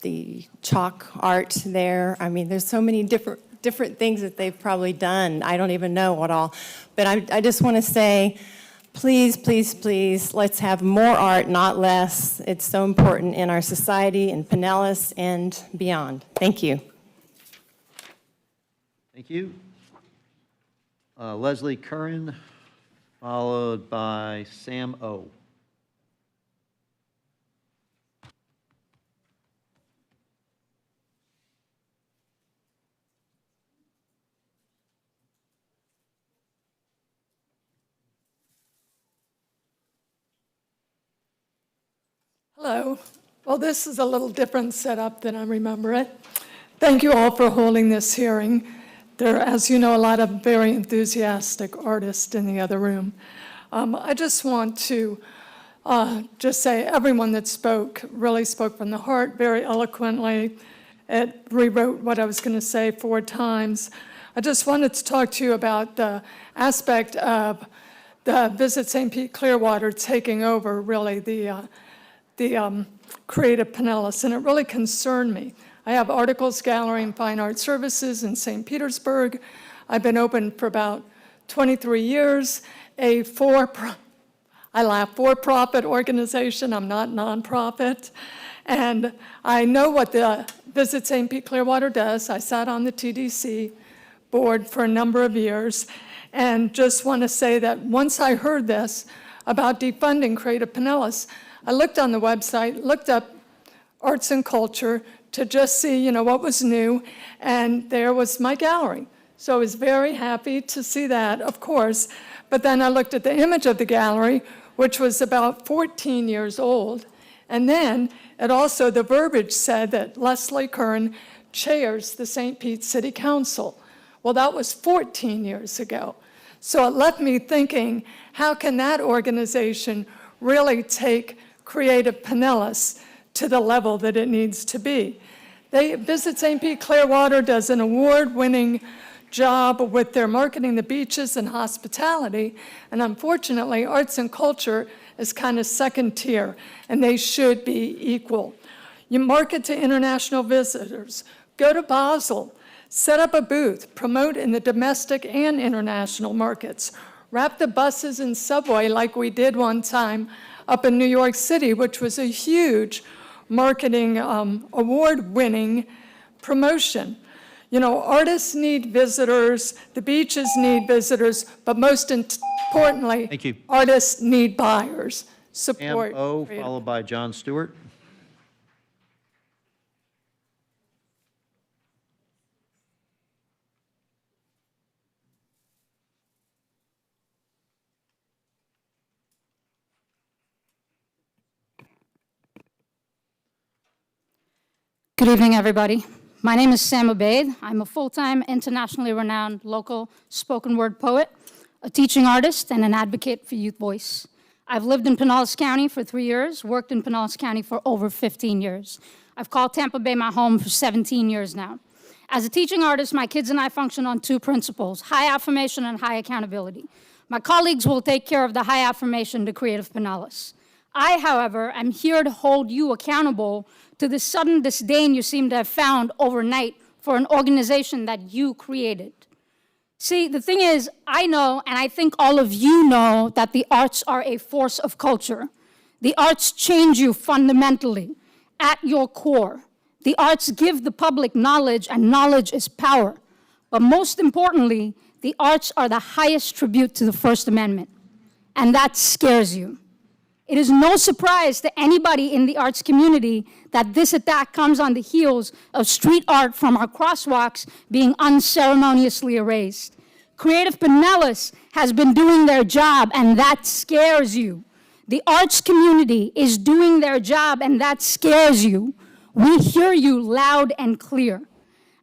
the chalk art there. I mean, there's so many different things that they've probably done. I don't even know what all, but I just want to say, please, please, please, let's have more art, not less. It's so important in our society, in Pinellas, and beyond. Thank you. Thank you. Leslie Curran, followed by Sam O. Hello. Well, this is a little different setup than I remember it. Thank you all for holding this hearing. There are, as you know, a lot of very enthusiastic artists in the other room. I just want to just say everyone that spoke really spoke from the heart very eloquently. It rewrote what I was going to say 4 times. I just wanted to talk to you about the aspect of the Visit St. Pete Clearwater taking over, really, the Creative Pinellas, and it really concerned me. I have Articles Gallery and Fine Art Services in St. Petersburg. I've been open for about 23 years, a for-profit organization. I'm not nonprofit. And I know what the Visit St. Pete Clearwater does. I sat on the TDC board for a number of years, and just want to say that once I heard this about defunding Creative Pinellas, I looked on the website, looked up arts and culture to just see, what was new, and there was my gallery. So I was very happy to see that, of course, but then I looked at the image of the gallery, which was about 14 years old, and then it also, the verbiage said that Leslie Curran chairs the St. Pete City Council. Well, that was 14 years ago. So it left me thinking, how can that organization really take Creative Pinellas to the level that it needs to be? Visit St. Pete Clearwater does an award-winning job with their marketing the beaches and hospitality, and unfortunately, arts and culture is kind of second tier, and they should be equal. You market to international visitors, go to Basel, set up a booth, promote in the domestic and international markets, wrap the buses and subway like we did one time up in New York City, which was a huge marketing award-winning promotion. Artists need visitors, the beaches need visitors, but most importantly, Thank you. artists need buyers. Support. Pam O, followed by John Stewart. Good evening, everybody. My name is Sam Obaid. I'm a full-time, internationally renowned local spoken word poet, a teaching artist, and an advocate for youth voice. I've lived in Pinellas County for 3 years, worked in Pinellas County for over 15 years. I've called Tampa Bay my home for 17 years now. As a teaching artist, my kids and I function on two principles: high affirmation and high accountability. My colleagues will take care of the high affirmation to Creative Pinellas. I, however, am here to hold you accountable to the sudden disdain you seem to have found overnight for an organization that you created. See, the thing is, I know, and I think all of you know, that the arts are a force of culture. The arts change you fundamentally, at your core. The arts give the public knowledge, and knowledge is power. But most importantly, the arts are the highest tribute to the First Amendment, and that scares you. It is no surprise to anybody in the arts community that this attack comes on the heels of street art from our crosswalks being unceremoniously erased. Creative Pinellas has been doing their job, and that scares you. The arts community is doing their job, and that scares you. We hear you loud and clear.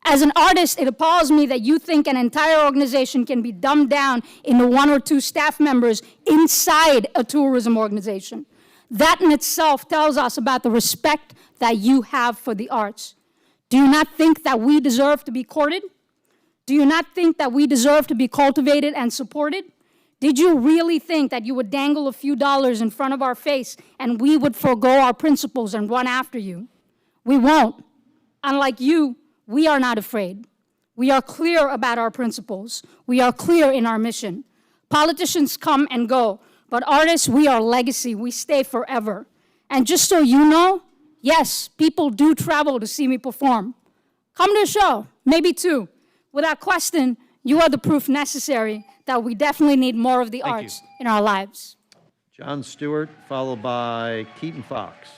As an artist, it appalls me that you think an entire organization can be dumbed down into 1 or 2 staff members inside a tourism organization. That in itself tells us about the respect that you have for the arts. Do you not think that we deserve to be courted? Do you not think that we deserve to be cultivated and supported? Did you really think that you would dangle a few dollars in front of our face and we would forego our principles and run after you? We won't. Unlike you, we are not afraid. We are clear about our principles. We are clear in our mission. Politicians come and go, but artists, we are legacy. We stay forever. And just so you know, yes, people do travel to see me perform. Come to a show, maybe 2. Without question, you are the proof necessary that we definitely need more of the arts in our lives. John Stewart, followed by Keaton Fox.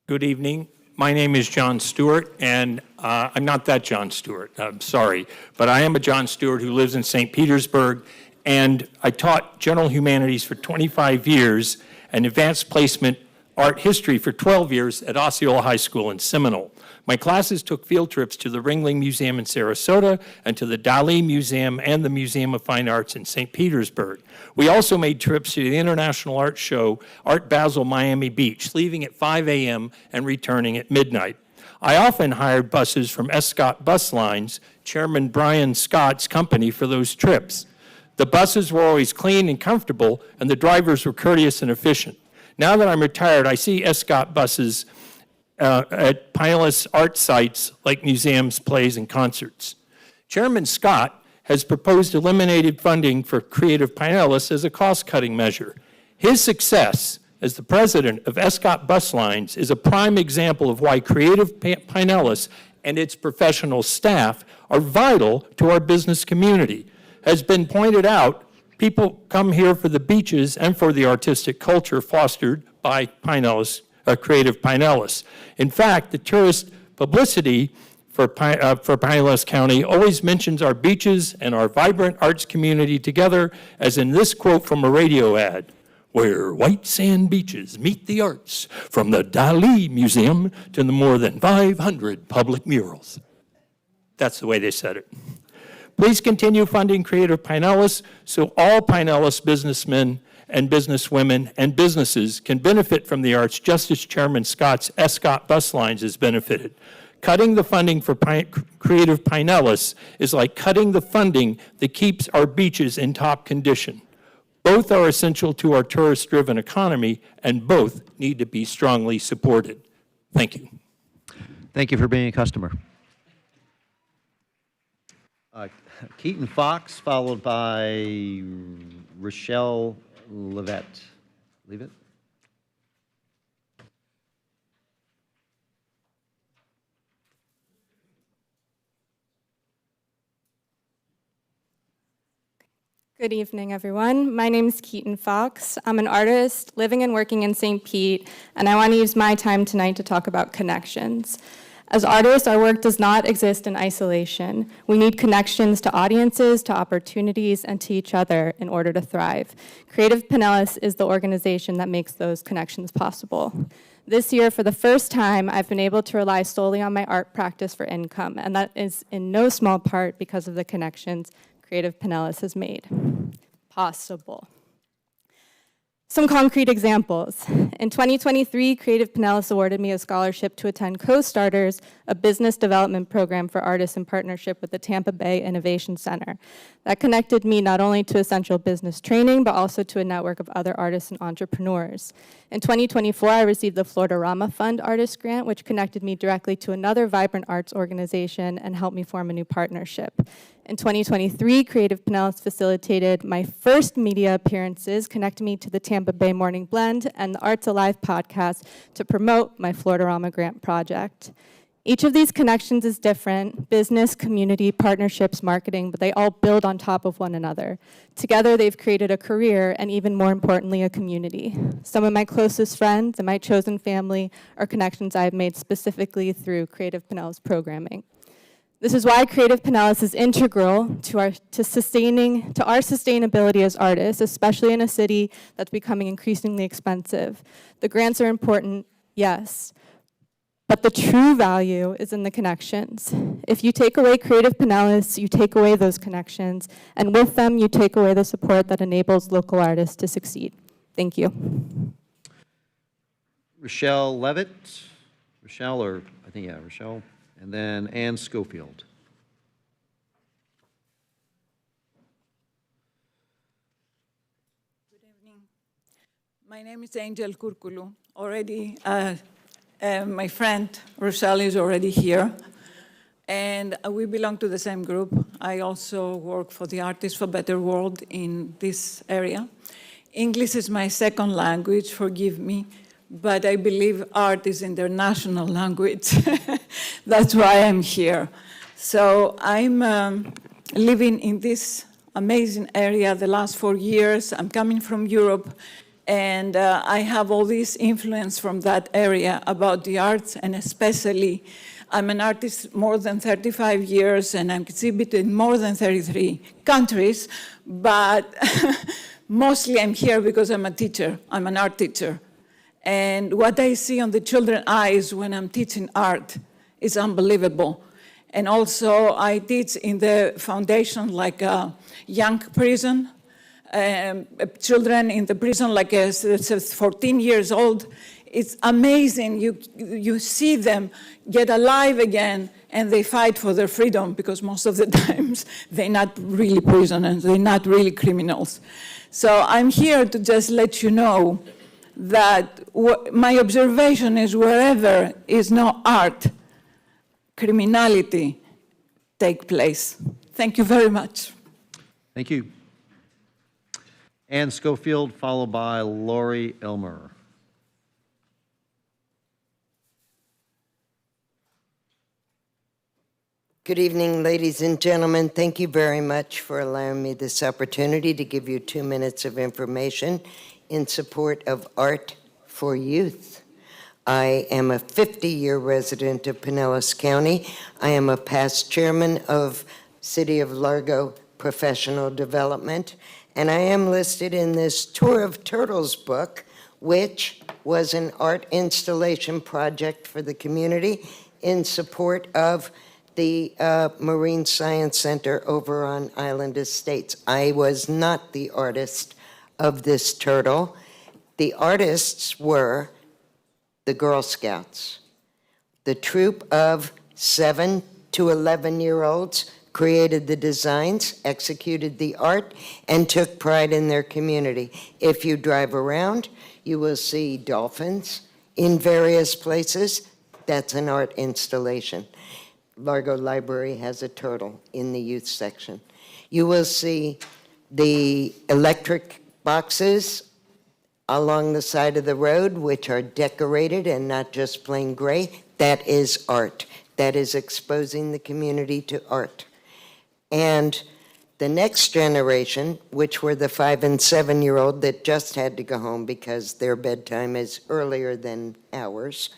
Good evening. My name is John Stewart, and I'm not that John Stewart. I'm sorry. But I am a John Stewart who lives in St. Petersburg, and I taught general humanities for 25 years and advanced placement art history for 12 years at Osceola High School in Seminole. My classes took field trips to the Ringling Museum in Sarasota and to the Dali Museum and the Museum of Fine Arts in St. Petersburg. We also made trips to the International Art Show, Art Basel Miami Beach, leaving at 5 a.m. and returning at midnight. I often hired buses from S. Scott Bus Lines, Chairman Brian Scott's company, for those trips. The buses were always clean and comfortable, and the drivers were courteous and efficient. Now that I'm retired, I see S. Scott buses at Pinellas art sites like museums, plays, and concerts. Chairman Scott has proposed eliminated funding for Creative Pinellas as a cost-cutting measure. His success as the president of S. Scott Bus Lines is a prime example of why Creative Pinellas and its professional staff are vital to our business community. Has been pointed out, people come here for the beaches and for the artistic culture fostered by Pinellas, Creative Pinellas. In fact, the tourist publicity for Pinellas County always mentions our beaches and our vibrant arts community together, as in this quote from a radio ad, "Where white sand beaches meet the arts, from the Dali Museum to the more than 500 public murals." That's the way they said it. Please continue funding Creative Pinellas so all Pinellas businessmen and businesswomen and businesses can benefit from the arts just as Chairman Scott's S. Scott Bus Lines has benefited. Cutting the funding for Creative Pinellas is like cutting the funding that keeps our beaches in top condition. Both are essential to our tourist-driven economy, and both need to be strongly supported. Thank you. Thank you for being a customer. Keaton Fox, followed by Rochelle Levitt. Levitt? Good evening, everyone. My name is Keaton Fox. I'm an artist living and working in St. Pete, and I want to use my time tonight to talk about connections. As artists, our work does not exist in isolation. We need connections to audiences, to opportunities, and to each other in order to thrive. Creative Pinellas is the organization that makes those connections possible. This year, for the first time, I've been able to rely solely on my art practice for income, and that is in no small part because of the connections Creative Pinellas has made possible. Some concrete examples. In 2023, Creative Pinellas awarded me a scholarship to attend Co-Starters, a business development program for artists in partnership with the Tampa Bay Innovation Center. That connected me not only to essential business training, but also to a network of other artists and entrepreneurs. In 2024, I received the Florida Rama Fund Artist Grant, which connected me directly to another vibrant arts organization and helped me form a new partnership. In 2023, Creative Pinellas facilitated my first media appearances, connecting me to the Tampa Bay Morning Blend and the Arts Alive podcast to promote my Florida Rama Grant project. Each of these connections is different: business, community, partnerships, marketing, but they all build on top of one another. Together, they've created a career and, even more importantly, a community. Some of my closest friends and my chosen family are connections I have made specifically through Creative Pinellas programming. This is why Creative Pinellas is integral to our sustainability as artists, especially in a city that's becoming increasingly expensive. The grants are important, yes, but the true value is in the connections. If you take away Creative Pinellas, you take away those connections, and with them, you take away the support that enables local artists to succeed. Thank you. Rochelle Levitt. Rochelle, or I think, yeah, Rochelle. And then Ann Schofield. Good evening. My name is Angel Kurkulu. Already, my friend Rochelle is already here. And we belong to the same group. I also work for the Artists for Better World in this area. English is my second language, forgive me. But I believe art is international language. That's why I'm here. So I'm living in this amazing area the last 4 years. I'm coming from Europe, and I have all this influence from that area about the arts, and especially I'm an artist more than 35 years, and I'm exhibited in more than 33 countries, but mostly I'm here because I'm a teacher. I'm an art teacher. And what I see on the children's eyes when I'm teaching art is unbelievable. And also I teach in the foundation like a young prison, children in the prison like 14 years old. It's amazing. You see them get alive again and they fight for their freedom because most of the times they're not really prisoners, they're not really criminals. So I'm here to just let you know that my observation is wherever is no art, criminality take place. Thank you very much. Thank you. Ann Schofield, followed by Lori Elmer. Good evening, ladies and gentlemen. Thank you very much for allowing me this opportunity to give you 2 minutes of information in support of Art for Youth. I am a 50-year resident of Pinellas County. I am a past chairman of City of Largo Professional Development, and I am listed in this Tour of Turtles book, which was an art installation project for the community in support of the Marine Science Center over on Island Estates. I was not the artist of this turtle. The artists were the Girl Scouts. The troop of 7 to 11-year-olds created the designs, executed the art, and took pride in their community. If you drive around, you will see dolphins in various places. That's an art installation. Largo Library has a turtle in the youth section. You will see the electric boxes along the side of the road, which are decorated and not just plain gray. That is art. That is exposing the community to art. And the next generation, which were the 5 and 7-year-old that just had to go home because their bedtime is earlier than ours,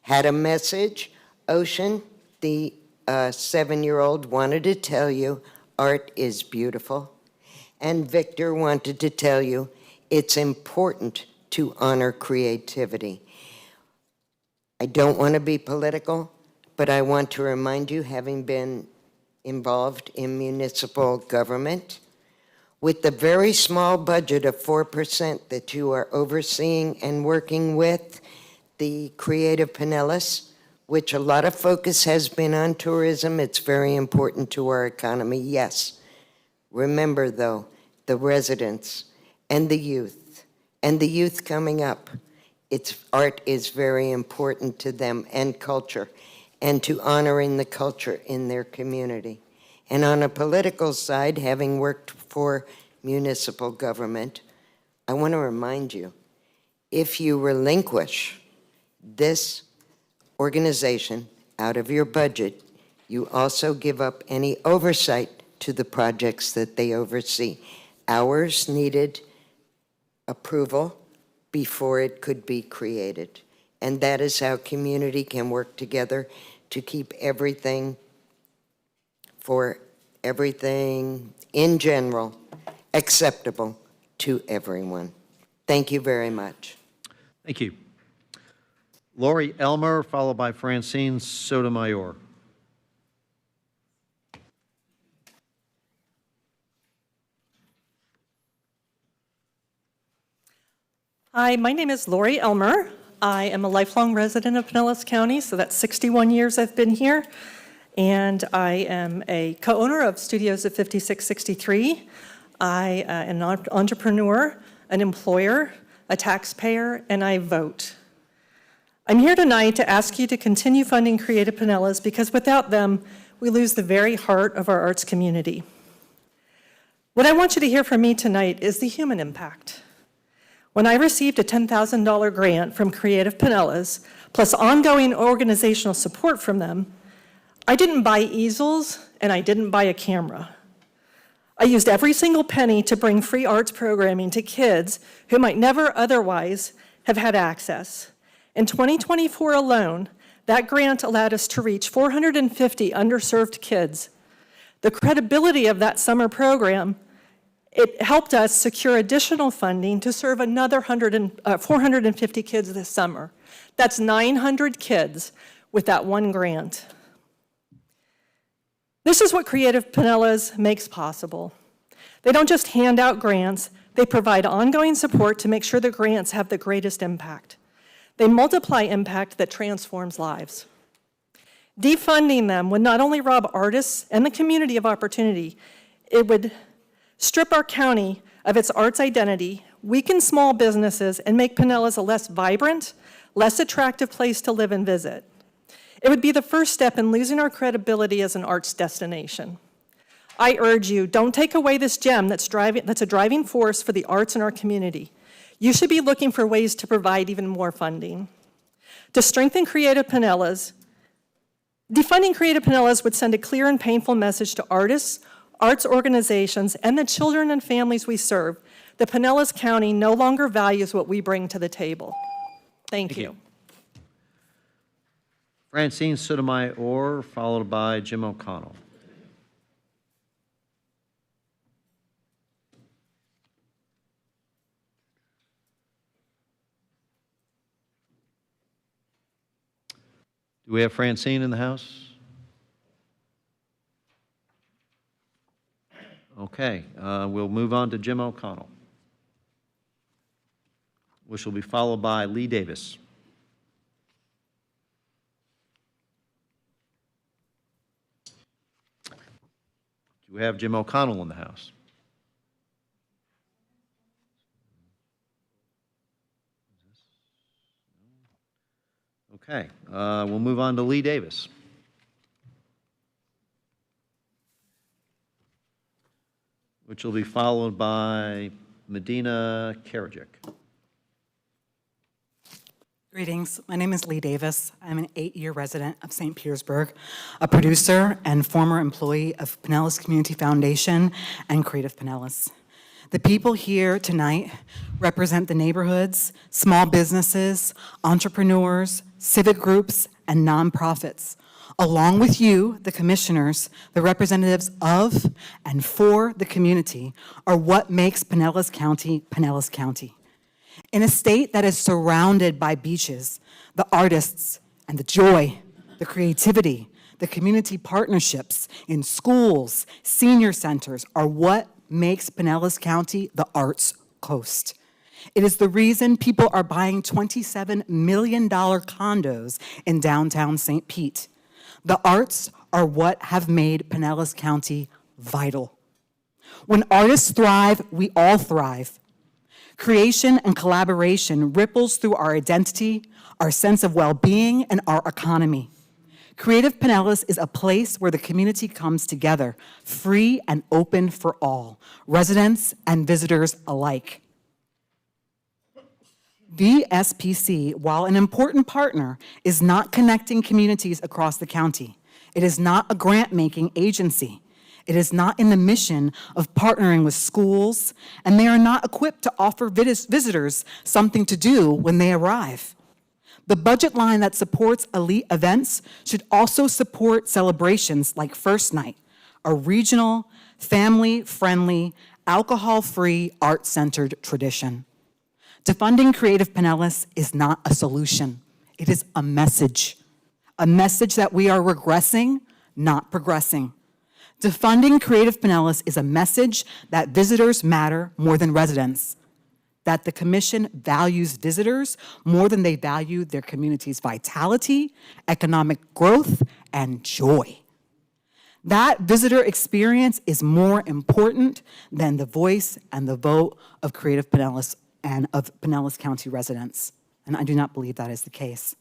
had a message. Ocean, the 7-year-old, wanted to tell you art is beautiful. And Victor wanted to tell you it's important to honor creativity. I don't want to be political, but I want to remind you, having been involved in municipal government, with the very small budget of 4% that you are overseeing and working with, the Creative Pinellas, which a lot of focus has been on tourism. It's very important to our economy, yes. Remember, though, the residents and the youth coming up. Art is very important to them, and culture, and to honoring the culture in their community. And on a political side, having worked for municipal government, I want to remind you, if you relinquish this organization out of your budget, you also give up any oversight to the projects that they oversee. Ours needed approval before it could be created. And that is how community can work together to keep everything in general acceptable to everyone. Thank you very much. Thank you. Lori Elmer, followed by Francine Sotomayor. Hi, my name is Lori Elmer. I am a lifelong resident of Pinellas County, so that's 61 years I've been here. And I am a co-owner of Studios of 5663. I am an entrepreneur, an employer, a taxpayer, and I vote. I'm here tonight to ask you to continue funding Creative Pinellas because without them, we lose the very heart of our arts community. What I want you to hear from me tonight is the human impact. When I received a $10,000 grant from Creative Pinellas, plus ongoing organizational support from them, I didn't buy easels and I didn't buy a camera. I used every single penny to bring free arts programming to kids who might never otherwise have had access. In 2024 alone, that grant allowed us to reach 450 underserved kids. The credibility of that summer program It helped us secure additional funding to serve another 450 kids this summer. That's 900 kids with that one grant. This is what Creative Pinellas makes possible. They don't just hand out grants, they provide ongoing support to make sure the grants have the greatest impact. They multiply impact that transforms lives. Defunding them would not only rob artists and the community of opportunity, it would strip our county of its arts identity, weaken small businesses, and make Pinellas a less vibrant, less attractive place to live and visit. It would be the first step in losing our credibility as an arts destination. I urge you, don't take away this gem that's a driving force for the arts in our community. You should be looking for ways to provide even more funding. To strengthen Creative Pinellas, defunding Creative Pinellas would send a clear and painful message to artists, arts organizations, and the children and families we serve that Pinellas County no longer values what we bring to the table. Thank you. Francine Sotomayor, followed by Jim O'Connell. Do we have Francine in the house? Okay, we'll move on to Jim O'Connell, which will be followed by Lee Davis. Do we have Jim O'Connell in the house? Okay, we'll move on to Lee Davis. Which will be followed by Medina Karajic. Greetings, my name is Lee Davis. I'm an 8-year resident of St. Petersburg, a producer and former employee of Pinellas Community Foundation and Creative Pinellas. The people here tonight represent the neighborhoods, small businesses, entrepreneurs, civic groups, and nonprofits. Along with you, the commissioners, the representatives of and for the community are what makes Pinellas County, Pinellas County. In a state that is surrounded by beaches, the artists and the joy, the creativity, the community partnerships in schools, senior centers are what makes Pinellas County the arts coast. It is the reason people are buying $27 million condos in downtown St. Pete. The arts are what have made Pinellas County vital. When artists thrive, we all thrive. Creation and collaboration ripples through our identity, our sense of well-being, and our economy. Creative Pinellas is a place where the community comes together, free and open for all, residents and visitors alike. VSPC, while an important partner, is not connecting communities across the county. It is not a grant-making agency. It is not in the mission of partnering with schools, and they are not equipped to offer visitors something to do when they arrive. The budget line that supports elite events should also support celebrations like First Night, a regional, family-friendly, alcohol-free, art-centered tradition. Defunding Creative Pinellas is not a solution. It is a message that we are regressing, not progressing. Defunding Creative Pinellas is a message that visitors matter more than residents, that the commission values visitors more than they value their community's vitality, economic growth, and joy. That visitor experience is more important than the voice and the vote of Creative Pinellas and of Pinellas County residents, and I do not believe that is the case.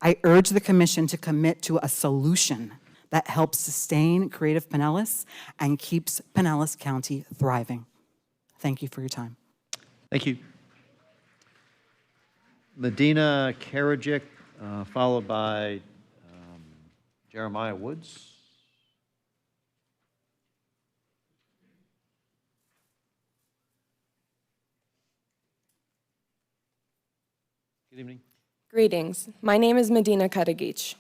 I urge the commission to commit to a solution that helps sustain Creative Pinellas and keeps Pinellas County thriving. Thank you for your time. Thank you. Medina Karajic, followed by Jeremiah Woods. Good evening. Greetings. My name is Medina Karajic.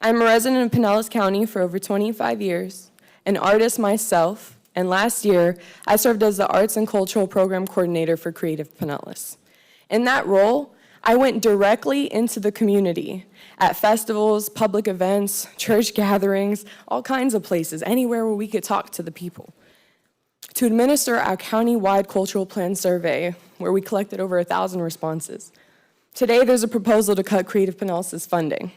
I'm a resident of Pinellas County for over 25 years, an artist myself, and last year, I served as the Arts and Cultural Program Coordinator for Creative Pinellas. In that role, I went directly into the community at festivals, public events, church gatherings, all kinds of places, anywhere where we could talk to the people, to administer our county-wide cultural plan survey, where we collected over 1,000 responses. Today, there's a proposal to cut Creative Pinellas' funding.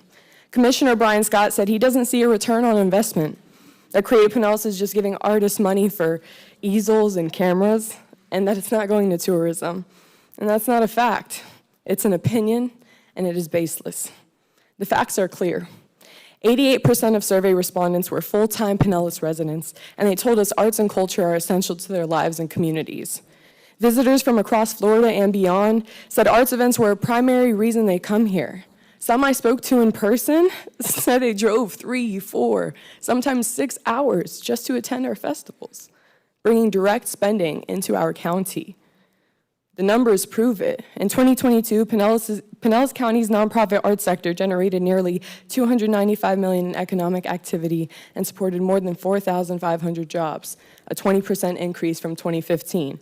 Commissioner Brian Scott said he doesn't see a return on investment, that Creative Pinellas is just giving artists money for easels and cameras, and that it's not going to tourism. And that's not a fact. It's an opinion, and it is baseless. The facts are clear. 88% of survey respondents were full-time Pinellas residents, and they told us arts and culture are essential to their lives and communities. Visitors from across Florida and beyond said arts events were a primary reason they come here. Some I spoke to in person said they drove 3, 4, sometimes 6 hours just to attend our festivals, bringing direct spending into our county. The numbers prove it. In 2022, Pinellas County's nonprofit arts sector generated nearly $295 million in economic activity and supported more than 4,500 jobs, a 20% increase from 2015.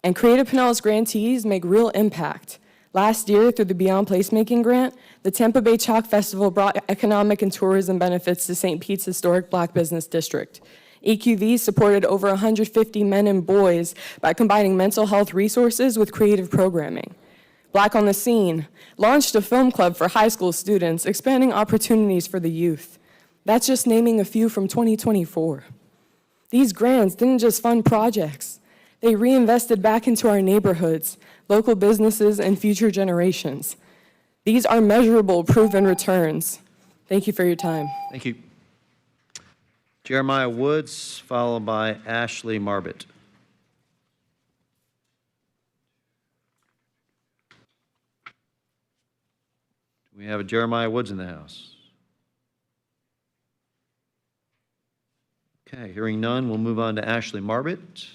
And Creative Pinellas grantees make real impact. Last year, through the Beyond Placemaking Grant, the Tampa Bay Chalk Festival brought economic and tourism benefits to St. Pete's historic Black business district. EQV supported over 150 men and boys by combining mental health resources with creative programming. Black on the Scene launched a film club for high school students, expanding opportunities for the youth. That's just naming a few from 2024. These grants didn't just fund projects. They reinvested back into our neighborhoods, local businesses, and future generations. These are measurable, proven returns. Thank you for your time. Thank you. Jeremiah Woods, followed by Ashley Marbett. Do we have a Jeremiah Woods in the house? Okay, hearing none, we'll move on to Ashley Marbett.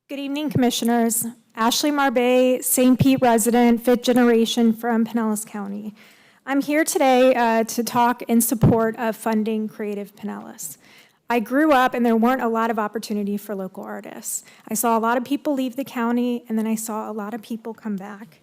Good evening, Commissioners. Ashley Marbet, St. Pete resident, fifth generation from Pinellas County. I'm here today to talk in support of funding Creative Pinellas. I grew up and there weren't a lot of opportunity for local artists. I saw a lot of people leave the county and then I saw a lot of people come back.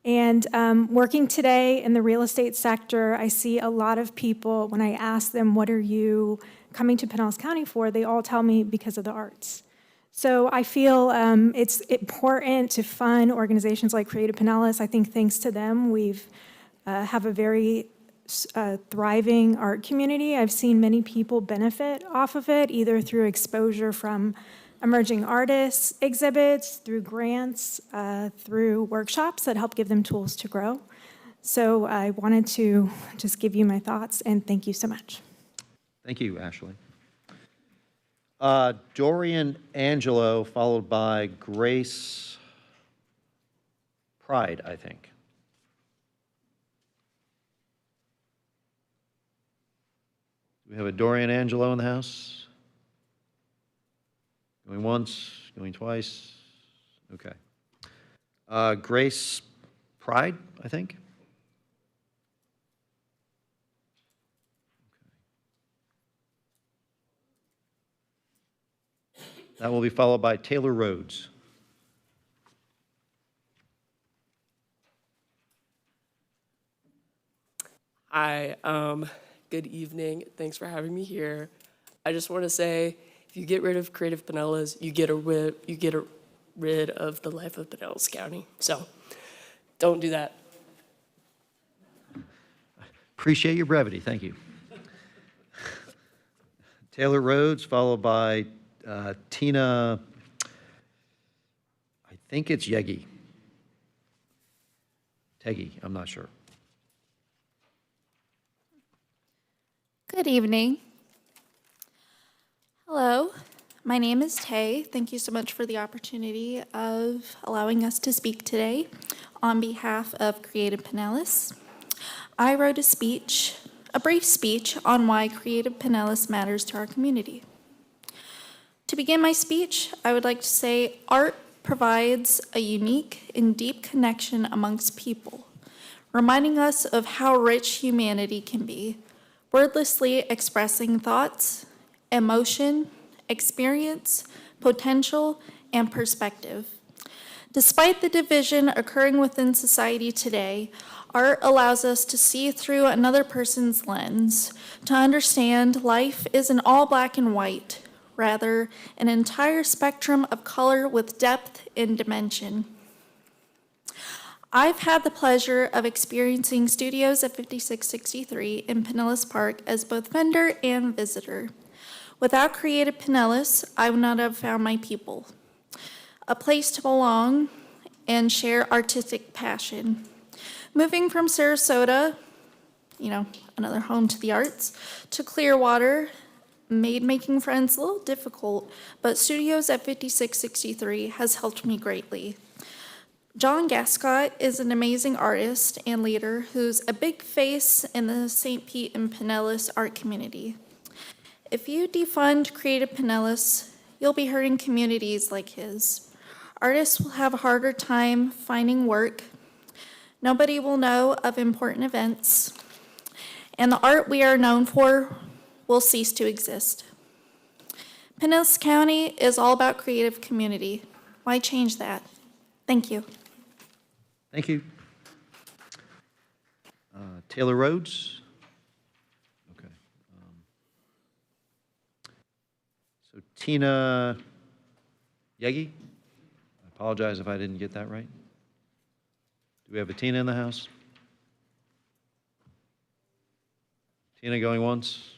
And working today in the real estate sector, I see a lot of people, when I ask them, what are you coming to Pinellas County for, they all tell me because of the arts. So I feel it's important to fund organizations like Creative Pinellas. I think thanks to them, we've have a very thriving art community. I've seen many people benefit off of it, either through exposure from emerging artists exhibits, through grants, through workshops that help give them tools to grow. So I wanted to just give you my thoughts, and thank you so much. Thank you, Ashley. Dorian Angelo, followed by Grace Pride, I think. Do we have a Dorian Angelo in the house? Going once, going twice? Okay. Grace Pride, I think. That will be followed by Taylor Rhodes. Hi, good evening. Thanks for having me here. I just want to say, if you get rid of Creative Pinellas, you get rid of the life of Pinellas County. So, don't do that. Appreciate your brevity. Thank you. Taylor Rhodes, followed by Tina, I think it's Yegi. Teggy, I'm not sure. Good evening. Hello, my name is Tay. Thank you so much for the opportunity of allowing us to speak today on behalf of Creative Pinellas. I wrote a brief speech on why Creative Pinellas matters to our community. To begin my speech, I would like to say art provides a unique and deep connection amongst people, reminding us of how rich humanity can be, wordlessly expressing thoughts, emotion, experience, potential, and perspective. Despite the division occurring within society today, art allows us to see through another person's lens, to understand life isn't all black and white, rather an entire spectrum of color with depth and dimension. I've had the pleasure of experiencing studios at 5663 in Pinellas Park as both vendor and visitor. Without Creative Pinellas, I would not have found my people, a place to belong and share artistic passion. Moving from Sarasota, another home to the arts, to Clearwater, made making friends a little difficult, but studios at 5663 has helped me greatly. John Gascott is an amazing artist and leader who's a big face in the St. Pete and Pinellas art community. If you defund Creative Pinellas, you'll be hurting communities like his. Artists will have a harder time finding work. Nobody will know of important events. And the art we are known for will cease to exist. Pinellas County is all about creative community. Why change that? Thank you. Thank you. Taylor Rhodes? Okay. So Tina Yegi? I apologize if I didn't get that right. Do we have a Tina in the house? Tina going once?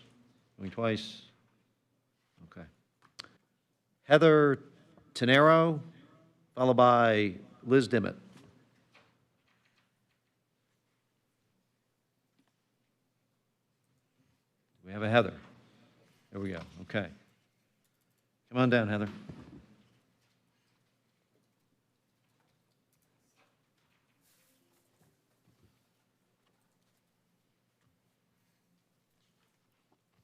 Going twice? Okay. Heather Tenero, followed by Liz Dimmitt. We have a Heather. There we go. Okay. Come on down, Heather.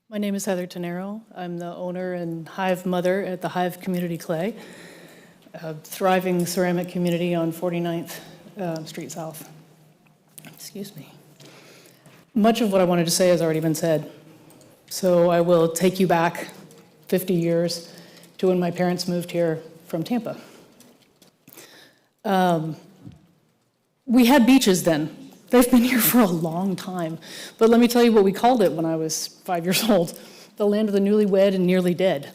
My name is Heather Tenero. I'm the owner and hive mother at the Hive Community Clay, a thriving ceramic community on 49th Street South. Excuse me. Much of what I wanted to say has already been said, so I will take you back 50 years to when my parents moved here from Tampa. We had beaches then. They've been here for a long time. But let me tell you what we called it when I was 5 years old: the land of the newlywed and nearly dead.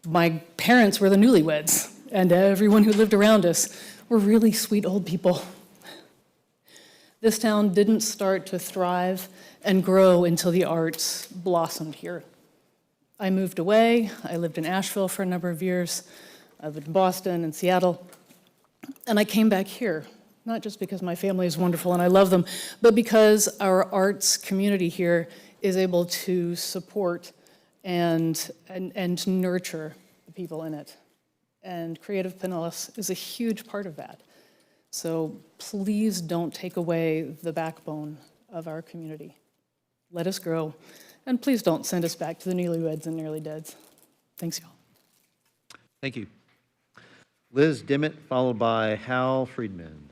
My parents were the newlyweds, and everyone who lived around us were really sweet old people. This town didn't start to thrive and grow until the arts blossomed here. I moved away. I lived in Asheville for a number of years. I lived in Boston and Seattle. And I came back here, not just because my family is wonderful and I love them, but because our arts community here is able to support and nurture the people in it. And Creative Pinellas is a huge part of that. So please don't take away the backbone of our community. Let us grow, and please don't send us back to the newlyweds and nearly deads. Thanks, y'all. Thank you. Liz Dimmitt, followed by Hal Friedman.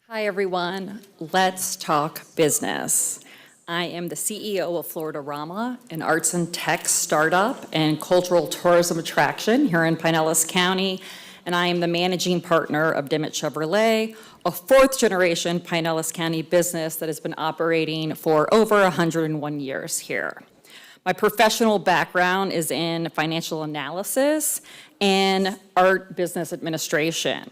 Hi, everyone. Let's talk business. I am the CEO of Florida-Rama, an arts and tech startup and cultural tourism attraction here in Pinellas County, and I am the managing partner of Dimmitt Chevrolet, a fourth-generation Pinellas County business that has been operating for over 101 years here. My professional background is in financial analysis and art business administration.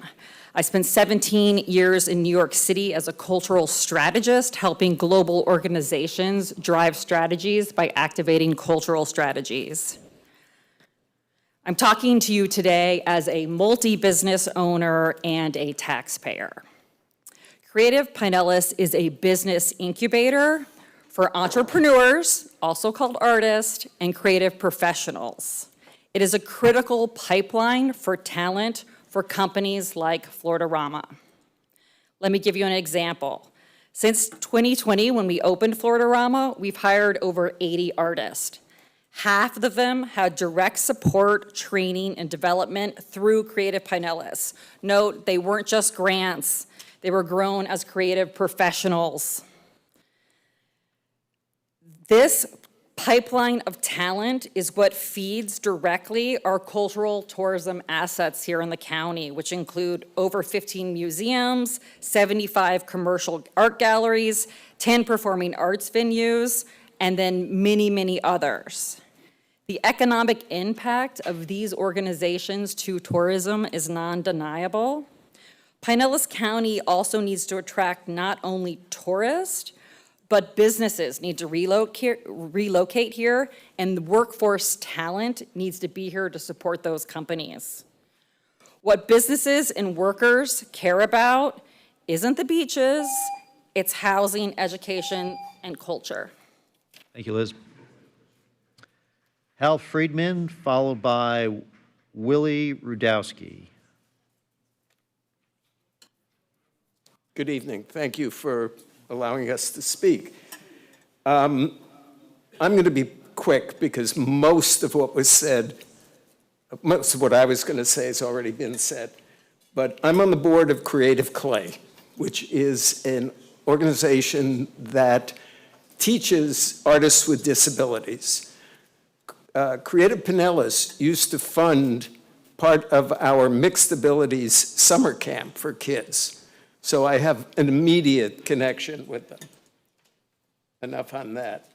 I spent 17 years in New York City as a cultural strategist, helping global organizations drive strategies by activating cultural strategies. I'm talking to you today as a multi-business owner and a taxpayer. Creative Pinellas is a business incubator for entrepreneurs, also called artists, and creative professionals. It is a critical pipeline for talent for companies like Florida-Rama. Let me give you an example. Since 2020, when we opened Florida-Rama, we've hired over 80 artists. Half of them had direct support, training, and development through Creative Pinellas. Note, they weren't just grants, they were grown as creative professionals. This pipeline of talent is what feeds directly our cultural tourism assets here in the county, which include over 15 museums, 75 commercial art galleries, 10 performing arts venues, and then many, many others. The economic impact of these organizations to tourism is non-deniable. Pinellas County also needs to attract not only tourists, but businesses need to relocate here, and the workforce talent needs to be here to support those companies. What businesses and workers care about isn't the beaches, it's housing, education, and culture. Thank you, Liz. Hal Friedman, followed by Willie Rudowski. Good evening. Thank you for allowing us to speak. I'm going to be quick because most of what was said, most of what I was going to say has already been said. But I'm on the board of Creative Clay, which is an organization that teaches artists with disabilities. Creative Pinellas used to fund part of our mixed abilities summer camp for kids. So I have an immediate connection with them. Enough on that.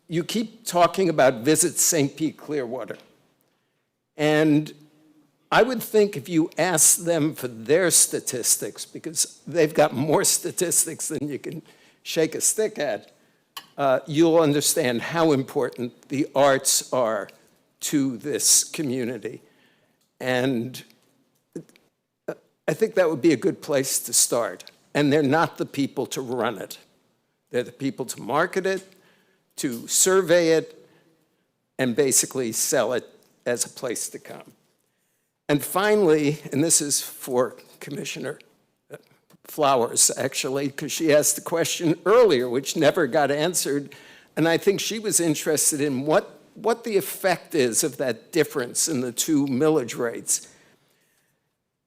You keep talking about Visit St. Pete Clearwater. And I would think if you ask them for their statistics, because they've got more statistics than you can shake a stick at, you'll understand how important the arts are to this community. And I think that would be a good place to start. And they're not the people to run it. They're the people to market it, to survey it, and basically sell it as a place to come. And finally, and this is for Commissioner Flowers, actually, because she asked the question earlier, which never got answered, and I think she was interested in what the effect is of that difference in the two millage rates.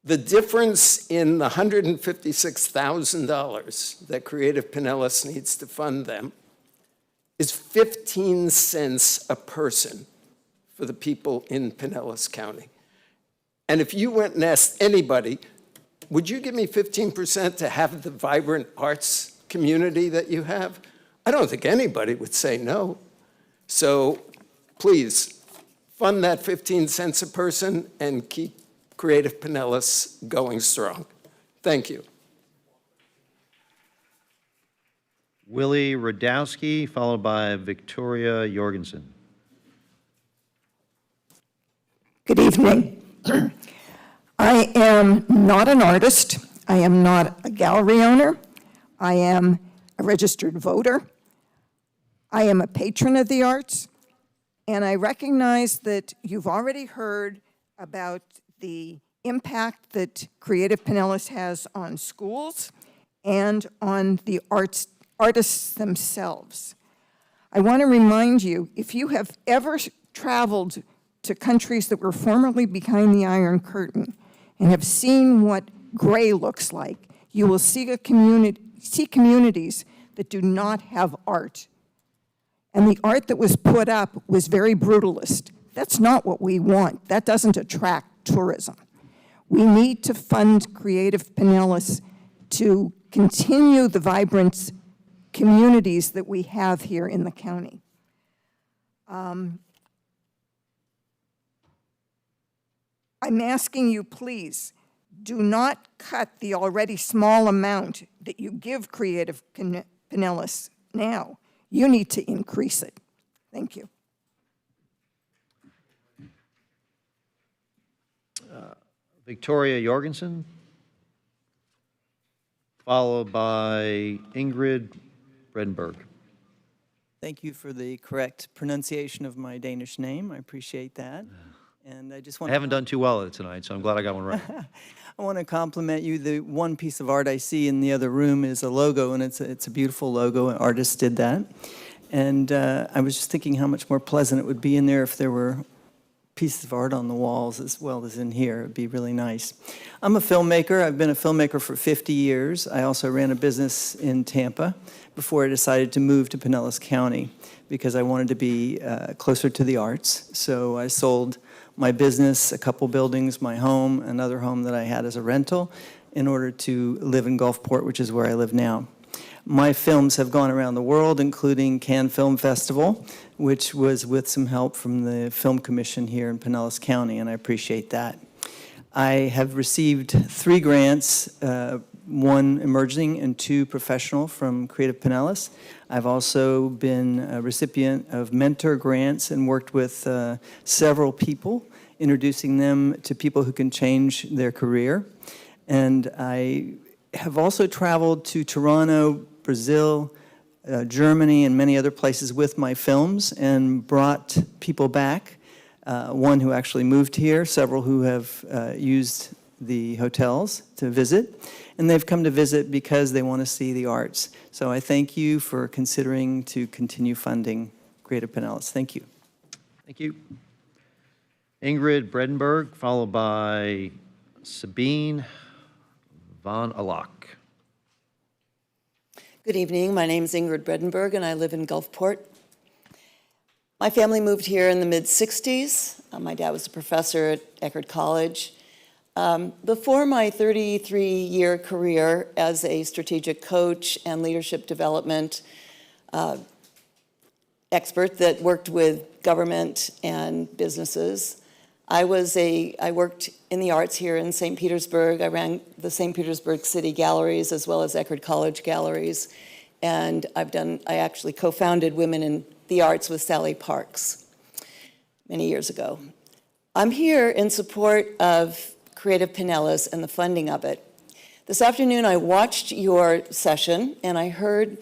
The difference in the $156,000 that Creative Pinellas needs to fund them is 15 cents a person for the people in Pinellas County. And if you went and asked anybody, would you give me 15% to have the vibrant arts community that you have? I don't think anybody would say no. So please, fund that 15 cents a person and keep Creative Pinellas going strong. Thank you. Willie Radowski, followed by Victoria Jorgensen. Good evening. I am not an artist. I am not a gallery owner. I am a registered voter. I am a patron of the arts. And I recognize that you've already heard about the impact that Creative Pinellas has on schools and on the artists themselves. I want to remind you, if you have ever traveled to countries that were formerly behind the Iron Curtain and have seen what gray looks like, you will see communities that do not have art. And the art that was put up was very brutalist. That's not what we want. That doesn't attract tourism. We need to fund Creative Pinellas to continue the vibrant communities that we have here in the county. I'm asking you, please, do not cut the already small amount that you give Creative Pinellas now. You need to increase it. Thank you. Victoria Jorgensen, followed by Ingrid Bredenberg. Thank you for the correct pronunciation of my Danish name. I appreciate that. And I just I want haven't done too well at it tonight, so I'm glad I got one right. I want to compliment you. The one piece of art I see in the other room is a logo, and it's a beautiful logo. An artist did that. And I was just thinking how much more pleasant it would be in there if there were pieces of art on the walls as well as in here. It would be really nice. I'm a filmmaker. I've been a filmmaker for 50 years. I also ran a business in Tampa before I decided to move to Pinellas County because I wanted to be closer to the arts. So I sold my business, a couple buildings, my home, another home that I had as a rental, in order to live in Gulfport, which is where I live now. My films have gone around the world, including Cannes Film Festival, which was with some help from the Film Commission here in Pinellas County, and I appreciate that. I have received 3 grants, 1 emerging and 2 professional from Creative Pinellas. I've also been a recipient of mentor grants and worked with several people, introducing them to people who can change their career. And I have also traveled to Toronto, Brazil, Germany, and many other places with my films and brought people back. One who actually moved here, several who have used the hotels to visit, and they've come to visit because they want to see the arts. So I thank you for considering to continue funding Creative Pinellas. Thank you. Thank you. Ingrid Bredenberg, followed by Sabine Von Alak. Good evening. My name is Ingrid Bredenberg, and I live in Gulfport. My family moved here in the mid-'60s. My dad was a professor at Eckerd College. Before my 33-year career as a strategic coach and leadership development expert that worked with government and businesses, I worked in the arts here in St. Petersburg. I ran the St. Petersburg City Galleries as well as Eckerd College Galleries. And I actually co-founded Women in the Arts with Sally Parks many years ago. I'm here in support of Creative Pinellas and the funding of it. This afternoon I watched your session and I heard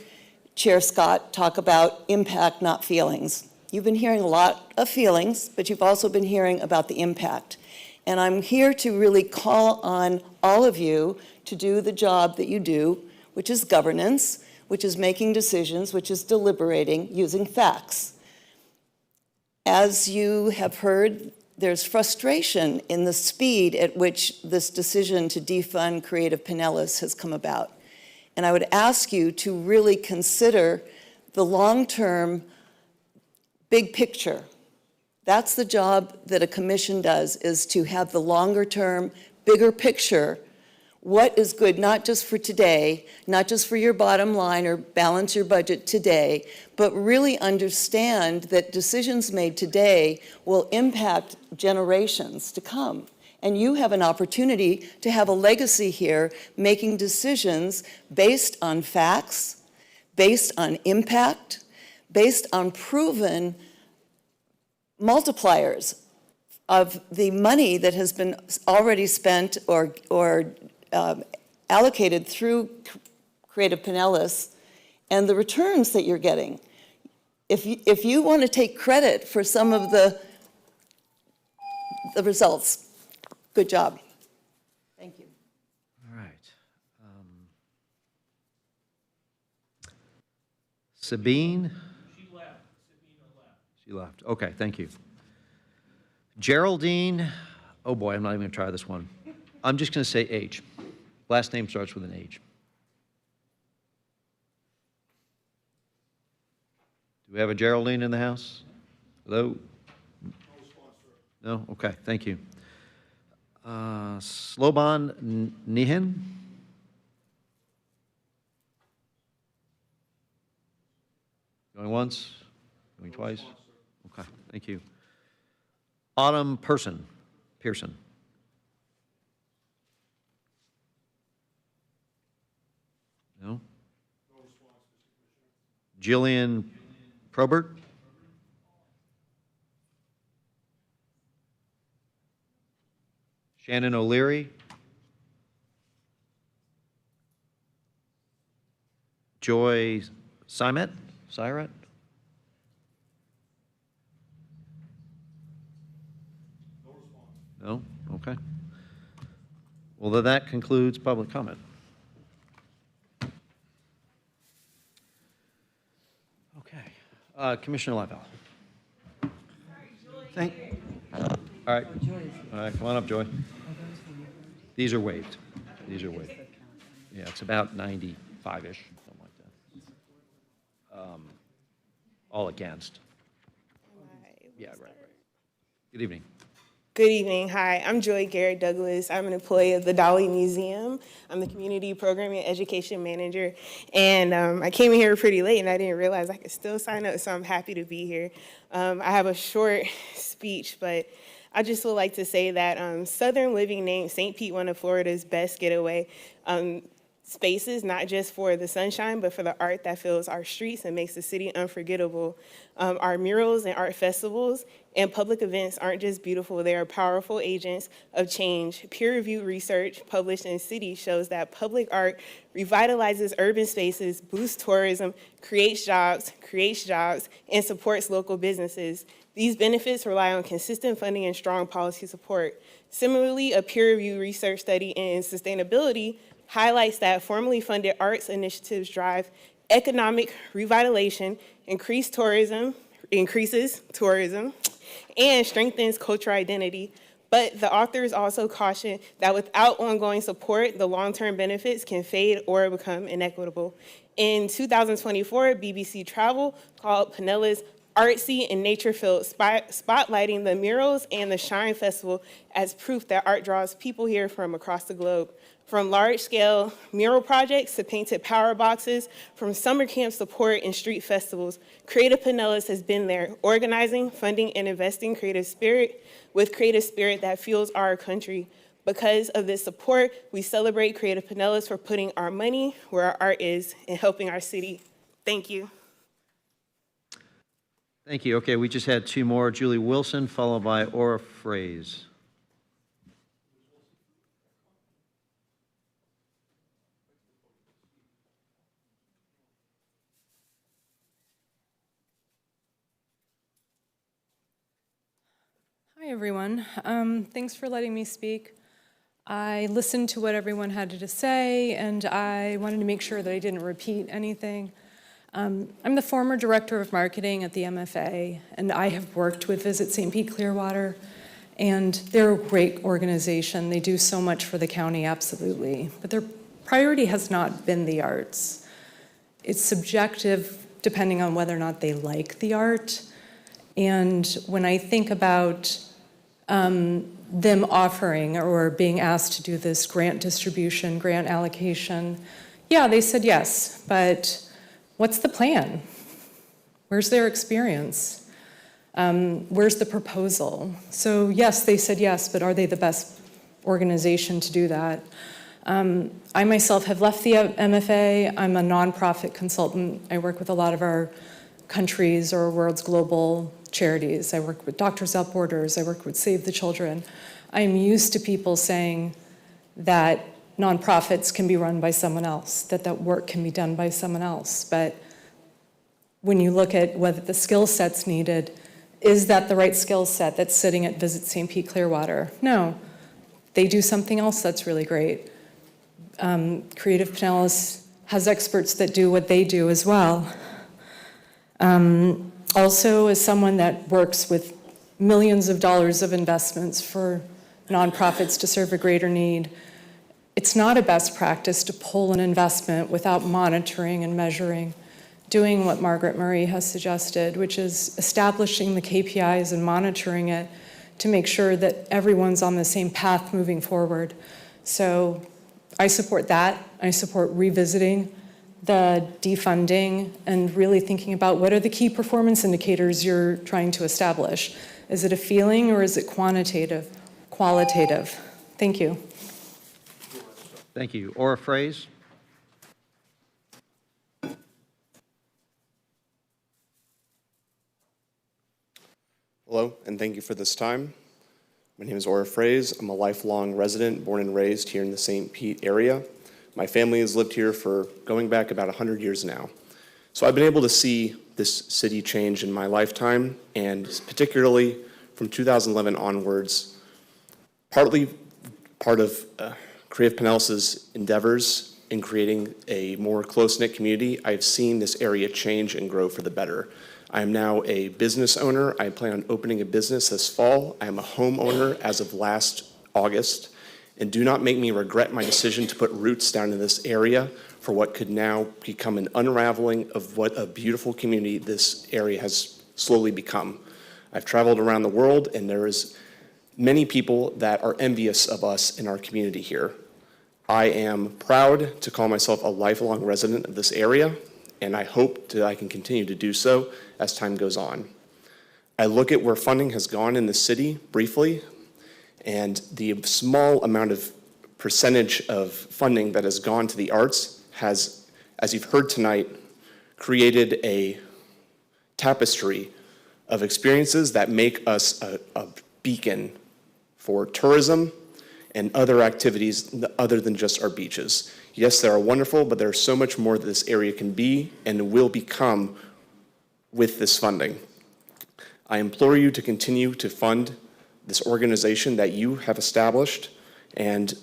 Chair Scott talk about impact, not feelings. You've been hearing a lot of feelings, but you've also been hearing about the impact. And I'm here to really call on all of you to do the job that you do, which is governance, which is making decisions, which is deliberating using facts. As you have heard, there's frustration in the speed at which this decision to defund Creative Pinellas has come about. And I would ask you to really consider the long-term big picture. That's the job that a commission does, is to have the longer term, bigger picture. What is good, not just for today, not just for your bottom line or balance your budget today, but really understand that decisions made today will impact generations to come. And you have an opportunity to have a legacy here, making decisions based on facts, based on impact, based on proven multipliers of the money that has been already spent or allocated through Creative Pinellas and the returns that you're getting. If you want to take credit for some of the results, good job. Thank you. All right. Sabine? She left. Okay, thank you. Geraldine, oh boy, I'm not even going to try this one. I'm just going to say H. Last name starts with an H. Do we have a Geraldine in the house? Hello? No? Okay, thank you. Sloban Nihin? Going once? Going twice? Okay, thank you. Autumn Pearson. No? Jillian Probert? Shannon O'Leary? Joy Syret? No? Okay. Well, then that concludes public comment. Okay. Commissioner Lifell. All right. All right, come on up, Joy. These are waived. These are waived. Yeah, it's about 95-ish, something like that. All against. Yeah, right. Good evening. Good evening. Hi, I'm Joy Garrett Douglas. I'm an employee of the Dolly Museum. I'm the Community Program and Education Manager. And I came in here pretty late and I didn't realize I could still sign up, so I'm happy to be here. I have a short speech, but I just would like to say that Southern Living named St. Pete one of Florida's best getaway spaces, not just for the sunshine, but for the art that fills our streets and makes the city unforgettable. Our murals and art festivals and public events aren't just beautiful, they are powerful agents of change. Peer-reviewed research published in City shows that public art revitalizes urban spaces, boosts tourism, creates jobs, and supports local businesses. These benefits rely on consistent funding and strong policy support. Similarly, a peer-reviewed research study in sustainability highlights that formally funded arts initiatives drive economic revitalization, increases tourism, and strengthens cultural identity. But the authors also caution that without ongoing support, the long-term benefits can fade or become inequitable. In 2024, BBC Travel called Pinellas artsy and nature-filled, spotlighting the murals and the Shine Festival as proof that art draws people here from across the globe. From large-scale mural projects to painted power boxes, from summer camp support and street festivals, Creative Pinellas has been there, organizing, funding, and investing creative spirit that fuels our country. Because of this support, we celebrate Creative Pinellas for putting our money where our art is and helping our city. Thank you. Thank you. Okay, we just had two more. Julie Wilson, followed by Aura Fraze. Hi, everyone. Thanks for letting me speak. I listened to what everyone had to say, and I wanted to make sure that I didn't repeat anything. I'm the former director of marketing at the MFA, and I have worked with Visit St. Pete Clearwater, and they're a great organization. They do so much for the county, absolutely. But their priority has not been the arts. It's subjective depending on whether or not they like the art. And when I think about them offering or being asked to do this grant distribution, grant allocation, yeah, they said yes, but what's the plan? Where's their experience? Where's the proposal? So yes, they said yes, but are they the best organization to do that? I myself have left the MFA. I'm a nonprofit consultant. I work with a lot of our countries or world's global charities. I work with Doctors Without Borders. I work with Save the Children. I'm used to people saying that nonprofits can be run by someone else, that work can be done by someone else. But when you look at whether the skill set's needed, is that the right skill set that's sitting at Visit St. Pete Clearwater? No. They do something else that's really great. Creative Pinellas has experts that do what they do as well. Also, as someone that works with millions of dollars of investments for nonprofits to serve a greater need, it's not a best practice to pull an investment without monitoring and measuring, doing what Margaret Murray has suggested, which is establishing the KPIs and monitoring it to make sure that everyone's on the same path moving forward. So I support that. I support revisiting the defunding and really thinking about what are the key performance indicators you're trying to establish. Is it a feeling or is it quantitative, qualitative? Thank you. Thank you. Aura Fraze. Hello, and thank you for this time. My name is Aura Fraze. I'm a lifelong resident, born and raised here in the St. Pete area. My family has lived here for going back about 100 years now. So I've been able to see this city change in my lifetime, and particularly from 2011 onwards, partly part of Creative Pinellas's endeavors in creating a more close-knit community, I've seen this area change and grow for the better. I am now a business owner. I plan on opening a business this fall. I am a homeowner as of last August, and do not make me regret my decision to put roots down in this area for what could now become an unraveling of what a beautiful community this area has slowly become. I've traveled around the world, and there is many people that are envious of us in our community here. I am proud to call myself a lifelong resident of this area, and I hope that I can continue to do so as time goes on. I look at where funding has gone in the city briefly, and the small amount of percentage of funding that has gone to the arts has, as you've heard tonight, created a tapestry of experiences that make us a beacon for tourism and other activities other than just our beaches. Yes, they are wonderful, but there's so much more that this area can be and will become with this funding. I implore you to continue to fund this organization that you have established and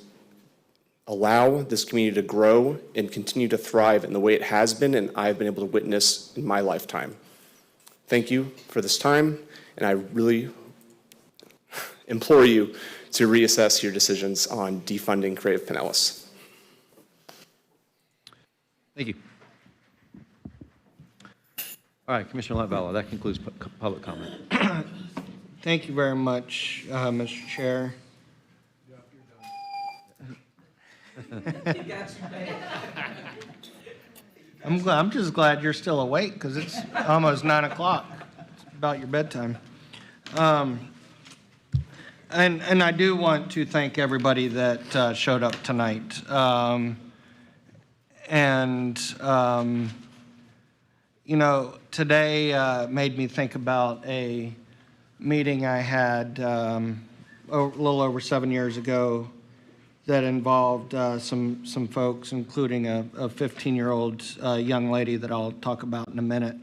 allow this community to grow and continue to thrive in the way it has been and I've been able to witness in my lifetime. Thank you for this time, and I really implore you to reassess your decisions on defunding Creative Pinellas. Thank you. All right, Commissioner Latvala, that concludes public comment. Thank you very much, Mr. Chair. I'm just glad you're still awake because it's almost 9 o'clock. It's about your bedtime. And I do want to thank everybody that showed up tonight. You know, today made me think about a meeting I had a little over 7 years ago that involved some folks, including a 15-year-old young lady that I'll talk about in a minute.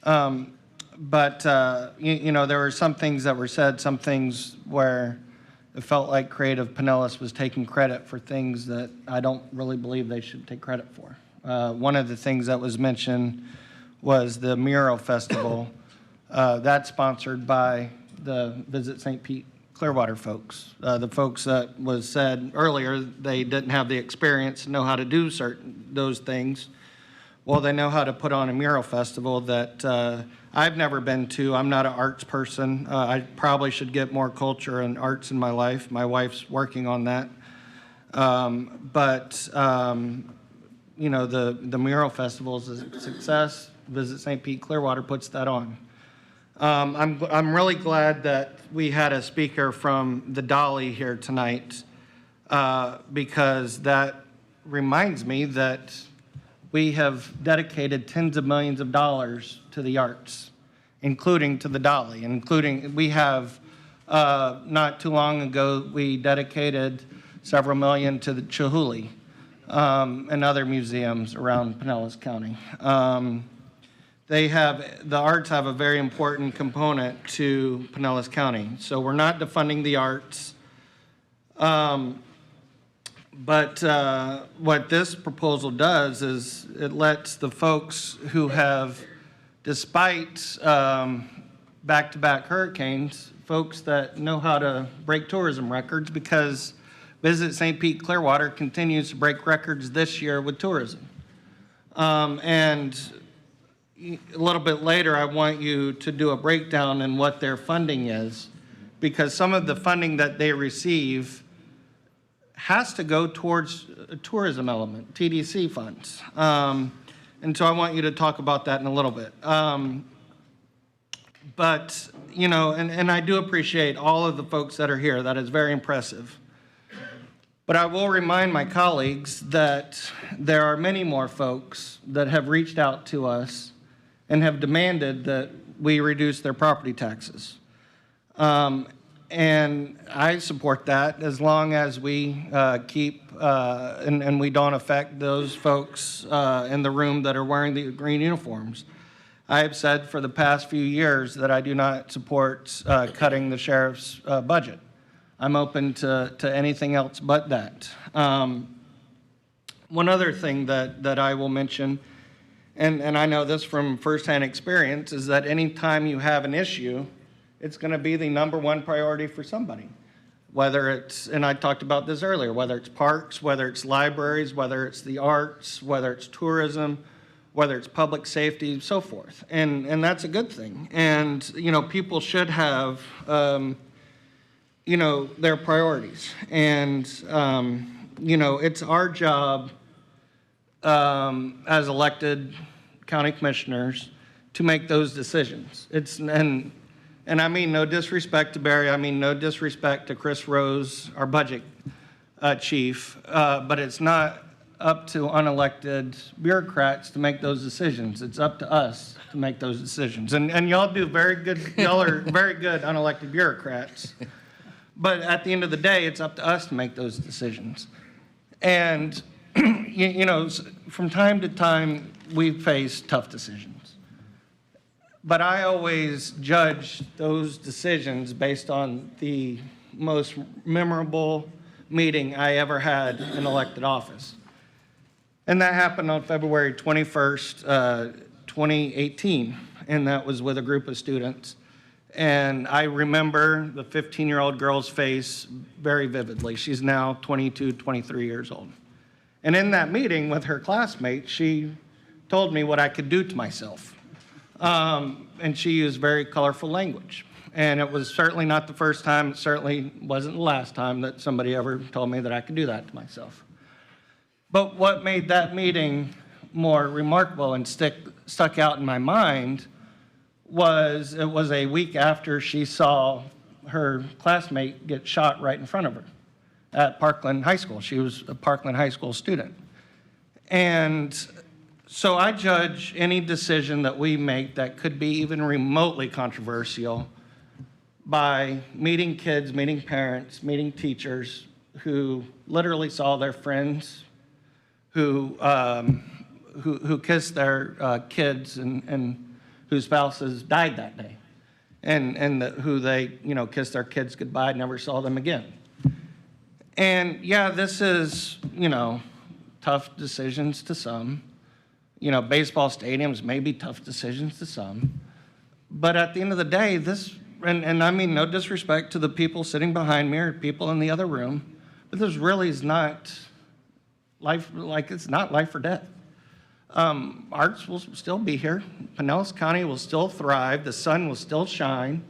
You know, there were some things that were said, some things where it felt like Creative Pinellas was taking credit for things that I don't really believe they should take credit for. One of the things that was mentioned was the Mural Festival. That's sponsored by the Visit St. Pete Clearwater folks. The folks that was said earlier, they didn't have the experience to know how to do those things. Well, they know how to put on a mural festival that I've never been to. I'm not an arts person. I probably should get more culture and arts in my life. My wife's working on that. You know, the mural festival is a success. Visit St. Pete Clearwater puts that on. I'm really glad that we had a speaker from the Dolly here tonight because that reminds me that we have dedicated tens of millions of dollars to the arts, including to the Dolly, we have, not too long ago, we dedicated several million to the Chihuly and other museums around Pinellas County. The arts have a very important component to Pinellas County. So we're not defunding the arts. What this proposal does is it lets the folks who have, despite back-to-back hurricanes, folks that know how to break tourism records, because Visit St. Pete Clearwater continues to break records this year with tourism. And a little bit later, I want you to do a breakdown in what their funding is, because some of the funding that they receive has to go towards a tourism element, TDC funds. And so I want you to talk about that in a little bit. You know, and I do appreciate all of the folks that are here. That is very impressive. But I will remind my colleagues that there are many more folks that have reached out to us and have demanded that we reduce their property taxes. And I support that as long as we keep and we don't affect those folks in the room that are wearing the green uniforms. I have said for the past few years that I do not support cutting the sheriff's budget. I'm open to anything else but that. One other thing that I will mention, and I know this from firsthand experience, is that anytime you have an issue, it's going to be the #1 priority for somebody. Whether it's, and I talked about this earlier, whether it's parks, whether it's libraries, whether it's the arts, whether it's tourism, whether it's public safety, so forth. And that's a good thing. And, people should have, their priorities. And, it's our job as elected county commissioners to make those decisions. And I mean no disrespect to Barry, I mean no disrespect to Chris Rose, our budget chief, but it's not up to unelected bureaucrats to make those decisions. It's up to us to make those decisions. And y'all do very good, y'all are very good unelected bureaucrats. But at the end of the day, it's up to us to make those decisions. And, from time to time, we face tough decisions. But I always judge those decisions based on the most memorable meeting I ever had in elected office. And that happened on February 21st, 2018, and that was with a group of students. And I remember the 15-year-old girl's face very vividly. She's now 22, 23 years old. And in that meeting with her classmates, she told me what I could do to myself. And she used very colorful language. And it was certainly not the first time, it certainly wasn't the last time that somebody ever told me that I could do that to myself. But what made that meeting more remarkable and stuck out in my mind was it was a week after she saw her classmate get shot right in front of her at Parkland High School. She was a Parkland High School student. And so I judge any decision that we make that could be even remotely controversial by meeting kids, meeting parents, meeting teachers who literally saw their friends who kissed their kids and whose spouses died that day, and who they kissed their kids goodbye, never saw them again. And yeah, this is tough decisions to some. Baseball stadiums may be tough decisions to some, but at the end of the day, and I mean no disrespect to the people sitting behind me or people in the other room, but this really is not life, it's not life or death. Arts will still be here. Pinellas County will still thrive. The sun will still shine.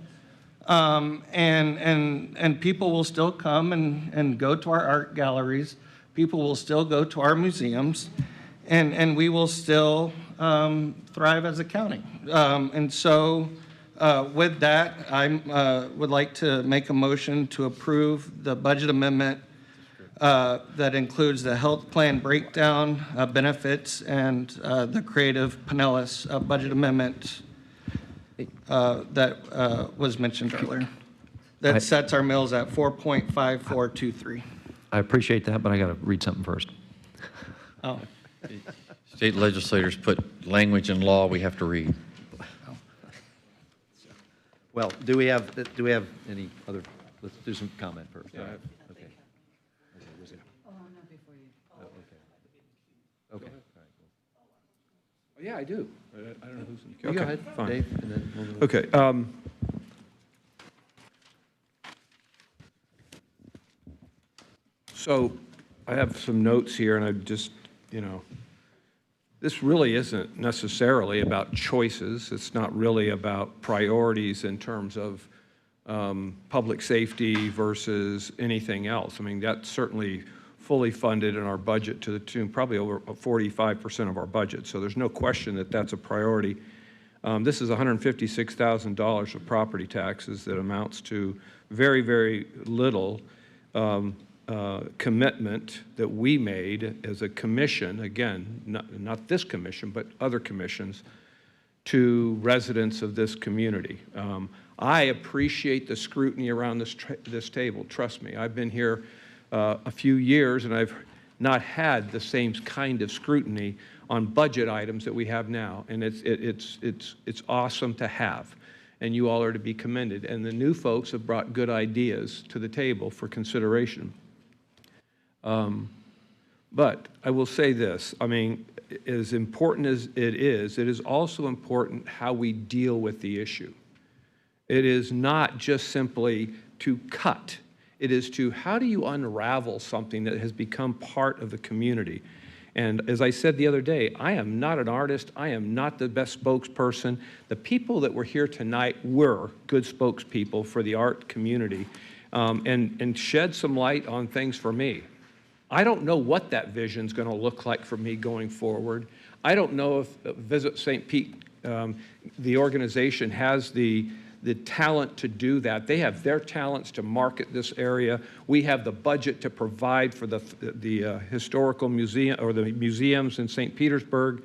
And people will still come and go to our art galleries. People will still go to our museums. And we will still thrive as a county. And so with that, I would like to make a motion to approve the budget amendment that includes the health plan breakdown, benefits, and the Creative Pinellas budget amendment that was mentioned earlier. That sets our mills at 4.5423. I appreciate that, but I got to read something first. Oh. State legislators put language in law we have to read. Well, do we have any other, let's do some comment first. Yeah. Okay. Okay. Oh, yeah, I do. I don't know who's in the Okay, queue. go ahead, Fine. Dave, and then we'll move. Okay. So I have some notes here, and I just, this really isn't necessarily about choices. It's not really about priorities in terms of public safety versus anything else. I mean, that's certainly fully funded in our budget to the tune probably over 45% of our budget. So there's no question that that's a priority. This is $156,000 of property taxes that amounts to very, very little commitment that we made as a commission, again, not this commission, but other commissions, to residents of this community. I appreciate the scrutiny around this table, trust me. I've been here a few years, and I've not had the same kind of scrutiny on budget items that we have now, and it's awesome to have. and you all are to be commended. And the new folks have brought good ideas to the table for consideration. But I will say this, I mean, as important as it is also important how we deal with the issue. It is not just simply to cut. It is to how do you unravel something that has become part of the community. And as I said the other day, I am not an artist. I am not the best spokesperson. The people that were here tonight were good spokespeople for the art community and shed some light on things for me. I don't know what that vision is going to look like for me going forward. I don't know if Visit St. Pete, the organization, has the talent to do that. They have their talents to market this area. We have the budget to provide for the historical museum or the museums in St. Petersburg.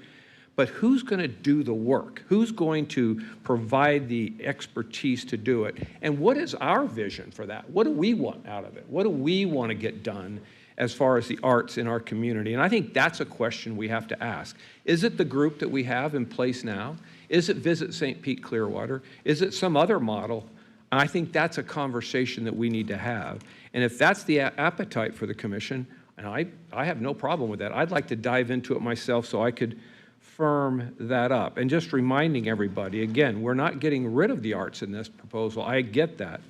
But who's going to do the work? Who's going to provide the expertise to do it? And what is our vision for that? What do we want out of it? What do we want to get done as far as the arts in our community? And I think that's a question we have to ask. Is it the group that we have in place now? Is it Visit St. Pete Clearwater? Is it some other model? I think that's a conversation that we need to have. And if that's the appetite for the commission, and I have no problem with that. I'd like to dive into it myself so I could firm that up. And just reminding everybody, again, we're not getting rid of the arts in this proposal. I get that.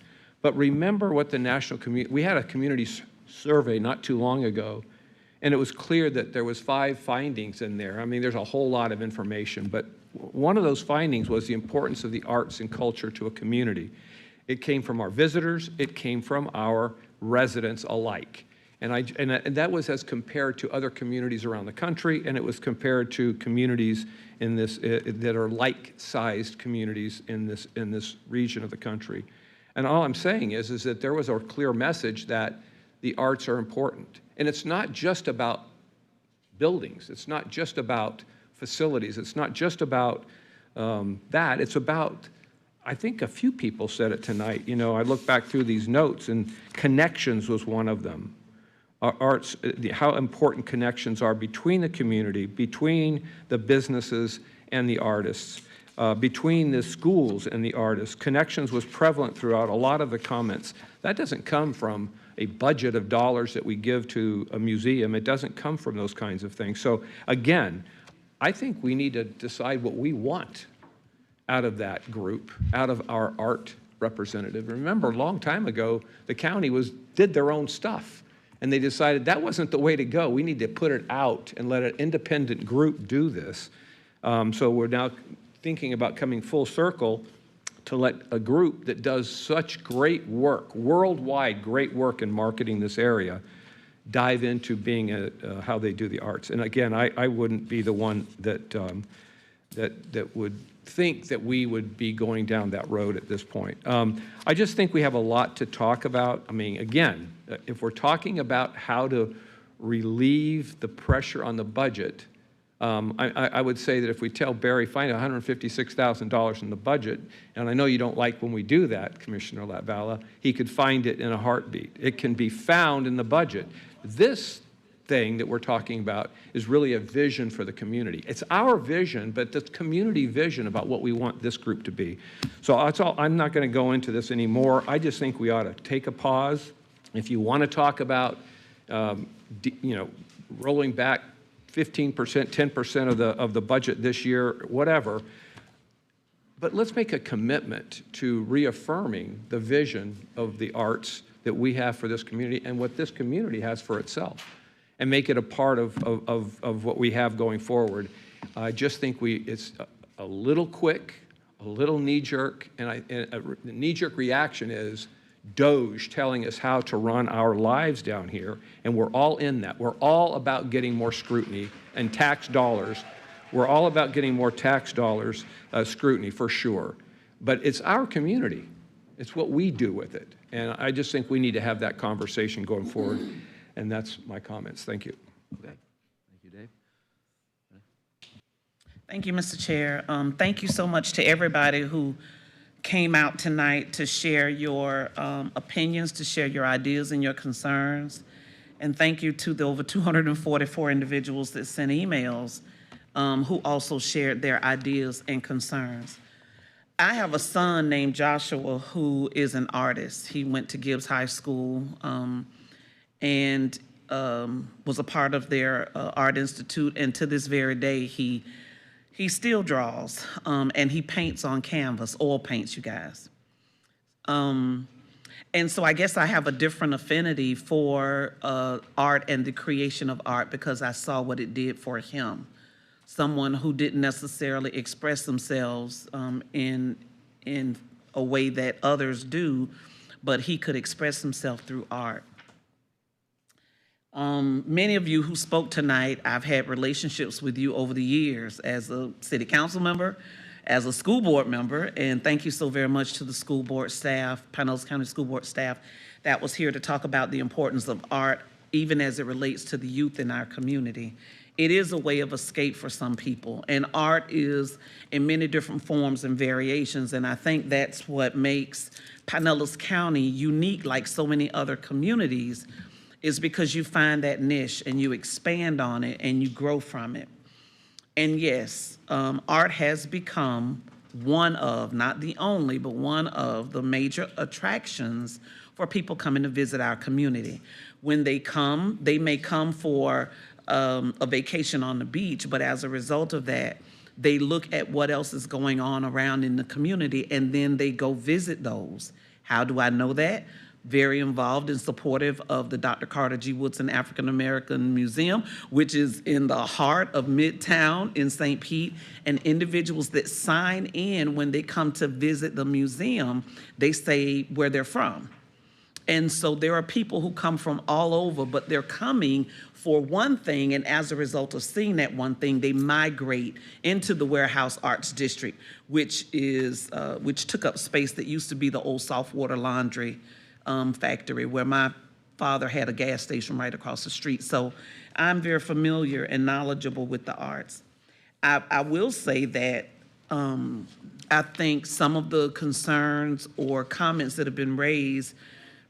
But remember what the national community, we had a community survey not too long ago, and it was clear that there was 5 findings in there. I mean, there's a whole lot of information, but one of those findings was the importance of the arts and culture to a community. It came from our visitors, it came from our residents alike. And that was as compared to other communities around the country, and it was compared to communities in this that are like-sized communities in this region of the country. And all I'm saying is that there was a clear message that the arts are important. And it's not just about buildings. It's not just about facilities. It's not just about that. It's about, I think a few people said it tonight. You know, I look back through these notes, and connections was one of them. Arts, how important connections are between the community, between the businesses and the artists, between the schools and the artists. Connections was prevalent throughout a lot of the comments. That doesn't come from a budget of dollars that we give to a museum. It doesn't come from those kinds of things. So again, I think we need to decide what we want out of that group, out of our art representative. Remember, a long time ago, the county did their own stuff, and they decided that wasn't the way to go. We need to put it out and let an independent group do this. So we're now thinking about coming full circle to let a group that does such great work, worldwide great work in marketing this area, dive into being how they do the arts. And again, I wouldn't be the one that would think that we would be going down that road at this point. I just think we have a lot to talk about. I mean, again, if we're talking about how to relieve the pressure on the budget, I would say that if we tell Barry, find $156,000 in the budget, and I know you don't like when we do that, Commissioner Latvala, he could find it in a heartbeat. It can be found in the budget. This thing that we're talking about is really a vision for the community. It's our vision, but the community vision about what we want this group to be. So that's all. I'm not going to go into this anymore. I just think we ought to take a pause. If you want to talk about, rolling back 15%, 10% of the budget this year, whatever. But let's make a commitment to reaffirming the vision of the arts that we have for this community and what this community has for itself, and make it a part of what we have going forward. I just think it's a little quick, a little knee-jerk, and the knee-jerk reaction is Doge telling us how to run our lives down here, and we're all in that. We're all about getting more scrutiny and tax dollars. We're all about getting more tax dollars scrutiny for sure. But it's our community. It's what we do with it. And I just think we need to have that conversation going forward. And that's my comments. Thank you. Okay. Thank you, Dave. Thank you, Mr. Chair. Thank you so much to everybody who came out tonight to share your opinions, to share your ideas and your concerns. And thank you to the over 244 individuals that sent emails who also shared their ideas and concerns. I have a son named Joshua who is an artist. He went to Gibbs High School and was a part of their art institute. And to this very day, he still draws and he paints on canvas, oil paints, you guys. And so I guess I have a different affinity for art and the creation of art because I saw what it did for him. Someone who didn't necessarily express themselves in a way that others do, but he could express himself through art. Many of you who spoke tonight, I've had relationships with you over the years as a city council member, as a school board member, and thank you so very much to the school board staff, Pinellas County School Board staff, that was here to talk about the importance of art, even as it relates to the youth in our community. It is a way of escape for some people, and art is in many different forms and variations, and I think that's what makes Pinellas County unique like so many other communities, is because you find that niche and you expand on it and you grow from it. And yes, art has become one of, not the only, but one of the major attractions for people coming to visit our community. When they come, they may come for a vacation on the beach, but as a result of that, they look at what else is going on around in the community and then they go visit those. How do I know that? Very involved and supportive of the Dr. Carter G. Woodson African American Museum, which is in the heart of Midtown in St. Pete, and individuals that sign in when they come to visit the museum, they say where they're from. And so there are people who come from all over, but they're coming for one thing, and as a result of seeing that one thing, they migrate into the Warehouse Arts District, which took up space that used to be the old Saltwater Laundry factory, where my father had a gas station right across the street. So I'm very familiar and knowledgeable with the arts. I will say that I think some of the concerns or comments that have been raised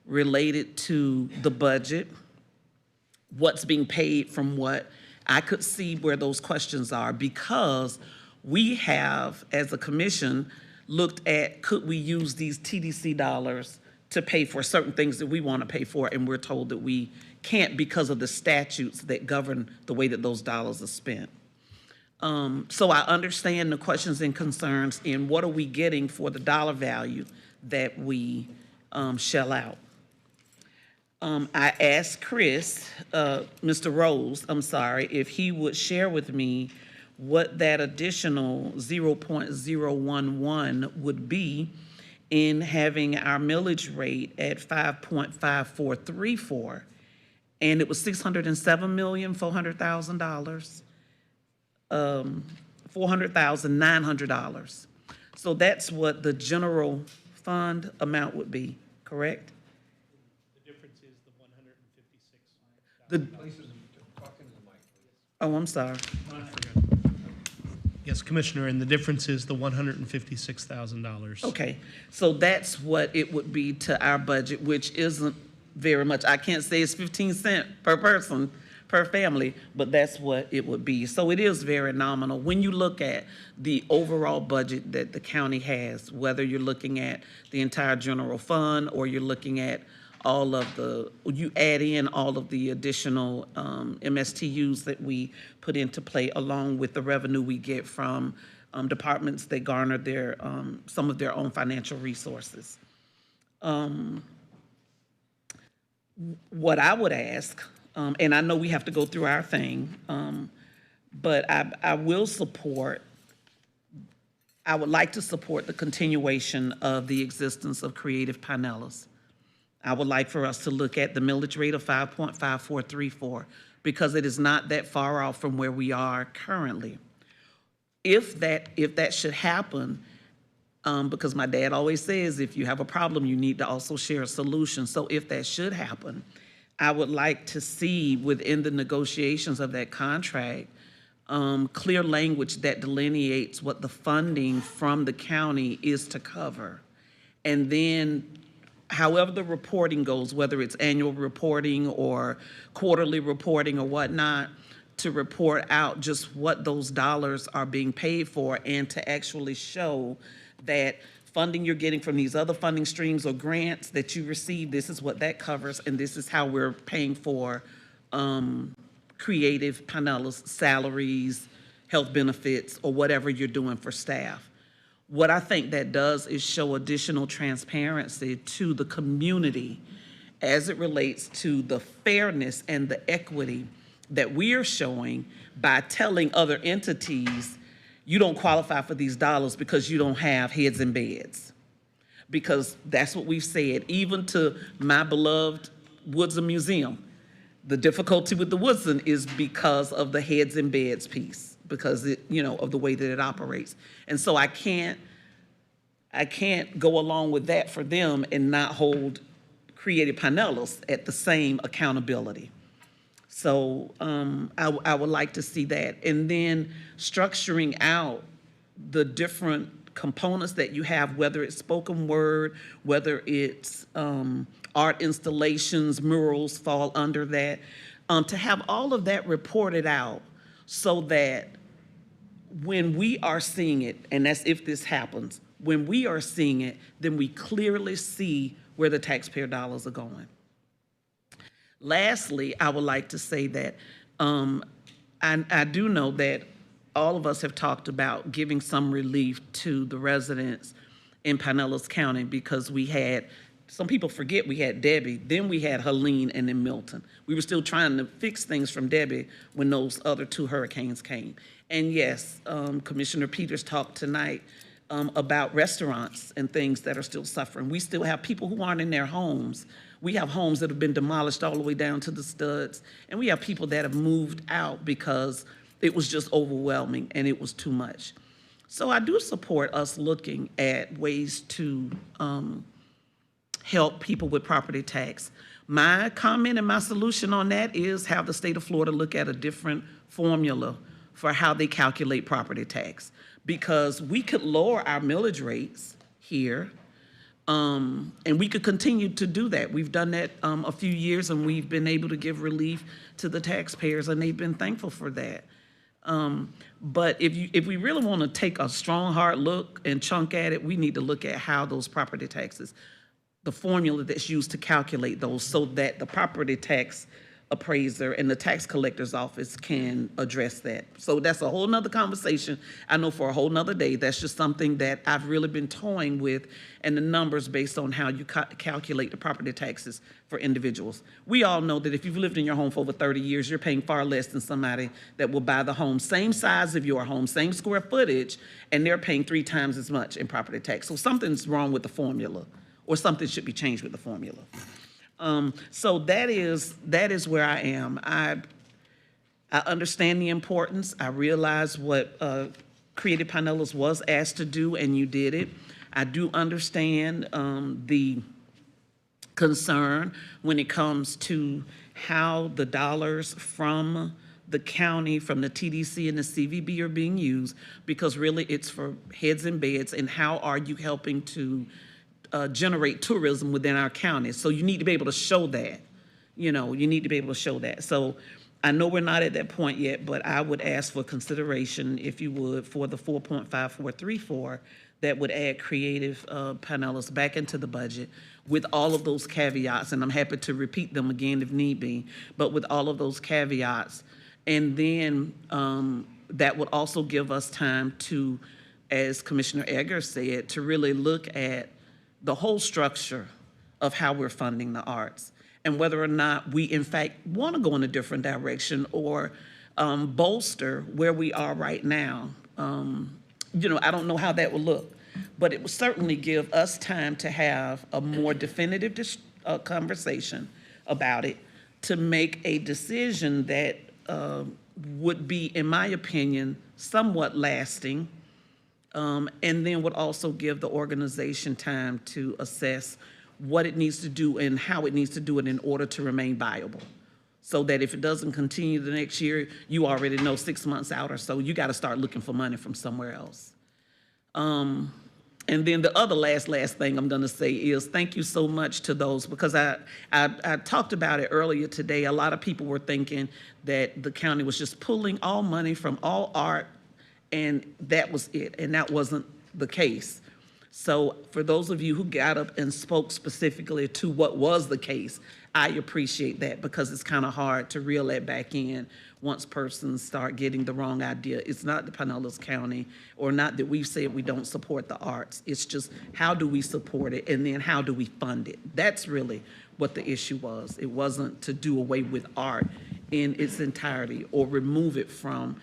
related to the budget, what's being paid from what, I could see where those questions are, because we have, as a commission, looked at could we use these TDC dollars to pay for certain things that we want to pay for, and we're told that we can't because of the statutes that govern the way that those dollars are spent. So I understand the questions and concerns in what are we getting for the dollar value that we shell out. I asked Chris, Mr. Rose, I'm sorry, if he would share with me what that additional 0.011 would be in having our millage rate at 5.5434, and it was $607,400,000, $400,900. So that's what the general fund amount would be, correct? The difference is the 156. Oh, I'm sorry. Yes, Commissioner, and the difference is the $156,000. Okay, so that's what it would be to our budget, which isn't very much. I can't say it's 15 cents per person, per family, but that's what it would be. So it is very nominal. When you look at the overall budget that the county has, whether you're looking at the entire general fund or you're looking at all of the, you add in all of the additional MSTUs that we put into play, along with the revenue we get from departments that garner their some of their own financial resources. What I would ask, and I know we have to go through our thing, but I will support, I would like to support the continuation of the existence of Creative Pinellas. I would like for us to look at the millage rate of 5.5434, because it is not that far off from where we are currently. If that should happen, because my dad always says, if you have a problem, you need to also share a solution. So if that should happen, I would like to see within the negotiations of that contract, clear language that delineates what the funding from the county is to cover. And then however the reporting goes, whether it's annual reporting or quarterly reporting or whatnot, to report out just what those dollars are being paid for and to actually show that funding you're getting from these other funding streams or grants that you receive, this is what that covers, and this is how we're paying for creative Pinellas salaries, health benefits, or whatever you're doing for staff. What I think that does is show additional transparency to the community as it relates to the fairness and the equity that we are showing by telling other entities, you don't qualify for these dollars because you don't have heads in beds. Because that's what we've said, even to my beloved Woodson Museum. The difficulty with the Woodson is because of the heads in beds piece, because of the way that it operates. And so I can't go along with that for them and not hold Creative Pinellas at the same accountability. So I would like to see that. And then structuring out the different components that you have, whether it's spoken word, whether it's art installations, murals fall under that, to have all of that reported out so that when we are seeing it, and that's if this happens, when we are seeing it, then we clearly see where the taxpayer dollars are going. Lastly, I would like to say that I do know that all of us have talked about giving some relief to the residents in Pinellas County because we had, some people forget we had Debbie, then we had Helene, and then Milton. We were still trying to fix things from Debbie when those other two hurricanes came. And yes, Commissioner Peters talked tonight about restaurants and things that are still suffering. We still have people who aren't in their homes. We have homes that have been demolished all the way down to the studs, and we have people that have moved out because it was just overwhelming and it was too much. So I do support us looking at ways to help people with property tax. My comment and my solution on that is have the state of Florida look at a different formula for how they calculate property tax, because we could lower our millage rates here, and we could continue to do that. We've done that a few years, and we've been able to give relief to the taxpayers, and they've been thankful for that. But if we really want to take a strong, hard look and chunk at it, we need to look at how those property taxes, the formula that's used to calculate those, so that the property tax appraiser and the tax collector's office can address that. So that's a whole nother conversation, I know, for a whole nother day. That's just something that I've really been toying with, and the numbers based on how you calculate the property taxes for individuals. We all know that if you've lived in your home for over 30 years, you're paying far less than somebody that will buy the home, same size of your home, same square footage, and they're paying 3 times as much in property tax. So something's wrong with the formula, or something should be changed with the formula. So that is where I am. I understand the importance. I realize what Creative Pinellas was asked to do, and you did it. I do understand the concern when it comes to how the dollars from the county, from the TDC and the CVB are being used, because really it's for heads and beds, and how are you helping to generate tourism within our county. So you need to be able to show that, you need to be able to show that. So I know we're not at that point yet, but I would ask for consideration, if you would, for the 4.5434 that would add Creative Pinellas back into the budget with all of those caveats, and I'm happy to repeat them again if need be, but with all of those caveats. And then that would also give us time to, as Commissioner Egger said, to really look at the whole structure of how we're funding the arts, and whether or not we in fact want to go in a different direction or bolster where we are right now. I don't know how that will look, but it will certainly give us time to have a more definitive conversation about it, to make a decision that would be, in my opinion, somewhat lasting, and then would also give the organization time to assess what it needs to do and how it needs to do it in order to remain viable. So that if it doesn't continue the next year, you already know 6 months out or so, you got to start looking for money from somewhere else. And then the other last thing I'm going to say is thank you so much to those, because I talked about it earlier today. A lot of people were thinking that the county was just pulling all money from all art, and that was it, and that wasn't the case. So for those of you who got up and spoke specifically to what was the case, I appreciate that, because it's kind of hard to reel that back in once persons start getting the wrong idea. It's not the Pinellas County, or not that we've said we don't support the arts. It's just, how do we support it, and then how do we fund it? That's really what the issue was. It wasn't to do away with art in its entirety or remove it from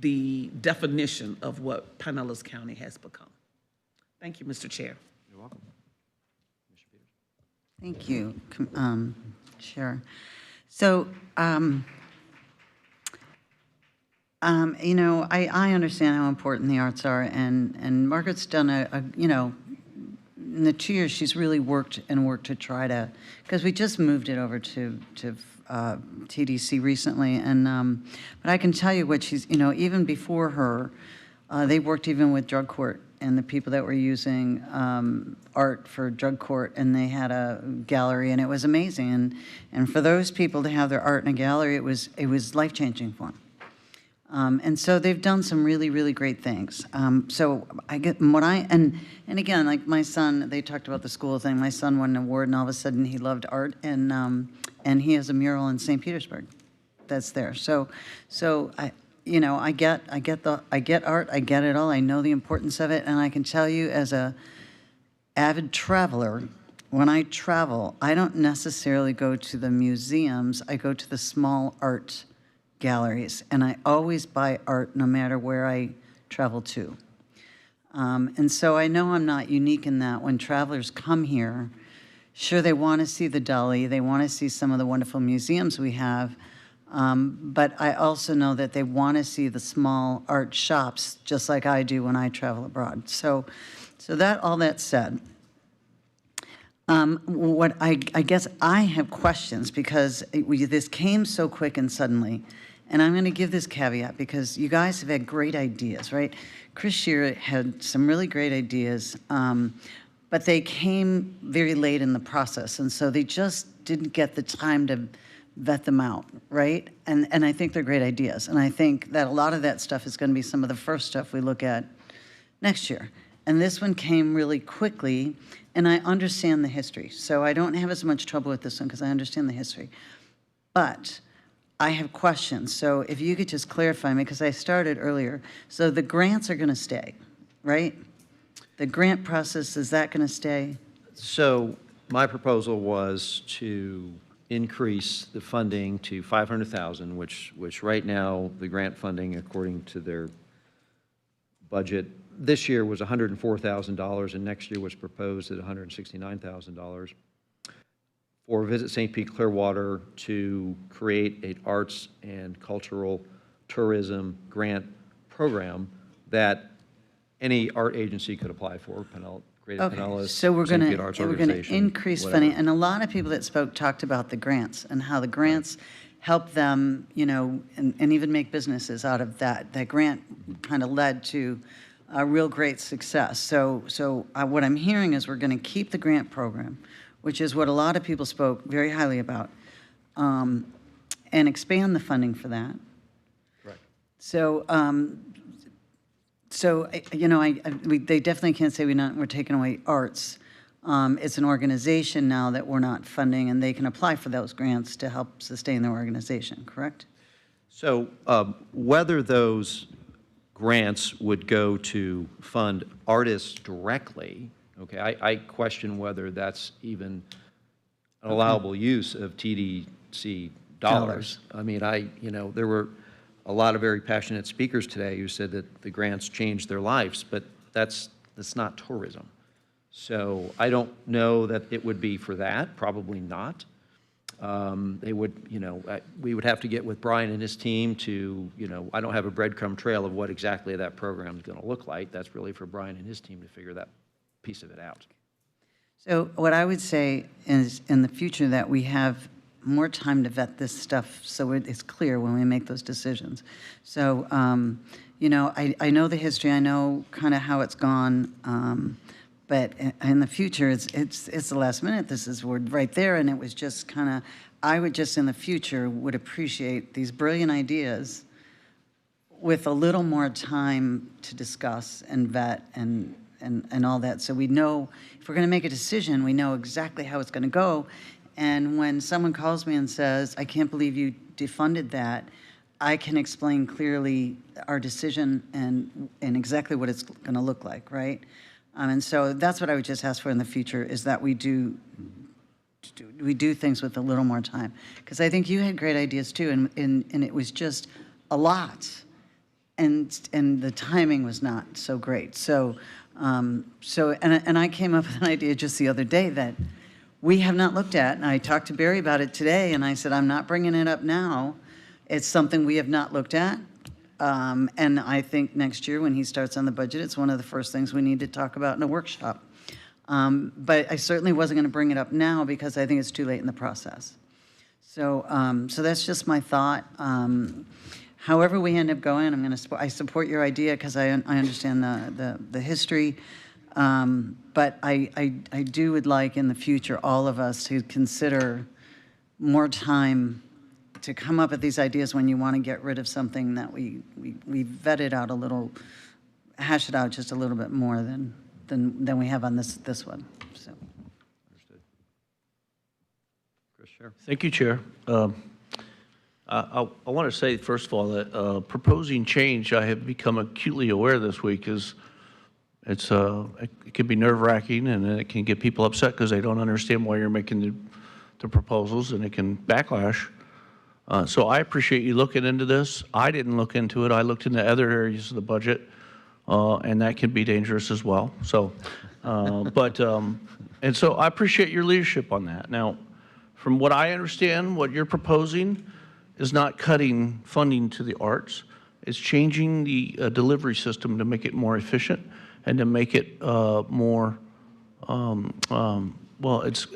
the definition of what Pinellas County has become. Thank you, Mr. Chair. You're welcome. Thank you, Chair. So, you know, I understand how important the arts are, and Margaret's done you know, in the 2 years she's really worked to try to, because we just moved it over to TDC recently, and but I can tell you what she's, you know, even before her, they worked even with drug court and the people that were using art for drug court, and they had a gallery, and it was amazing. And for those people to have their art in a gallery, it was life-changing for them. And so they've done some really, really great things. So I get what and again, like my son, they talked about the school thing. My son won an award, and all of a sudden he loved art, and he has a mural in St. Petersburg that's there. So I, you know, I get art, I get it all. I know the importance of it, and I can tell you as a avid traveler, when I travel, I don't necessarily go to the museums. I go to the small art galleries, and I always buy art no matter where I travel to. And so I know I'm not unique in that. When travelers come here, sure, they want to see the Dali, they want to see some of the wonderful museums we have, but I also know that they want to see the small art shops, just like I do when I travel abroad. So that, all that said, what I guess I have questions, because this came so quick and suddenly, and I'm going to give this caveat because you guys have had great ideas, right? Chris Shearer had some really great ideas, but they came very late in the process, and so they just didn't get the time to vet them out, right? And I think they're great ideas, and I think that a lot of that stuff is going to be some of the first stuff we look at next year. And this one came really quickly, and I understand the history, so I don't have as much trouble with this one because I understand the history. But I have questions, so if you could just clarify me, because I started earlier. So the grants are going to stay, right? The grant process, is that going to stay? So my proposal was to increase the funding to $500,000, which right now the grant funding, according to their budget, this year was $104,000, and next year was proposed at $169,000 for Visit St. Pete Clearwater to create an arts and cultural tourism grant program that any art agency could apply for, Creative Pinellas, so we're St. going Pete Arts to Organization, increase whatever. funding, and a lot of people that spoke talked about the grants and how the grants help them, you know, and even make businesses out of that. That grant kind of led to a real great success. So what I'm hearing is we're going to keep the grant program, which is what a lot of people spoke very highly about, and expand the funding for that. Correct. So, you know, they definitely can't say we're taking away arts. It's an organization now that we're not funding, and they can apply for those grants to help sustain their organization, correct? So whether those grants would go to fund artists directly, okay, I question whether that's even an allowable use of TDC dollars. I mean, you know, there were a lot of very passionate speakers today who said that the grants changed their lives, but that's not tourism. So I don't know that it would be for that, probably not. They would, you know, we would have to get with Brian and his team to, you know, I don't have a breadcrumb trail of what exactly that program is going to look like. That's really for Brian and his team to figure that piece of it out. So what I would say is in the future that we have more time to vet this stuff so it's clear when we make those decisions. So, you know, I know the history, I know kind of how it's gone, but in the future, it's the last minute. We're right there, and it was just kind of, I would just in the future would appreciate these brilliant ideas with a little more time to discuss and vet and and all that. So we know, if we're going to make a decision, we know exactly how it's going to go. And when someone calls me and says, I can't believe you defunded that, I can explain clearly our decision and exactly what it's going to look like, right? And so that's what I would just ask for in the future, is that we do things with a little more time. Because I think you had great ideas too, and it was just a lot. And the timing was not so great. So I came up with an idea just the other day that we have not looked at, and I talked to Barry about it today, and I said, I'm not bringing it up now. It's something we have not looked at. And I think next year when he starts on the budget, it's one of the first things we need to talk about in a workshop. But I certainly wasn't going to bring it up now because I think it's too late in the process. So that's just my thought. However we end up going, I support your idea because I understand the history. But I would like in the future all of us to consider more time to come up with these ideas when you want to get rid of something that we vetted out a little, hash it out just a little bit more than we have on this one. So. Understood. Chris, Chair. Thank you, Chair. I want to say, first of all, that proposing change, I have become acutely aware this week, is it can be nerve-wracking, and it can get people upset because they don't understand why you're making the proposals, and it can backlash. So I appreciate you looking into this. I didn't look into it. I looked into other areas of the budget, and that can be dangerous as well. So, and so I appreciate your leadership on that. Now, from what I understand, what you're proposing is not cutting funding to the arts. It's changing the delivery system to make it more efficient and to make it more, well, it's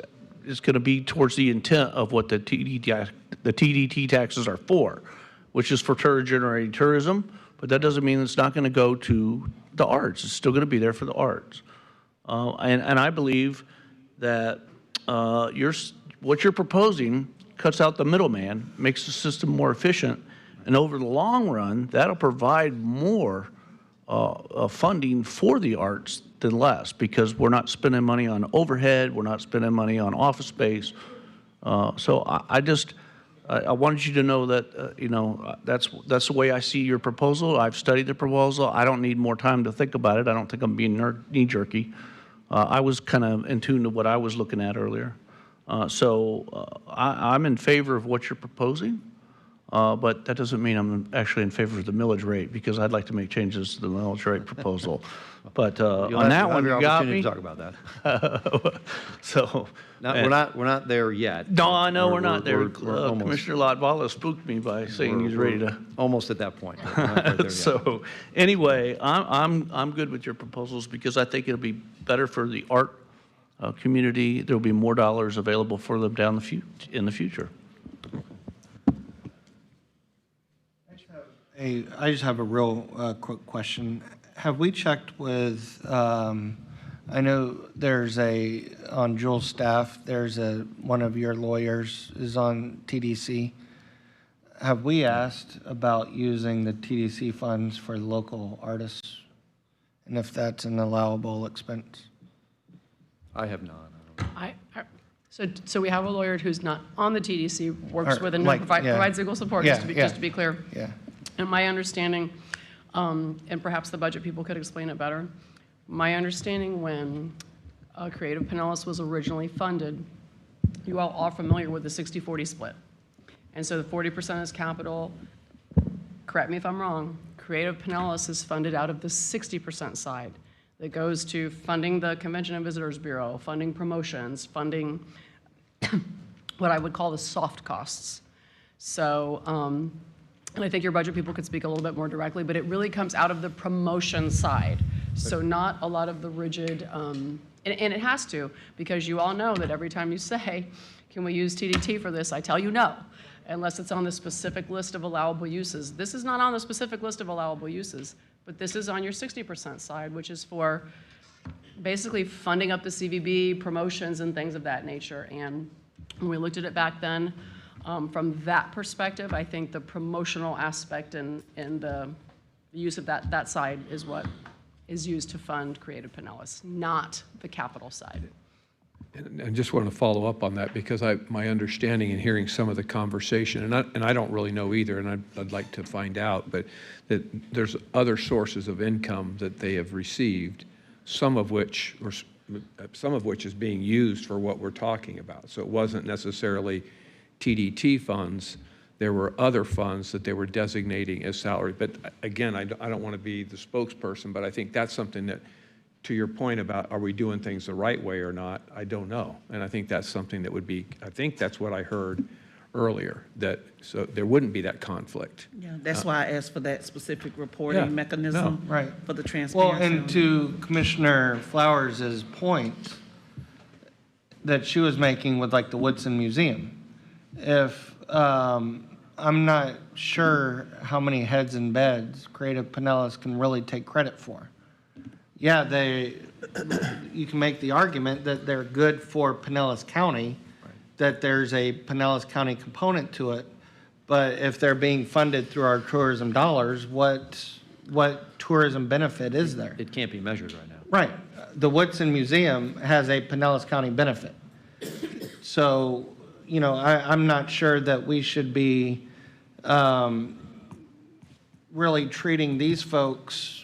going to be towards the intent of what the TDT taxes are for, which is for generating tourism, but that doesn't mean it's not going to go to the arts. It's still going to be there for the arts. And I believe that what you're proposing cuts out the middleman, makes the system more efficient, and over the long run, that'll provide more funding for the arts than less, because we're not spending money on overhead, we're not spending money on office space. So I wanted you to know that, that's the way I see your proposal. I've studied the proposal. I don't need more time to think about it. I don't think I'm being knee-jerky. I was kind of in tune to what I was looking at earlier. I'm in favor of what you're proposing, but that doesn't mean I'm actually in favor of the millage rate, because I'd like to make changes to the millage rate proposal. But on that one, you got me. To talk about that. So we're not there yet. No, I know we're not there. We're almost, Commissioner Latvala spooked me by saying he's ready to. Almost at that point. We're not quite there yet. So anyway, I'm good with your proposals, because I think it'll be better for the art community. There'll be more dollars available for them in the future. I just have a real quick question. Have we checked with, I know on Jules' staff, there's one of your lawyers is on TDC. Have we asked about using the TDC funds for local artists, and if that's an allowable expense? I have not. So we have a lawyer who's not on the TDC, works Or with and like, provides legal support, Yeah, just to be clear. Yeah. And my understanding, and perhaps the budget people could explain it better, my understanding when Creative Pinellas was originally funded, you all are familiar with the 60-40 split. And so the 40% is capital. Correct me if I'm wrong. Creative Pinellas is funded out of the 60% side that goes to funding the Convention and Visitors Bureau, funding promotions, funding what I would call the soft costs. So, and I think your budget people could speak a little bit more directly, but it really comes out of the promotion side. So not a lot of the rigid, and it has to, because you all know that every time you say, can we use TDT for this, I tell you no, unless it's on the specific list of allowable uses. This is not on the specific list of allowable uses, but this is on your 60% side, which is for basically funding up the CVB, promotions, and things of that nature. And when we looked at it back then, from that perspective, I think the promotional aspect and the use of that side is what is used to fund Creative Pinellas, not the capital side. And I just want to follow up on that because my understanding in hearing some of the conversation, and I don't really know either, and I'd like to find out, but that there's other sources of income that they have received, some of which is being used for what we're talking about. So it wasn't necessarily TDT funds. There were other funds that they were designating as salary. But again, I don't want to be the spokesperson, but I think that's something that, to your point about are we doing things the right way or not, I don't know. And I think that's something that would be, I think that's what I heard earlier, that so there wouldn't be that conflict. Yeah, that's why I asked for that specific reporting mechanism Right. for the Well, transparency. and to Commissioner Flowers' point that she was making with like the Woodson Museum, if, I'm not sure how many heads and beds Creative Pinellas can really take credit for. Yeah, you can make the argument that they're good for Pinellas County, that there's a Pinellas County component to it, but if they're being funded through our tourism dollars, what tourism benefit is there? It can't be measured right now. Right. The Woodson Museum has a Pinellas County benefit. So, you know, I'm not sure that we should be really treating these folks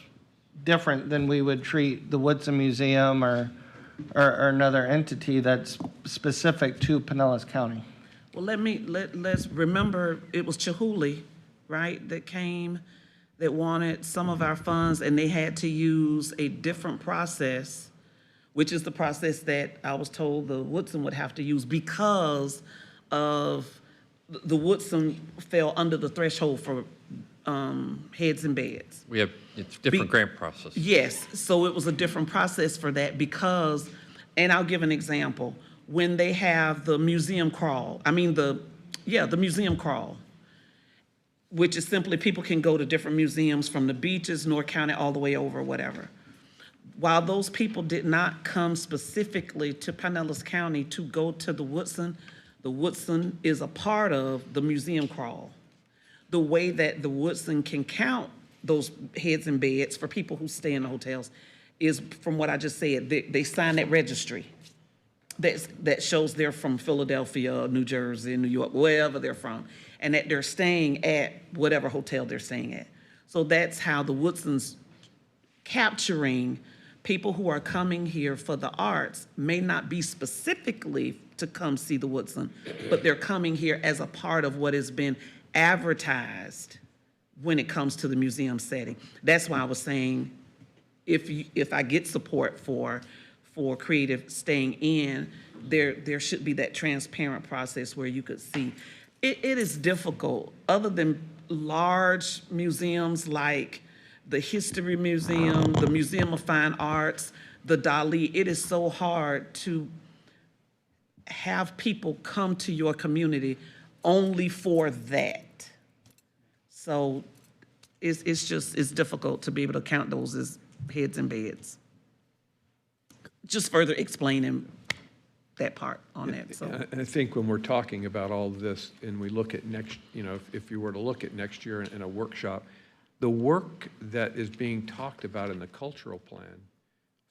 different than we would treat the Woodson Museum or another entity that's specific to Pinellas County. Well, let's remember, it was Chihuly, right, that came, that wanted some of our funds, and they had to use a different process, which is the process that I was told the Woodson would have to use because of the Woodson fell under the threshold for heads and beds. It's different grant process. Yes, so it was a different process for that because, and I'll give an example. When they have the museum crawl, the museum crawl, which is simply people can go to different museums from the beaches, North County, all the way over, whatever. While those people did not come specifically to Pinellas County to go to the Woodson is a part of the museum crawl. The way that the Woodson can count those heads and beds for people who stay in the hotels is, from what I just said, they sign that registry that shows they're from Philadelphia, New Jersey, New York, wherever they're from, and that they're staying at whatever hotel they're staying at. So that's how the Woodson's capturing people who are coming here for the arts may not be specifically to come see the Woodson, but they're coming here as a part of what has been advertised when it comes to the museum setting. That's why I was saying, if I get support for creative staying in, there should be that transparent process where you could see. It is difficult, other than large museums like the History Museum, the Museum of Fine Arts, the Dali, it is so hard to have people come to your community only for that. So it's difficult to be able to count those as heads and beds. Just further explaining that part on that. So I think when we're talking about all of this and we look at next, if you were to look at next year in a workshop, the work that is being talked about in the cultural plan,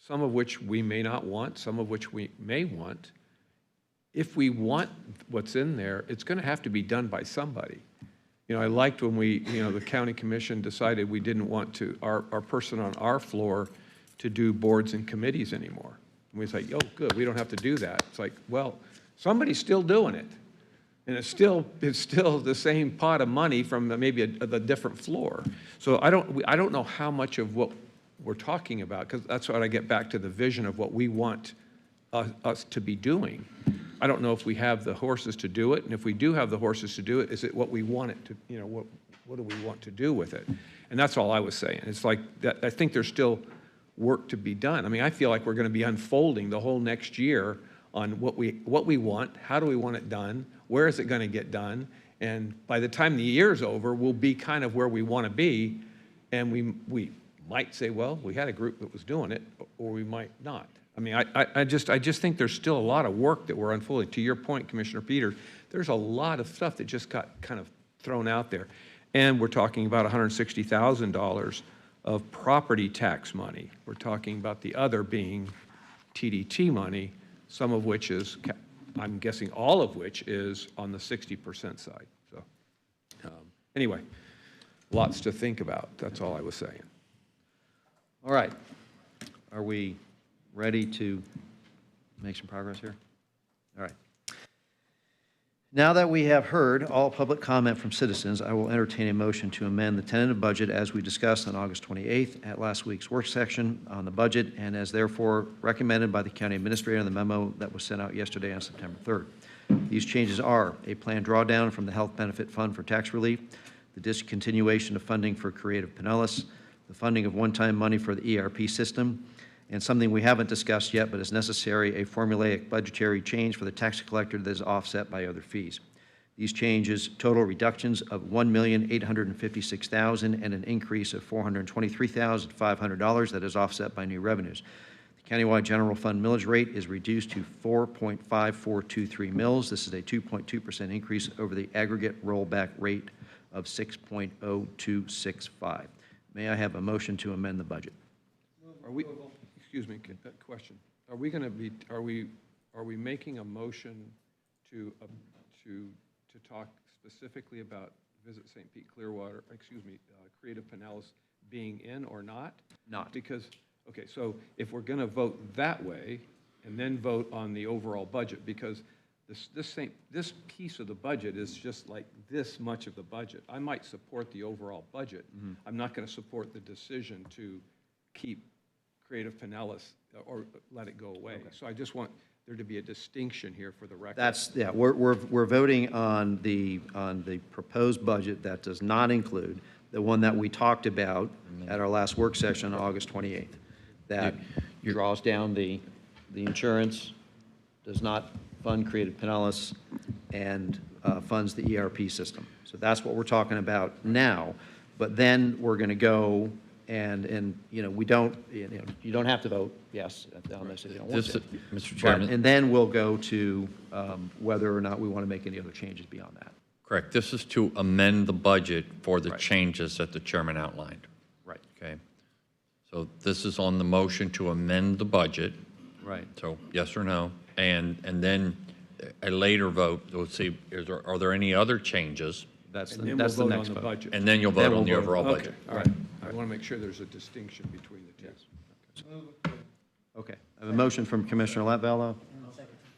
some of which we may not want, some of which we may want, if we want what's in there, it's going to have to be done by somebody. I liked when the county commission decided we didn't want our person on our floor to do boards and committees anymore. And we say, oh, good, we don't have to do that. It's like, well, somebody's still doing it. And it's still the same pot of money from maybe a different floor. So I don't know how much of what we're talking about, because that's what I get back to the vision of what we want us to be doing. I don't know if we have the horses to do it, and if we do have the horses to do it, is it what we want it to, what do we want to do with it? And that's all I was saying. It's like, I think there's still work to be done. I feel like we're going to be unfolding the whole next year on what we want, how do we want it done, where is it going to get done, and by the time the year's over, we'll be kind of where we want to be, and we might say, well, we had a group that was doing it, or we might not. I just think there's still a lot of work that we're unfolding. To your point, Commissioner Peters, there's a lot of stuff that just got kind of thrown out there. And we're talking about $160,000 of property tax money. We're talking about the other being TDT money, some of which is, I'm guessing all of which is on the 60% side. So anyway, lots to think about. That's all I was saying. All right. Are we ready to make some progress here? All right. Now that we have heard all public comment from citizens, I will entertain a motion to amend the tentative budget as we discussed on August 28th at last week's work session on the budget, and as therefore recommended by the county administrator in the memo that was sent out yesterday on September 3rd. These changes are a planned drawdown from the Health Benefit Fund for tax relief, the discontinuation of funding for Creative Pinellas, the funding of one-time money for the ERP system, and something we haven't discussed yet but is necessary, a formulaic budgetary change for the tax collector that is offset by other fees. These changes total reductions of $1,856,000 and an increase of $423,500 that is offset by new revenues. The countywide general fund millage rate is reduced to 4.5423 mils. This is a 2.2% increase over the aggregate rollback rate of 6.0265. May I have a motion to amend the budget? Are we, excuse me, question. Are we going to be, are we making a motion to talk specifically about Visit St. Pete Clearwater, Creative Pinellas being in or not? Not. Because, okay, so if we're going to vote that way and then vote on the overall budget, because this piece of the budget is just like this much of the budget. I might support the overall budget. I'm not going to support the decision to keep Creative Pinellas or let it go away. So I just want there to be a distinction here for the record. That's, yeah, we're voting on the proposed budget that does not include the one that we talked about at our last work session on August 28th, that draws down the insurance, does not fund Creative Pinellas, and funds the ERP system. So that's what we're talking about now. But then we're going to go and we don't, you don't have to vote yes on this if you don't want to. Mr. Chairman. And then we'll go to whether or not we want to make any other changes beyond that. Correct. This is to amend the budget for the changes that the chairman outlined. Right. Okay. So this is on the motion to amend the budget. Right. So yes or no, and then a later vote. We'll see. Are there any other changes? That's the next vote. Budget. And then you'll vote on the overall budget. All right. I want to make sure there's a distinction between the two. Okay. I have a motion from Commissioner Latvala,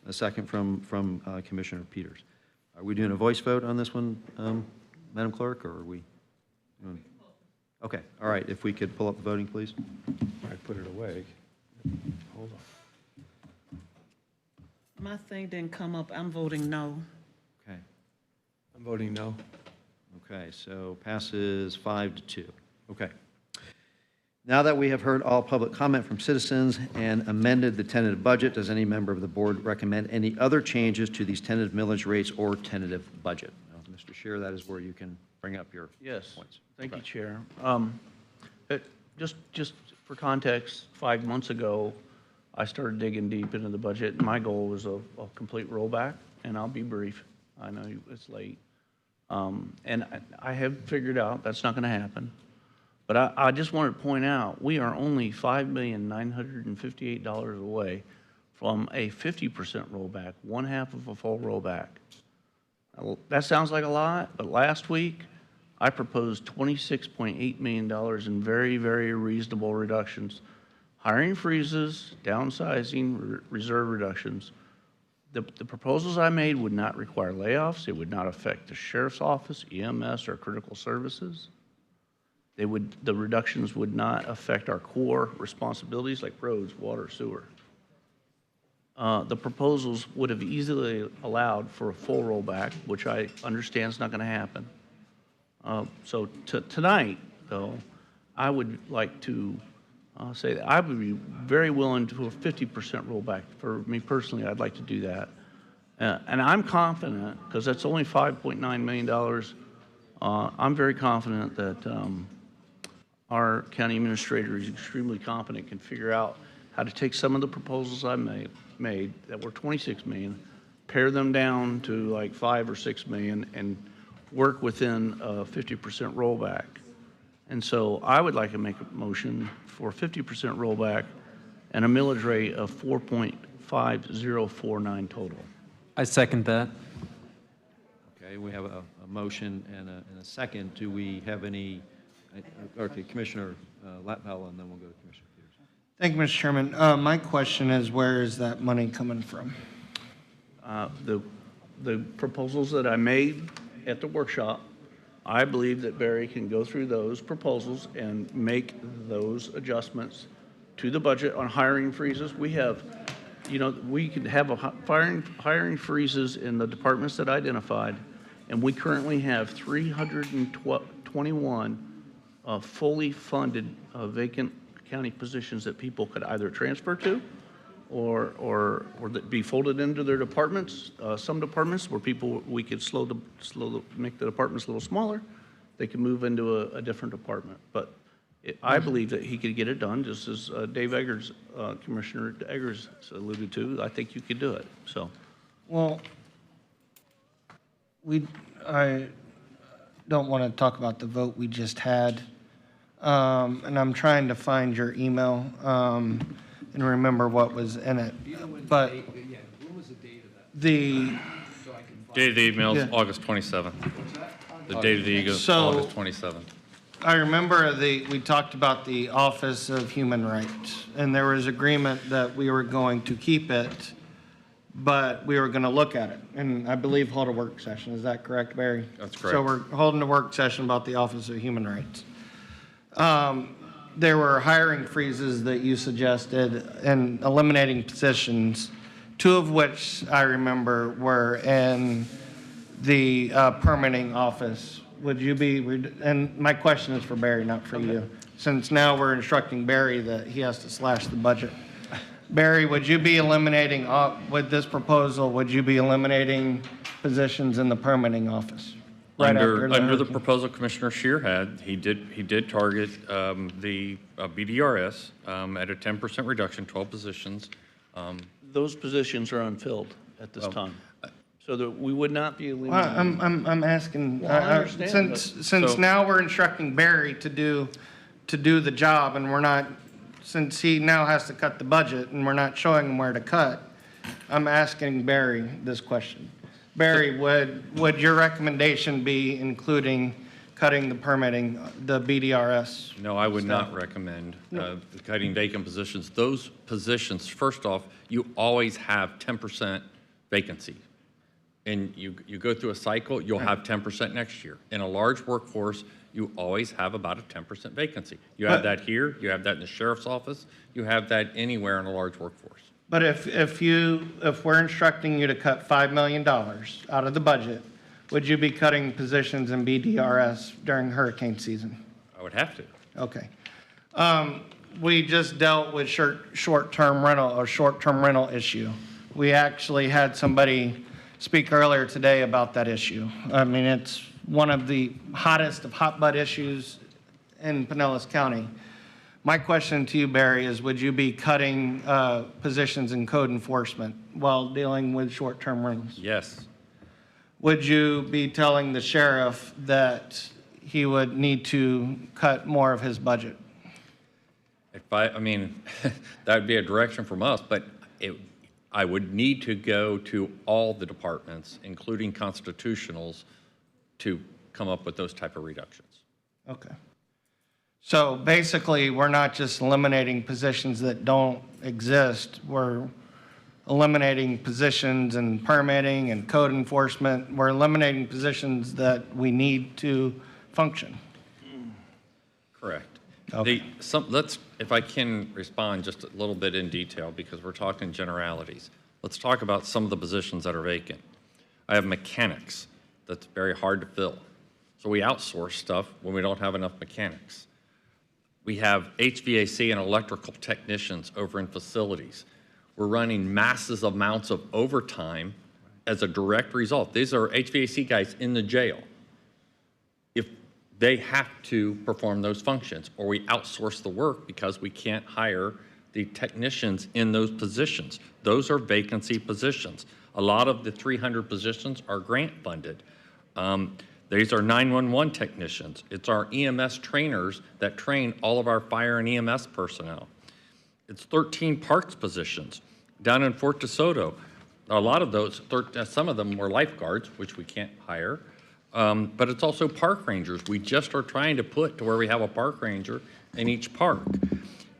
a second from Commissioner Peters. Are we doing a voice vote on this one, Madam Clerk, or are we? Okay. All right. If we could pull up the voting, please. I put it away. Hold on. My thing didn't come up. I'm voting no. Okay. I'm voting no. Okay, so passes 5-2. Okay. Now that we have heard all public comment from citizens and amended the tentative budget, does any member of the board recommend any other changes to these tentative millage rates or tentative budget? Now, Mr. Scheer, that is where you can bring up your points. Thank you, Chair. Just for context, 5 months ago, I started digging deep into the budget. My goal was a complete rollback, and I'll be brief. I know it's late. And I have figured out that's not going to happen. But I just wanted to point out, we are only $5,958 away from a 50% rollback, one half of a full rollback. Now, that sounds like a lot, but last week, I proposed $26.8 million in very, very reasonable reductions. Hiring freezes, downsizing, reserve reductions. The proposals I made would not require layoffs. It would not affect the sheriff's office, EMS, or critical services. The reductions would not affect our core responsibilities like roads, water, sewer. The proposals would have easily allowed for a full rollback, which I understand is not going to happen. So tonight, though, I would like to say that I would be very willing to do a 50% rollback. For me personally, I'd like to do that. And I'm confident, because that's only $5.9 million, I'm very confident that our county administrator is extremely competent, can figure out how to take some of the proposals I made that were 26 million, pare them down to like 5 or 6 million, and work within a 50% rollback. And so I would like to make a motion for 50% rollback and a millage rate of 4.5049 total. I second that. Okay, we have a motion and a second. Do we have any, okay, Commissioner Latpel, and then we'll go to Commissioner Peters. Thank you, Mr. Chairman. My question is, where is that money coming from? The proposals that I made at the workshop, I believe that Barry can go through those proposals and make those adjustments to the budget on hiring freezes. We have, we can have hiring freezes in the departments that I identified, and we currently have 321 fully funded vacant county positions that people could either transfer to or that be folded into their departments. Some departments where we could make the departments a little smaller, they can move into a different department. But I believe that he could get it done, just as Dave Eggers, Commissioner Eggers alluded to. I think you could do it, so. Well, I don't want to talk about the vote we just had. And I'm trying to find your email and remember what was in it. But when was the date of that? the, Date of the email is Yeah. August 27th. The date of the email is So- August 27th. I remember we talked about the Office of Human Rights, and there was agreement that we were going to keep it, but we were going to look at it, and I believe hold a work session. Is that correct, Barry? That's correct. So we're holding a work session about the Office of Human Rights. There were hiring freezes that you suggested and eliminating positions, two of which I remember were in the permitting office. Would you be, and my question is for Barry, not for you, since now we're instructing Barry that he has to slash the budget. Barry, would you be eliminating, with this proposal, would you be eliminating positions in the permitting office? Right after Under the hurricane? proposal Commissioner Scheer had, he did target the BDRS at a 10% reduction, 12 positions. Those positions are unfilled at this time. So that we would not be Well, eliminating. I'm asking, Well, I understand, since So- now we're instructing Barry to do the job, and we're not, since he now has to cut the budget, and we're not showing him where to cut, I'm asking Barry this question. Barry, would your recommendation be including cutting the permitting, the BDRS? No, I would not recommend cutting vacant positions. Those positions, first off, you always have 10% vacancy. And you go through a cycle, you'll have 10% next year. In a large workforce, you always have about a 10% vacancy. You have that here, you have that in the sheriff's office, you have that anywhere in a large workforce. But if we're instructing you to cut $5 million out of the budget, would you be cutting positions in BDRS during hurricane season? I would have to. Okay. We just dealt with short-term rental issue. We actually had somebody speak earlier today about that issue. I mean, it's one of the hottest of hotbed issues in Pinellas County. My question to you, Barry, is would you be cutting positions in code enforcement while dealing with short-term rentals? Yes. Would you be telling the sheriff that he would need to cut more of his budget? I mean, that would be a direction from us, but I would need to go to all the departments, including constitutionals, to come up with those type of reductions. Okay. So basically, we're not just eliminating positions that don't exist. We're eliminating positions in permitting and code enforcement. We're eliminating positions that we need to function. Correct. Okay. If I can respond just a little bit in detail, because we're talking generalities. Let's talk about some of the positions that are vacant. I have mechanics that's very hard to fill. So we outsource stuff when we don't have enough mechanics. We have HVAC and electrical technicians over in facilities. We're running massive amounts of overtime as a direct result. These are HVAC guys in the jail. If they have to perform those functions, or we outsource the work because we can't hire the technicians in those positions. Those are vacancy positions. A lot of the 300 positions are grant funded. These are 911 technicians. It's our EMS trainers that train all of our fire and EMS personnel. It's 13 parks positions. Down in Fort DeSoto, a lot of those, some of them were lifeguards, which we can't hire, but it's also park rangers. We just are trying to put to where we have a park ranger in each park.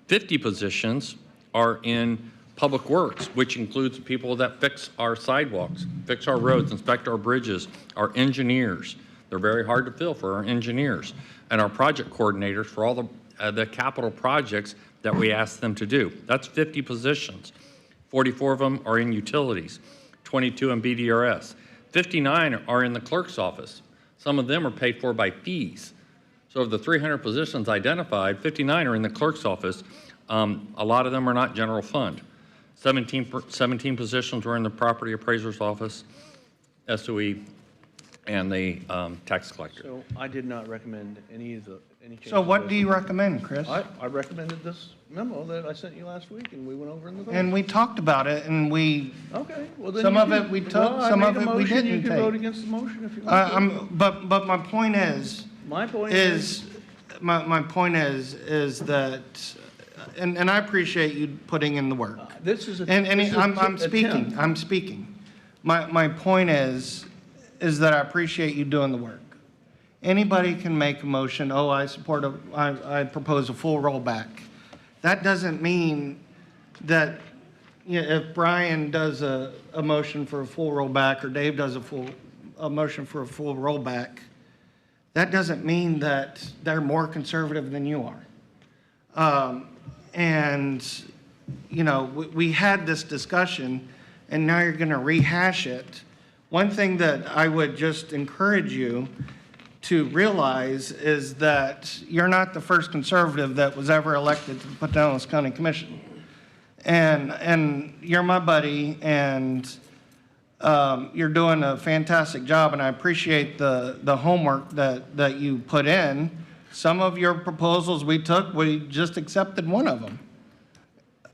50 positions are in public works, which includes people that fix our sidewalks, fix our roads, inspect our bridges, our engineers. They're very hard to fill for our engineers, and our project coordinators for all the capital projects that we ask them to do. That's 50 positions. 44 of them are in utilities, 22 in BDRS. 59 are in the clerk's office. Some of them are paid for by fees. So of the 300 positions identified, 59 are in the clerk's office. A lot of them are not general fund. 17 positions were in the property appraiser's office, SOE, and the tax collector. So I did not recommend any changes. So what do you recommend, Chris? I recommended this memo that I sent you last week, and we went over in the vote. And we talked about it, and we, Okay, well then. some you of can- it we took, well, I some made of a it we motion, didn't You can vote take. against the motion if you want to. But my point is, My point my point is that, and I appreciate you putting in the work. This is a. And this is I'm a speaking, attempt. I'm speaking. My point is that I appreciate you doing the work. Anybody can make a motion, oh, I propose a full rollback. That doesn't mean that, you know, if Brian does a motion for a full rollback, or Dave does a motion for a full rollback, that doesn't mean that they're more conservative than you are. And, you know, we had this discussion, and now you're going to rehash it. One thing that I would just encourage you to realize is that you're not the first conservative that was ever elected to the Pinellas County Commission. And you're my buddy, and you're doing a fantastic job, and I appreciate the homework that you put in. Some of your proposals we took, we just accepted one of them.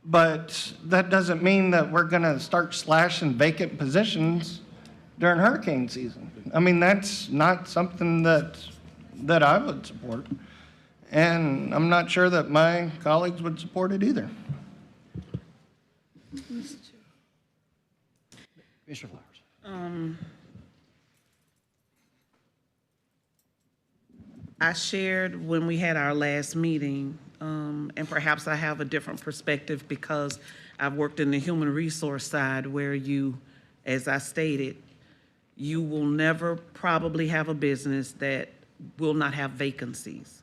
But that doesn't mean that we're going to start slashing vacant positions during hurricane season. I mean, that's not something that I would support. And I'm not sure that my colleagues would support it either. Mr. Flowers. I shared when we had our last meeting, and perhaps I have a different perspective because I've worked in the human resource side where you, as I stated, you will never probably have a business that will not have vacancies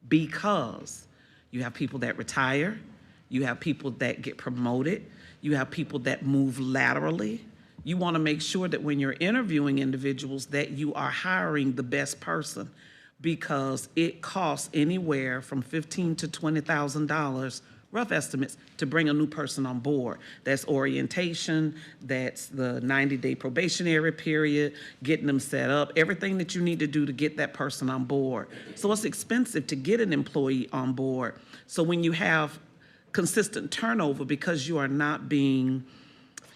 because you have people that retire, you have people that get promoted, you have people that move laterally. You want to make sure that when you're interviewing individuals that you are hiring the best person, because it costs anywhere from $15,000 to $20,000, rough estimates, to bring a new person on board. That's orientation, that's the 90-day probationary period, getting them set up, everything that you need to do to get that person on board. So it's expensive to get an employee on board. So when you have consistent turnover because you are not being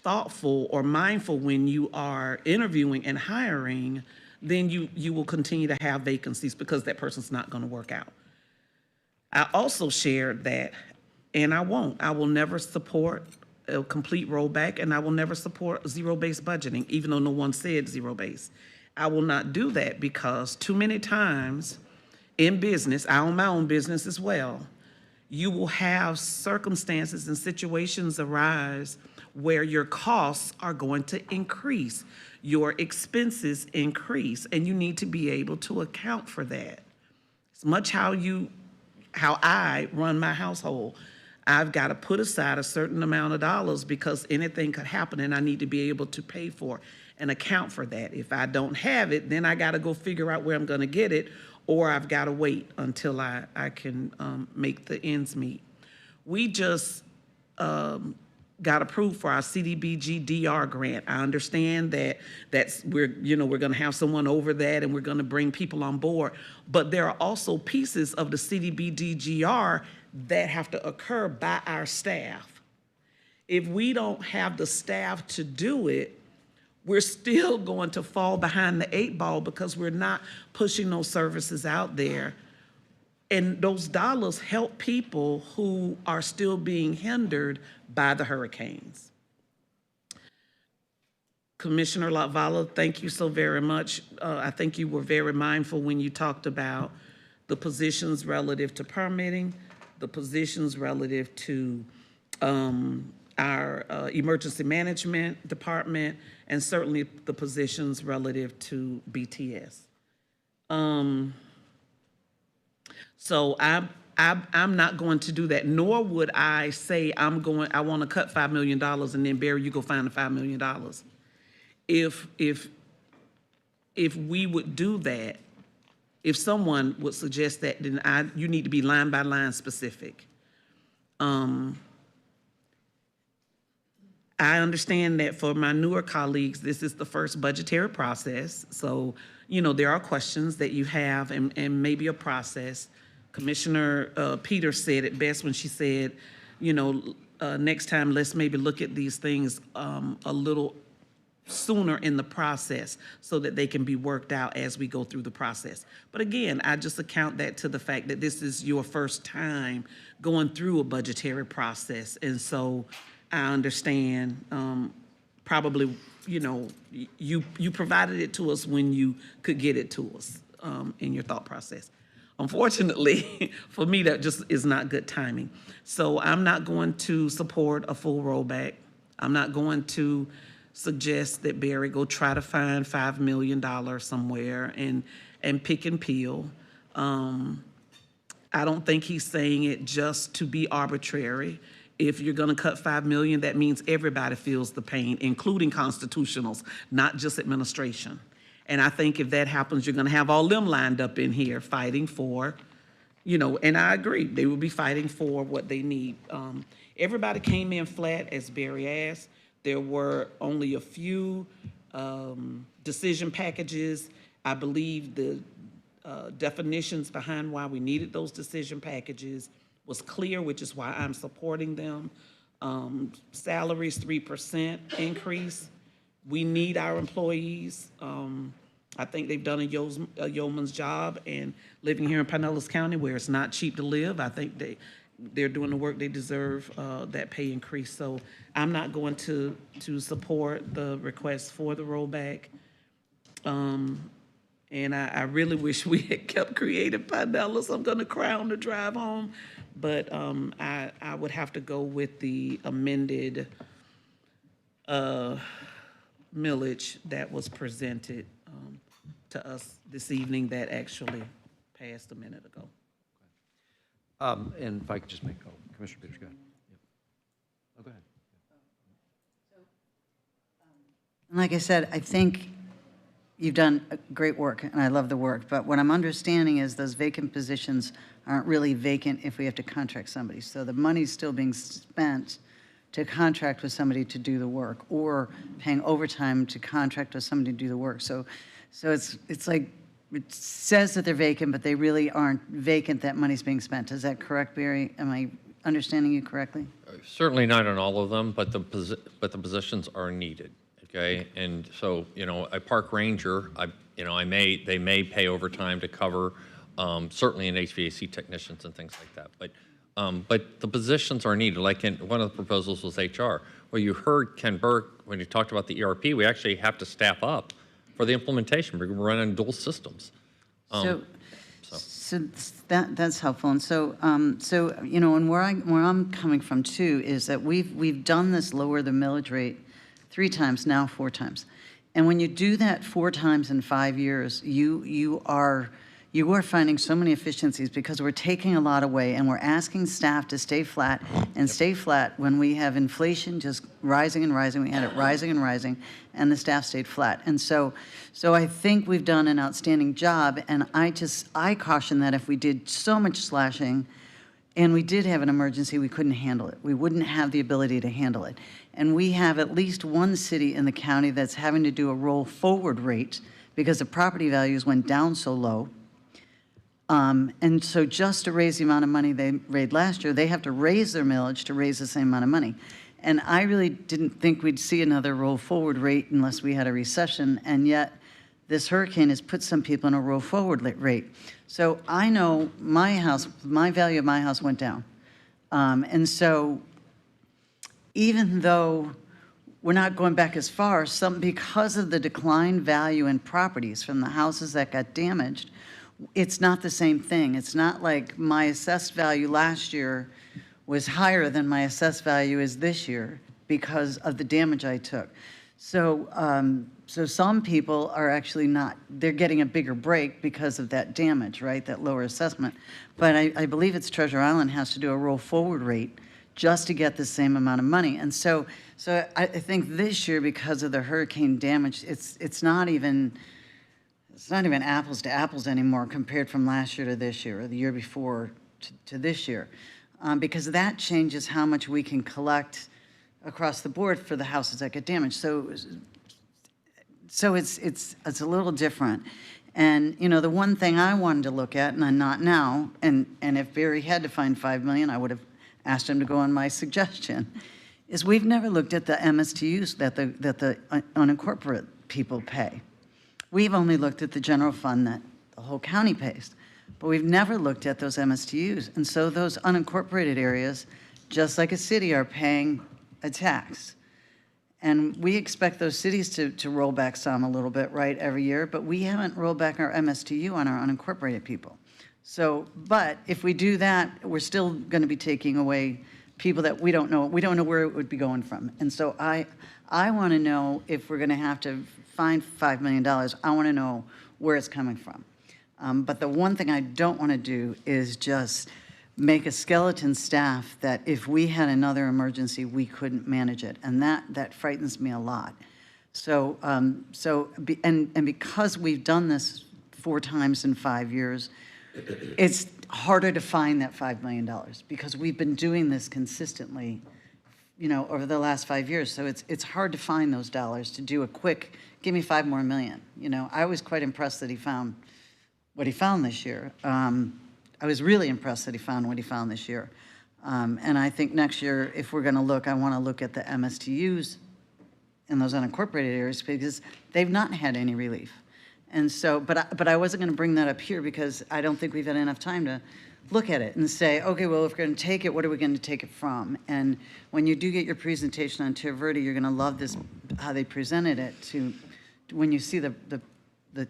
thoughtful or mindful when you are interviewing and hiring, then you will continue to have vacancies because that person's not going to work out. I also shared that, and I will never support a complete rollback, and I will never support zero-based budgeting, even though no one said zero-based. I will not do that because too many times in business, I own my own business as well, you will have circumstances and situations arise where your costs are going to increase, your expenses increase, and you need to be able to account for that. It's much how I run my household. I've got to put aside a certain amount of dollars because anything could happen and I need to be able to pay for and account for that. If I don't have it, then I got to go figure out where I'm going to get it, or I've got to wait until I can make the ends meet. We just got approved for our CDBG DR grant. I understand we're going to have someone over that and we're going to bring people on board, but there are also pieces of the CDBG GR that have to occur by our staff. If we don't have the staff to do it, we're still going to fall behind the 8 ball because we're not pushing those services out there. And those dollars help people who are still being hindered by the hurricanes. Commissioner Latvala, thank you so very much. I think you were very mindful when you talked about the positions relative to permitting, the positions relative to our emergency management department, and certainly the positions relative to BTS. So I'm not going to do that, nor would I say I want to cut $5 million and then Barry, you go find the $5 million. If we would do that, if someone would suggest that, then you need to be line by line specific. I understand that for my newer colleagues, this is the first budgetary process. So, there are questions that you have and maybe a process. Commissioner Peters said it best when she said, next time let's maybe look at these things a little sooner in the process so that they can be worked out as we go through the process. But again, I just account that to the fact that this is your first time going through a budgetary process. And so I understand probably, you provided it to us when you could get it to us in your thought process. Unfortunately, for me, that just is not good timing. So I'm not going to support a full rollback. I'm not going to suggest that Barry go try to find $5 million somewhere and pick and peel. I don't think he's saying it just to be arbitrary. If you're gonna cut $5 million, that means everybody feels the pain, including constitutionals, not just administration. And I think if that happens, you're gonna have all them lined up in here fighting for, and I agree, they will be fighting for what they need. Everybody came in flat, as Barry asked. There were only a few decision packages. I believe the definitions behind why we needed those decision packages was clear, which is why I'm supporting them. Salaries, 3% increase. We need our employees. I think they've done a yeoman's job, and living here in Pinellas County where it's not cheap to live, I think they're doing the work they deserve, that pay increase. So I'm not going to support the request for the rollback. And I really wish we had kept Creative Pinellas. I'm gonna cry on the drive home, but I would have to go with the amended millage that was presented to us this evening that actually passed a minute ago. And if I could just make, Commissioner Peters, go ahead. Yep. Go ahead. Like I said, I think you've done great work, and I love the work, but what I'm understanding is those vacant positions aren't really vacant if we have to contract somebody. So the money's still being spent to contract with somebody to do the work, or paying overtime to contract with somebody to do the work. So it's like, it says that they're vacant, but they really aren't vacant, that money's being spent. Is that correct, Barry? Am I understanding you correctly? Certainly not on all of them, but the positions are needed, okay? And so, a park ranger, they may pay overtime to cover, certainly in HVAC technicians and things like that. But the positions are needed. Like one of the proposals was HR. Well, you heard Ken Burke when he talked about the ERP, we actually have to staff up for the implementation. We're running dual systems. So that's helpful. And so, and where I'm coming from too is that we've done this lower the millage rate 3 times, now 4 times. And when you do that 4 times in 5 years, you are finding so many efficiencies because we're taking a lot away and we're asking staff to stay flat and stay flat when we have inflation just rising and rising. We had it rising and rising, and the staff stayed flat. And so I think we've done an outstanding job, and I caution that if we did so much slashing and we did have an emergency, we couldn't handle it. We wouldn't have the ability to handle it. And we have at least one city in the county that's having to do a roll forward rate because the property values went down so low. And so just to raise the amount of money they raised last year, they have to raise their millage to raise the same amount of money. And I really didn't think we'd see another roll forward rate unless we had a recession, and yet this hurricane has put some people in a roll forward rate. So I know my house, my value of my house went down. And so even though we're not going back as far, because of the declined value in properties from the houses that got damaged, it's not the same thing. It's not like my assessed value last year was higher than my assessed value is this year because of the damage I took. So, so some people are actually not, they're getting a bigger break because of that damage, right, that lower assessment. But I believe it's Treasure Island has to do a roll forward rate just to get the same amount of money. And so I think this year, because of the hurricane damage, it's not even apples to apples anymore compared from last year to this year, or the year before to this year, because that changes how much we can collect across the board for the houses that get damaged. So it's a little different. And you know, the one thing I wanted to look at, and I'm not now, and if Barry had to find $5 million, I would have asked him to go on my suggestion, is we've never looked at the MSTUs that the unincorporated people pay. We've only looked at the general fund that the whole county pays, but we've never looked at those MSTUs. And so those unincorporated areas, just like a city, are paying a tax. And we expect those cities to roll back some a little bit, right, every year, but we haven't rolled back our MSTU on our unincorporated people. So, but if we do that, we're still going to be taking away people that we don't know where it would be going from. And so I want to know, if we're going to have to find $5 million, I want to know where it's coming from. But the one thing I don't want to do is just make a skeleton staff that if we had another emergency, we couldn't manage it. And that frightens me a lot. So, because we've done this 4 times in 5 years, it's harder to find that $5 million because we've been doing this consistently, you know, over the last 5 years. So it's hard to find those dollars to do a quick, give me $5 more million. You know, I was quite impressed that he found what he found this year. I was really impressed that he found what he found this year. And I think next year, if we're going to look, I want to look at the MSTUs in those unincorporated areas because they've not had any relief. And so, but I wasn't going to bring that up here because I don't think we've had enough time to look at it and say, okay, well, if we're going to take it, what are we going to take it from? And when you do get your presentation on Terre Verde, you're going to love this, how they presented it to, when you see you're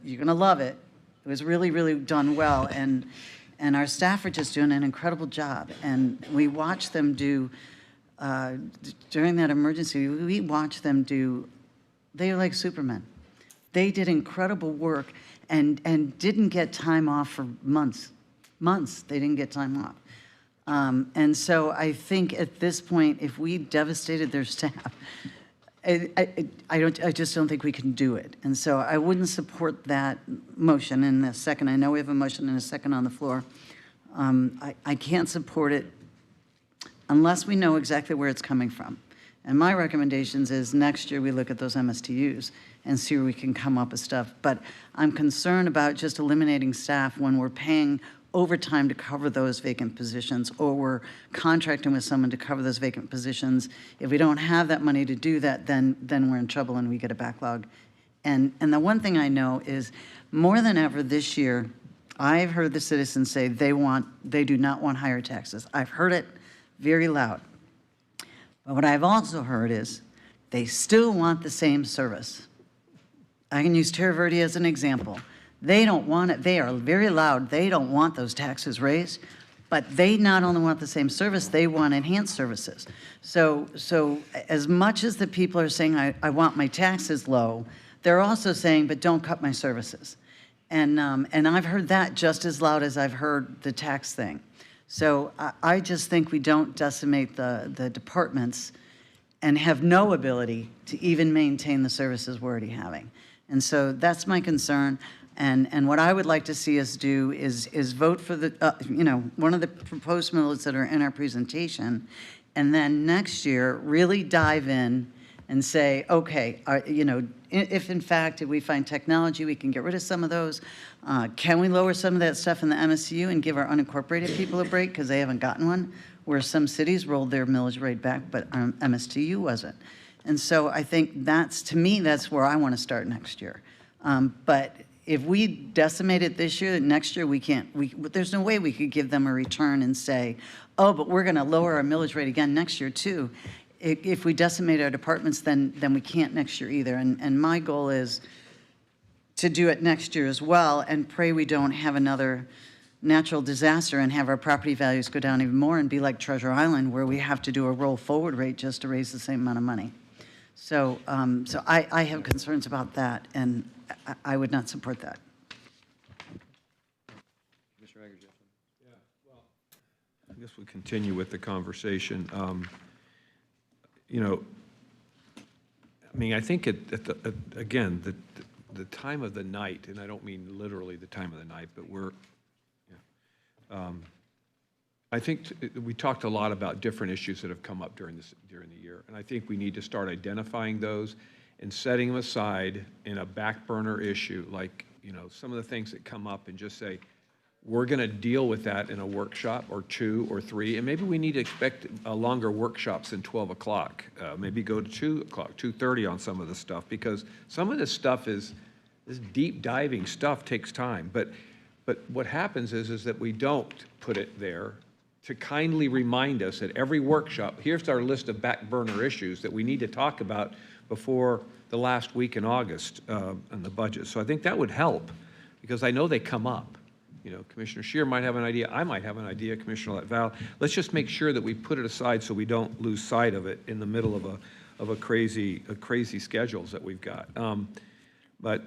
going to love it. It was really, really done well. And our staff are just doing an incredible job. And we watched them do, during that emergency, we watched them do, they were like Supermen. They did incredible work and didn't get time off for months. Months, they didn't get time off. And so I think at this point, if we devastated their staff, I just don't think we can do it. And so I wouldn't support that motion in a second. I know we have a motion and a second on the floor. I can't support it unless we know exactly where it's coming from. And my recommendations is next year we look at those MSTUs and see where we can come up with stuff. But I'm concerned about just eliminating staff when we're paying overtime to cover those vacant positions, or we're contracting with someone to cover those vacant positions. If we don't have that money to do that, then we're in trouble and we get a backlog. And the one thing I know is more than ever this year, I've heard the citizens say they do not want higher taxes. I've heard it very loud. But what I've also heard is they still want the same service. I can use Terre Verde as an example. They don't want it. They are very loud. They don't want those taxes raised, but they not only want the same service, they want enhanced services. So as much as the people are saying, I want my taxes low, they're also saying, but don't cut my services. And I've heard that just as loud as I've heard the tax thing. So I just think we don't decimate the departments and have no ability to even maintain the services we're already having. And so that's my concern. And what I would like to see us do is vote for the, one of the proposed millets that are in our presentation, and then next year really dive in and say, okay, if in fact if we find technology, we can get rid of some of those. Can we lower some of that stuff in the MSU and give our unincorporated people a break because they haven't gotten one? where some cities rolled their millage rate back, but MSTU wasn't. And so I think to me, that's where I want to start next year. But if we decimate it this year, next year we can't, there's no way we could give them a return and say, oh, but we're going to lower our millage rate again next year too. If we decimate our departments, then we can't next year either. And my goal is to do it next year as well, and pray we don't have another natural disaster and have our property values go down even more and be like Treasure Island, where we have to do a roll forward rate just to raise the same amount of money. So, I have concerns about that, and I would not support that. I guess we continue with the conversation. You know, I mean, I think again, the time of the night, and I don't mean literally the time of the night, but I think we talked a lot about different issues that have come up during the year, and I think we need to start identifying those and setting them aside in a back burner issue, like, you know, some of the things that come up, and just say, we're going to deal with that in a workshop or 2 or 3, and maybe we need to expect longer workshops than 12 o'clock. Maybe go to 2 o'clock, 2:30 on some of the stuff, because some of this stuff this deep diving stuff takes time. But what happens is that we don't put it there to kindly remind us at every workshop, here's our list of back burner issues that we need to talk about before the last week in August on the budget. So I think that would help, because I know they come up. You know, Commissioner Scheer might have an idea, I might have an idea, Commissioner Val. Let's just make sure that we put it aside so we don't lose sight of it in the middle of a crazy schedules that we've got. But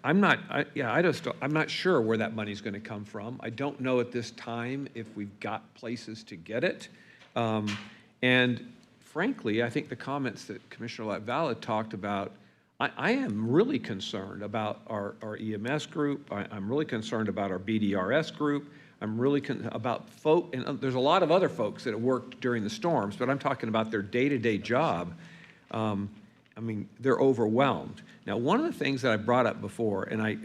I'm not sure where that money's going to come from. I don't know at this time if we've got places to get it. And frankly, I think the comments that Commissioner Latvala talked about, I am really concerned about our EMS group. I'm really concerned about our BDRS group. I'm really about folk, and there's a lot of other folks that have worked during the storms, but I'm talking about their day-to-day job. I mean, they're overwhelmed. Now, one of the things that I brought up before, and I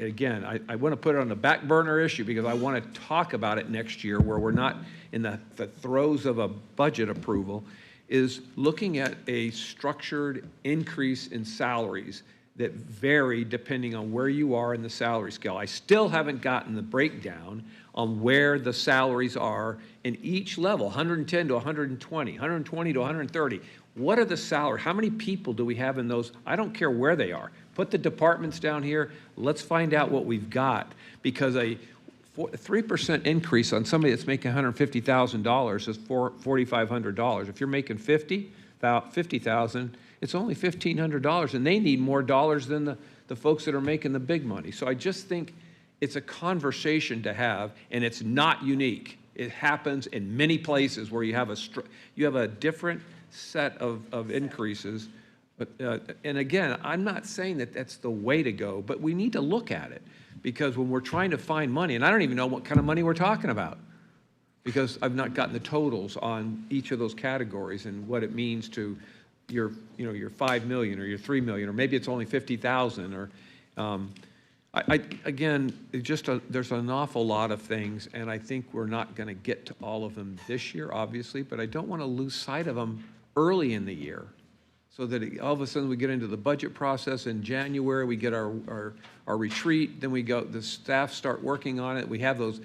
want to put it on the back burner issue because I want to talk about it next year where we're not in the throes of a budget approval, is looking at a structured increase in salaries that vary depending on where you are in the salary scale. I still haven't gotten the breakdown on where the salaries are in each level, 110 to 120, 120 to 130. What are the salaries? How many people do we have in those? I don't care where they are. Put the departments down here. Let's find out what we've got, because a 3% increase on somebody that's making $150,000 is $4,500. If you're making $50,000, it's only $1,500, and they need more dollars than the folks that are making the big money. So I just think it's a conversation to have, and it's not unique. It happens in many places where you have a different set of increases. But and again, I'm not saying that that's the way to go, but we need to look at it, because when we're trying to find money, and I don't even know what kind of money we're talking about, because I've not gotten the totals on each of those categories and what it means to your 5 million or your 3 million, or maybe it's only 50,000, or again, there's an awful lot of things, and I think we're not going to get to all of them this year, obviously, but I don't want to lose sight of them early in the year, so that all of a sudden we get into the budget process in January, we get our retreat, then the staff start working on it, we have those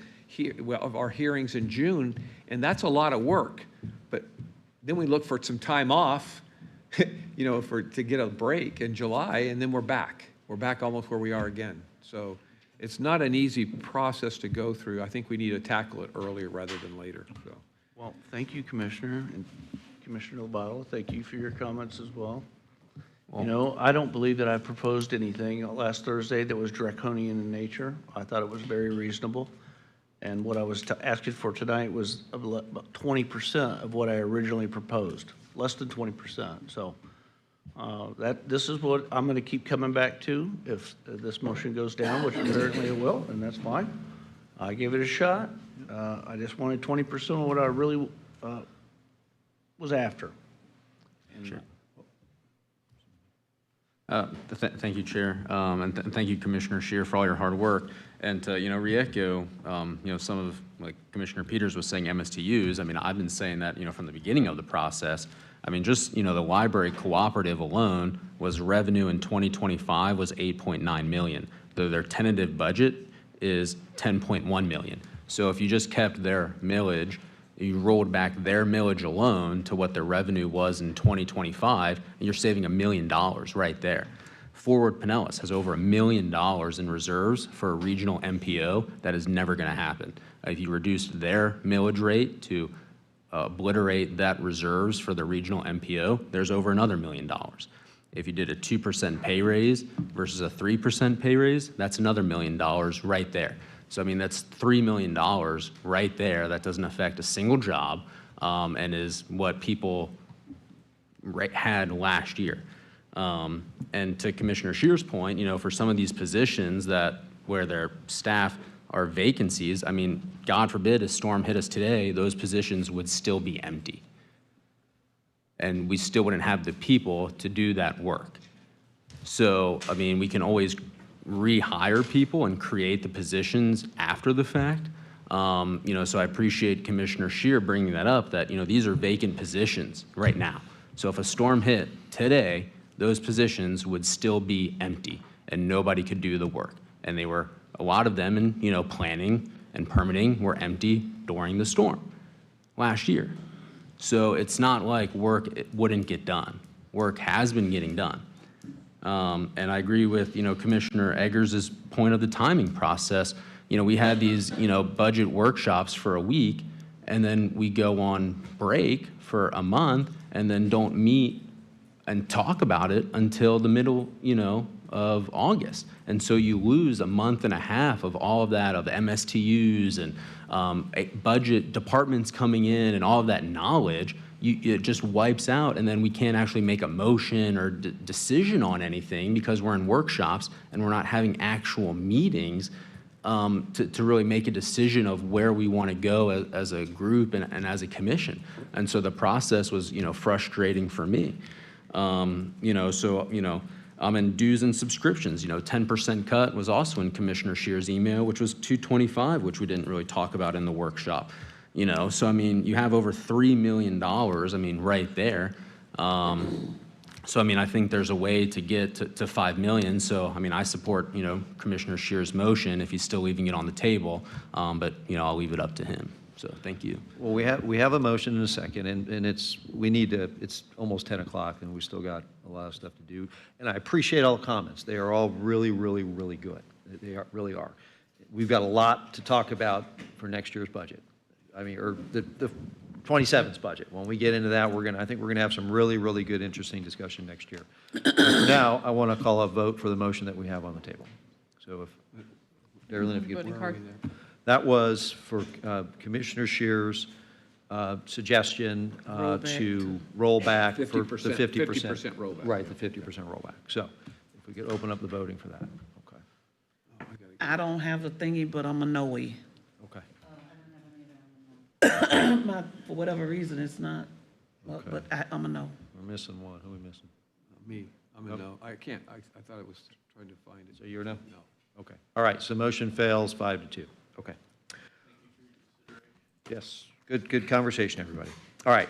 our hearings in June, and that's a lot of work. But then we look for some time off, to get a break in July, and then we're back. We're back almost where we are again. So it's not an easy process to go through. I think we need to tackle it earlier rather than later. So. Well, thank you, Commissioner, and Commissioner Lobala, thank you for your comments as well. I don't believe that I proposed anything last Thursday that was draconian in nature. I thought it was very reasonable. And what I was asking for tonight was about 20% of what I originally proposed, less than 20%. So this is what I'm going to keep coming back to if this motion goes down, which apparently it will, and that's fine. I gave it a shot. I just wanted 20% of what I really was after. Sure. Thank you, Chair, and thank you, Commissioner Scheer, for all your hard work. And to, re-echo, some of, like Commissioner Peters was saying MSTUs, I mean, I've been saying that, from the beginning of the process. I mean, just, the library cooperative alone was revenue in 2025 was 8.9 million, though their tentative budget is 10.1 million. So if you just kept their millage, you rolled back their millage alone to what their revenue was in 2025, and you're saving $1 million right there. Forward Pinellas has over $1 million in reserves for a regional MPO. That is never going to happen. If you reduced their millage rate to obliterate that reserves for the regional MPO, there's over another $1 million. If you did a 2% pay raise versus a 3% pay raise, that's another $1 million right there. So, I mean, that's $3 million right there. That doesn't affect a single job and is what people had last year. And to Commissioner Scheer's point, for some of these positions where their staff are vacancies, I mean, God forbid a storm hit us today, those positions would still be empty. And we still wouldn't have the people to do that work. So, I mean, we can always rehire people and create the positions after the fact. So I appreciate Commissioner Scheer bringing that up, that, these are vacant positions right now. So if a storm hit today, those positions would still be empty and nobody could do the work. And they were, a lot of them in, planning and permitting were empty during the storm last year. So it's not like work wouldn't get done. Work has been getting done. And I agree with, Commissioner Eggers' point of the timing process. We had these, budget workshops for a week, and then we go on break for a month and then don't meet and talk about it until the middle, of August. And so you lose a month and a half of all of that, of MSTUs and budget departments coming in and all of that knowledge. It just wipes out, and then we can't actually make a motion or decision on anything because we're in workshops and we're not having actual meetings to really make a decision of where we want to go as a group and as a commission. And so the process was, frustrating for me. I'm in dues and subscriptions. 10% cut was also in Commissioner Scheer's email, which was $225, which we didn't really talk about in the workshop. So I mean, you have over $3 million, I mean, right there. So I mean, I think there's a way to get to $5 million. So I mean, I support, Commissioner Scheer's motion if he's still leaving it on the table, but I'll leave it up to him. So thank you. Well, we have a motion in a second, and it's almost 10 o'clock, and we still got a lot of stuff to do. And I appreciate all the comments. They are all really, really, really good. They really are. We've got a lot to talk about for next year's budget. I mean, or the 27th budget. When we get into that, I think we're gonna have some really, really good, interesting discussion next year. For now, I want to call a vote for the motion that we have on the table. So if, Darylyn, if you could. That was for Commissioner Scheer's suggestion to roll back for the 50%. 50% rollback. Right, the 50% rollback. So if we could open up the voting for that. Okay. I don't have the thingy, but I'm a no-y. Okay. For whatever reason, it's not, Okay. but I'm a no. We're missing one. Who are we missing? Me, I'm a no. I can't, I thought I was trying to find it. So you're a no? No. Okay. All right, so motion fails 5-2. Okay. Yes, good conversation, everybody. All right.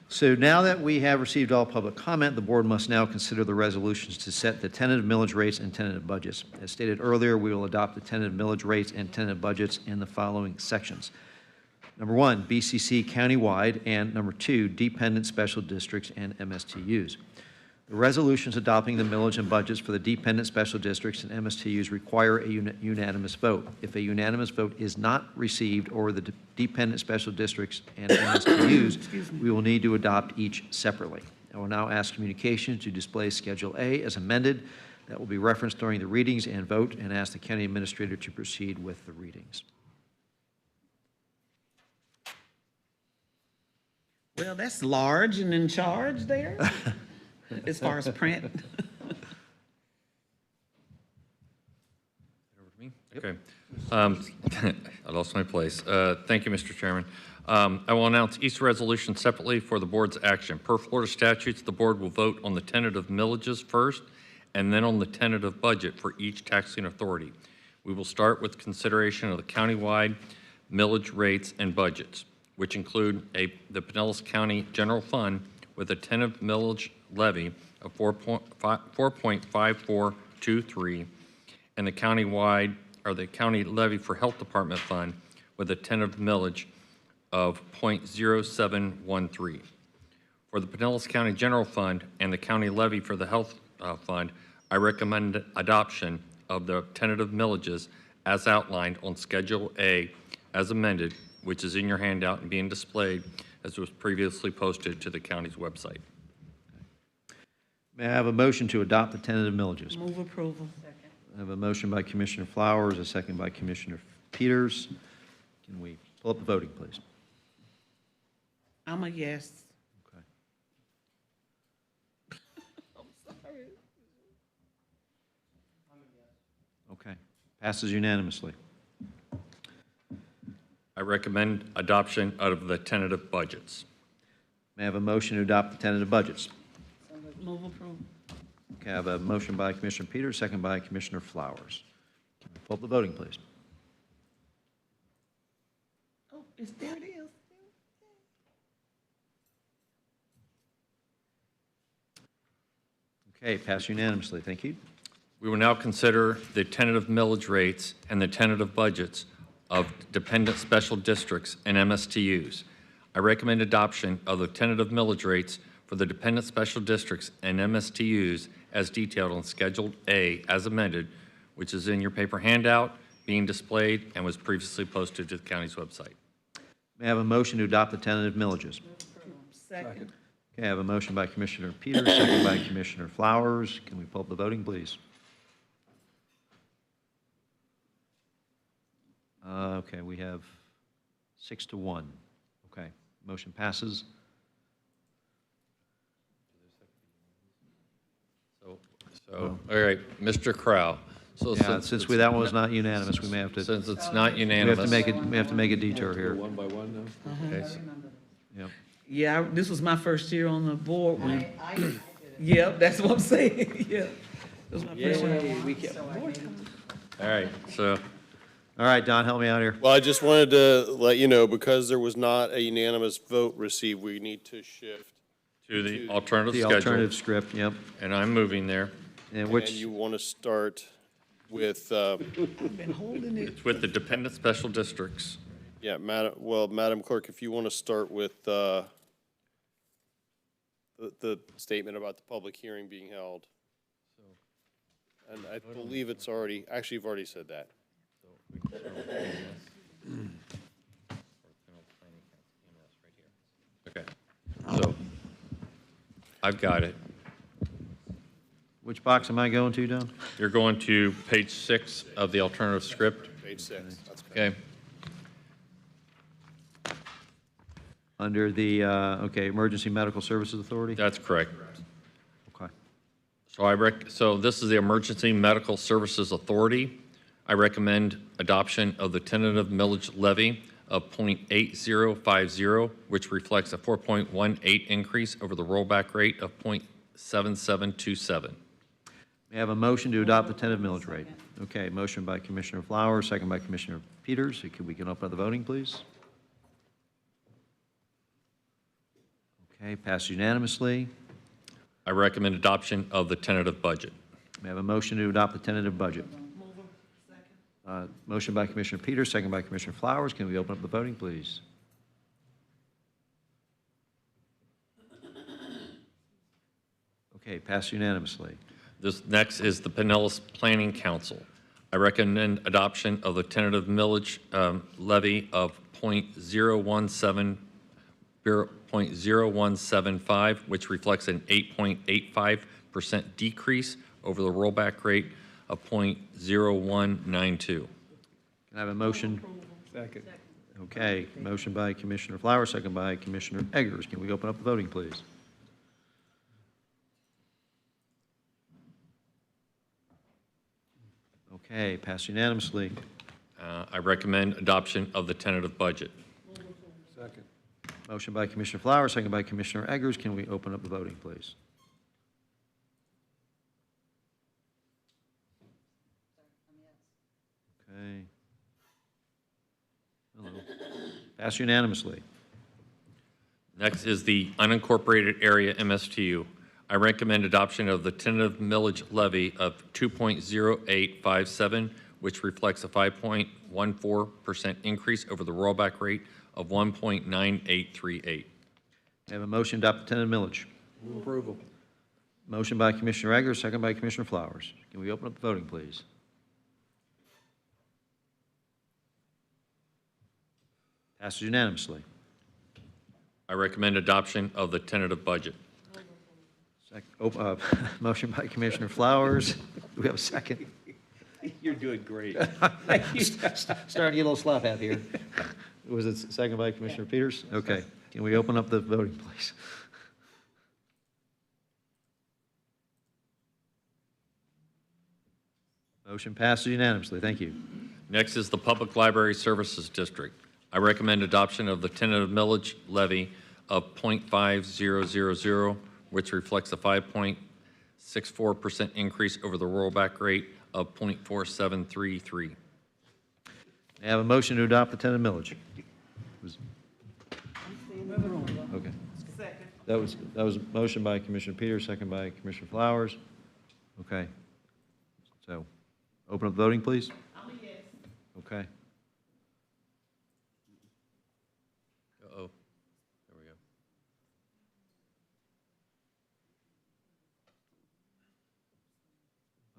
So now that we have received all public comment, the board must now consider the resolutions to set the tentative millage rates and tentative budgets. As stated earlier, we will adopt the tentative millage rates and tentative budgets in the following sections. Number 1, BCC countywide, and number 2, dependent special districts and MSTUs. The resolutions adopting the millage and budgets for the dependent special districts and MSTUs require a unanimous vote. If a unanimous vote is not received, or the dependent special districts and MSTUs, we will need to adopt each separately. I will now ask communications to display Schedule A as amended. That will be referenced during the readings and vote, and ask the county administrator to proceed with the readings. Well, that's large and in charge there, as far as print. Okay. I lost my place. Thank you, Mr. Chairman. I will announce each resolution separately for the board's action. Per Florida statutes, the board will vote on the tentative millages first, and then on the tentative budget for each taxing authority. We will start with consideration of the countywide millage rates and budgets, which include the Pinellas County General Fund with a tentative millage levy of 4.5423, and the countywide, or the county levy for Health Department Fund with a tentative millage of 0.0713. For the Pinellas County General Fund and the county levy for the Health Fund, I recommend adoption of the tentative millages as outlined on Schedule A as amended, which is in your handout and being displayed as was previously posted to the county's website. May I have a motion to adopt the tentative millages? Move approval. I have a motion by Commissioner Flowers, a second by Commissioner Peters. Can we pull up the voting, please? I'm a yes. Okay. Passes unanimously. I recommend adoption of the tentative budgets. May I have a motion to adopt the tentative budgets? Move approval. Okay, I have a motion by Commissioner Peters, second by Commissioner Flowers. Can we pull up the voting, please? Oh, there it is. Okay, passed unanimously. Thank you. We will now consider the tentative millage rates and the tentative budgets of dependent special districts and MSTUs. I recommend adoption of the tentative millage rates for the dependent special districts and MSTUs as detailed on Schedule A as amended, which is in your paper handout, being displayed, and was previously posted to the county's website. May I have a motion to adopt the tentative millages? Second. Okay, I have a motion by Commissioner Peters, second by Commissioner Flowers. Can we pull up the voting, please? Okay, we have 6-1. Okay, motion passes. So, all right, Mr. Crow. So Yeah, since that one was not unanimous, we may have to. Since it's not unanimous. We have to make a detour here. One by one now? Okay, so- Yep. Yeah, this was my first year on the board when. Yep, that's what I'm saying, yeah. That was my first year. All right, so All right, Don, help me out here. Well, I just wanted to let you know, because there was not a unanimous vote received, we need to shift. to the alternative The schedule. alternative script, yep. And I'm moving there. And And which, you want to start with, Been holding it. It's with the dependent special districts. yeah, Madam Clerk, if you want to start with the statement about the public hearing being held. And I believe it's already, actually, you've already said that. Okay, so I've got it. which box am I going to, Don? You're going to page 6 of the alternative script. Page 6, that's correct. Okay, Under the, okay, Emergency Medical Services Authority? that's correct. Okay. So this is the Emergency Medical Services Authority. I recommend adoption of the tentative millage levy of .8050, which reflects a 4.18 increase over the rollback rate of .7727. May I have a motion to adopt the tentative millage rate? Okay, motion by Commissioner Flowers, second by Commissioner Peters. Can we open up the voting, please? Okay, passed unanimously. I recommend adoption of the tentative budget. May I have a motion to adopt the tentative budget? Motion by Commissioner Peters, second by Commissioner Flowers. Can we open up the voting, please? Okay, passed unanimously. This next is the Pinellas Planning Council. I recommend adoption of the tentative millage levy of .0175, which reflects an 8.85% decrease over the rollback rate of .0192. Can I have a motion? Second. Okay, motion by Commissioner Flowers, second by Commissioner Eggers. Can we open up the voting, please? Okay, passed unanimously. I recommend adoption of the tentative budget. Second. Motion by Commissioner Flowers, second by Commissioner Eggers. Can we open up the voting, please? Okay. Hello. Passed unanimously. Next is the unincorporated area MSTU. I recommend adoption of the tentative millage levy of 2.0857, which reflects a 5.14% increase over the rollback rate of 1.9838. I have a motion to adopt the tentative millage. Move approval. Motion by Commissioner Eggers, second by Commissioner Flowers. Can we open up the voting, please? Passes unanimously. I recommend adoption of the tentative budget. Motion by Commissioner Flowers. Do we have a second? You're doing great. Starting to get a little slap out here. Was it second by Commissioner Peters? Okay. Can we open up the voting, please? Motion passes unanimously. Thank you. Next is the Public Library Services District. I recommend adoption of the tentative millage levy of 0.5000, which reflects a 5.64% increase over the rollback rate of 0.4733. I have a motion to adopt the tentative millage. Okay. That was a motion by Commissioner Peters, second by Commissioner Flowers. Okay. So, open up the voting, please. Okay. Uh-oh. There we go.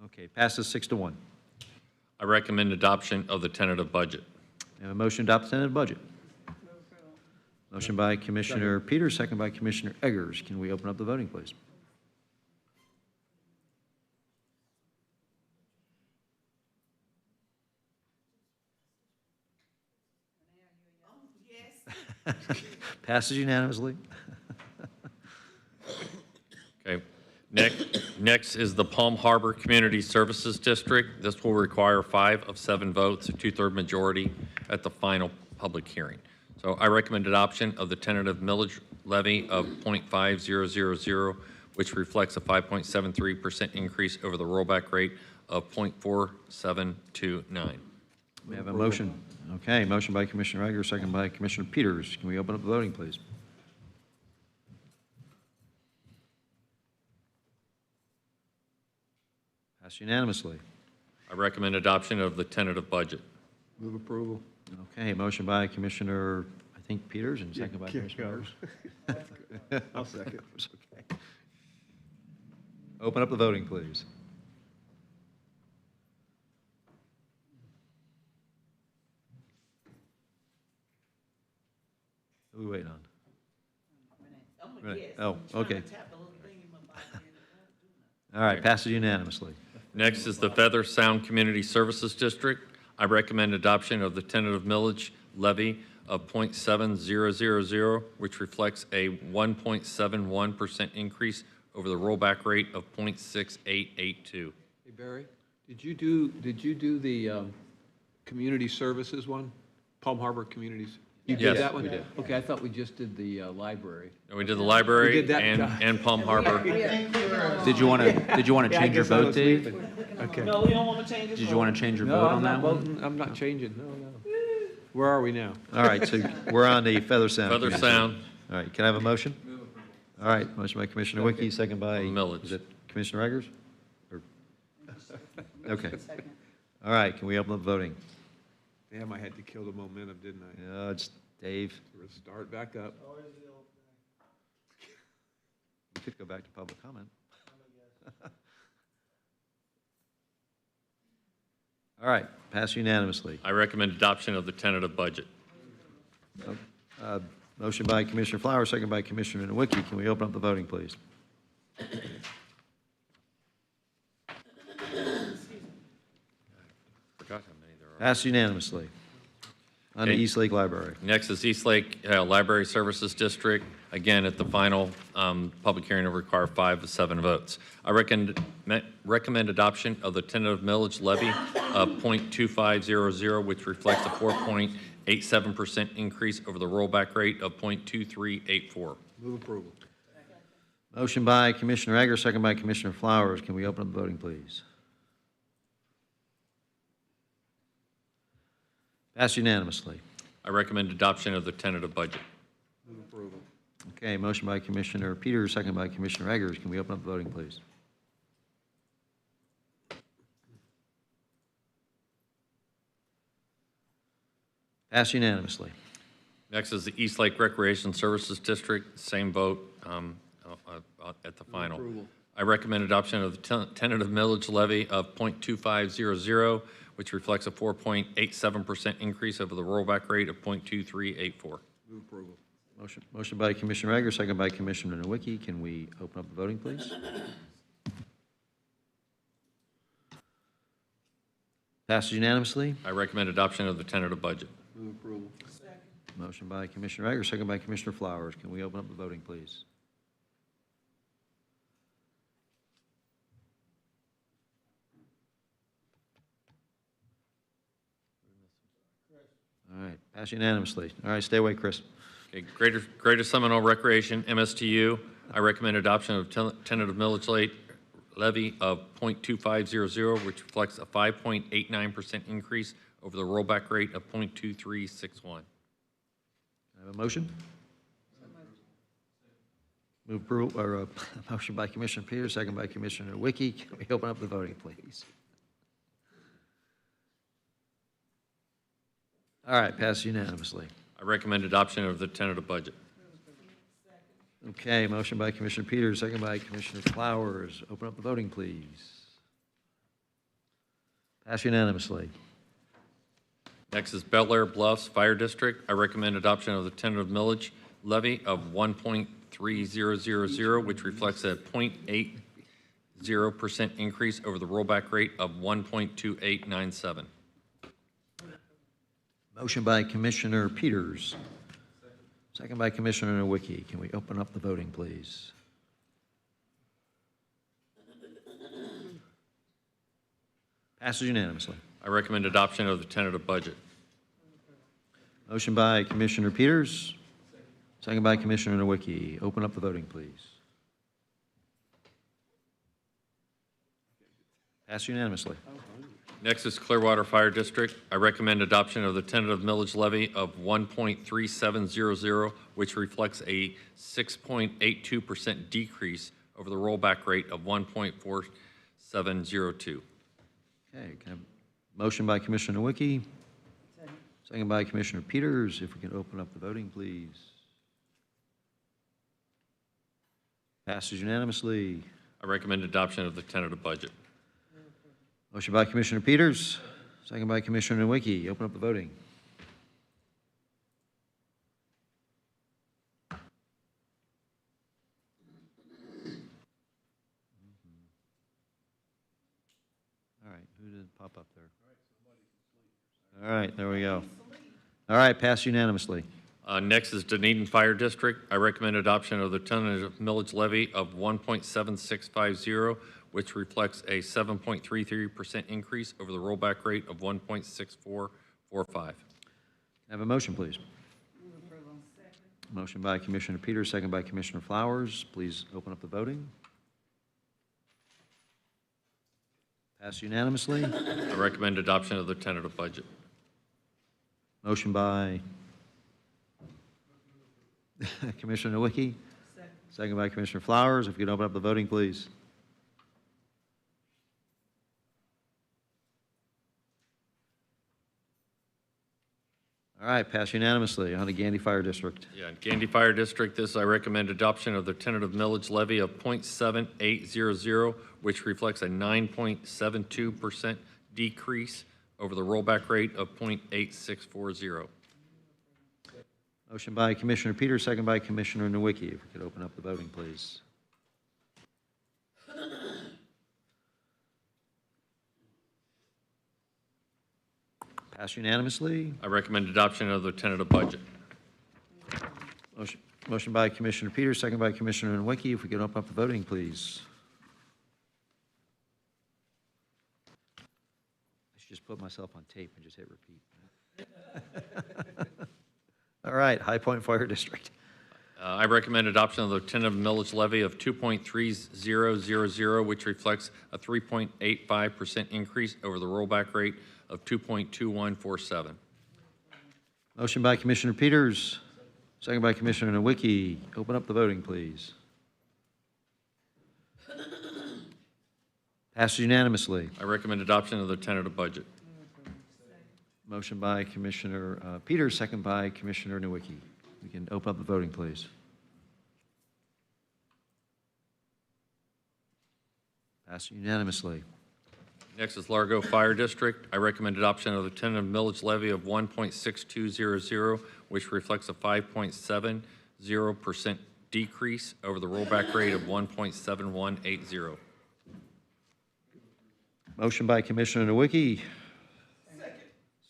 Okay, passes 6-1. I recommend adoption of the tentative budget. I have a motion to adopt the tentative budget. Motion by Commissioner Peters, second by Commissioner Eggers. Can we open up the voting, please? Passes unanimously. Okay. Next is the Palm Harbor Community Services District. This will require 5 of 7 votes, a 2/3 majority at the final public hearing. So I recommend adoption of the tentative millage levy of 0.5000, which reflects a 5.73% increase over the rollback rate of 0.4729. We have a motion. Okay, motion by Commissioner Eggers, second by Commissioner Peters. Can we open up the voting, please? Passed unanimously. I recommend adoption of the tentative budget. Move approval. Okay, motion by Commissioner, I think Peters, and second by Commissioner Eggers. I'll second. Okay. Open up the voting, please. Who are we waiting on? Renee. Oh, okay. All right, passes unanimously. Next is the Feather Sound Community Services District. I recommend adoption of the tentative millage levy of 0.7000, which reflects a 1.71% increase over the rollback rate of 0.6882. Hey, Barry, did you do the community services one? Palm Harbor Communities? You Yes, did that one? we did. Okay, I thought we just did the library. And we did the library We did that. and Palm Harbor. Did you want to Yeah, I change your guess I vote, was Dave? sleeping. Okay. No, we don't want to change it. Did you want to change your No, vote I'm on not that one? voting. I'm not changing, no. Where are we now? All right, so we're on the Feather Sound. Feather Community. Sound. All right, can I have a motion? All right, motion by Commissioner Wiki, second by, Millage. is it Commissioner Eggers? Or- Okay. All right, can we open up voting? Damn, I had to kill the momentum, didn't I? Yeah, it's Dave. We'll start back up. You could go back to public comment. All right, pass unanimously. I recommend adoption of the tentative budget. Motion by Commissioner Flowers, second by Commissioner Nowicki. Can we open up the voting, please? Forgot how many there are. Pass unanimously. On the Okay. East Lake Library. Next is East Lake Library Services District. Again, at the final public hearing, it will require 5 of 7 votes. I recommend adoption of the tentative millage levy of 0.2500, which reflects a 4.87% increase over the rollback rate of 0.2384. Move approval. Motion by Commissioner Eggers, second by Commissioner Flowers. Can we open up the voting, please? Passed unanimously. I recommend adoption of the tentative budget. Okay, motion by Commissioner Peters, second by Commissioner Eggers. Can we open up the voting, please? Passed unanimously. Next is the East Lake Recreation Services District, same vote at the final. I recommend adoption of the tentative millage levy of .2500, which reflects a 4.87% increase over the rollback rate of .2384. Motion by Commissioner Eggers, second by Commissioner Nowicki. Can we open up the voting, please? Passes unanimously. I recommend adoption of the tentative budget. Motion by Commissioner Eggers, second by Commissioner Flowers. Can we open up the voting, please? All right, pass unanimously. All right, stay away, Chris. Okay, Greater Seminole Recreation, MSTU, I recommend adoption of tentative millage levy of .2500, which reflects a 5.89% increase over the rollback rate of .2361. I have a motion? Move approval, or motion by Commissioner Peters, second by Commissioner Nowicki. Can we open up the voting, please? All right, pass unanimously. I recommend adoption of the tentative budget. Okay, motion by Commissioner Peters, second by Commissioner Flowers. Open up the voting, please. Pass unanimously. Next is Bel Air Bluffs Fire District. I recommend adoption of the tentative millage levy of 1.3000, which reflects a 0.80% increase over the rollback rate of 1.2897. Motion by Commissioner Peters, second by Commissioner Nowicki. Can we open up the voting, please? Passes unanimously. I recommend adoption of the tentative budget. Motion by Commissioner Peters, second by Commissioner Nowicki. Open up the voting, please. Passes unanimously. Next is Clearwater Fire District. I recommend adoption of the tentative millage levy of 1.3700, which reflects a 6.82% decrease over the rollback rate of 1.4702. Okay, can I have a motion by Commissioner Nowicki, second by Commissioner Peters. If we can open up the voting, please. Passes unanimously. I recommend adoption of the tentative budget. Motion by Commissioner Peters, second by Commissioner Nowicki. Open up the voting. All right, who did pop up there? All right, there we go. All right, pass unanimously. Next is Dunedin Fire District. I recommend adoption of the tentative millage levy of 1.7650, which reflects a 7.33% increase over the rollback rate of 1.6445. Have a motion, please. Motion by Commissioner Peters, second by Commissioner Flowers. Please open up the voting. Pass unanimously. I recommend adoption of the tentative budget. Motion by Commissioner Nowicki. Second by Commissioner Flowers. If you could open up the voting, please. All right, pass unanimously on the Gandy Fire District. Yeah, in Gandy Fire District, I recommend adoption of the tentative millage levy of 0.7800, which reflects a 9.72% decrease over the rollback rate of 0.8640. Motion by Commissioner Peters, second by Commissioner Nowicki. If we could open up the voting, please. Pass unanimously. I recommend adoption of the tentative budget. Motion by Commissioner Peters, second by Commissioner Nowicki. If we could open up the voting, please. I should just put myself on tape and just hit repeat. All right, High Point Fire District. I recommend adoption of the tentative millage levy of 2.3000, which reflects a 3.85% increase over the rollback rate of 2.2147. Motion by Commissioner Peters, second by Commissioner Nowicki. Open up the voting, please. Passes unanimously. I recommend adoption of the tentative budget. Motion by Commissioner Peters, second by Commissioner Nowicki. We can open up the voting, please. Passes unanimously. Next is Largo Fire District. I recommend adoption of the tentative millage levy of 1.6200, which reflects a 5.70% decrease over the rollback rate of 1.7180. Motion by Commissioner Nowicki.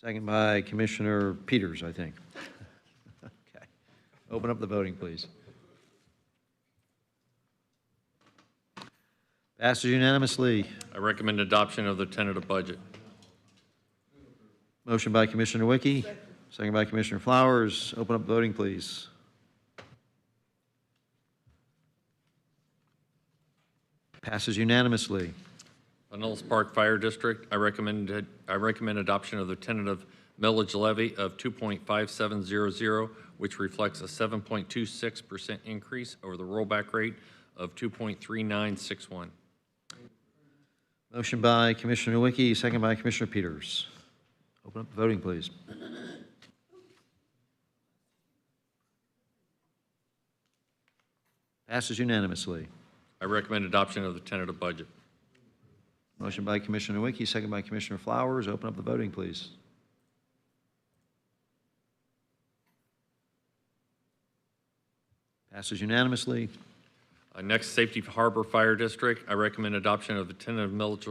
Second by Commissioner Peters, I think. Okay. Open up the voting, please. Passes unanimously. I recommend adoption of the tentative budget. Motion by Commissioner Nowicki, second by Commissioner Flowers. Open up the voting, please. Passes unanimously. Pinellas Park Fire District, I recommend adoption of the tentative millage levy of 2.5700, which reflects a 7.26% increase over the rollback rate of 2.3961. Motion by Commissioner Nowicki, second by Commissioner Peters. Open up the voting, please. Passes unanimously. I recommend adoption of the tentative budget. Motion by Commissioner Nowicki, second by Commissioner Flowers. Open up the voting, please. Passes unanimously. Next, Safety Harbor Fire District, I recommend adoption of the tentative millage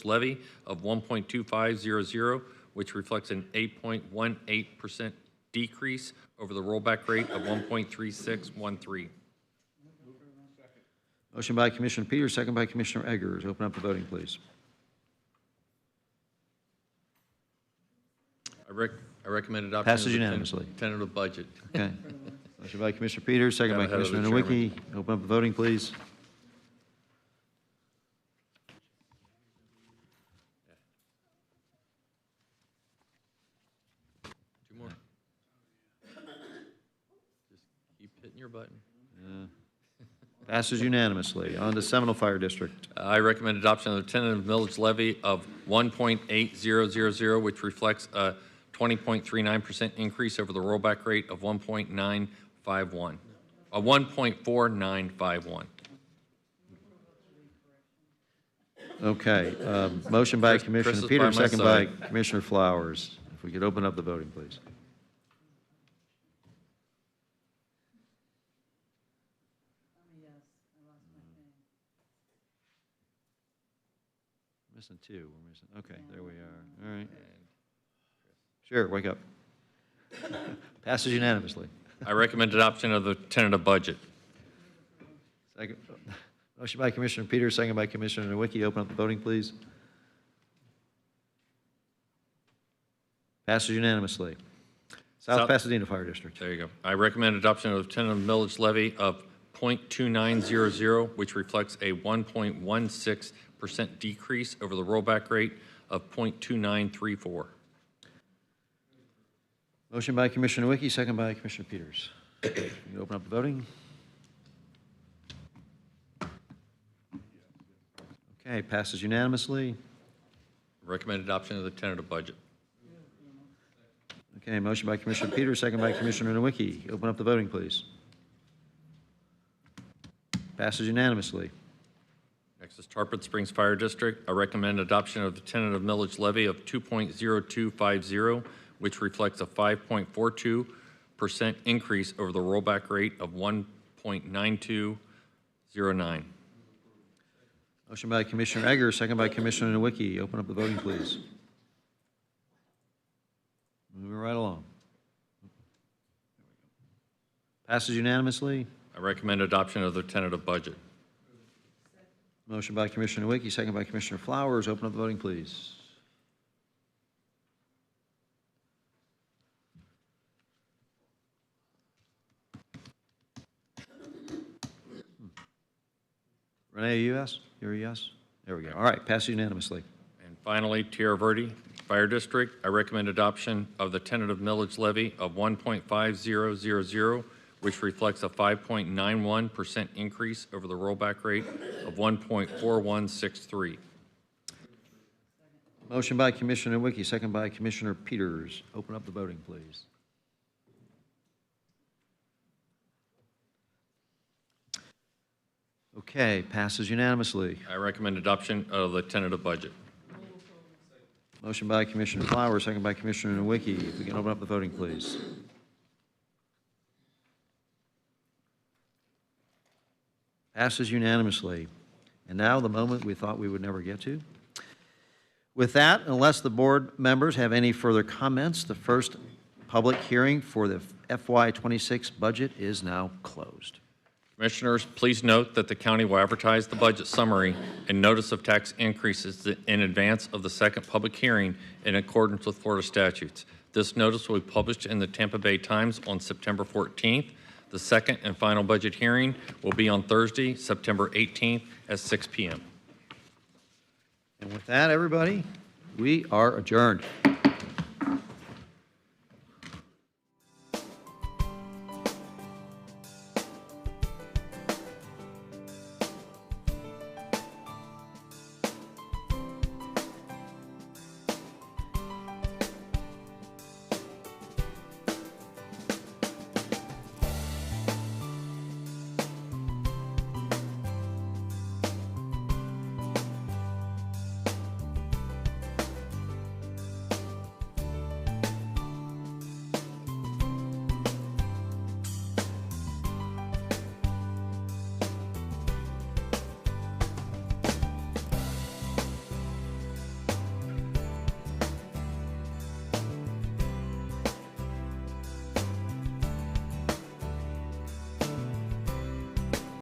levy of 1.2500, which reflects an 8.18% decrease over the rollback rate of 1.3613. Motion by Commissioner Peters, second by Commissioner Eggers. Open up the voting, please. I recommend adoption Passes of the unanimously. tentative budget. Okay. Motion by Commissioner Peters, second by Got ahead of the Commissioner Nowicki. chairman. Open up the voting, please. Two more. Just keep hitting your button. Passes unanimously. On to Seminole Fire District. I recommend adoption of the tentative millage levy of 1.8000, which reflects a 20.39% increase over the rollback rate of 1.4951. Okay. Motion by Chris Commissioner is by Peters, my second by side. Commissioner Flowers. If we could open up the voting, please. Missing two. We're missing. Okay, there we are. All right. Sure, wake up. Passes unanimously. I recommend adoption of the tentative budget. Second. Motion by Commissioner Peters, second by Commissioner Nowicki. Open up the voting, please. Passes unanimously. South Pasadena Fire District. There you go. I recommend adoption of the tentative millage levy of 0.2900, which reflects a 1.16% decrease over the rollback rate of 0.2934. Motion by Commissioner Nowicki, second by Commissioner Peters. You can open up the voting. Okay, passes unanimously. Recommend adoption of the tentative budget. Okay, motion by Commissioner Peters, second by Commissioner Nowicki. Open up the voting, please. Passes unanimously. Next is Tarpon Springs Fire District. I recommend adoption of the tentative millage levy of 2.0250, which reflects a 5.42% increase over the rollback rate of 1.9209. Motion by Commissioner Eggers, second by Commissioner Nowicki. Open up the voting, please. Moving right along. Passes unanimously. I recommend adoption of the tentative budget. Motion by Commissioner Nowicki, second by Commissioner Flowers. Open up the voting, please. Renee, a yes? You're a yes? There we go. All right, passes unanimously. And finally, Tierra Verde Fire District, I recommend adoption of the tentative millage levy of 1.5000, which reflects a 5.91% increase over the rollback rate of 1.4163. Motion by Commissioner Wiki, second by Commissioner Peters. Open up the voting, please. Okay, passes unanimously. I recommend adoption of the tentative budget. Motion by Commissioner Flowers, second by Commissioner Nowicki. If we can open up the voting, please. Passes unanimously. And now the moment we thought we would never get to. With that, unless the board members have any further comments, the first public hearing for the FY26 budget is now closed. Commissioners, please note that the county will advertise the budget summary and notice of tax increases in advance of the second public hearing in accordance with Florida statutes. This notice will be published in the Tampa Bay Times on September 14th. The second and final budget hearing will be on Thursday, September 18th at 6 p.m. And with that, everybody, we are adjourned.